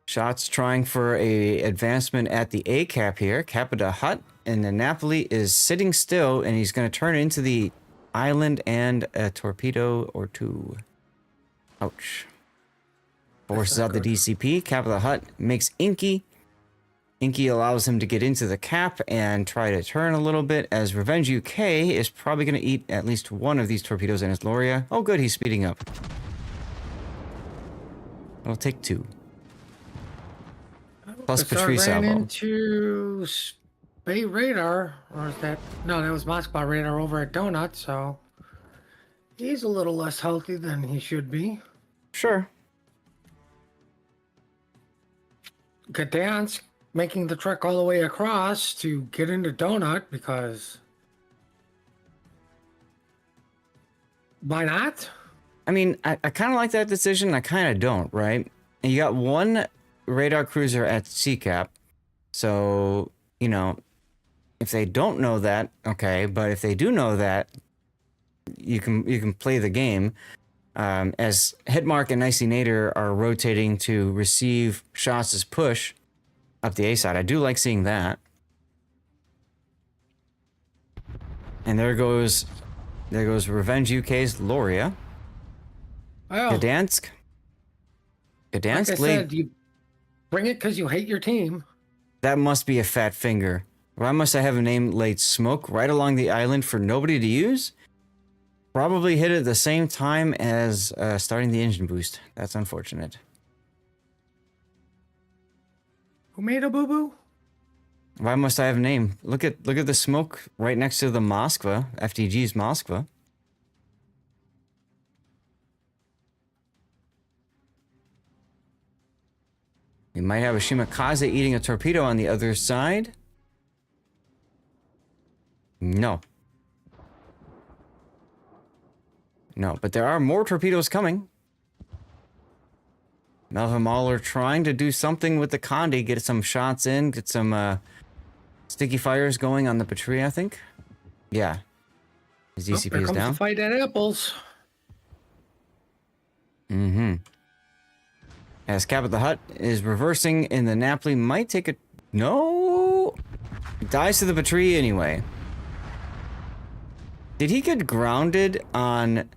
[SPEAKER 2] Shots trying for a advancement at the A cap here. Capita Hut, and the Napoli is sitting still, and he's going to turn into the island and a torpedo or two. Ouch. Forces out the DCP. Capita Hut makes Inky. Inky allows him to get into the cap and try to turn a little bit, as Revenge UK is probably going to eat at least one of these torpedoes in his Loria. Oh, good, he's speeding up. It'll take two. Plus Patrice
[SPEAKER 3] ran
[SPEAKER 2] salvo.
[SPEAKER 3] Into Spey radar, or is that... No, that was Moscow radar over at Donut, so... He's a little less healthy than he should be.
[SPEAKER 2] Sure.
[SPEAKER 3] Gdansk making the trek all the way across to get into Donut because... Why not?
[SPEAKER 2] I mean, I kind of like that decision. I kind of don't, right? And you got one radar cruiser at CCAP. So, you know, if they don't know that, okay. But if they do know that, you can play the game. As Hitmark and Nicey Nader are rotating to receive Shots' push up the A side. I do like seeing that. And there goes Revenge UK's Loria.
[SPEAKER 3] Well,
[SPEAKER 2] Gdansk.
[SPEAKER 3] like I said, you bring it because you hate your team.
[SPEAKER 2] That must be a fat finger. Why must I have a name laid smoke right along the island for nobody to use? Probably hit at the same time as starting the engine boost. That's unfortunate.
[SPEAKER 3] Who made a boo-boo?
[SPEAKER 2] Why must I have a name? Look at the smoke right next to the Moskva, FDG's Moskva. We might have a Shimakaze eating a torpedo on the other side. No. No, but there are more torpedoes coming. Melvin Mahler trying to do something with the Condi, get some shots in, get some sticky fires going on the Patria, I think. Yeah. His DCP is down.
[SPEAKER 3] The fight at Apples.
[SPEAKER 2] Mm-hmm. As Cabot the Hut is reversing in the Napoli, might take a... No! Dies to the Patria anyway. Did he get grounded on...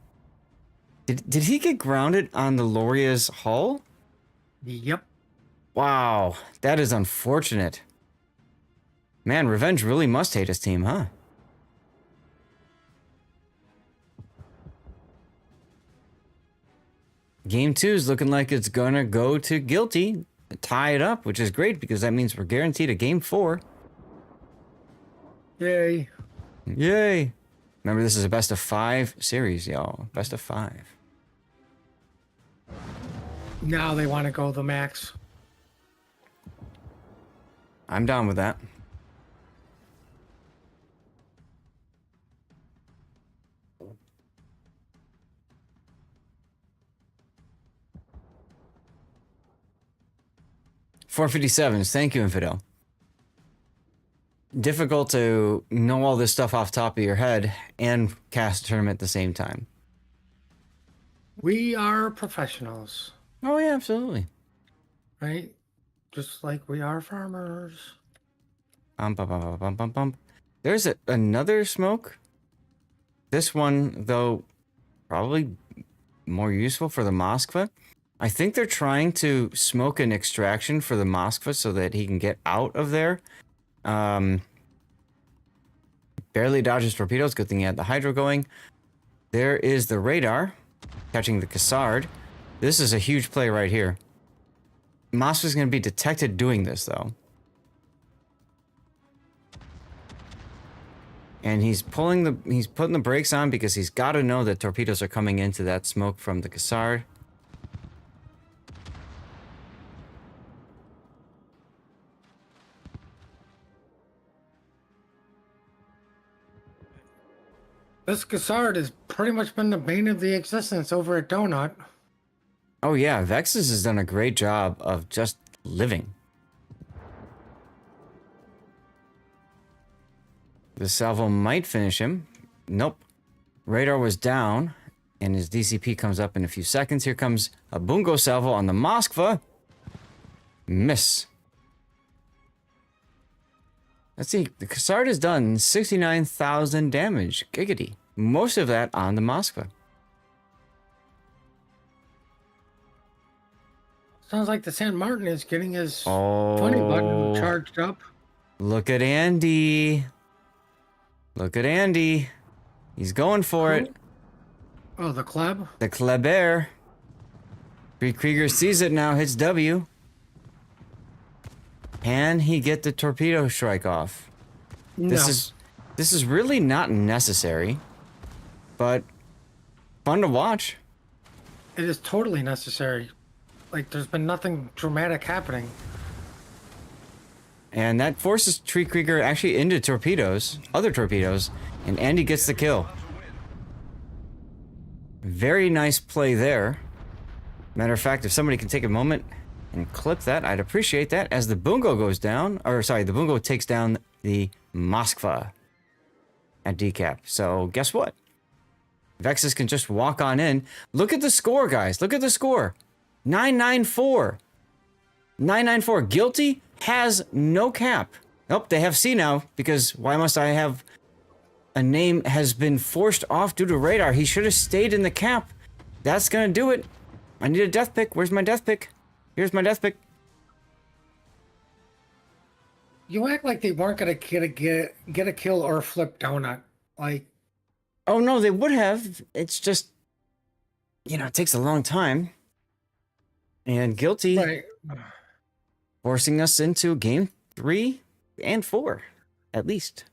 [SPEAKER 2] Did he get grounded on the Loria's hull?
[SPEAKER 3] Yep.
[SPEAKER 2] Wow, that is unfortunate. Man, Revenge really must hate his team, huh? Game 2 is looking like it's gonna go to Guilty, tie it up, which is great because that means we're guaranteed a Game 4.
[SPEAKER 3] Yay.
[SPEAKER 2] Yay! Remember, this is a best of 5 series, y'all. Best of 5.
[SPEAKER 3] Now they want to go the max.
[SPEAKER 2] I'm down with that. $457s. Thank you, Infidel. Difficult to know all this stuff off the top of your head and cast a tournament at the same time.
[SPEAKER 3] We are professionals,
[SPEAKER 2] Oh yeah, absolutely.
[SPEAKER 3] right? Just like we are farmers.
[SPEAKER 2] Bum, bum, bum, bum, bum, bum, bum. There's another smoke. This one, though, probably more useful for the Moskva. I think they're trying to smoke an extraction for the Moskva so that he can get out of there. Barely dodges torpedoes. Good thing he had the hydro going. There is the radar catching the Cassard. This is a huge play right here. Moskva's going to be detected doing this, though. And he's putting the brakes on because he's got to know that torpedoes are coming into that smoke from the Cassard.
[SPEAKER 3] This Cassard has pretty much been the bane of the existence over at Donut.
[SPEAKER 2] Oh yeah, Vexus has done a great job of just living. The salvo might finish him. Nope. Radar was down, and his DCP comes up in a few seconds. Here comes a Bungo salvo on the Moskva. Miss. Let's see, the Cassard has done 69,000 damage. Giggity. Most of that on the Moskva.
[SPEAKER 3] Sounds like the San Martin is getting his
[SPEAKER 2] Oh.
[SPEAKER 3] funny button charged up.
[SPEAKER 2] Look at Andy. Look at Andy. He's going for it.
[SPEAKER 3] Oh, the club?
[SPEAKER 2] The Kleber. Krieger sees it now, hits W. Can he get the torpedo strike off?
[SPEAKER 3] No.
[SPEAKER 2] This is really not necessary, but fun to watch.
[SPEAKER 3] It is totally necessary. Like, there's been nothing dramatic happening.
[SPEAKER 2] And that forces Tree Krieger actually into torpedoes, other torpedoes, and Andy gets the kill. Very nice play there. Matter of fact, if somebody can take a moment and clip that, I'd appreciate that. As the Bungo goes down, or sorry, the Bungo takes down the Moskva at decap. So guess what? Vexus can just walk on in. Look at the score, guys. Look at the score. 994. 994. Guilty has no cap. Nope, they have C now, because why must I have a name has been forced off due to radar? He should have stayed in the cap. That's gonna do it. I need a death pick. Where's my death pick? Here's my death pick.
[SPEAKER 3] You act like they weren't gonna get a kill or flip Donut. Like,
[SPEAKER 2] Oh no, they would have. It's just, you know, it takes a long time. And Guilty
[SPEAKER 3] right.
[SPEAKER 2] forcing us into game 3 and 4, at least.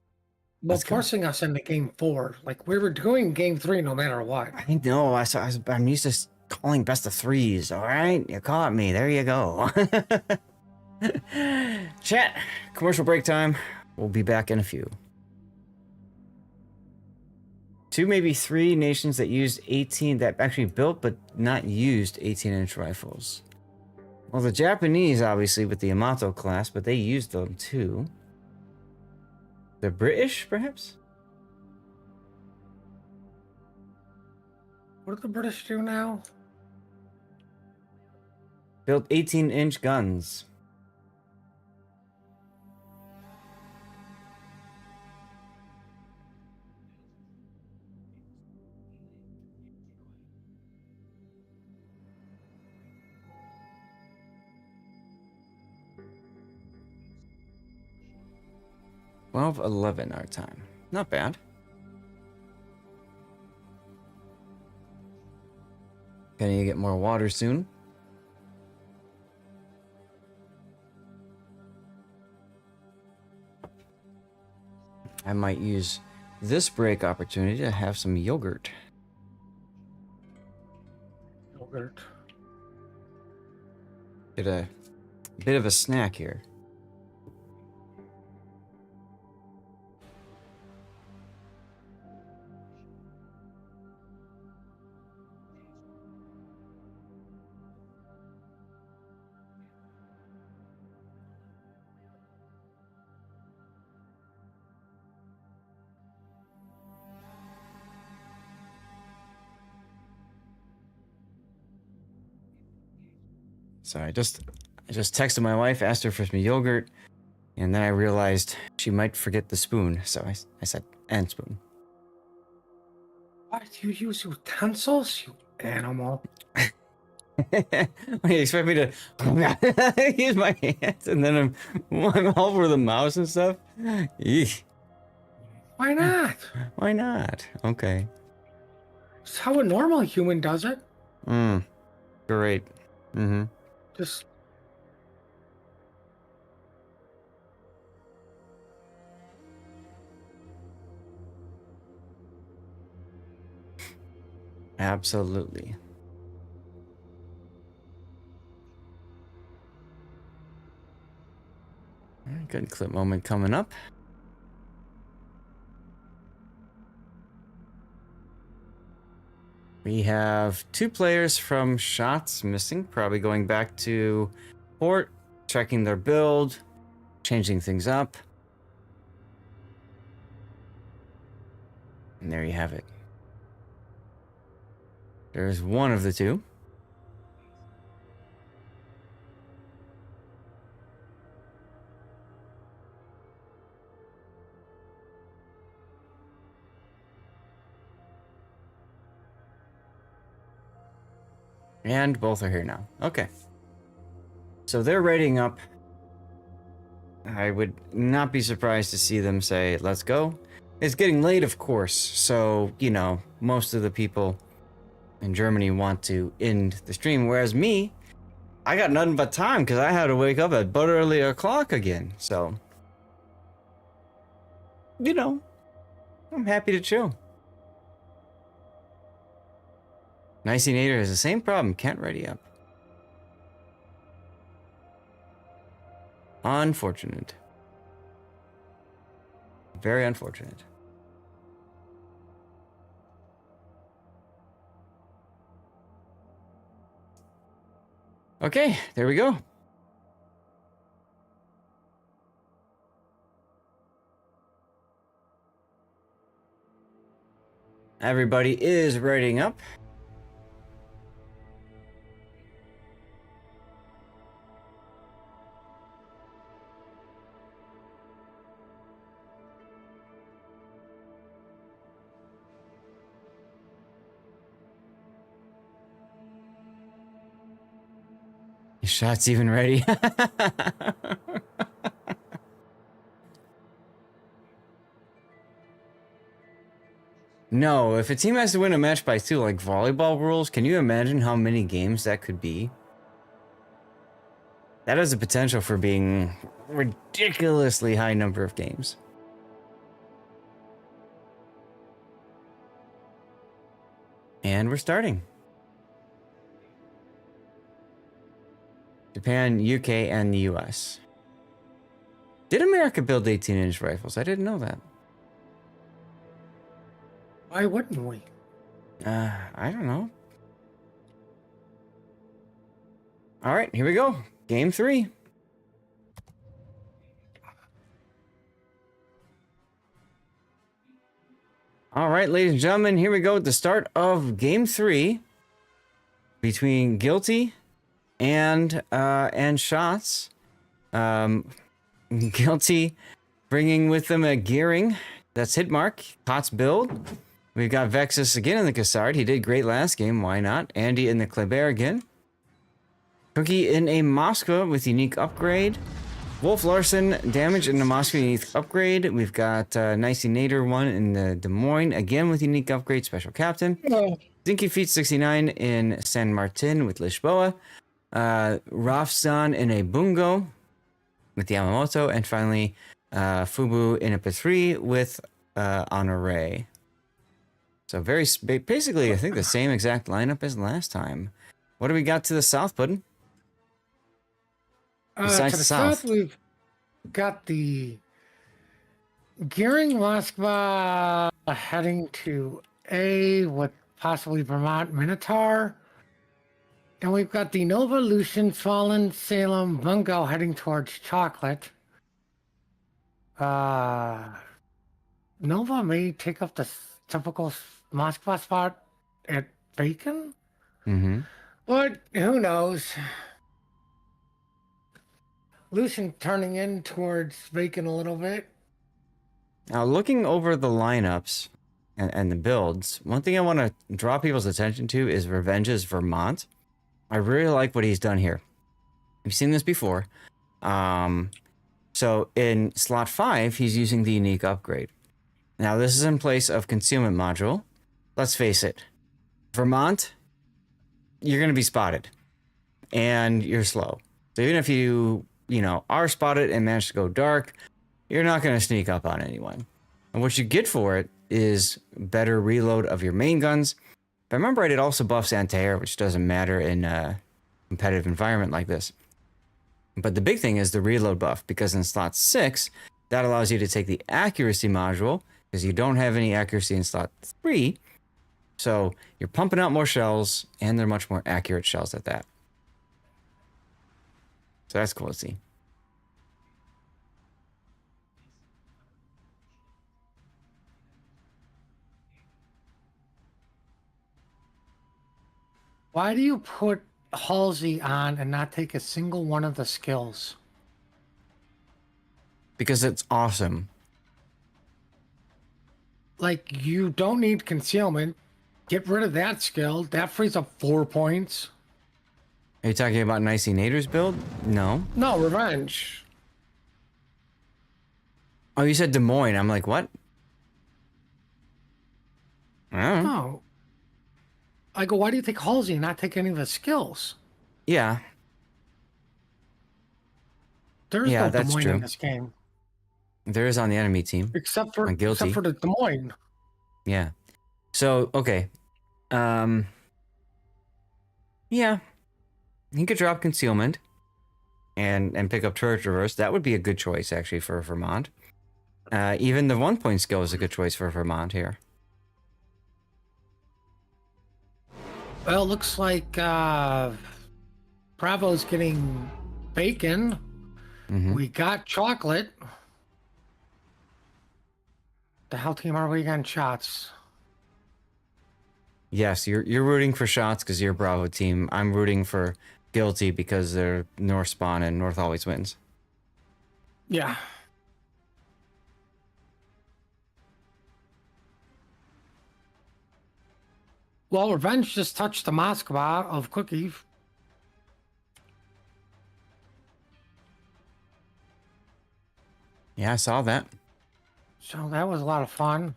[SPEAKER 3] Well,
[SPEAKER 2] Let's go.
[SPEAKER 3] forcing us into game 4. Like, we were doing game 3 no matter what.
[SPEAKER 2] I know. I'm used to calling best of 3s. All right, you caught me. There you go. Chat. Commercial break time. We'll be back in a few. 2, maybe 3 nations that used 18 that actually built but not used 18-inch rifles. Well, the Japanese obviously with the Yamato class, but they used them too. The British, perhaps?
[SPEAKER 3] What do the British do now?
[SPEAKER 2] Built 18-inch guns. $12:11 our time. Not bad. Gonna get more water soon. I might use this break opportunity to have some yogurt.
[SPEAKER 3] Yogurt.
[SPEAKER 2] Get a bit of a snack here. So I just texted my wife, asked her for some yogurt, and then I realized she might forget the spoon. So I said, and spoon.
[SPEAKER 3] Why do you use utensils, you animal?
[SPEAKER 2] You expect me to use my hands and then I'm all over the mouse and stuff? Eek.
[SPEAKER 3] Why not?
[SPEAKER 2] Why not? Okay.
[SPEAKER 3] It's how a normal human does it.
[SPEAKER 2] Great. Mm-hmm.
[SPEAKER 3] Just
[SPEAKER 2] Absolutely. Good clip moment coming up. We have 2 players from Shots missing, probably going back to port, checking their build, changing things up. And there you have it. There's one of the 2. And both are here now. Okay. So they're rating up. I would not be surprised to see them say, let's go. It's getting late, of course. So, you know, most of the people in Germany want to end the stream. Whereas me, I got nothing but time because I had to wake up at but early o'clock again. So, you know, I'm happy to chill. Nicey Nader has the same problem. Can't ready up. Unfortunate. Very unfortunate. Okay, there we go. Everybody is readying up. Shot's even ready. No, if a team has to win a match by 2, like volleyball rules, can you imagine how many games that could be? That has the potential for being ridiculously high number of games. And we're starting. Japan, UK, and the US. Did America build 18-inch rifles? I didn't know that.
[SPEAKER 3] why wouldn't we?
[SPEAKER 2] I don't know. All right, here we go. Game 3. All right, ladies and gentlemen, here we go at the start of Game 3 between Guilty and Shots. Guilty bringing with them a gearing. That's Hitmark. Pot's build. We've got Vexus again in the Cassard. He did great last game. Why not? Andy in the Kleber again. Cookie in a Moscow with unique upgrade. Wolf Larson damage in the Moscow unique upgrade. We've got Nicey Nader one in the Des Moines again with unique upgrade. Special captain. Zinky Feet 69 in San Martin with Lisboa. Rafsan in a Bungo with Yamamoto. And finally, Fubu in a P3 with Honore. So basically, I think the same exact lineup as last time. What do we got to the south, Puddin'? Besides
[SPEAKER 3] To the
[SPEAKER 2] south,
[SPEAKER 3] we've got the Gearing Moskva heading to A with possibly Vermont Minotaur. And we've got the Nova Lucian Fallen Salem Bungo heading towards Chocolate. Nova may take up the typical Moskva spot at Bacon.
[SPEAKER 2] Mm-hmm.
[SPEAKER 3] But who knows? Lucian turning in towards Bacon a little bit.
[SPEAKER 2] Now, looking over the lineups and the builds, one thing I want to draw people's attention to is Revenge's Vermont. I really like what he's done here. We've seen this before. So in slot 5, he's using the unique upgrade. Now, this is in place of concealment module. Let's face it. Vermont, you're going to be spotted. And you're slow. So even if you are spotted and manage to go dark, you're not going to sneak up on anyone. And what you get for it is better reload of your main guns. If I remember right, it also buffs anti-air, which doesn't matter in a competitive environment like this. But the big thing is the reload buff, because in slot 6, that allows you to take the accuracy module, because you don't have any accuracy in slot 3. So you're pumping out more shells, and they're much more accurate shells at that. So that's cool to see.
[SPEAKER 3] Why do you put Halsey on and not take a single one of the skills?
[SPEAKER 2] Because it's awesome.
[SPEAKER 3] Like, you don't need concealment. Get rid of that skill. That frees up 4 points.
[SPEAKER 2] Are you talking about Nicey Nader's build? No.
[SPEAKER 3] No, Revenge.
[SPEAKER 2] Oh, you said Des Moines. I'm like, what? I don't know.
[SPEAKER 3] No. I go, why do you take Halsey and not take any of the skills?
[SPEAKER 2] Yeah.
[SPEAKER 3] There's no Des
[SPEAKER 2] that's
[SPEAKER 3] Moines
[SPEAKER 2] true.
[SPEAKER 3] in this game.
[SPEAKER 2] There is on the enemy team.
[SPEAKER 3] Except for
[SPEAKER 2] I'm guilty.
[SPEAKER 3] the Des Moines.
[SPEAKER 2] Yeah. So, okay. Yeah. He could drop concealment and pick up turret reverse. That would be a good choice, actually, for Vermont. Even the 1-point skill is a good choice for Vermont here.
[SPEAKER 3] Well, it looks like Bravo's getting Bacon.
[SPEAKER 2] Mm-hmm.
[SPEAKER 3] We got Chocolate. The hell team are we getting shots?
[SPEAKER 2] Yes, you're rooting for shots because you're Bravo team. I'm rooting for Guilty because they're North spawn and North always wins.
[SPEAKER 3] Yeah. Well, Revenge just touched the Moskva of Cookie.
[SPEAKER 2] Yeah, I saw that.
[SPEAKER 3] So that was a lot of fun.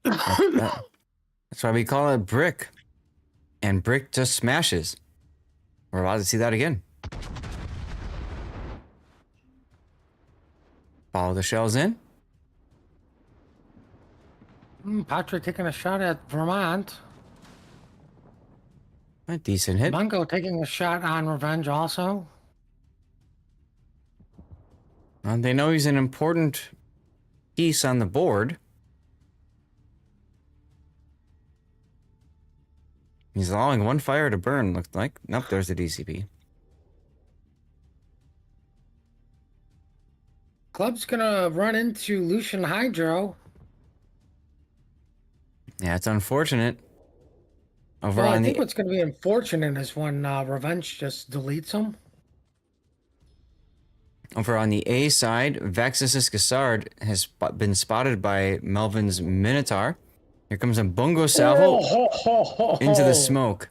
[SPEAKER 2] That's why we call it Brick. And Brick just smashes. We're about to see that again. Follow the shells in.
[SPEAKER 3] Patrick taking a shot at Vermont.
[SPEAKER 2] A decent hit.
[SPEAKER 3] Mungo taking a shot on Revenge also.
[SPEAKER 2] They know he's an important piece on the board. He's allowing one fire to burn, looks like. Nope, there's the DCP.
[SPEAKER 3] Club's gonna run into Lucian Hydro.
[SPEAKER 2] Yeah, it's unfortunate. Over
[SPEAKER 3] Well,
[SPEAKER 2] on
[SPEAKER 3] I think
[SPEAKER 2] the
[SPEAKER 3] what's gonna be unfortunate is when Revenge just deletes him.
[SPEAKER 2] over on the A side, Vexus Cassard has been spotted by Melvin's Minotaur. Here comes a Bungo Salvo into the smoke.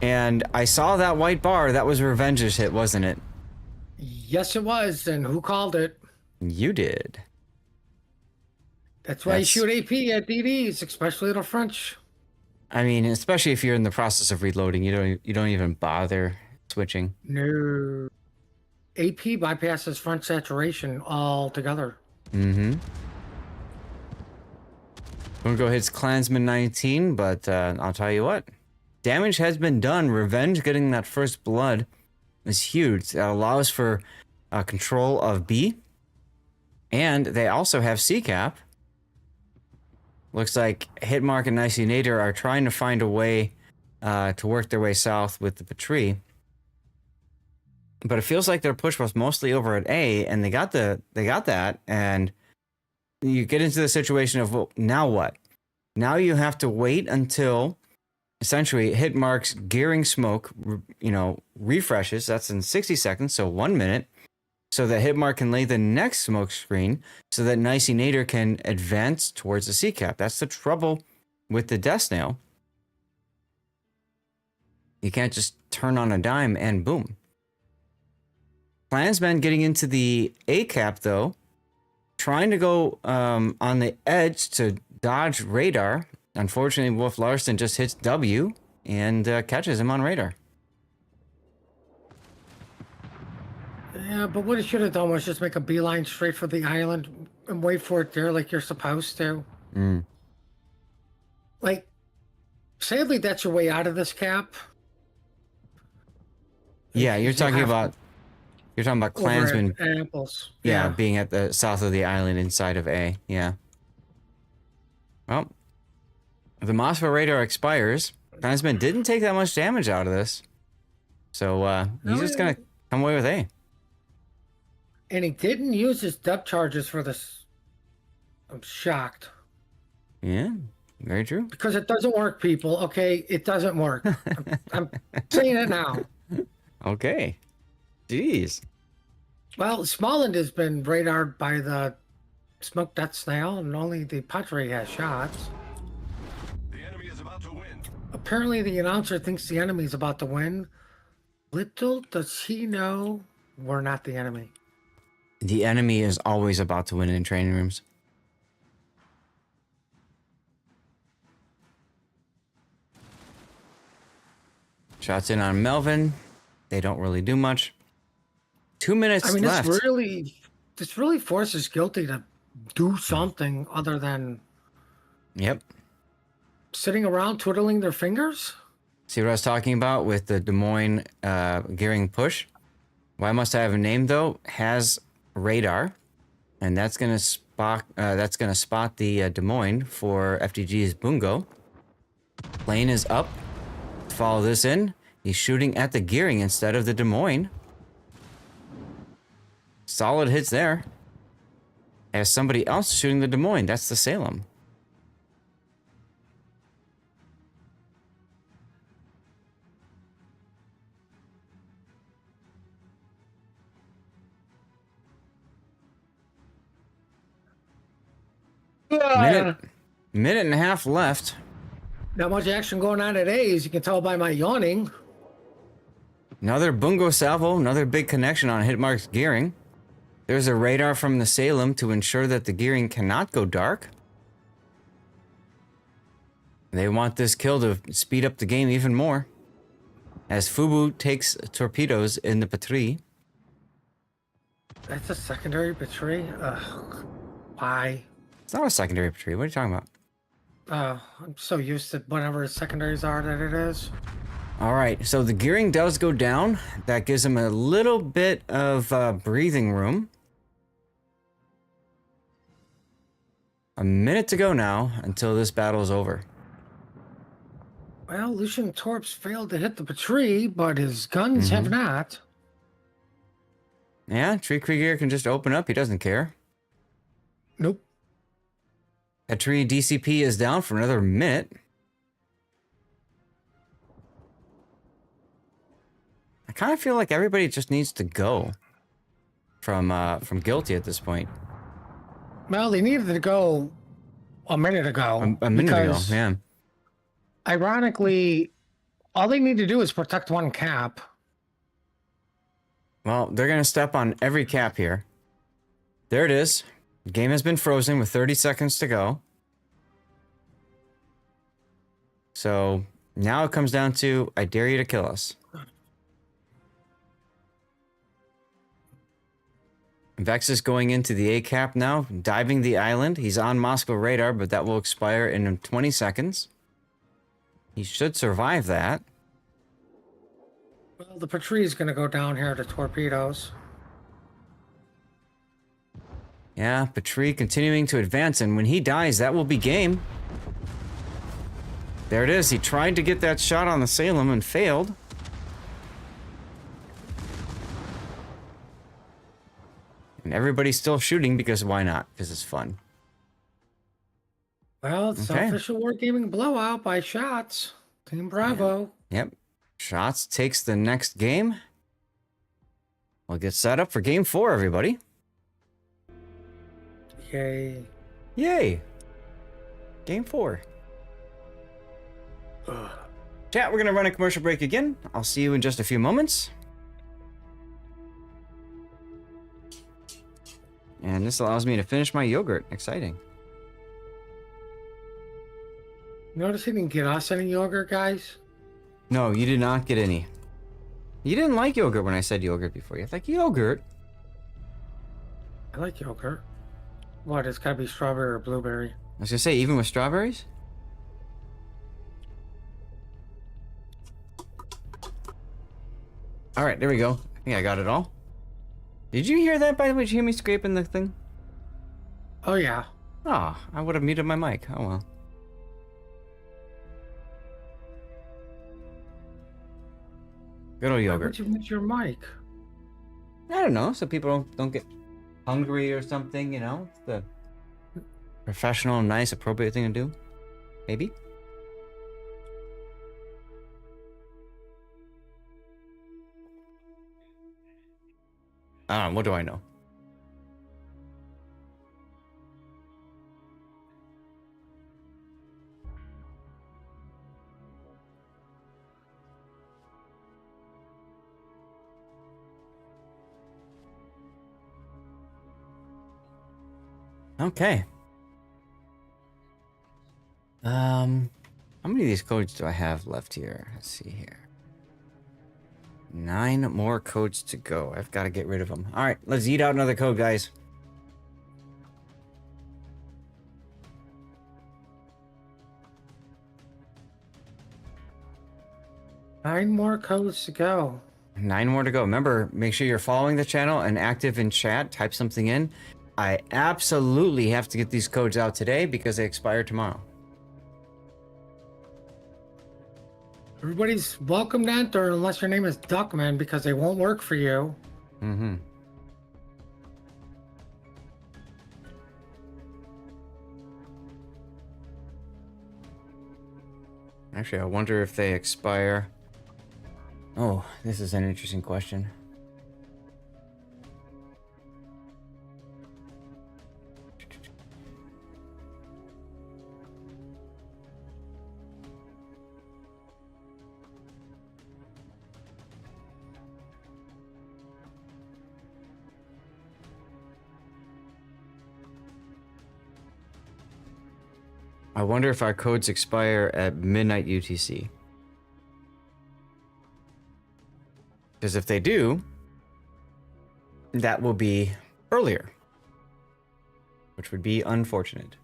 [SPEAKER 2] And I saw that white bar. That was Revenge's hit, wasn't it?
[SPEAKER 3] Yes, it was. And who called it?
[SPEAKER 2] You did.
[SPEAKER 3] That's why you shoot AP at DDs, especially the French.
[SPEAKER 2] I mean, especially if you're in the process of reloading, you don't even bother switching.
[SPEAKER 3] No. AP bypasses front saturation altogether.
[SPEAKER 2] Mm-hmm. Bungo hits Klansman 19, but I'll tell you what. Damage has been done. Revenge getting that first blood is huge. That allows for control of B. And they also have C-Cap. Looks like Hitmark and Nicey Nader are trying to find a way to work their way south with the Patrie. But it feels like their push was mostly over at A, and they got that, and you get into the situation of, well, now what? Now you have to wait until essentially Hitmark's gearing smoke, refreshes. That's in 60 seconds, so 1 minute, so that Hitmark can lay the next smoke screen so that Nicey Nader can advance towards the C-Cap. That's the trouble with the Death Snail. You can't just turn on a dime and boom. Klansman getting into the A-Cap, though, trying to go on the edge to dodge radar. Unfortunately, Wolf Larson just hits W and catches him on radar.
[SPEAKER 3] Yeah, but what it should have done was just make a beeline straight for the island and wait for it there like you're supposed to.
[SPEAKER 2] Mm.
[SPEAKER 3] Like, sadly, that's your way out of this cap.
[SPEAKER 2] Yeah, you're talking about Klansman.
[SPEAKER 3] Apples.
[SPEAKER 2] Yeah, being at the south of the island inside of A. Yeah. Well, the Mosfa radar expires. Klansman didn't take that much damage out of this. So he's just going to come away with A.
[SPEAKER 3] And he didn't use his depth charges for this. I'm shocked.
[SPEAKER 2] Yeah, very true.
[SPEAKER 3] Because it doesn't work, people. Okay, it doesn't work. I'm saying it now.
[SPEAKER 2] Okay. Jeez.
[SPEAKER 3] Well, Smalland has been radared by the Smoke Death Snail, and only the Patrie has shots.
[SPEAKER 1] The enemy is about to win.
[SPEAKER 3] Apparently, the announcer thinks the enemy is about to win. Little does he know we're not the enemy.
[SPEAKER 2] The enemy is always about to win in training rooms. Shots in on Melvin. They don't really do much. 2 minutes left.
[SPEAKER 3] This really forces Guilty to do something other than sitting around twiddling their fingers.
[SPEAKER 2] See what I was talking about with the Des Moines gearing push? Why Must I Have a Name, though, has radar, and that's gonna spot the Des Moines for FDG's Bungo. Plane is up. Follow this in. He's shooting at the gearing instead of the Des Moines. Solid hits there. As somebody else shooting the Des Moines. That's the Salem. Minute and a half left.
[SPEAKER 3] Not much action going on at A, as you can tell by my yawning.
[SPEAKER 2] Another Bungo salvo, another big connection on Hitmark's gearing. There's a radar from the Salem to ensure that the gearing cannot go dark. They want this kill to speed up the game even more. As Fubu takes torpedoes in the Patrie.
[SPEAKER 3] That's a secondary Patrie? Ugh. Why?
[SPEAKER 2] It's not a secondary Patrie. What are you talking about?
[SPEAKER 3] I'm so used to whatever secondaries are that it is.
[SPEAKER 2] All right, so the gearing does go down. That gives him a little bit of breathing room. A minute to go now until this battle is over.
[SPEAKER 3] Well, Lucian Torps failed to hit the Patrie, but his guns have not.
[SPEAKER 2] Yeah, Tree Krieger can just open up. He doesn't care.
[SPEAKER 3] Nope.
[SPEAKER 2] Patrie DCP is down for another minute. I kind of feel like everybody just needs to go from Guilty at this point.
[SPEAKER 3] Well, they needed to go a minute ago.
[SPEAKER 2] A minute ago, yeah.
[SPEAKER 3] Ironically, all they need to do is protect one cap.
[SPEAKER 2] Well, they're going to step on every cap here. There it is. The game has been frozen with 30 seconds to go. So now it comes down to, I dare you to kill us. Vex is going into the A cap now, diving the island. He's on Moscow radar, but that will expire in 20 seconds. He should survive that.
[SPEAKER 3] Well, the Patrie is going to go down here to torpedoes.
[SPEAKER 2] Yeah, Patrie continuing to advance, and when he dies, that will be game. There it is. He tried to get that shot on the Salem and failed. And everybody's still shooting because why not? Because it's fun.
[SPEAKER 3] Well, it's
[SPEAKER 2] Okay.
[SPEAKER 3] official Wargaming blowout by shots. Team Bravo.
[SPEAKER 2] Yep. Shots takes the next game. We'll get set up for game 4, everybody.
[SPEAKER 3] Yay.
[SPEAKER 2] Yay. Game 4. Chat, we're going to run a commercial break again. I'll see you in just a few moments. And this allows me to finish my yogurt. Exciting.
[SPEAKER 3] Notice he didn't get us any yogurt, guys?
[SPEAKER 2] No, you did not get any. You didn't like yogurt when I said yogurt before. You like yogurt.
[SPEAKER 3] I like yogurt. What, it's gotta be strawberry or blueberry?
[SPEAKER 2] I was going to say, even with strawberries? All right, there we go. I think I got it all. Did you hear that, by the way? Did you hear me scraping the thing?
[SPEAKER 3] Oh, yeah.
[SPEAKER 2] Ah, I would have muted my mic. Oh, well. Good old
[SPEAKER 3] Why
[SPEAKER 2] yogurt.
[SPEAKER 3] would you mute your mic?
[SPEAKER 2] I don't know, so people don't get hungry or something, you know? It's the professional, nice, appropriate thing to do. Maybe? What do I know? Okay. How many of these codes do I have left here? Let's see here. 9 more codes to go. I've got to get rid of them. All right, let's eat out another code, guys.
[SPEAKER 3] Nine more codes to go.
[SPEAKER 2] 9 more to go. Remember, make sure you're following the channel and active in chat. Type something in. I absolutely have to get these codes out today because they expire tomorrow.
[SPEAKER 3] Everybody's welcome to enter unless your name is Duckman because they won't work for you.
[SPEAKER 2] Mm-hmm. Actually, I wonder if they expire. Oh, this is an interesting question. I wonder if our codes expire at midnight UTC. Because if they do, that will be earlier, which would be unfortunate.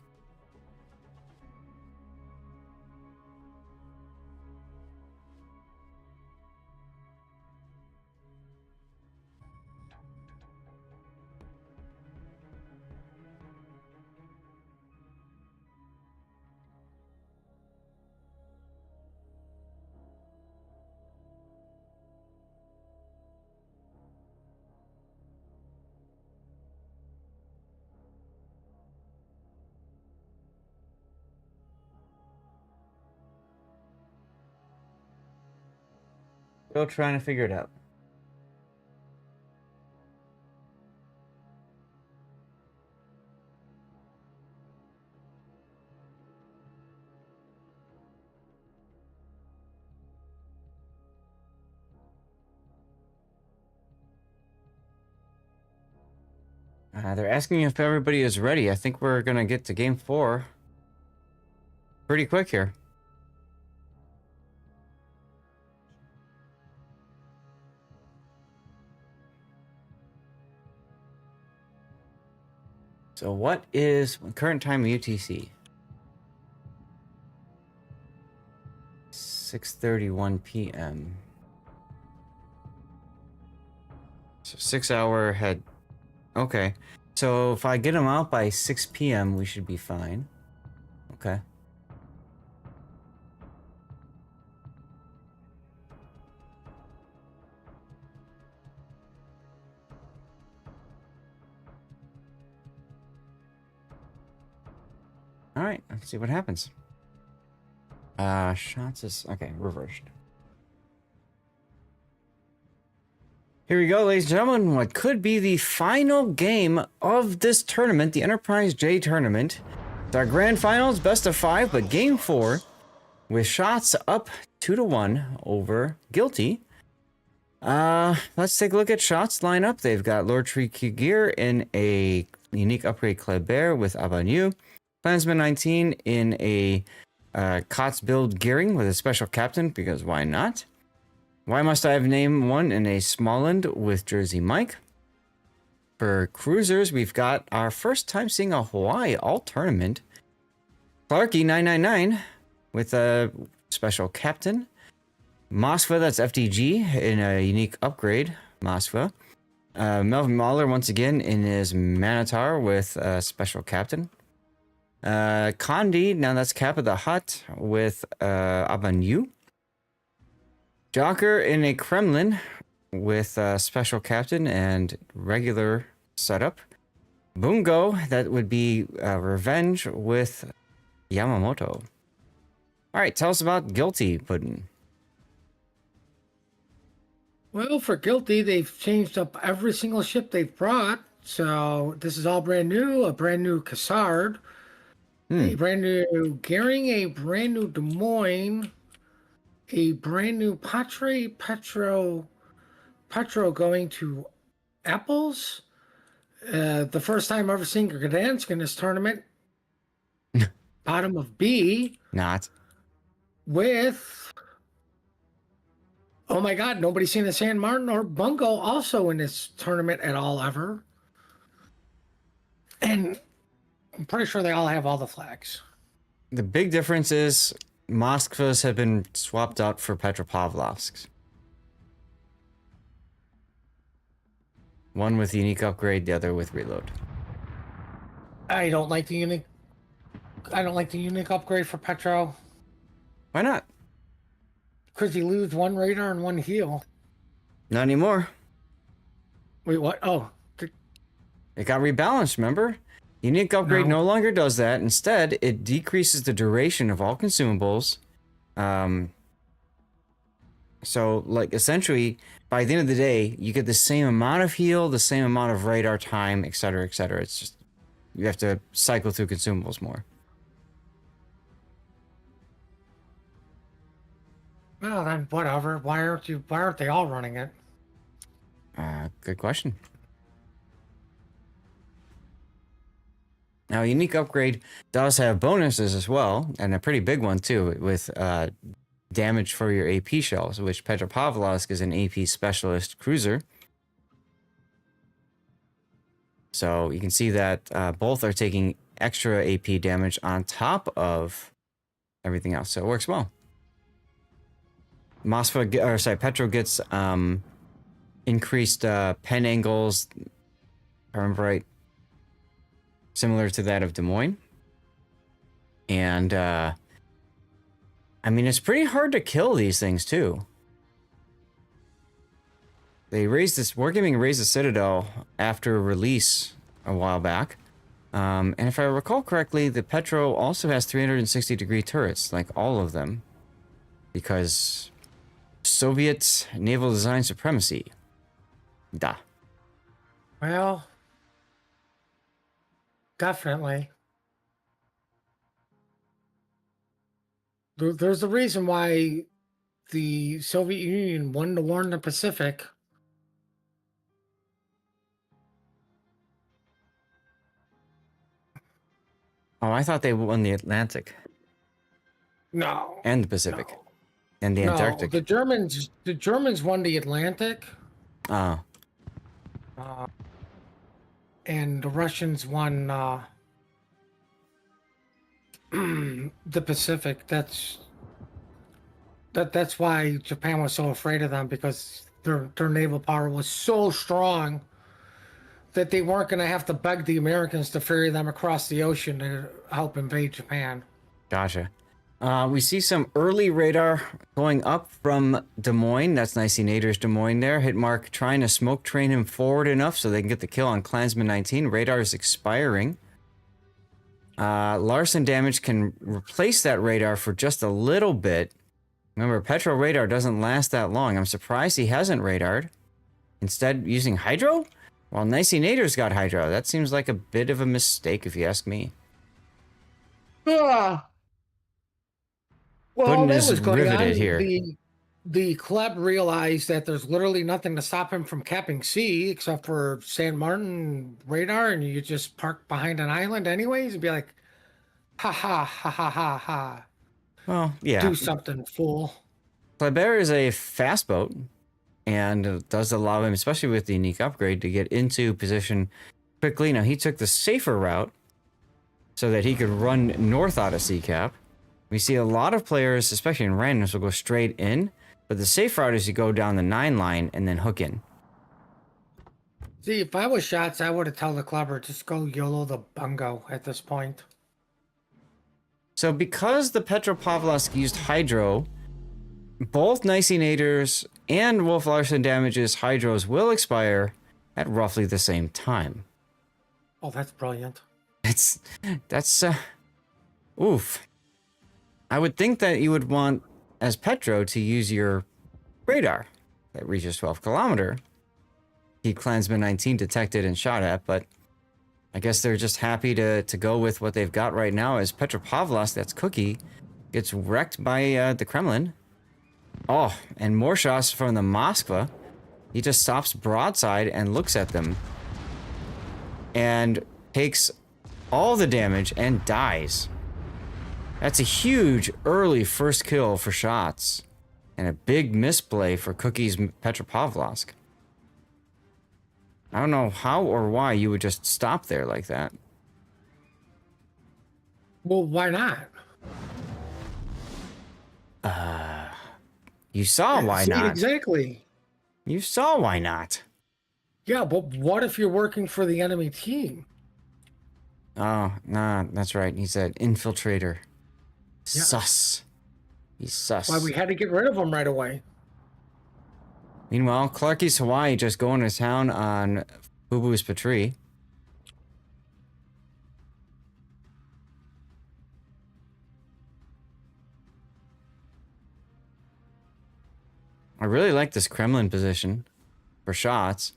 [SPEAKER 2] Still trying to figure it out. They're asking if everybody is ready. I think we're gonna get to game 4 pretty quick here. So what is current time UTC? 6:31 p.m. So 6 hour ahead. Okay. So if I get them out by 6 p.m., we should be fine. Okay. All right, let's see what happens. Shots is okay, reversed. Here we go, ladies and gentlemen. What could be the final game of this tournament, the Enterprise J tournament. It's our grand finals, best of 5, but game 4 with shots up 2-1 over Guilty. Let's take a look at shots lineup. They've got Lord Tree Kigir in a unique upgrade Kleber with Abanu. Clansman 19 in a COTS build Gearing with a special captain, because why not? Why must I have name 1 in a Smallland with Jersey Mike? For cruisers, we've got our first time seeing a Hawaii all-tournament. Clarky 999 with a special captain. Moskva, that's FDG in a unique upgrade, Moskva. Melvin Mahler once again in his Manitar with a special captain. Condi, now that's Cap of the Hut with Abanu. Jocker in a Kremlin with a special captain and regular setup. Bungo, that would be Revenge with Yamamoto. Alright, tell us about Guilty, Puddin'.
[SPEAKER 3] Well, for Guilty, they've changed up every single ship they've brought. So this is all brand new. A brand new Cassard, a brand new Gearing, a brand new Des Moines, a brand new Petro going to Apples. The first time ever seen Gdansk in this tournament. Bottom of B.
[SPEAKER 2] Not.
[SPEAKER 3] With, oh my God, nobody's seen a San Martin or Bungo also in this tournament at all ever. And I'm pretty sure they all have all the flags.
[SPEAKER 2] The big difference is Moskvas have been swapped out for Petropavlovsks. One with unique upgrade, the other with reload.
[SPEAKER 3] I don't like the unique upgrade for Petro.
[SPEAKER 2] Why not?
[SPEAKER 3] Because you lose one radar and one heal.
[SPEAKER 2] Not anymore.
[SPEAKER 3] Wait, what? Oh.
[SPEAKER 2] It got rebalanced, remember? Unique upgrade no longer does that. Instead, it decreases the duration of all consumables. So, like, essentially, by the end of the day, you get the same amount of heal, the same amount of radar time, etc., etc. It's just, you have to cycle through consumables more.
[SPEAKER 3] Well, then whatever. Why aren't they all running it?
[SPEAKER 2] Good question. Now, unique upgrade does have bonuses as well, and a pretty big one too, with damage for your AP shells, which Petropavlovsk is an AP specialist cruiser. So you can see that both are taking extra AP damage on top of everything else, so it works well. Petro gets increased pen angles, if I remember right, similar to that of Des Moines. And, I mean, it's pretty hard to kill these things, too. They raised this, Wargaming raised the Citadel after release a while back. And if I recall correctly, the Petro also has 360-degree turrets, like all of them. Because Soviet naval design supremacy. Da.
[SPEAKER 3] Well, definitely. There's a reason why the Soviet Union won the war in the Pacific.
[SPEAKER 2] Oh, I thought they won the Atlantic
[SPEAKER 3] No.
[SPEAKER 2] and the Pacific and the
[SPEAKER 3] No,
[SPEAKER 2] Antarctic.
[SPEAKER 3] the Germans won the Atlantic,
[SPEAKER 2] Oh,
[SPEAKER 3] and the Russians won the Pacific. That's why Japan was so afraid of them, because their naval power was so strong that they weren't going to have to beg the Americans to ferry them across the ocean to help invade Japan.
[SPEAKER 2] gotcha. We see some early radar going up from Des Moines. That's Nicey Nader's Des Moines there. Hitmark trying to smoke train him forward enough so they can get the kill on Klansman 19. Radar is expiring. Larson damage can replace that radar for just a little bit. Remember, Petro radar doesn't last that long. I'm surprised he hasn't radared. Instead, using Hydro? Well, Nicey Nader's got Hydro. That seems like a bit of a mistake if you ask me.
[SPEAKER 3] Well,
[SPEAKER 2] Puddin'
[SPEAKER 3] that
[SPEAKER 2] is
[SPEAKER 3] was going
[SPEAKER 2] riveted
[SPEAKER 3] on.
[SPEAKER 2] here.
[SPEAKER 3] The club realized that there's literally nothing to stop him from capping C except for San Martin radar, and you just park behind an island anyways and be like, ha ha ha ha ha ha.
[SPEAKER 2] Well, yeah.
[SPEAKER 3] Do something, fool.
[SPEAKER 2] Kleber is a fast boat and does allow him, especially with the unique upgrade, to get into position quickly. Now, he took the safer route so that he could run north out of C-Cap. We see a lot of players, especially in randoms, will go straight in, but the safe route is you go down the 9 line and then hook in.
[SPEAKER 3] See, if I was shots, I would have told the clubber, just go YOLO the bungo at this point.
[SPEAKER 2] So because the Petropavlovsk used Hydro, both Nicey Naders and Wolf Larson damages Hydros will expire at roughly the same time.
[SPEAKER 3] Oh, that's brilliant.
[SPEAKER 2] That's oof. I would think that you would want, as Petro, to use your radar that reaches 12 kilometer. Keep Klansman 19 detected and shot at, but I guess they're just happy to go with what they've got right now, as Petropavlovsk, that's Cookie, gets wrecked by the Kremlin. Oh, and more shots from the Moskva. He just stops broadside and looks at them and takes all the damage and dies. That's a huge early first kill for shots and a big misplay for Cookie's Petropavlovsk. I don't know how or why you would just stop there like that.
[SPEAKER 3] Well, why not?
[SPEAKER 2] You saw why
[SPEAKER 3] See,
[SPEAKER 2] not.
[SPEAKER 3] Exactly.
[SPEAKER 2] You saw why not.
[SPEAKER 3] Yeah, but what if you're working for the enemy team?
[SPEAKER 2] Oh, nah, that's right. He's an infiltrator.
[SPEAKER 3] Yeah.
[SPEAKER 2] Sus. He's sus.
[SPEAKER 3] Why we had to get rid of him right away.
[SPEAKER 2] Meanwhile, Clarky's Hawaii just going to town on Boo-Boo's Patrie. I really like this Kremlin position for shots.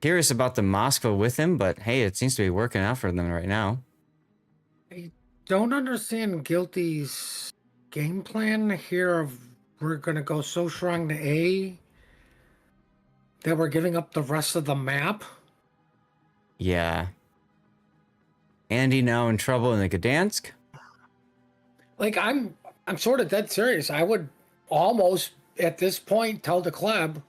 [SPEAKER 2] Curious about the Moskva with him, but hey, it seems to be working out for them right now.
[SPEAKER 3] I don't understand Guilty's game plan here of we're going to go so strong to A that we're giving up the rest of the map.
[SPEAKER 2] Yeah. Andy now in trouble in the Gdansk.
[SPEAKER 3] Like, I'm sort of dead serious. I would almost, at this point, tell the club,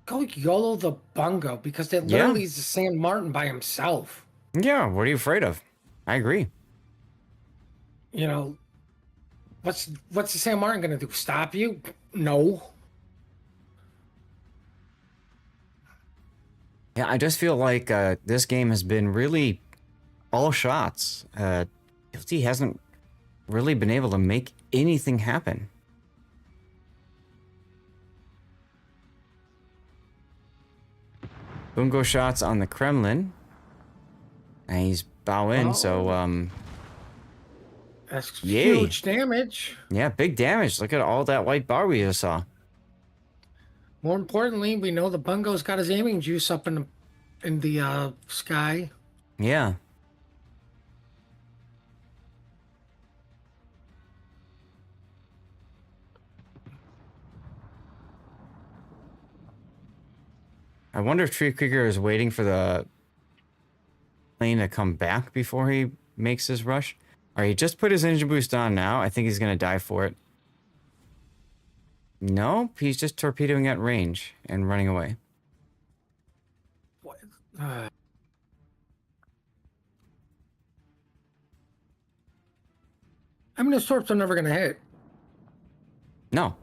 [SPEAKER 3] go YOLO the bungo, because it literally is San Martin by himself.
[SPEAKER 2] Yeah, what are you afraid of? I agree.
[SPEAKER 3] You know, what's the San Martin going to do? Stop you? No.
[SPEAKER 2] Yeah, I just feel like this game has been really all shots. Guilty hasn't really been able to make anything happen. Bungo shots on the Kremlin. And he's bow in, so
[SPEAKER 3] That's
[SPEAKER 2] yay.
[SPEAKER 3] huge damage.
[SPEAKER 2] Yeah, big damage. Look at all that white bar we just saw.
[SPEAKER 3] More importantly, we know the bungo's got his aiming juice up in the sky.
[SPEAKER 2] Yeah. I wonder if Tree Creeker is waiting for the plane to come back before he makes his rush. All right, he just put his engine boost on now. I think he's going to die for it. Nope, he's just torpedoing at range and running away.
[SPEAKER 3] What? I mean, the torps are never going to hit.
[SPEAKER 2] No.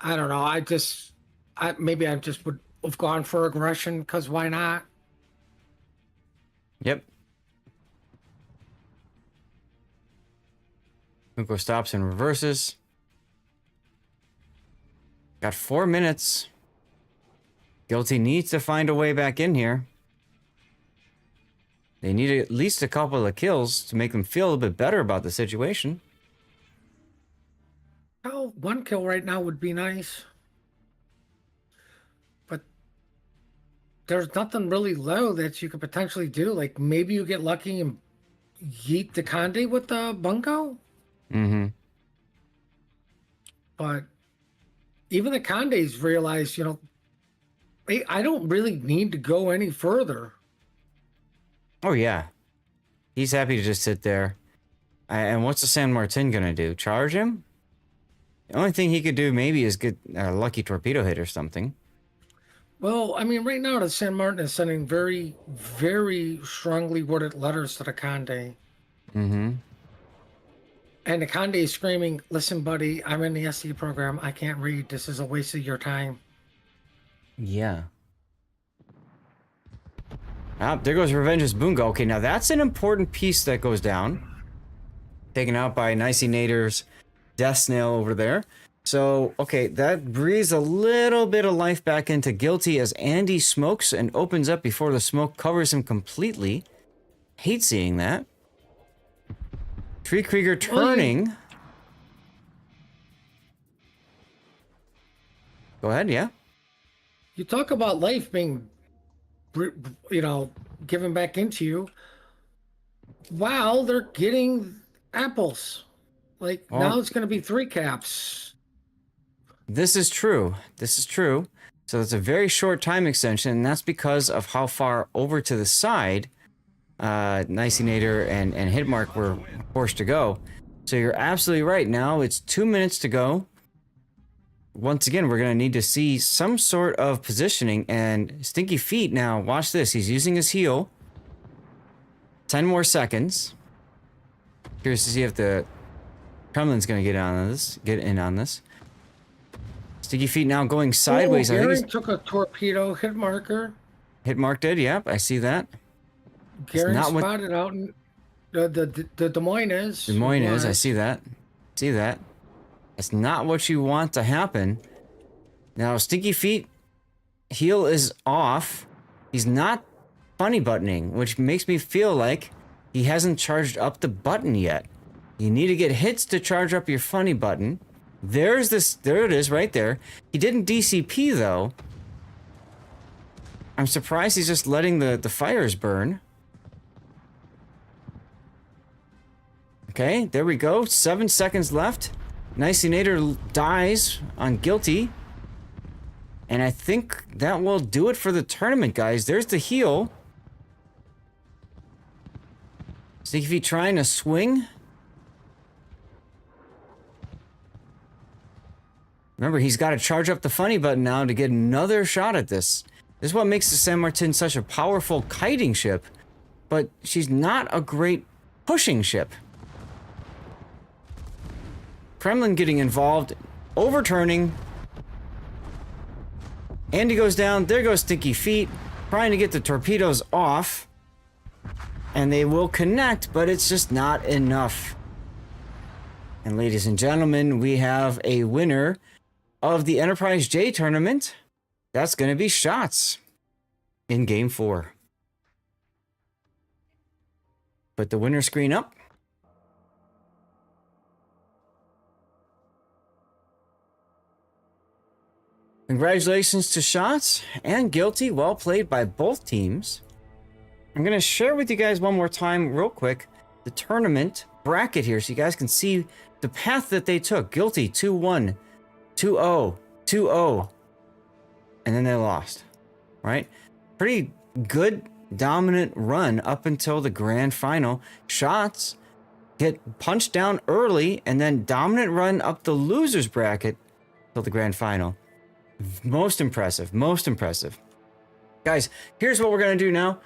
[SPEAKER 3] I don't know. Maybe I just would have gone for aggression because why not?
[SPEAKER 2] Yep. Funko stops and reverses. Got 4 minutes. Guilty needs to find a way back in here. They need at least a couple of kills to make them feel a little bit better about the situation.
[SPEAKER 3] Oh, 1 kill right now would be nice. But there's nothing really low that you could potentially do. Like maybe you get lucky and yeet the Conde with the bungo.
[SPEAKER 2] Mm-hmm.
[SPEAKER 3] But even the Condes realize, hey, I don't really need to go any further.
[SPEAKER 2] Oh, yeah. He's happy to just sit there. And what's the San Martin going to do? Charge him? The only thing he could do maybe is get a lucky torpedo hit or something.
[SPEAKER 3] Well, I mean, right now the San Martin is sending very, very strongly worded letters to the Conde.
[SPEAKER 2] Mm-hmm.
[SPEAKER 3] And the Conde is screaming, listen, buddy, I'm in the SD program. I can't read. This is a waste of your time.
[SPEAKER 2] Yeah. Ah, there goes Revenge's Bungo. Okay, now that's an important piece that goes down. Taken out by Nicinator's Death Snail over there. So, okay, that breathes a little bit of life back into Guilty as Andy smokes and opens up before the smoke covers him completely. Hate seeing that. Tree Krieger turning. Go ahead, yeah.
[SPEAKER 3] You talk about life being, given back into you. Wow, they're getting apples. Like, now it's going to be 3 caps.
[SPEAKER 2] This is true. This is true. So it's a very short time extension, and that's because of how far over to the side Nicinator and Hitmark were forced to go. So you're absolutely right. Now it's 2 minutes to go. Once again, we're going to need to see some sort of positioning, and Stinky Feet now, watch this. He's using his heel. 10 more seconds. Curious to see if the Kremlin's going to get in on this. Sticky Feet now going sideways.
[SPEAKER 3] Oh,
[SPEAKER 2] I think
[SPEAKER 3] Garen took a torpedo hit marker.
[SPEAKER 2] Hitmark did, yep, I see that.
[SPEAKER 3] Garen spotted out in the Des Moines is.
[SPEAKER 2] Des Moines is, I see that. See that. That's not what you want to happen. Now, Stinky Feet, heel is off. He's not funny buttoning, which makes me feel like he hasn't charged up the button yet. You need to get hits to charge up your funny button. There it is right there. He didn't DCP though. I'm surprised he's just letting the fires burn. Okay, there we go. 7 seconds left. Nicinator dies on Guilty. And I think that will do it for the tournament, guys. There's the heel. Stinky Feet trying to swing. Remember, he's got to charge up the funny button now to get another shot at this. This is what makes the San Martin such a powerful kiting ship, but she's not a great pushing ship. Kremlin getting involved, overturning. Andy goes down, there goes Stinky Feet, trying to get the torpedoes off. And they will connect, but it's just not enough. And ladies and gentlemen, we have a winner of the Enterprise J tournament. That's going to be Shots in Game 4. Put the winner screen up. Congratulations to Shots and Guilty. Well played by both teams. I'm going to share with you guys one more time real quick the tournament bracket here so you guys can see the path that they took. Guilty 2-1, 2-0, 2-0, and then they lost, right? pretty good dominant run up until the grand final. Shots get punched down early and then dominant run up the losers bracket till the grand final. Most impressive, most impressive. Guys, here's what we're going to do now.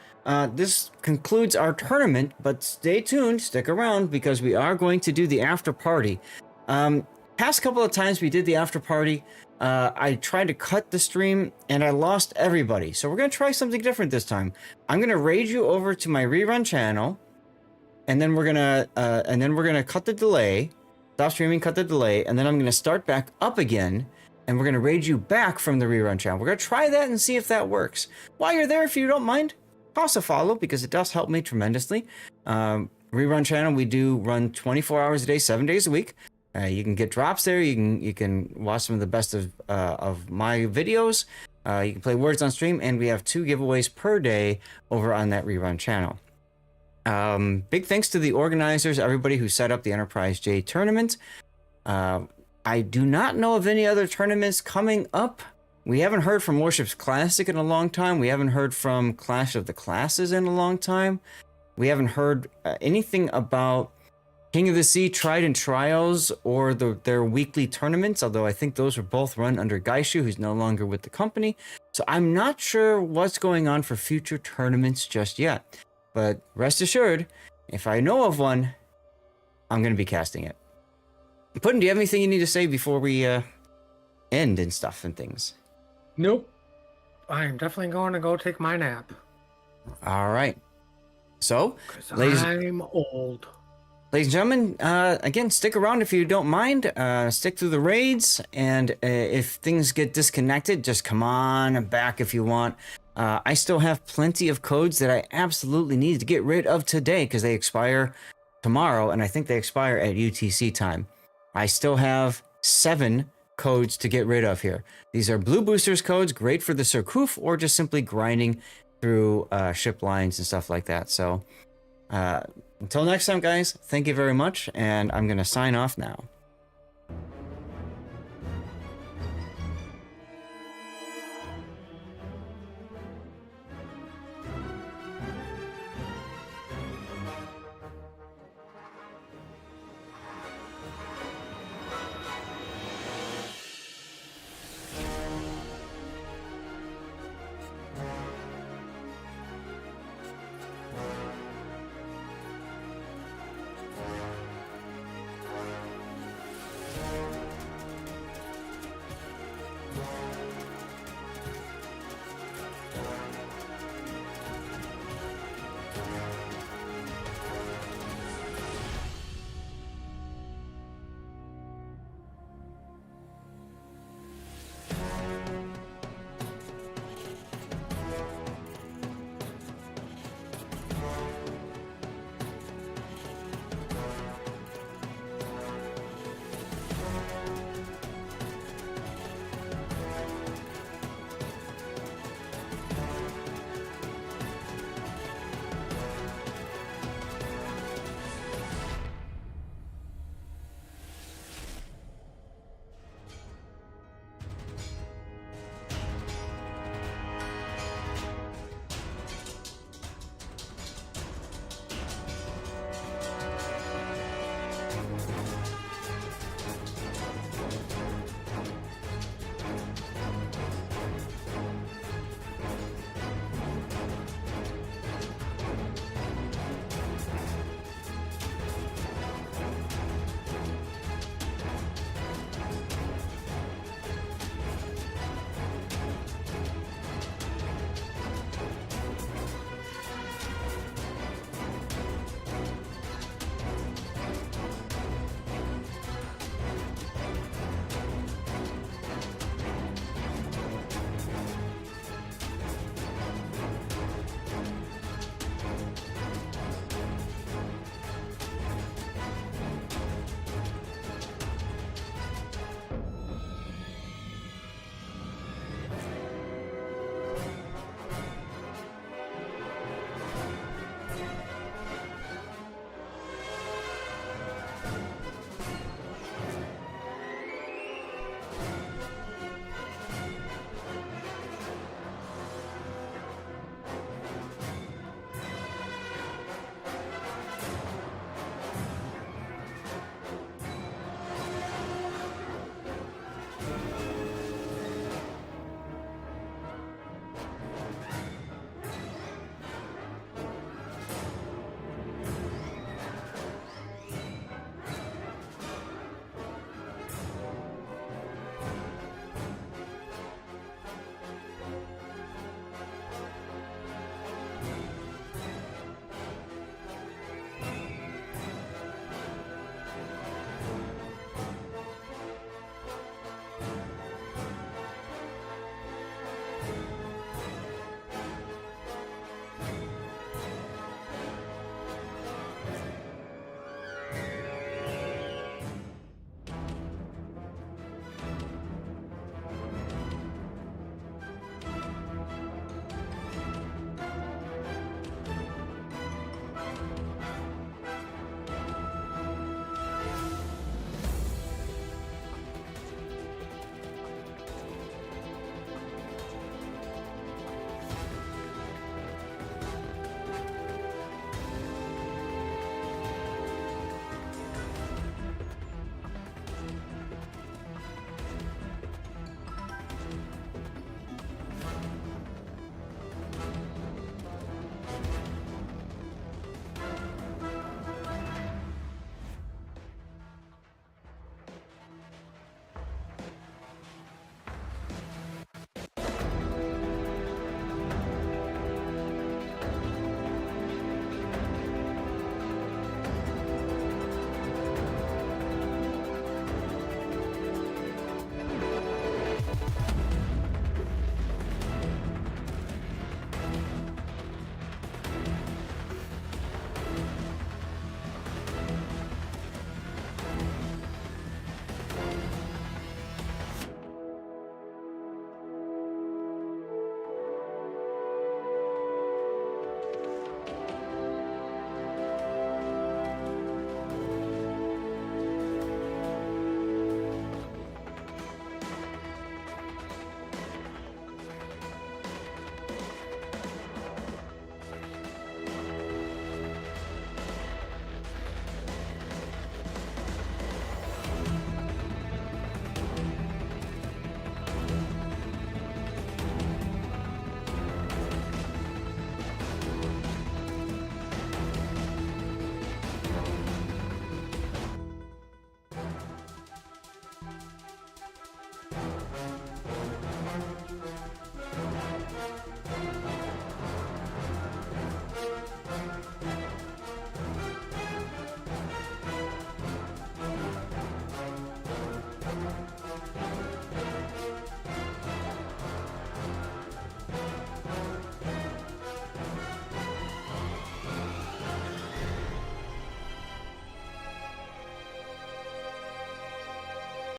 [SPEAKER 2] This concludes our tournament, but stay tuned, stick around, because we are going to do the after party. Past couple of times we did the after party, I tried to cut the stream and I lost everybody. So we're going to try something different this time. I'm going to raid you over to my rerun channel, and then we're going to cut the delay, stop streaming, cut the delay, and then I'm going to start back up again. And we're going to raid you back from the rerun channel. We're going to try that and see if that works. While you're there, if you don't mind, toss a follow, because it does help me tremendously. Rerun channel, we do run 24 hours a day, 7 days a week. You can get drops there. You can watch some of the best of my videos. You can play Words on stream, and we have 2 giveaways per day over on that rerun channel. Big thanks to the organizers, everybody who set up the Enterprise J tournament. I do not know of any other tournaments coming up. We haven't heard from Warships Classic in a long time. We haven't heard from Clash of the Classes in a long time. We haven't heard anything about King of the Sea Trident Trials or their weekly tournaments, although I think those were both run under Gaishu, who's no longer with the company. So I'm not sure what's going on for future tournaments just yet. But rest assured, if I know of one, I'm going to be casting it. Puddin', do you have anything you need to say before we end and stuff and things?
[SPEAKER 3] Nope. I'm definitely going to go take my nap.
[SPEAKER 2] All right. So,
[SPEAKER 3] I'm old.
[SPEAKER 2] Ladies and gentlemen, again, stick around if you don't mind. Stick through the raids, and if things get disconnected, just come on back if you want. I still have plenty of codes that I absolutely need to get rid of today because they expire tomorrow, and I think they expire at UTC time. I still have 7 codes to get rid of here. These are Blue Boosters codes, great for the Surcouf or just simply grinding through ship lines and stuff like that. So until next time, guys, thank you very much, and I'm going to sign off now.